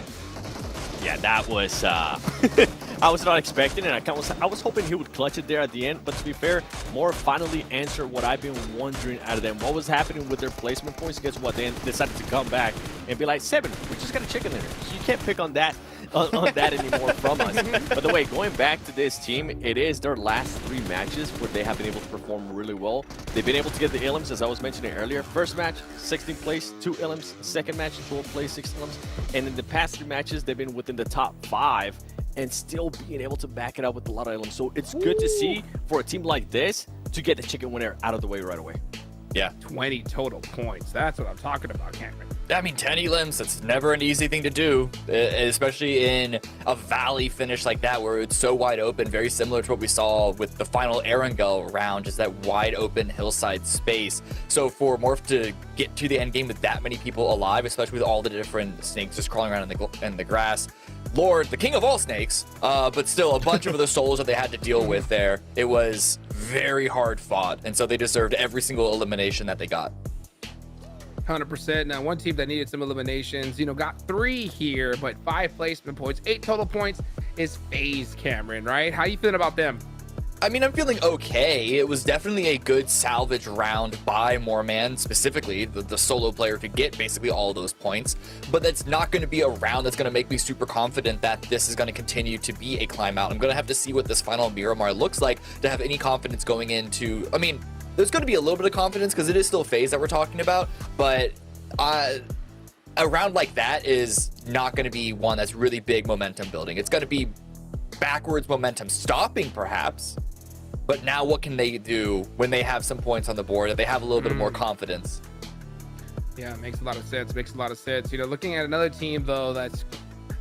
Yeah, that was I was not expecting it. I was hoping he would clutch it there at the end, but to be fair, Morph finally answered what I've been wondering out of them. What was happening with their placement points? Guess what? They decided to come back and be like, 7, we just got a chicken dinner. So you can't pick on that on that anymore from us. By the way, going back to this team, it is their last 3 matches where they have been able to perform really well. They've been able to get the elims, as I was mentioning earlier. First match, 16th place, 2 elims. Second match, 12th place, 6 elims. And in the past 3 matches, they've been within the top 5 and still being able to back it up with a lot of elims. So it's good to see for a team like this to get the chicken winner out of the way right away. Yeah. 20 total points. That's what I'm talking about, Cameron. I mean, 10 elims, that's never an easy thing to do, especially in a valley finish like that where it's so wide open, very similar to what we saw with the final Erangel round, just that wide open hillside space. So for Morph to get to the end game with that many people alive, especially with all the different snakes just crawling around in the grass, Lord, the king of all snakes, but still a bunch of the souls that they had to deal with there. It was very hard fought, and so they deserved every single elimination that they got. 100%. Now, one team that needed some eliminations, got 3 here, but 5 placement points, 8 total points is FaZe, Cameron, right? How you feeling about them? I mean, I'm feeling okay. It was definitely a good salvage round by Moorman, specifically the solo player, to get basically all those points. But that's not going to be a round that's going to make me super confident that this is going to continue to be a climb out. I'm going to have to see what this final Miramar looks like to have any confidence going into... I mean, there's going to be a little bit of confidence because it is still FaZe that we're talking about, but a round like that is not going to be one that's really big momentum building. It's going to be backwards momentum stopping, perhaps. But now what can they do when they have some points on the board, that they have a little bit more confidence? Yeah, it makes a lot of sense. Makes a lot of sense. Looking at another team, though, that's...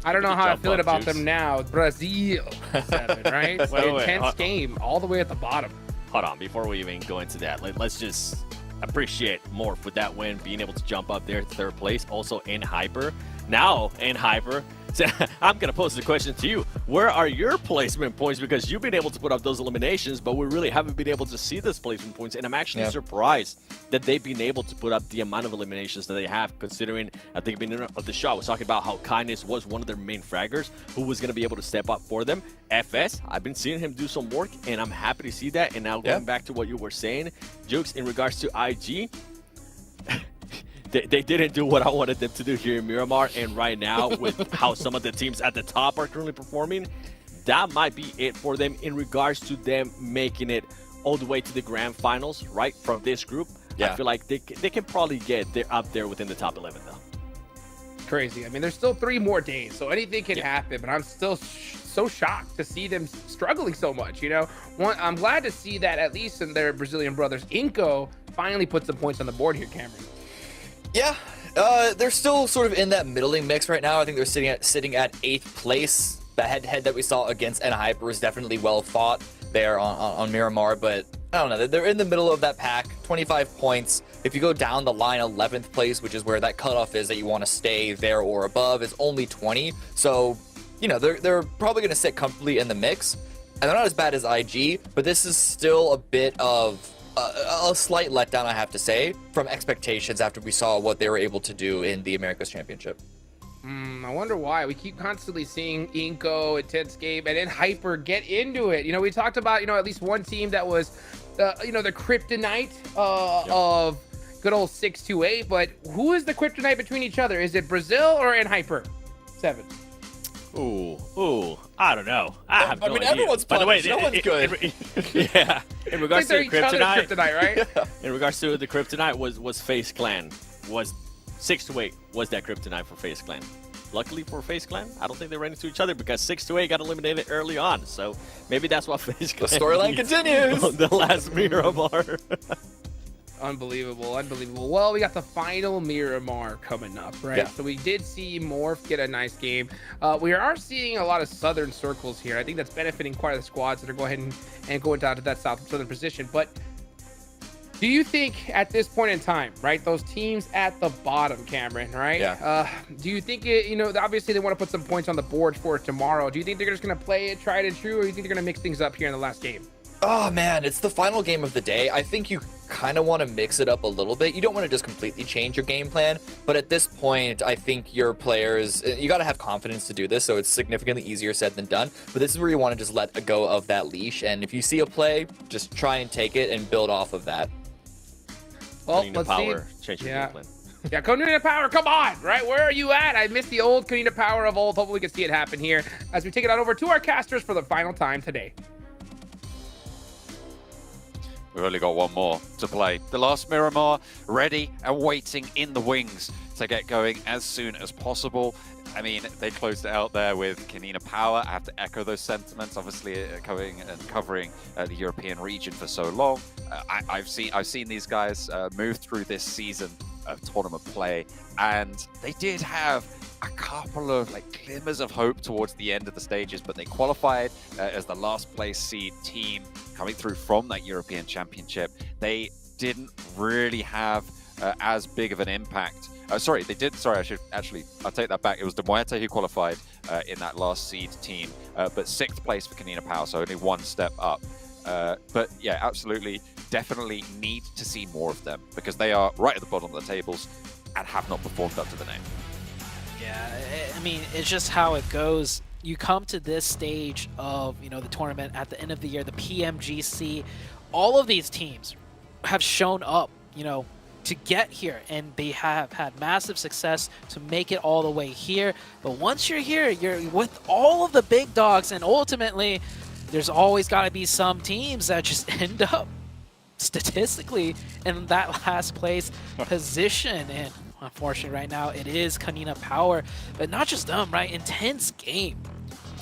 I don't know how I feel about them now. Brazil, 7, right? Intense game, all the way at the bottom. Hold on, before we even go into that, let's just appreciate Morph with that win, being able to jump up there to 3rd place. Also in Hyper. Now in Hyper, I'm going to pose the question to you. Where are your placement points? Because you've been able to put up those eliminations, but we really haven't been able to see those placement points. And I'm actually surprised that they've been able to put up the amount of eliminations that they have, considering, I think, beginning of the show, I was talking about how Kindness was one of their main fraggers who was going to be able to step up for them. FS, I've been seeing him do some work, and I'm happy to see that. And now going back to what you were saying, Jukes, in regards to IG, They didn't do what I wanted them to do here in Miramar, and right now, with how some of the teams at the top are currently performing, that might be it for them in regards to them making it all the way to the Grand Finals, right, from this group. I feel like they can probably get up there within the top 11, though. Crazy. I mean, there's still 3 more days, so anything can happen, but I'm still so shocked to see them struggling so much, I'm glad to see that at least in their Brazilian brothers, Inco finally put some points on the board here, Cameron. Yeah, they're still sort of in that middling mix right now. I think they're sitting at 8th place. The head-to-head that we saw against NHyper is definitely well fought there on Miramar, but I don't know. They're in the middle of that pack, 25 points. If you go down the line, 11th place, which is where that cutoff is that you want to stay there or above, is only 20. So, they're probably going to sit comfortably in the mix. And they're not as bad as IG, but this is still a bit of... a slight letdown, I have to say, from expectations after we saw what they were able to do in the Americas Championship. I wonder why. We keep constantly seeing Inco, Intense Game, and NHyper get into it. We talked about, at least one team that was, the kryptonite of good old 628, but who is the kryptonite between each other? Is it Brazil or NHyper? 7. Ooh, I don't know. I have no idea. Everyone's By the way, no one's good. Yeah. In regards to the kryptonite, right? In regards to the kryptonite, was FaZe Clan. Was 628 was that kryptonite for FaZe Clan. Luckily for FaZe Clan, I don't think they ran into each other because 628 got eliminated early on. So maybe that's what FaZe Clan. The storyline continues. The last Miramar. Unbelievable. Well, we got the final Miramar coming up, right? Yeah. So we did see Morph get a nice game. We are seeing a lot of southern circles here. I think that's benefiting quite a the squads that are going and going down to that southern position. But do you think at this point in time, right, those teams at the bottom, Cameron, right? Yeah. Do you think obviously they want to put some points on the board for tomorrow. Do you think they're just going to play it tried and true, or do you think they're going to mix things up here in the last game? Oh man, it's the final game of the day. I think you kind of want to mix it up a little bit. You don't want to just completely change your game plan, but at this point, I think your players, you got to have confidence to do this, so it's significantly easier said than done. But this is where you want to just let go of that leash, and if you see a play, just try and take it and build off of that. Well, let's power, change your game plan. Yeah, Konina Power, come on, right? Where are you at? I missed the old Konina Power of old. Hopefully we can see it happen here as we take it on over to our casters for the final time today. We've only got one more to play. The last Miramar ready and waiting in the wings to get going as soon as possible. I mean, they closed it out there with Konina Power. I have to echo those sentiments. Obviously, covering the European region for so long, I've seen these guys move through this season of tournament play, and they did have a couple of glimmers of hope towards the end of the stages, but they qualified as the last place seed team coming through from that European Championship. They didn't really have as big of an impact. Sorry, they did. Sorry, I'll take that back. It was De Muerte who qualified in that last seed team, but 6th place for Kanina Power, so only 1 step up. But yeah, absolutely, definitely need to see more of them because they are right at the bottom of the tables and have not performed up to the name. Yeah, I mean, it's just how it goes. You come to this stage of, you know, the tournament at the end of the year, the PMGC, all of these teams have shown up, you know, to get here, and they have had massive success to make it all the way here. But once you're here, you're with all of the big dogs, and ultimately, there's always got to be some teams that just end up statistically in that last place position. And unfortunately right now it is Kanina Power, but not just them, right? Intense game,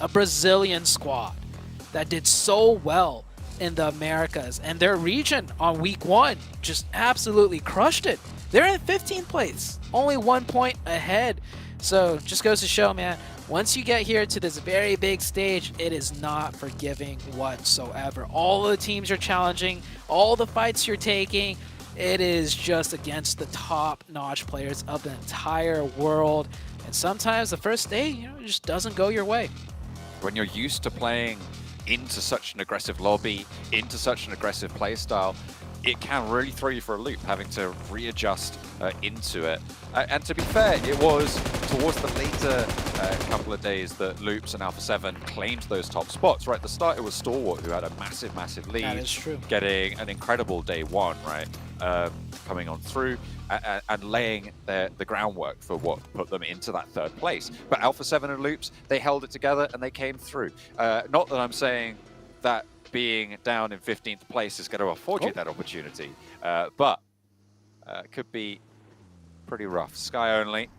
a Brazilian squad that did so well in the Americas, and their region on week 1 just absolutely crushed it. They're in 15th place, only 1 point ahead. So just goes to show, man, once you get here to this very big stage, it is not forgiving whatsoever. All the teams you're challenging, all the fights you're taking, it is just against the top-notch players of the entire world. And sometimes the first day, you know, it just doesn't go your way. When you're used to playing into such an aggressive lobby, into such an aggressive play style, it can really throw you for a loop, having to readjust into it. And to be fair, it was towards the later couple of days that Loops and Alpha 7 claimed those top spots. Right at the start, it was Stalwart who had a massive, massive lead. That is true. Getting an incredible day 1, right? Coming on through and laying the groundwork for what put them into that 3rd place. But Alpha 7 and Loops, they held it together and they came through. Not that I'm saying that being down in 15th place is going to afford you that opportunity, but could be pretty rough. Sky Only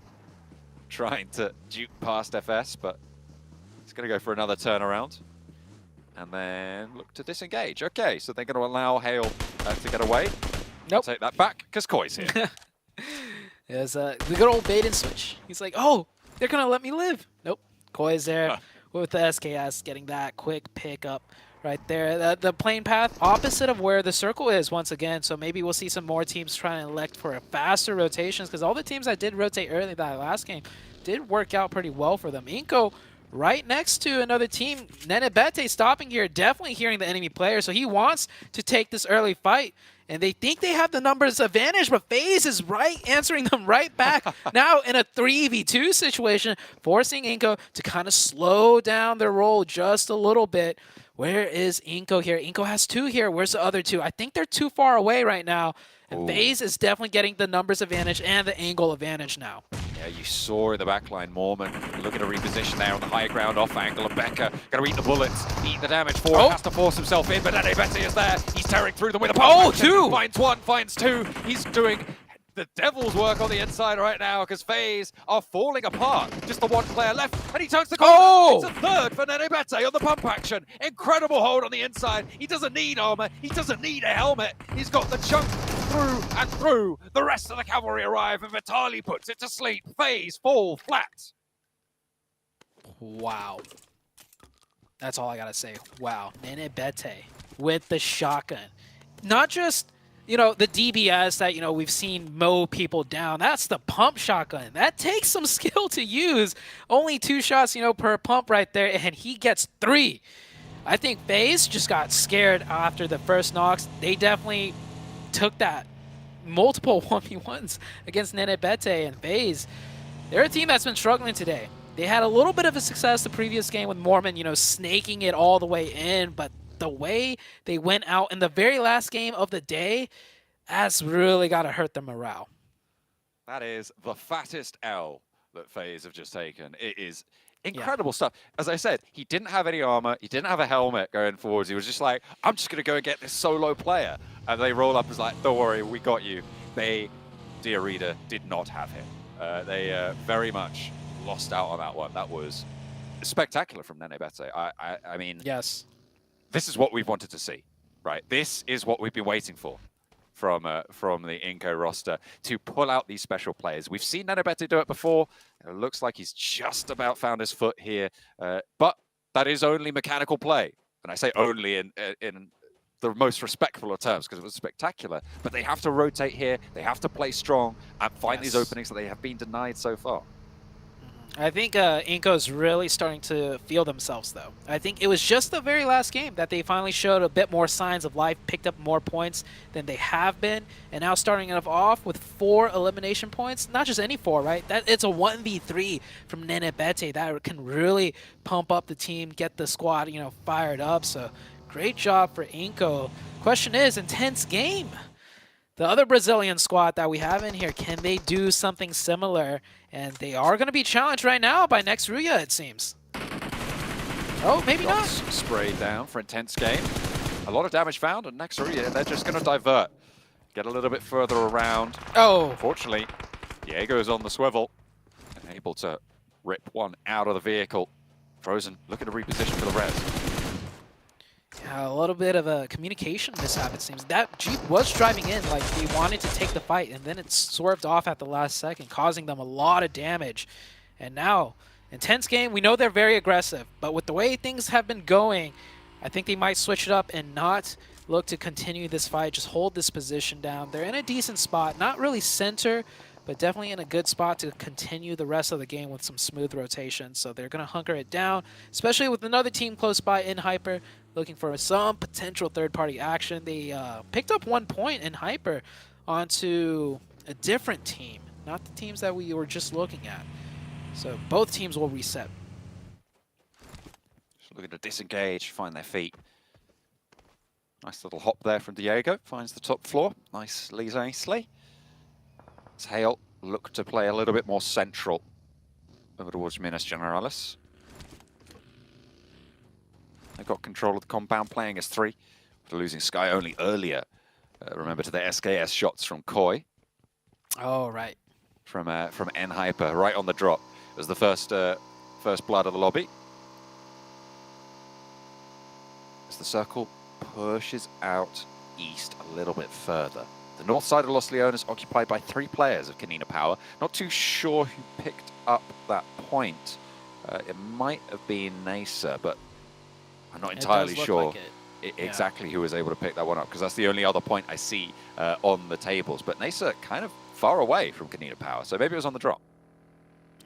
trying to duke past FS, but it's going to go for another turnaround and then look to disengage. Okay, so they're going to allow Hale to get away. Nope. Take that back because Koi's here. There's the good old bait and switch. He's like, oh, they're going to let me live. Nope. Koi's there with the SKS getting that quick pickup right there. The plane path opposite of where the circle is once again. So maybe we'll see some more teams trying to elect for a faster rotations, because all the teams that did rotate early that last game did work out pretty well for them. Inko right next to another team. Nenebete stopping here, definitely hearing the enemy player. So he wants to take this early fight. And they think they have the numbers advantage, but FaZe is right, answering them right back. Now in a 3v2 situation, forcing Inko to kind of slow down their roll just a little bit. Where is Inko here? Inko has 2 here. Where's the other 2? I think they're too far away right now. And FaZe is definitely getting the numbers advantage and the angle advantage now. Yeah, you saw in the backline Mormon looking to reposition there on the high ground off angle, and Becca going to eat the bullets, eat the damage for it, has to force himself in, but Nenebete is there. He's tearing through them with a pump action. 2! Finds 1, finds 2. He's doing the devil's work on the inside right now because FaZe are falling apart. Just the 1 player left, and he turns the corner. It's a 3rd for Nenebete on the pump action. Incredible hold on the inside. He doesn't need armor. He doesn't need a helmet. He's got the chunk through and through. The rest of the cavalry arrive, and Vitali puts it to sleep. FaZe fall flat. Wow. That's all I gotta say. Wow. Nenebete with the shotgun. Not just, you know, the DBS that, you know, we've seen mow people down. That's the pump shotgun. That takes some skill to use. Only 2 shots, you know, per pump right there, and he gets 3. I think FaZe just got scared after the first knocks. They definitely took that multiple 1v1s against Nenebete, and FaZe, they're a team that's been struggling today. They had a little bit of a success the previous game with Mormon, you know, snaking it all the way in, but the way they went out in the very last game of the day, that's really got to hurt their morale. That is the fattest L that FaZe have just taken. It is incredible stuff. As I said, he didn't have any armor. He didn't have a helmet going forwards. He was just like, I'm just going to go and get this solo player. And they roll up as like, don't worry, we got you. They, dear reader, did not have him. They very much lost out on that one. That was spectacular from Nenebete. I mean, yes, this is what we've wanted to see, right? This is what we've been waiting for from the Inko roster, to pull out these special players. We've seen Nenebete do it before. It looks like he's just about found his foot here, but that is only mechanical play. And I say only in the most respectful of terms, because it was spectacular. But they have to rotate here. They have to play strong and find these openings that they have been denied so far. I think Inco's really starting to feel themselves, though. I think it was just the very last game that they finally showed a bit more signs of life, picked up more points than they have been, and now starting it off with 4 elimination points. Not just any 4, right? It's a 1v3 from Nenebete that can really pump up the team, get the squad, fired up. So great job for Inco. Question is, intense game. The other Brazilian squad that we have in here, can they do something similar? And they are going to be challenged right now by Next Ruya, it seems. Oh, maybe not. Sprayed down for intense game. A lot of damage found, and Next Ruya, they're just going to divert. Get a little bit further around. Oh. Unfortunately, Diego's on the swivel and able to rip one out of the vehicle. Frozen looking to reposition for the res. Yeah, a little bit of a communication mishap, it seems. That Jeep was driving in like they wanted to take the fight, and then it swerved off at the last second, causing them a lot of damage. And now, intense game, we know they're very aggressive, but with the way things have been going, I think they might switch it up and not look to continue this fight, just hold this position down. They're in a decent spot, not really center, but definitely in a good spot to continue the rest of the game with some smooth rotation. So they're going to hunker it down, especially with another team close by in Hyper, looking for some potential third-party action. They picked up 1 point in Hyper onto a different team, not the teams that we were just looking at. So both teams will reset. Just looking to disengage, find their feet. Nice little hop there from Diego, finds the top floor. Nicely. Tail look to play a little bit more central over towards Minas Generalis. They got control of the compound, playing as 3. After losing Sky only earlier. Remember to the SKS shots from Koi. Oh, right. From N Hyper, right on the drop. It was the first blood of the lobby. As the circle pushes out east a little bit further. The north side of Los Leones occupied by 3 players of Canina Power. Not too sure who picked up that point. It might have been Nasa, but I'm not entirely sure exactly who was able to pick that one up, because that's the only other point I see on the tables. But Nasa kind of far away from Canina Power, so maybe it was on the drop.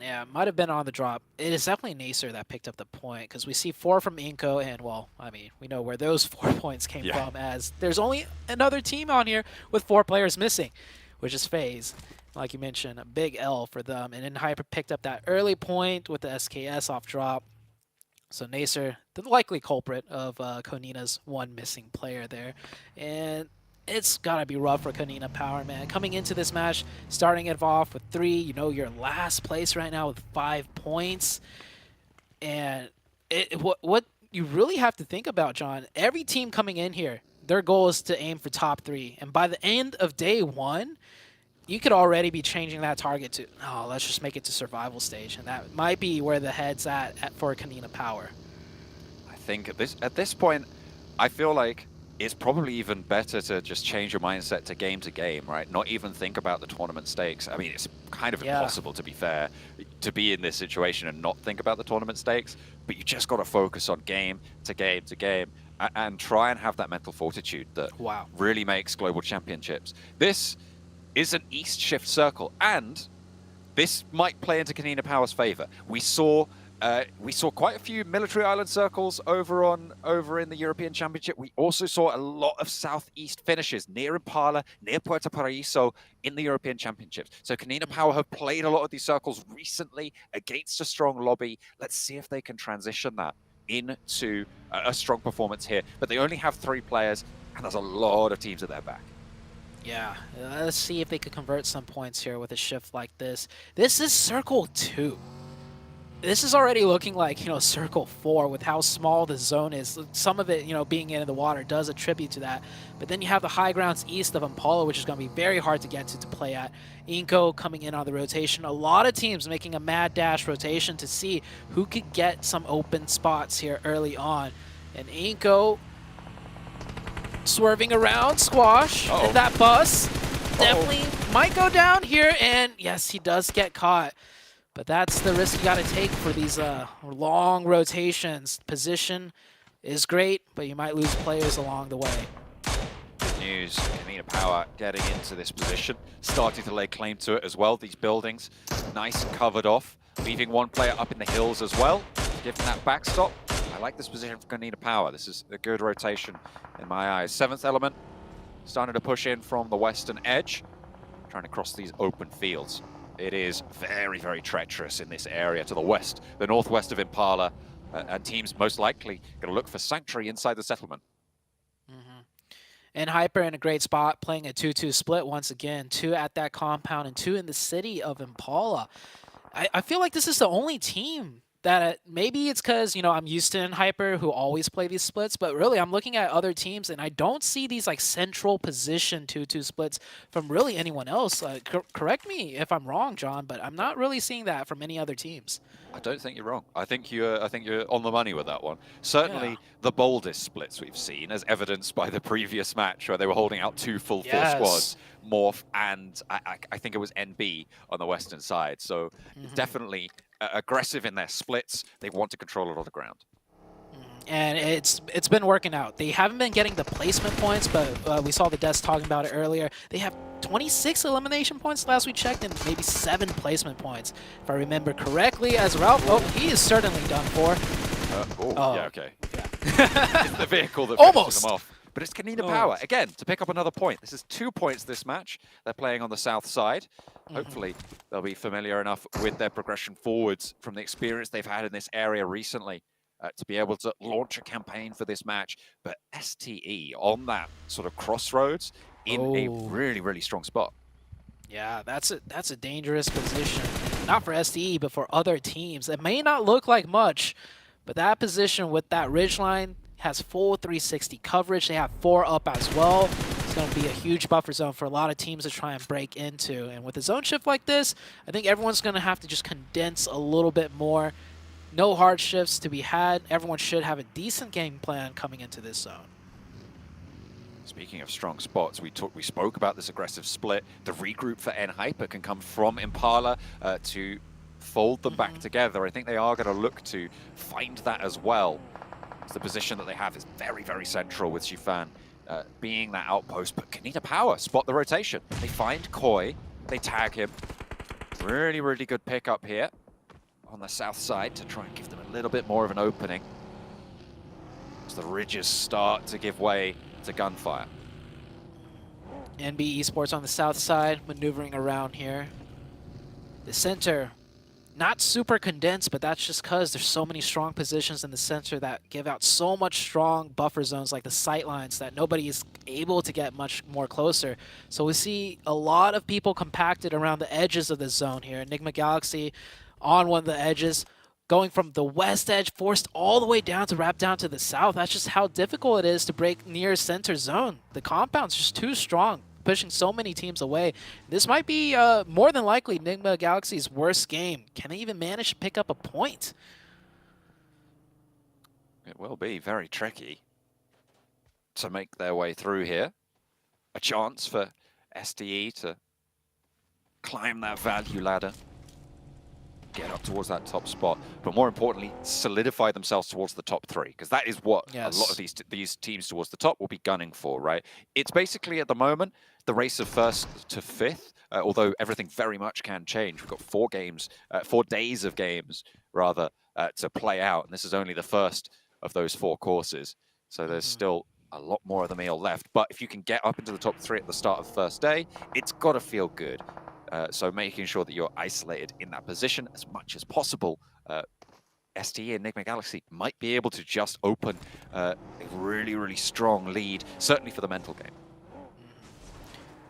Yeah, it might have been on the drop. It is definitely Nacer that picked up the point, because we see 4 from Inco, and, well, I mean, we know where those 4 points came from, as there's only another team on here with 4 players missing, which is FaZe. Like you mentioned, a big L for them. And then Hyper picked up that early point with the SKS off drop. So Nacer, the likely culprit of Konina's 1 missing player there. And it's got to be rough for Canina Power, man. Coming into this match, starting it off with 3, you're last place right now with 5 points. And what you really have to think about, John, every team coming in here, their goal is to aim for top 3. And by the end of day 1, you could already be changing that target to, oh, let's just make it to survival stage. And that might be where the head's at for Canina Power. I think at this point, I feel like it's probably even better to just change your mindset to game, right? Not even think about the tournament stakes. I mean, it's kind of impossible, to be fair, to be in this situation and not think about the tournament stakes, but you just got to focus on game to game and try and have that mental fortitude that really makes global championships. This is an east shift circle, and this might play into Canina Power's favor. We saw quite a few military island circles over in the European Championship. We also saw a lot of southeast finishes near Impala, near Puerto Paraíso in the European Championships. So Canina Power have played a lot of these circles recently against a strong lobby. Let's see if they can transition that into a strong performance here. But they only have 3 players, and there's a lot of teams at their back. Yeah, let's see if they could convert some points here with a shift like this. This is Circle 2. This is already looking like, Circle 4 with how small the zone is. Some of it, being in the water does attribute to that. But then you have the high grounds east of Impala, which is going to be very hard to get to play at. Inco coming in on the rotation. A lot of teams making a mad dash rotation to see who could get some open spots here early on. And Inco swerving around Squash. And that bus definitely might go down here. And yes, he does get caught. But that's the risk you got to take for these long rotations. Position is great, but you might lose players along the way. Good news, Canina Power getting into this position, starting to lay claim to it as well. These buildings nice and covered off. leaving one player up in the hills as well, giving that backstop. I like this position for Kanina Power. This is a good rotation in my eyes. 7th Element starting to push in from the western edge, trying to cross these open fields. It is very, very treacherous in this area to the west, the northwest of Impala, and teams most likely going to look for sanctuary inside the settlement. And Hyper in a great spot, playing a 2-2 split once again. 2 at that compound and 2 in the city of Impala. I feel like this is the only team that maybe it's because, you know, I'm used to in Hyper who always play these splits, but really I'm looking at other teams and I don't see these like central position 2-2 splits from really anyone else. Correct me if I'm wrong, John, but I'm not really seeing that from any other teams. I don't think you're wrong. I think you're on the money with that one. Certainly the boldest splits we've seen, as evidenced by the previous match where they were holding out 2 full force squads, Morph and I think it was NB on the western side. So definitely aggressive in their splits. They want to control a lot of ground. And it's been working out. They haven't been getting the placement points, but we saw the devs talking about it earlier. They have 26 elimination points last we checked, and maybe 7 placement points, if I remember correctly. As Ralph, he is certainly done for. Yeah, okay. Yeah. It's the vehicle that finishes them off. But it's Kanina Power, again, to pick up another point. This is 2 points this match. They're playing on the south side. Hopefully, they'll be familiar enough with their progression forwards from the experience they've had in this area recently to be able to launch a campaign for this match. But STE on that sort of crossroads in a really, really strong spot. Yeah, that's a dangerous position. Not for STE, but for other teams. It may not look like much, but that position with that ridgeline has full 360 coverage. They have 4 up as well. It's going to be a huge buffer zone for a lot of teams to try and break into. And with a zone shift like this, I think everyone's going to have to just condense a little bit more. No hard shifts to be had. Everyone should have a decent game plan coming into this zone. Speaking of strong spots, we spoke about this aggressive split. The regroup for N-Hyper can come from Impala to fold them back together. I think they are going to look to find that as well. The position that they have is very, very central with Shifan being that outpost. But Kanina Power spot the rotation. They find Koi, they tag him. Really, really good pickup here on the south side to try and give them a little bit more of an opening as the ridges start to give way to gunfire. NB Esports on the south side, maneuvering around here. The center, not super condensed, but that's just because there's so many strong positions in the center that give out so much strong buffer zones like the sight lines that nobody is able to get much more closer. So we see a lot of people compacted around the edges of the zone here. Enigma Galaxy on one of the edges, going from the west edge, forced all the way down to wrap down to the south. That's just how difficult it is to break near center zone. The compound's just too strong, pushing so many teams away. This might be more than likely Enigma Galaxy's worst game. Can they even manage to pick up a point? It will be very tricky to make their way through here. A chance for SDE to climb that value ladder, get up towards that top spot, but more importantly, solidify themselves towards the top 3, because that is what a lot of these teams towards the top will be gunning for, right? It's basically, at the moment, the race of 1st to 5th, although everything very much can change. We've got 4 days of games, rather, to play out, and this is only the first of those 4 courses, so there's still a lot more of the meal left. But if you can get up into the top 3 at the start of the first day, it's got to feel good. So making sure that you're isolated in that position as much as possible. STE and Enigma Galaxy might be able to just open a really, really strong lead, certainly for the mental game.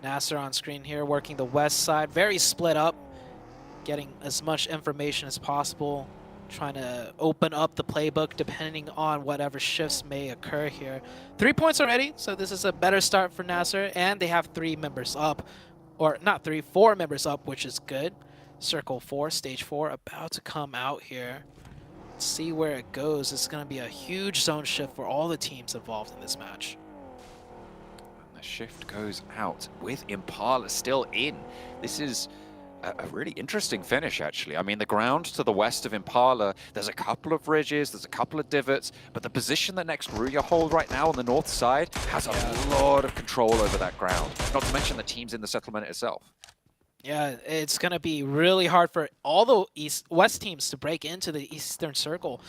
Nasser on screen here, working the west side, very split up, getting as much information as possible, trying to open up the playbook depending on whatever shifts may occur here. 3 points already, so this is a better start for Nasser, and they have 3 members up. Or not 3, 4 members up, which is good. Circle 4, stage 4, about to come out here. Let's see where it goes. It's going to be a huge zone shift for all the teams involved in this match. And the shift goes out with Impala still in. This is a really interesting finish, actually. I mean, the ground to the west of Impala, there's a couple of ridges, there's a couple of divots, but the position that next Ruya hold right now on the north side has a lot of control over that ground, not to mention the teams in the settlement itself. Yeah, it's going to be really hard for all the West teams to break into the Eastern Circle.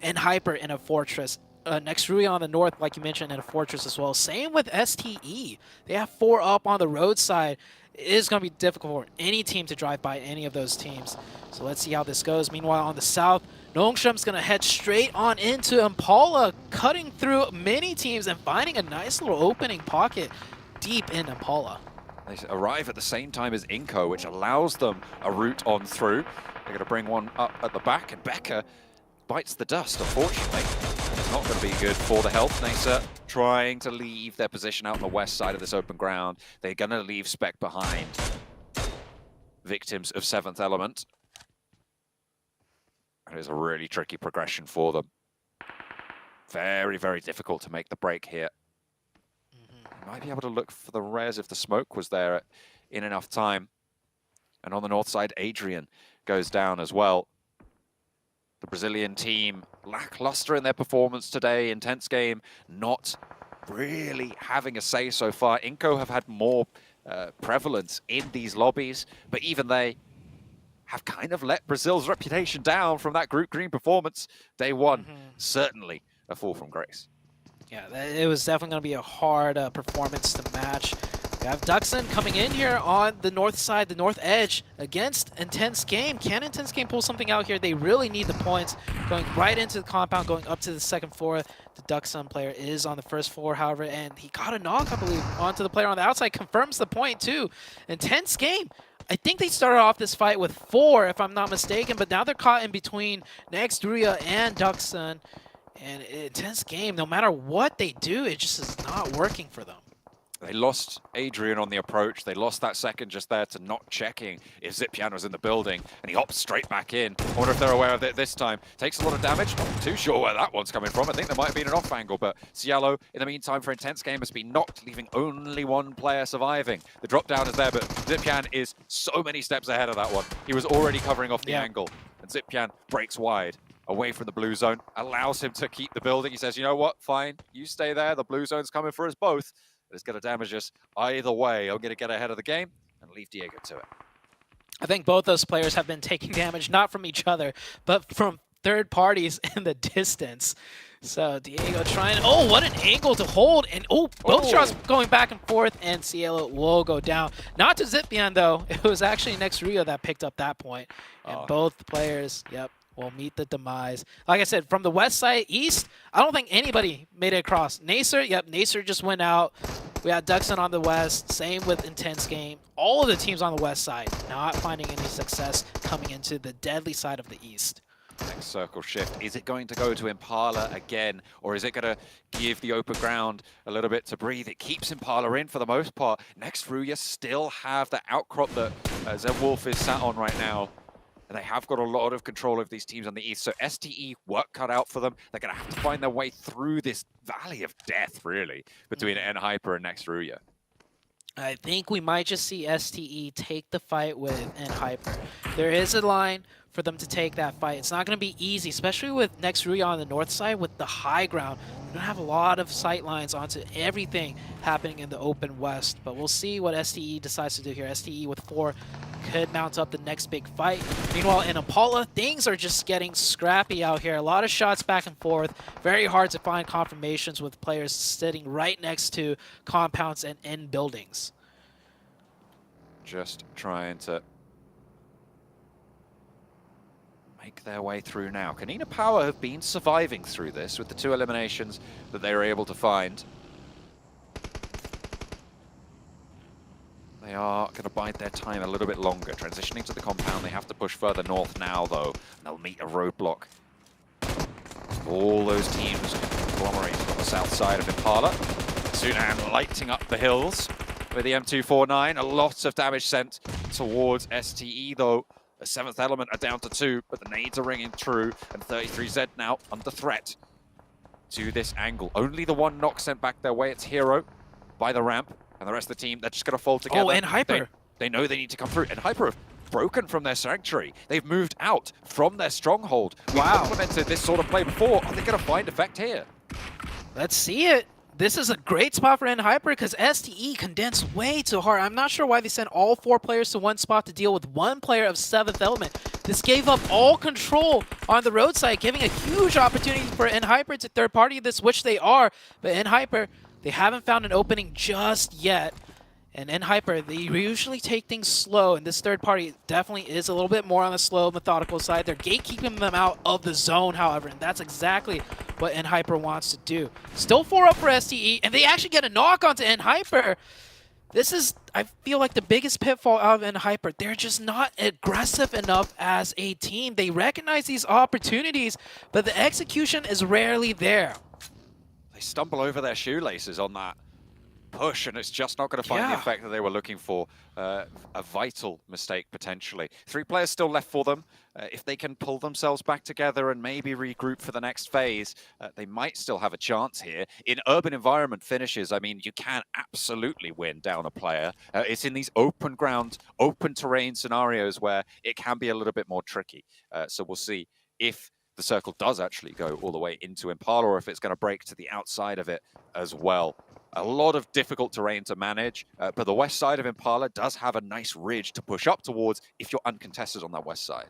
And Hyper in a Fortress. Next Rui on the north, like you mentioned, in a Fortress as well. Same with STE. They have 4 up on the roadside. It is going to be difficult for any team to drive by any of those teams. So let's see how this goes. Meanwhile, on the south, Nongshim's going to head straight on into Impala, cutting through many teams and finding a nice little opening pocket deep in Impala. They arrive at the same time as Inco, which allows them a route on through. They're going to bring one up at the back, and Becca bites the dust, unfortunately. It's not going to be good for the health. Nasa trying to leave their position out on the west side of this open ground. They're going to leave Spec behind. Victims of 7th Element. It is a really tricky progression for them. Very, very difficult to make the break here. Might be able to look for the res if the smoke was there in enough time. And on the north side, Adrian goes down as well. The Brazilian team lackluster in their performance today. Intense game, not really having a say so far. Inco have had more prevalence in these lobbies, but even they have kind of let Brazil's reputation down from that Group Green performance. Day one, certainly a fall from grace. Yeah, it was definitely going to be a hard performance to match. We have Duxon coming in here on the north side, the north edge, against Intense Game. Can Intense Game pull something out here? They really need the points. Going right into the compound, going up to the second floor. The Duxon player is on the first floor, however, and he got a knock, I believe, onto the player on the outside. Confirms the point, too. Intense Game. I think they started off this fight with 4, if I'm not mistaken, but now they're caught in between Nextruya and Duxon. And Intense Game, no matter what they do, it just is not working for them. They lost Adrian on the approach. They lost that second just there to not checking if Zipyan was in the building, and he hops straight back in. I wonder if they're aware of it this time. Takes a lot of damage. Not too sure where that one's coming from. I think there might have been an off angle, but Cielo, in the meantime, for Intense Game, has been knocked, leaving only one player surviving. The drop down is there, but Zipyan is so many steps ahead of that one. He was already covering off the angle, and Zipyan breaks wide away from the blue zone, allows him to keep the building. He says, you know what, fine, you stay there. The blue zone's coming for us both. It's going to damage us either way. I'm going to get ahead of the game and leave Diego to it. I think both those players have been taking damage, not from each other, but from third parties in the distance. So Diego trying, oh, what an angle to hold. And both shots going back and forth, and Cielo will go down. Not to Zipyan though. It was actually Nextruya that picked up that point. And both players, will meet the demise. Like I said, from the west side, east, I don't think anybody made it across. Nacer, Nacer just went out. We had Duxon on the west, same with Intense Game. All of the teams on the west side not finding any success coming into the deadly side of the east. Next circle shift. Is it going to go to Impala again, or is it going to give the open ground a little bit to breathe? It keeps Impala in for the most part. Nextruya still have the outcrop that Zenwolf is sat on right now. And they have got a lot of control of these teams on the east. So STE, work cut out for them. They're going to have to find their way through this valley of death, really, between N-Hyper and Nextruya. I think we might just see STE take the fight with N-Hyper. There is a line for them to take that fight. It's not going to be easy, especially with Nextruya on the north side with the high ground. They're going to have a lot of sight lines onto everything happening in the open west. But we'll see what STE decides to do here. STE with 4 could mount up the next big fight. Meanwhile, in Impala, things are just getting scrappy out here. A lot of shots back and forth. Very hard to find confirmations with players sitting right next to compounds and in buildings. Just trying to make their way through now. Kanina Power have been surviving through this with the 2 eliminations that they were able to find. They are going to bide their time a little bit longer. Transitioning to the compound, they have to push further north now, though. And they'll meet a roadblock. All those teams agglomerated on the south side of Impala. Sunan lighting up the hills with the M249. A lot of damage sent towards STE, though. The 7th Element are down to 2, but the nades are ringing true. And 33Z now under threat to this angle. Only the 1 knock sent back their way. It's Hero by the ramp. And the rest of the team, they're just going to fall together. Oh, and Hyper. They know they need to come through. And Hyper have broken from their sanctuary. They've moved out from their stronghold. We've implemented this sort of play before. Are they going to find effect here? Let's see it. This is a great spot for Hyper because STE condensed way too hard. I'm not sure why they sent all 4 players to one spot to deal with 1 player of 7th Element. This gave up all control on the roadside, giving a huge opportunity for Hyper to third party this, which they are. But Hyper, they haven't found an opening just yet. And Hyper, they usually take things slow, and this third party definitely is a little bit more on the slow, methodical side. They're gatekeeping them out of the zone, however, and that's exactly what Hyper wants to do. Still 4 up for STE, and they actually get a knock onto Hyper. This is, I feel like, the biggest pitfall out of Hyper. They're just not aggressive enough as a team. They recognize these opportunities, but the execution is rarely there. They stumble over their shoelaces on that push, and it's just not going to find the effect that they were looking for. A vital mistake, potentially. 3 players still left for them. If they can pull themselves back together and maybe regroup for the next phase, they might still have a chance here. In urban environment finishes, I mean, you can absolutely win down a player. It's in these open ground, open terrain scenarios where it can be a little bit more tricky. So we'll see if the circle does actually go all the way into Impala, or if it's going to break to the outside of it as well. A lot of difficult terrain to manage, but the west side of Impala does have a nice ridge to push up towards if you're uncontested on that west side.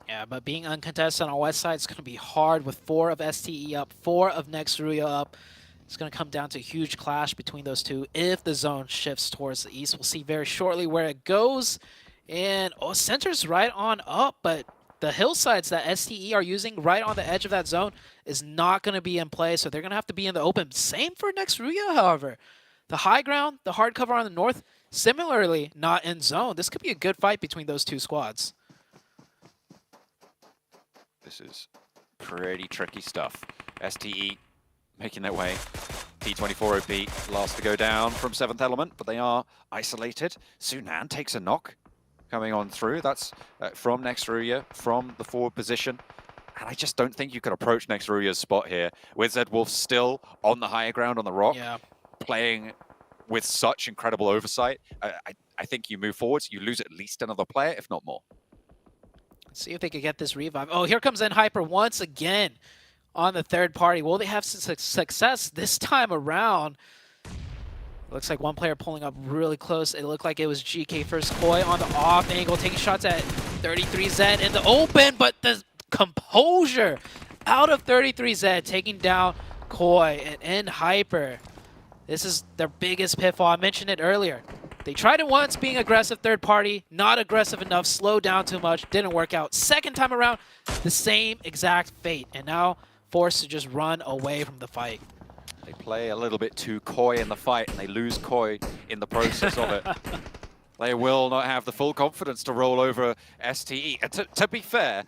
Yeah, but being uncontested on west side is going to be hard with 4 of STE up, 4 of Nextruya up. It's going to come down to a huge clash between those two if the zone shifts towards the east. We'll see very shortly where it goes. And Center's right on up, but the hillsides that STE are using right on the edge of that zone is not going to be in play, so they're going to have to be in the open. Same for Nextruya, however. The high ground, the hard cover on the north, similarly not in zone. This could be a good fight between those two squads. This is pretty tricky stuff. STE making their way. T24OP last to go down from 7th Element, but they are isolated. Sunan takes a knock coming on through. That's from Nextruya, from the forward position. And I just don't think you can approach Nextruya's spot here with Zed Wolf still on the higher ground on the rock, playing with such incredible oversight. I think you move forwards, you lose at least another player, if not more. Let's see if they can get this revive. Oh, here comes Hyper once again on the third party. Will they have success this time around? Looks like one player pulling up really close. It looked like it was GK first. Koi on the off angle, taking shots at 33Z in the open, but the composure out of 33Z, taking down Koi and Hyper. This is their biggest pitfall. I mentioned it earlier. They tried it once, being aggressive third party, not aggressive enough, slowed down too much, didn't work out. Second time around, the same exact fate, and now forced to just run away from the fight. They play a little bit too coy in the fight, and they lose Koi in the process of it. They will not have the full confidence to roll over STE. And to be fair,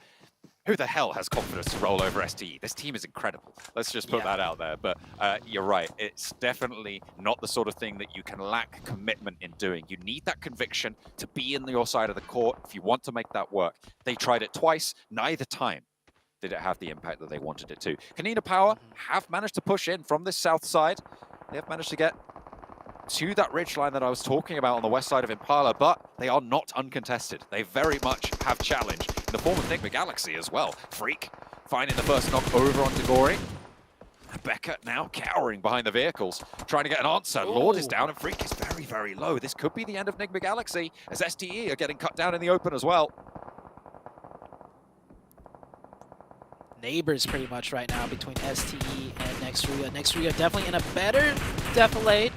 who the hell has confidence to roll over STE? This team is incredible. Let's just put that out there. But you're right. It's definitely not the sort of thing that you can lack commitment in doing. You need that conviction to be in your side of the court if you want to make that work. They tried it twice. Neither time did it have the impact that they wanted it to. Kanina Power have managed to push in from this south side. They have managed to get to that ridgeline that I was talking about on the west side of Impala, but they are not uncontested. They very much have challenge in the form of Enigma Galaxy as well. Freak finding the first knock over onto Gory. Becca now cowering behind the vehicles, trying to get an answer. Lord is down and Freak is very, very low. This could be the end of Enigma Galaxy as STE are getting cut down in the open as well. Neighbors pretty much right now between STE and Nextruya. Nextruya definitely in a better defilade,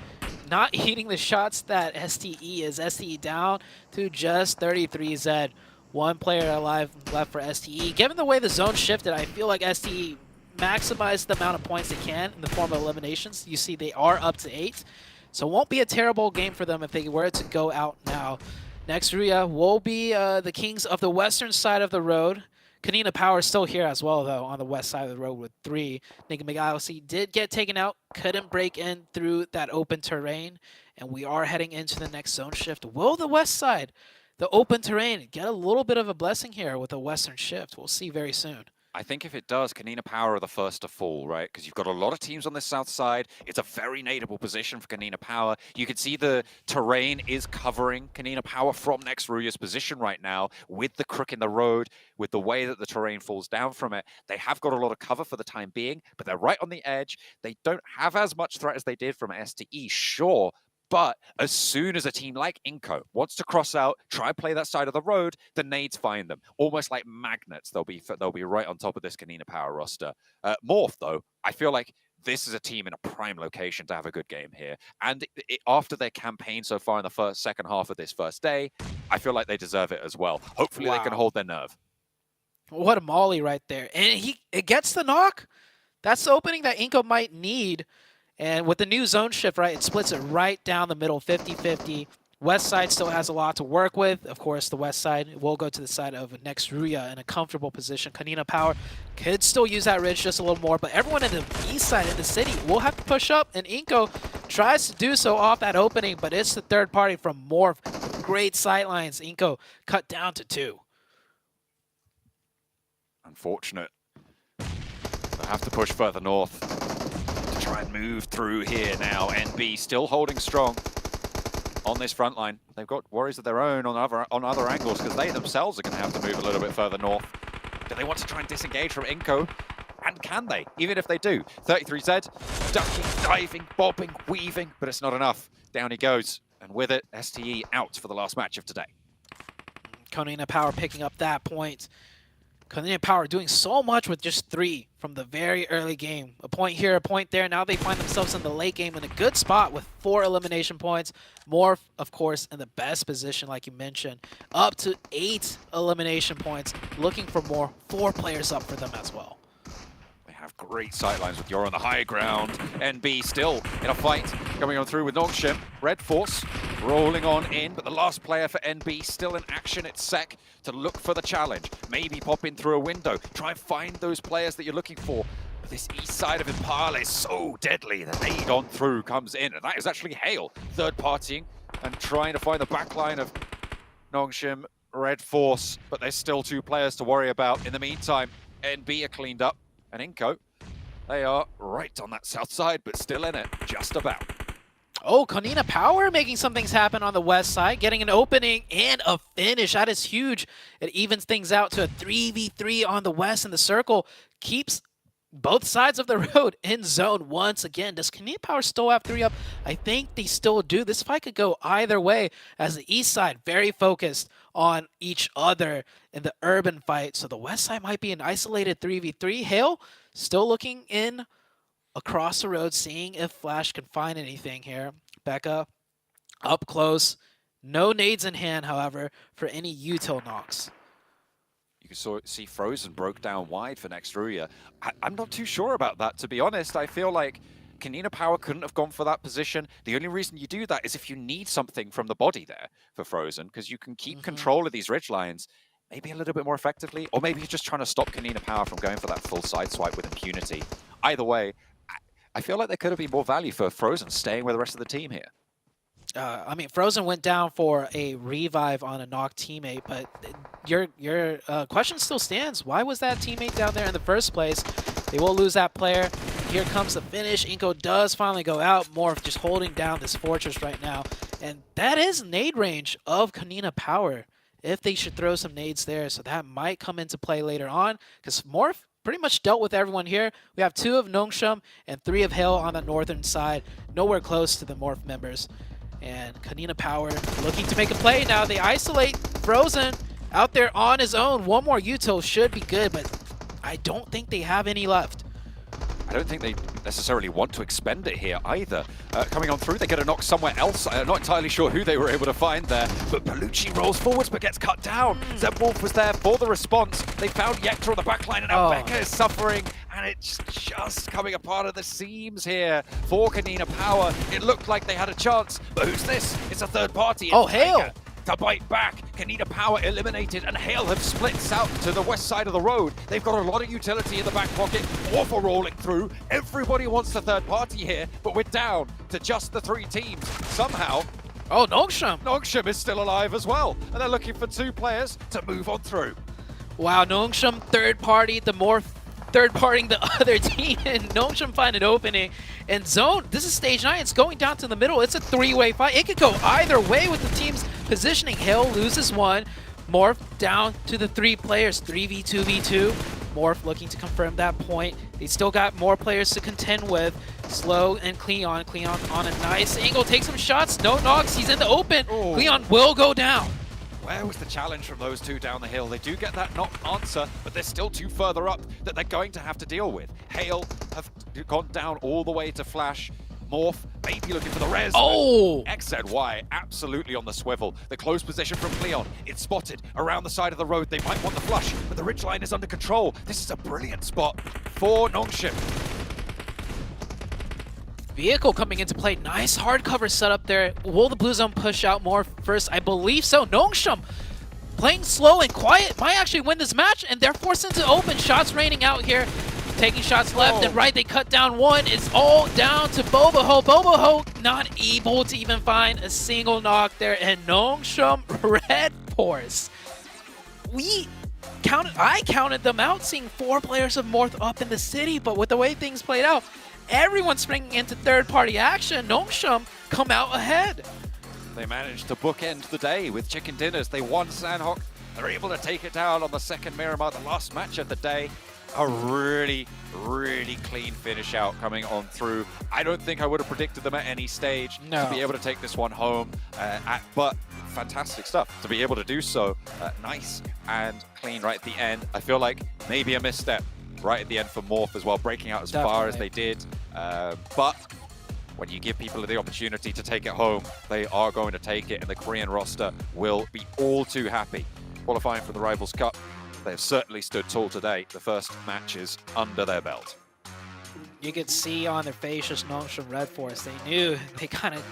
not eating the shots that STE is. STE down to just 33Z. One player alive left for STE. Given the way the zone shifted, I feel like STE maximized the amount of points they can in the form of eliminations. You see they are up to 8. So it won't be a terrible game for them if they were to go out now. Nextruya will be the kings of the western side of the road. Kanina Power is still here as well, though, on the west side of the road with 3. Enigma Galaxy did get taken out, couldn't break in through that open terrain, and we are heading into the next zone shift. Will the west side, the open terrain, get a little bit of a blessing here with a western shift? We'll see very soon. I think if it does, Kanina Power are the first to fall, right? Because you've got a lot of teams on the south side. It's a very nadeable position for Kanina Power. You can see the terrain is covering Kanina Power from next Ruya's position right now with the crook in the road, with the way that the terrain falls down from it. They have got a lot of cover for the time being, but they're right on the edge. They don't have as much threat as they did from STE, sure. But as soon as a team like Inco wants to cross out, try and play that side of the road, the nades find them. Almost like magnets, they'll be right on top of this Kanina Power roster. Morph, though, I feel like this is a team in a prime location to have a good game here. And after their campaign so far in the second half of this first day, I feel like they deserve it as well. Hopefully they can hold their nerve. What a molly right there. And it gets the knock. That's the opening that Inco might need. And with the new zone shift, right, it splits it right down the middle, 50-50. West side still has a lot to work with. Of course, the west side will go to the side of next Ruya in a comfortable position. Kanina Power could still use that ridge just a little more, but everyone in the east side in the city will have to push up, and Inco tries to do so off that opening, but it's the third party from Morph. Great sightlines. Inco cut down to 2. Unfortunate. They'll have to push further north. Try and move through here now. NB still holding strong on this front line. They've got worries of their own on other angles because they themselves are going to have to move a little bit further north. Do they want to try and disengage from Inco? And can they? Even if they do. 33Z, ducking, diving, bobbing, weaving, but it's not enough. Down he goes. And with it, STE out for the last match of today. Kanina Power picking up that point. Kanina Power doing so much with just 3 from the very early game. A point here, a point there. Now they find themselves in the late game in a good spot with 4 elimination points. Morph, of course, in the best position, like you mentioned. Up to 8 elimination points. Looking for more. 4 players up for them as well. They have great sightlines with Yor on the high ground. NB still in a fight. Coming on through with Nongshim. Red Force rolling on in, but the last player for NB still in action. It's Sek to look for the challenge. Maybe pop in through a window. Try and find those players that you're looking for. But this east side of Impala is so deadly. The nade on through comes in, and that is actually Hale third partying and trying to find the backline of Nongshim, Red Force, but there's still 2 players to worry about. In the meantime, NB are cleaned up, and Inco, they are right on that south side, but still in it, just about. Oh, Kanina Power making some things happen on the west side, getting an opening and a finish. That is huge. It evens things out to a 3v3 on the west, and the circle keeps both sides of the road in zone once again. Does Kanina Power still have 3 up? I think they still do. This fight could go either way, as the east side very focused on each other in the urban fight. So the west side might be an isolated 3v3. Hale still looking in across the road, seeing if Flash can find anything here. Becca up close. No nades in hand, however, for any util knocks. You can see Frozen broke down wide for next Ruya. I'm not too sure about that, to be honest. I feel like Kanina Power couldn't have gone for that position. The only reason you do that is if you need something from the body there for Frozen, because you can keep control of these ridge lines maybe a little bit more effectively, or maybe you're just trying to stop Kanina Power from going for that full side swipe with impunity. Either way, I feel like there could have been more value for Frozen staying with the rest of the team here. I mean, Frozen went down for a revive on a knocked teammate, but your question still stands. Why was that teammate down there in the first place? They will lose that player. Here comes the finish. Inco does finally go out. Morph just holding down this fortress right now. And that is nade range of Kanina Power, if they should throw some nades there. So that might come into play later on, because Morph pretty much dealt with everyone here. We have 2 of Nongshim and 3 of Hale on the northern side. Nowhere close to the Morph members. And Kanina Power looking to make a play now. They isolate Frozen out there on his own. 1 more util should be good, but I don't think they have any left. I don't think they necessarily want to expend it here either. Coming on through, they get a knock somewhere else. Not entirely sure who they were able to find there, but Palucci rolls forwards but gets cut down. Zebwolf was there for the response. They found Yekta on the backline, and now Becca is suffering, and it's just coming apart at the seams here for Kanina Power. It looked like they had a chance, but who's this? It's a third party. Oh, Hale! To bite back. Kanina Power eliminated, and Hale have split south to the west side of the road. They've got a lot of utility in the back pocket. Orpha rolling through. Everybody wants the third party here, but we're down to just the 3 teams. Somehow, Nongshim! Nongshim is still alive as well, and they're looking for 2 players to move on through. Wow, Nongshim third party, the more third partying the other team, and Nongshim find an opening. And Zone, this is stage 9, it's going down to the middle. It's a three-way fight. It could go either way with the team's positioning. Hale loses one. Morph down to the 3 players, 3v2v2. Morph looking to confirm that point. They still got more players to contend with. Slow and Cleon. Cleon on a nice angle, takes some shots. No knocks, he's in the open. Ooh. Cleon will go down. Where was the challenge from those two down the hill? They do get that knock answer, but there's still 2 further up that they're going to have to deal with. Hale have gone down all the way to Flash. Morph maybe looking for the res. Oh! XZY absolutely on the swivel. The close position from Cleon. It's spotted around the side of the road. They might want the flush, but the ridgeline is under control. This is a brilliant spot for Nongshim. Vehicle coming into play. Nice hard cover setup there. Will the Blue Zone push out more first? I believe so. Nongshim playing slow and quiet might actually win this match, and they're forced into open. Shots raining out here. Taking shots left and right. They cut down one. It's all down to Boboho. Boboho not able to even find a single knock there. And Nongshim Red Force. I counted them out, seeing 4 players of Morph up in the city, but with the way things played out, everyone's springing into third-party action. Nongshim come out ahead. They managed to bookend the day with chicken dinners. They won Sandhawk. They're able to take it down on the second Miramar, the last match of the day. A really, really clean finish out coming on through. I don't think I would have predicted them at any stage to be able to take this one home, but fantastic stuff to be able to do so. Nice and clean right at the end. I feel like maybe a misstep right at the end for Morph as well, breaking out as far as they did. But when you give people the opportunity to take it home, they are going to take it, and the Korean roster will be all too happy. Qualifying for the Rivals Cup, they've certainly stood tall today. The first matches under their belt. You could see on their faces, Nongshim Red Force, they knew they kind of,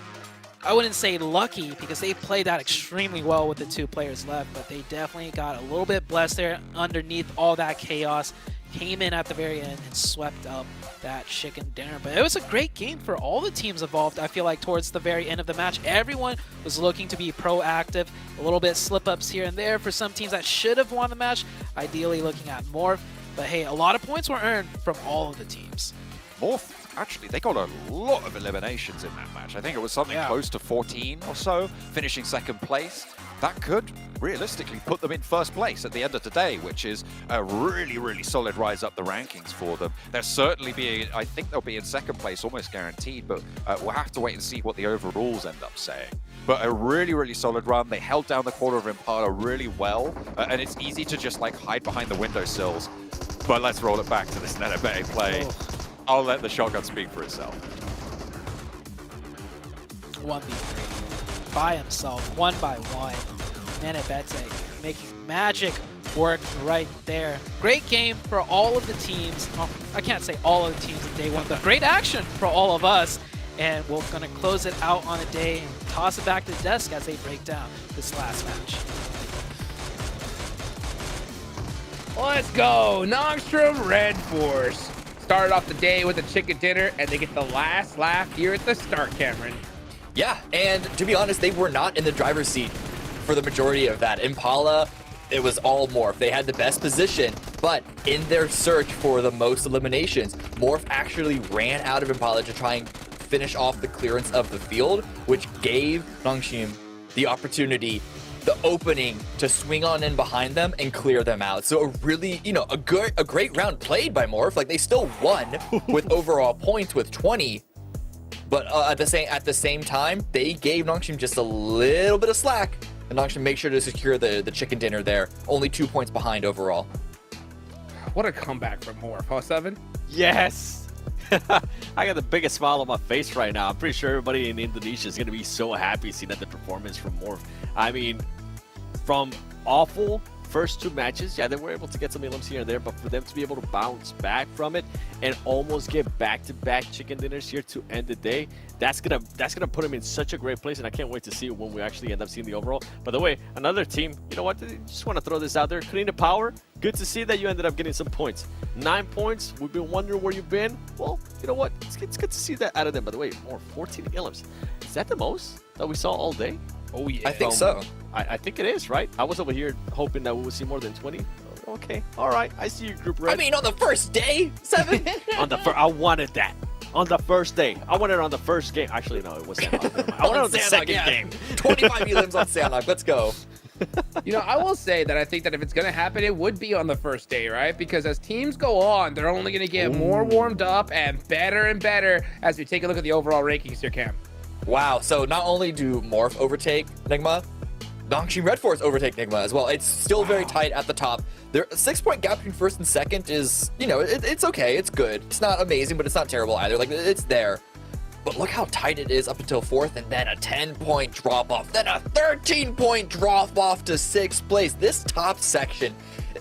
I wouldn't say lucky, because they played that extremely well with the 2 players left, but they definitely got a little bit blessed there underneath all that chaos. Came in at the very end and swept up that chicken dinner. But it was a great game for all the teams involved. I feel like towards the very end of the match, everyone was looking to be proactive. A little bit slip-ups here and there for some teams that should have won the match, ideally looking at Morph. But hey, a lot of points were earned from all of the teams. Morph, actually, they got a lot of eliminations in that match. I think it was something close to 14 or so, finishing second place. That could realistically put them in first place at the end of the day, which is a really, really solid rise up the rankings for them. They'll certainly be, I think they'll be in second place, almost guaranteed, but we'll have to wait and see what the overalls end up saying. But a really, really solid run. They held down the quarter of Impala really well, and it's easy to just like hide behind the windowsills. But let's roll it back to this Nenebete play. I'll let the shotgun speak for itself. 1v3 by himself, 1 by 1. Nenebete making magic work right there. Great game for all of the teams. Oh, I can't say all of the teams in day 1, but great action for all of us. And we're going to close it out on the day and toss it back to the desk as they break down this last match. Let's go, Nongshim Red Force. Started off the day with a chicken dinner, and they get the last laugh here at the start, Cameron. Yeah, and to be honest, they were not in the driver's seat for the majority of that. Impala, it was all Morph. They had the best position, but in their search for the most eliminations, Morph actually ran out of Impala to try and finish off the clearance of the field, which gave Nongshim the opportunity, the opening to swing on in behind them and clear them out. So a really, a great round played by Morph. Like, they still won with overall points with 20, but at the same time, they gave Nongshim just a little bit of slack, and Nongshim made sure to secure the chicken dinner there. Only 2 points behind overall. What a comeback from Morph, huh, Seven? Yes. I got the biggest smile on my face right now. I'm pretty sure everybody in Indonesia is going to be so happy seeing that the performance from Morph. I mean, from awful first 2 matches, yeah, they were able to get some elims here and there, but for them to be able to bounce back from it and almost get back-to-back chicken dinners here to end the day, that's gonna put them in such a great place, and I can't wait to see it when we actually end up seeing the overall. By the way, another team, you know what, just want to throw this out there, Karina Power, good to see that you ended up getting some points. 9 points, we've been wondering where you've been. Well, you know what, it's good to see that out of them. By the way, more 14 elims. Is that the most that we saw all day? Oh, yeah. I think so. I think it is, right? I was over here hoping that we would see more than 20. Okay. All right. I see you, Group Red. I mean, on the first day, 7. I wanted that. On the first day. I wanted it on the first game. Actually, no, it was Sandlot. I wanted it on the second game. 25 elims on Sandlot. Let's go. You know, I will say that I think that if it's going to happen, it would be on the first day, right? Because as teams go on, they're only going to get more warmed up and better as we take a look at the overall rankings here, Cam. Wow. So not only do Morph overtake Nigma, Nongshim Red Force overtake Nigma as well. It's still very tight at the top. There, a 6-point gap between first and second is, you know, it's okay. It's good. It's not amazing, but it's not terrible either. Like, it's there. But look how tight it is up until 4th, and then a 10-point drop-off, then a 13-point drop-off to 6th place. This top section,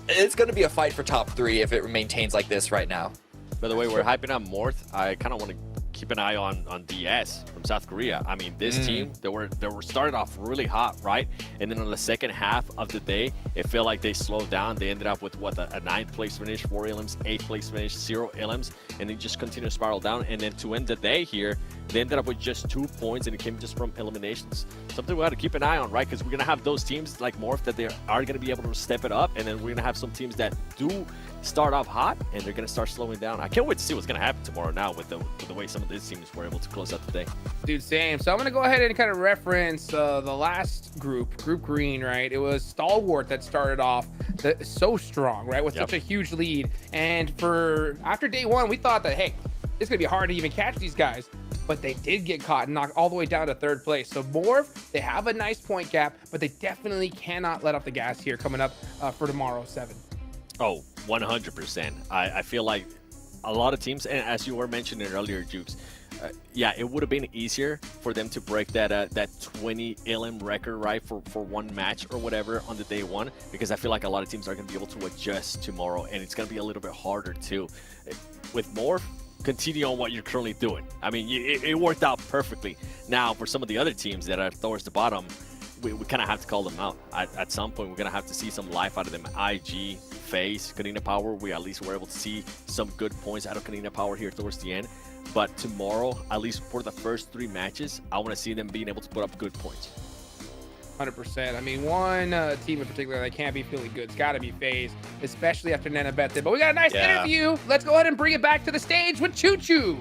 it's going to be a fight for top 3 if it maintains like this right now. By the way, we're hyping up Morph. I kind of want to keep an eye on DS from South Korea. I mean, this team, they were started off really hot, right? And then on the second half of the day, it felt like they slowed down. They ended up with what, a 9th place finish, 4 elims, 8th place finish, 0 elims, and they just continued to spiral down. And then to end the day here, they ended up with just 2 points, and it came just from eliminations. Something we got to keep an eye on, right? Because we're gonna have those teams like Morph that they are gonna be able to step it up, and then we're gonna have some teams that do start off hot and they're gonna start slowing down. I can't wait to see what's gonna happen tomorrow now with the way some of these teams were able to close out the day. Dude, same. So I'm gonna go ahead and kind of reference the last group Green, right? It was Stalwart that started off so strong, right, with such a huge lead. And after day 1, we thought that, hey, it's gonna be hard to even catch these guys. But they did get caught and knocked all the way down to 3rd place. So Morph, they have a nice point gap, but they definitely cannot let off the gas here coming up for tomorrow, 7. Oh, 100%. I feel like a lot of teams, and as you were mentioning earlier, Jukes, yeah, it would have been easier for them to break that 20 elim record, right, for one match or whatever on the day 1, because I feel like a lot of teams are going to be able to adjust tomorrow, and it's going to be a little bit harder too. With Morph, continue on what you're currently doing. I mean, it worked out perfectly. Now, for some of the other teams that are towards the bottom, we kind of have to call them out. At some point, we're going to have to see some life out of them. IG, FaZe, Kanina Power, we at least were able to see some good points out of Kanina Power here towards the end. But tomorrow, at least for the first 3 matches, I want to see them being able to put up good points. 100%. I mean, one team in particular that can't be feeling good. It's got to be FaZe, especially after Nana Bethel. But we got a nice interview. Let's go ahead and bring it back to the stage with Choo Choo.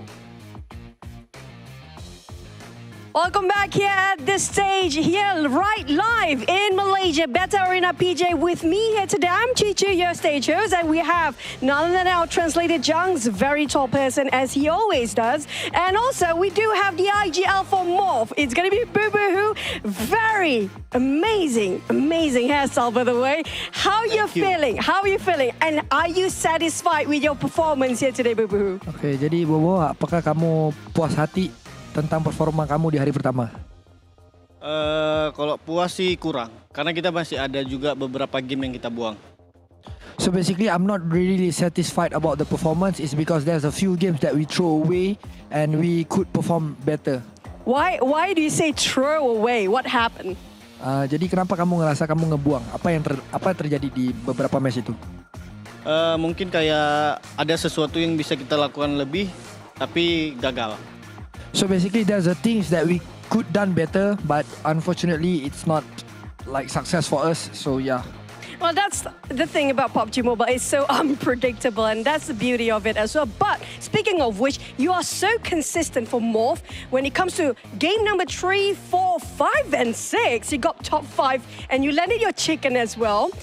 Welcome back here at the stage, here right live in Malaysia, Beta Arena PJ. With me here today, I'm Chichu, your stage host, and we have none other than our translator Jung's very tall person, as he always does. And also, we do have the IGL for Morph. It's going to be Boo Boo Hoo. Very amazing hairstyle, by the way. How are you feeling? How are you feeling? And are you satisfied with your performance here today, Boo Boo Hoo? Oke, jadi Bobo, apakah kamu puas hati tentang performa kamu di hari pertama? Kalau puas sih kurang, karena kita masih ada juga beberapa game yang kita buang. So basically, I'm not really satisfied about the performance. It's because there's a few games that we throw away and we could perform better. Why do you say throw away? What happened? Jadi kenapa kamu ngerasa kamu ngebuang? Apa yang terjadi di beberapa match itu? Mungkin kayak ada sesuatu yang bisa kita lakukan lebih, tapi gagal. So basically, there's the things that we could done better, but unfortunately, it's not like success for us. So yeah. Well, that's the thing about PUBG Mobile. It's so unpredictable, and that's the beauty of it as well. But speaking of which, you are so consistent for Morph. When it comes to game number 3, 4, 5, and 6, you got top 5, and you landed your chicken as well.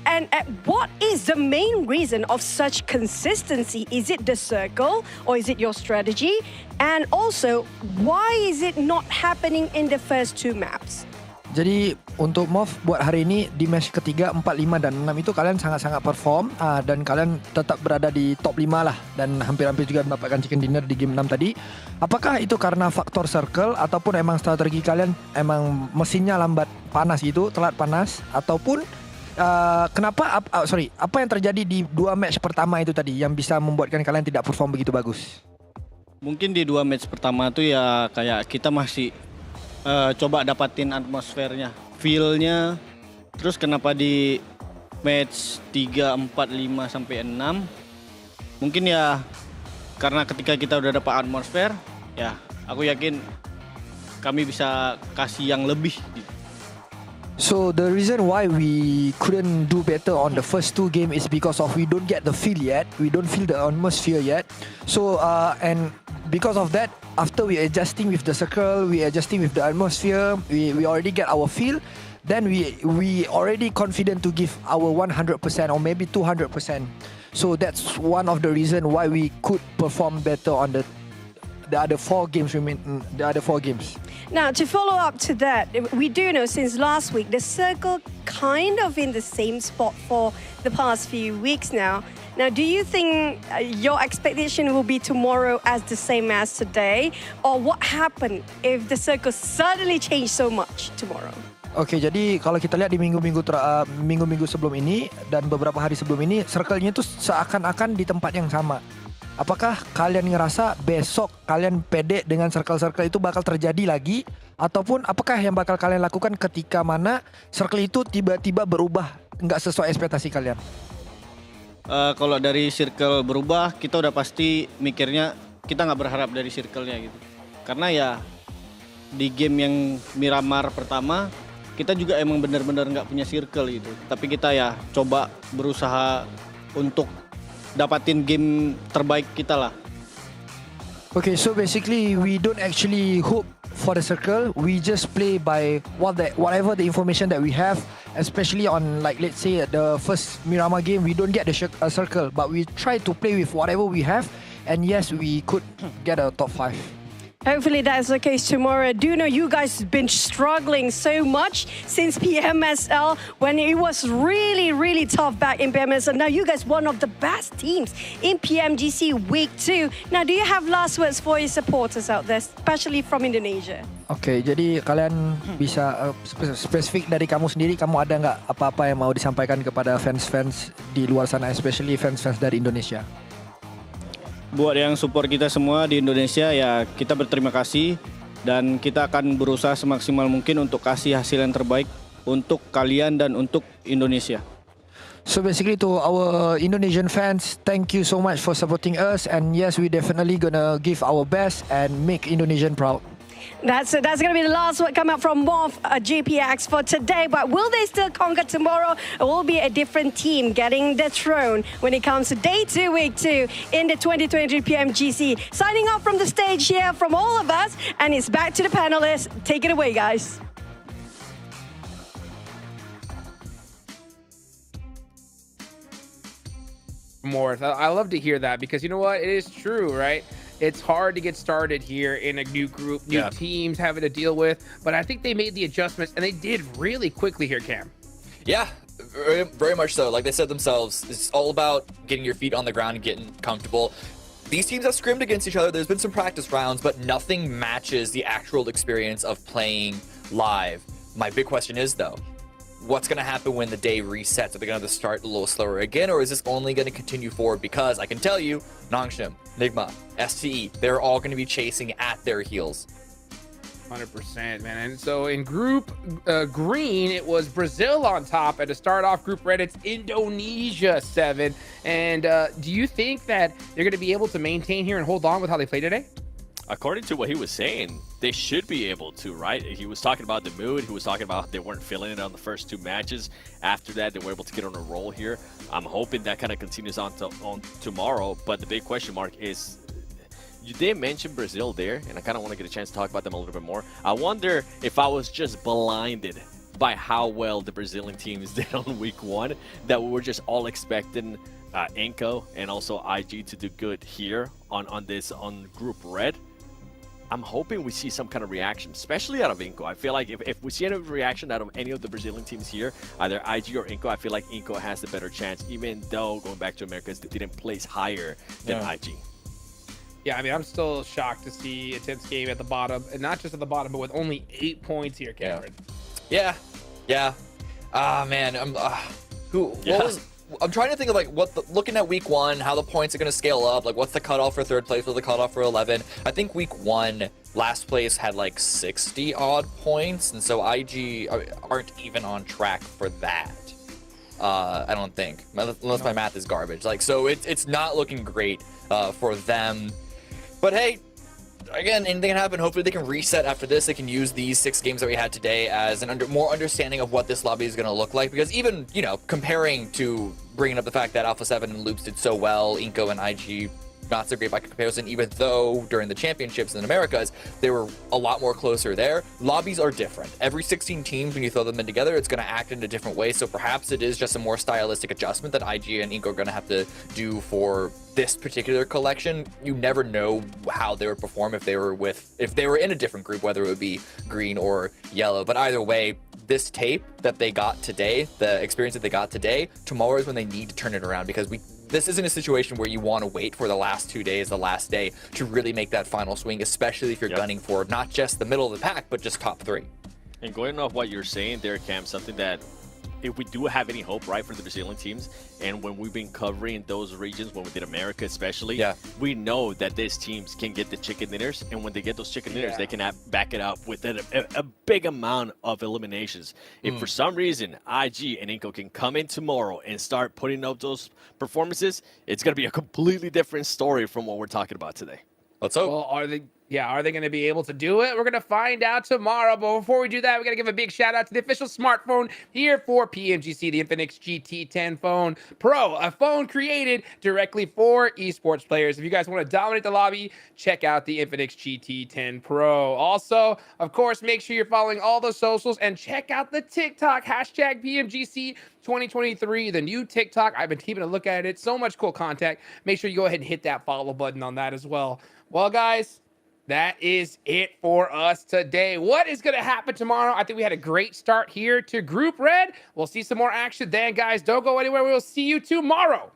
And what is the main reason of such consistency? Is it the circle or is it your strategy? And also, why is it not happening in the first 2 maps? Jadi untuk Morph buat hari ini di match ketiga, 4, 5, dan 6 itu kalian sangat-sangat perform dan kalian tetap berada di top 5 lah dan hampir-hampir juga mendapatkan chicken dinner di game 6 tadi. Apakah itu karena faktor circle ataupun emang strategi kalian emang mesinnya lambat panas gitu, telat panas, ataupun apa yang terjadi di 2 match pertama itu tadi yang bisa membuatkan kalian tidak perform begitu bagus? Mungkin di 2 match pertama tuh ya kayak kita masih coba dapatin atmosfernya, feel-nya. Terus kenapa di match 3, 4, 5 sampai 6? Mungkin ya karena ketika kita udah dapat atmosfer, ya aku yakin kami bisa kasih yang lebih. So the reason why we couldn't do better on the first 2 games is because of we don't get the feel yet. We don't feel the atmosphere yet. So and because of that, after we adjusting with the circle, we adjusting with the atmosphere, we already get our feel. Then we already confident to give our 100% or maybe 200%. So that's one of the reason why we could perform better on the other 4 games. Now, to follow up to that, we do know since last week, the circle kind of in the same spot for the past few weeks now. Now, do you think your expectation will be tomorrow as the same as today? Or what happened if the circle suddenly changed so much tomorrow? Oke, jadi kalau kita lihat di minggu-minggu sebelum ini dan beberapa hari sebelum ini, circle-nya itu seakan-akan di tempat yang sama. Apakah kalian ngerasa besok kalian pede dengan circle-circle itu bakal terjadi lagi? Ataupun apakah yang bakal kalian lakukan ketika mana circle itu tiba-tiba berubah nggak sesuai ekspektasi kalian? Kalau dari circle berubah, kita udah pasti mikirnya kita nggak berharap dari circle-nya gitu. Karena ya di game yang Miramar pertama, kita juga emang benar-benar nggak punya circle gitu. Tapi kita ya coba berusaha untuk dapatin game terbaik kita lah. Okay, so basically we don't actually hope for the circle. We just play by whatever the information that we have, especially on like let's say the first Miramar game we don't get the circle, but we try to play with whatever we have, and yes, we could get a top 5. Hopefully that is the case tomorrow. Do know you guys have been struggling so much since PMSL when it was really, really tough back in PMSL. Now you guys one of the best teams in PMGC Week 2. Now do you have last words for your supporters out there, especially from Indonesia? Oke, jadi kalian bisa spesifik dari kamu sendiri, kamu ada nggak apa-apa yang mau disampaikan kepada fans-fans di luar sana, especially fans-fans dari Indonesia? Buat yang support kita semua di Indonesia, ya kita berterima kasih dan kita akan berusaha semaksimal mungkin untuk kasih hasil yang terbaik untuk kalian dan untuk Indonesia. So basically to our Indonesian fans, thank you so much for supporting us, and yes, we definitely gonna give our best and make Indonesian proud. That's going to be the last word come out from Morph GPX for today. But will they still conquer tomorrow? It will be a different team getting the throne when it comes to day 2, week 2 in the 2023 PMGC. Signing off from the stage here from all of us. And it's back to the panelists. Take it away, guys. Morph, I love to hear that because you know what? It is true, right? It's hard to get started here in a new group, new teams having to deal with, but I think they made the adjustments and they did really quickly here, Cam. Yeah, very, very much so. Like they said themselves, it's all about getting your feet on the ground and getting comfortable. These teams have scrimmed against each other. There's been some practice rounds, but nothing matches the actual experience of playing live. My big question is though, what's going to happen when the day resets? Are they going to start a little slower again, or is this only going to continue forward? Because I can tell you, Nongshim, Nigma, STE, they're all going to be chasing at their heels. 100%, man. And so in group green, it was Brazil on top. And to start off group red, it's Indonesia 7. And do you think that they're going to be able to maintain here and hold on with how they play today? According to what he was saying, they should be able to, right? He was talking about the mood. He was talking about they weren't feeling it on the first 2 matches. After that, they were able to get on a roll here. I'm hoping that kind of continues on tomorrow. But the big question mark is, you did mention Brazil there, and I kind of want to get a chance to talk about them a little bit more. I wonder if I was just blinded by how well the Brazilian teams did on week 1, that we were just all expecting Inco and also IG to do good here on Group Red. I'm hoping we see some kind of reaction, especially out of Inco. I feel like if we see any reaction out of any of the Brazilian teams here, either IG or Inco, I feel like Inco has the better chance, even though going back to Americas, they didn't place higher than IG. Yeah, I mean, I'm still shocked to see a tense game at the bottom, and not just at the bottom, but with only 8 points here, Cameron. Yeah. Ah, man. I'm trying to think of like looking at week 1, how the points are going to scale up. Like, what's the cutoff for 3rd place? What's the cutoff for 11? I think week 1, last place had like 60 odd points, and so IG aren't even on track for that. I don't think, unless my math is garbage. Like, so it's not looking great for them. But hey, again, anything can happen. Hopefully they can reset after this. They can use these 6 games that we had today as an more understanding of what this lobby is going to look like. Because even, you know, comparing to bringing up the fact that Alpha 7 and Loops did so well, Inco and IG not so great by comparison, even though during the championships in the Americas, they were a lot more closer there. Lobbies are different. Every 16 teams, when you throw them in together, it's going to act in a different way. So perhaps it is just a more stylistic adjustment that IG and Inco are going to have to do for this particular collection. You never know how they would perform if they were in a different group, whether it would be green or yellow. But either way, this tape that they got today, the experience that they got today, tomorrow is when they need to turn it around, because this isn't a situation where you want to wait for the last 2 days, the last day, to really make that final swing, especially if you're gunning for not just the middle of the pack, but just top 3. And going off what you're saying there, Cam, something that if we do have any hope, right, for the Brazilian teams, and when we've been covering those regions, when we did America especially, we know that these teams can get the chicken dinners, and when they get those chicken dinners, they can back it up with a big amount of eliminations. If for some reason IG and Inco can come in tomorrow and start putting up those performances, it's going to be a completely different story from what we're talking about today. Let's hope. Well, are they going to be able to do it? We're going to find out tomorrow. But before we do that, we got to give a big shout out to the official smartphone here for PMGC, the Infinix GT10 Phone Pro, a phone created directly for esports players. If you guys want to dominate the lobby, check out the Infinix GT10 Pro. Also, of course, make sure you're following all the socials and check out the TikTok, hashtag PMGC 2023, the new TikTok. I've been keeping a look at it. So much cool content. Make sure you go ahead and hit that follow button on that as well. Well, guys, that is it for us today. What is going to happen tomorrow? I think we had a great start here to Group Red. We'll see some more action then, guys. Don't go anywhere. We will see you tomorrow.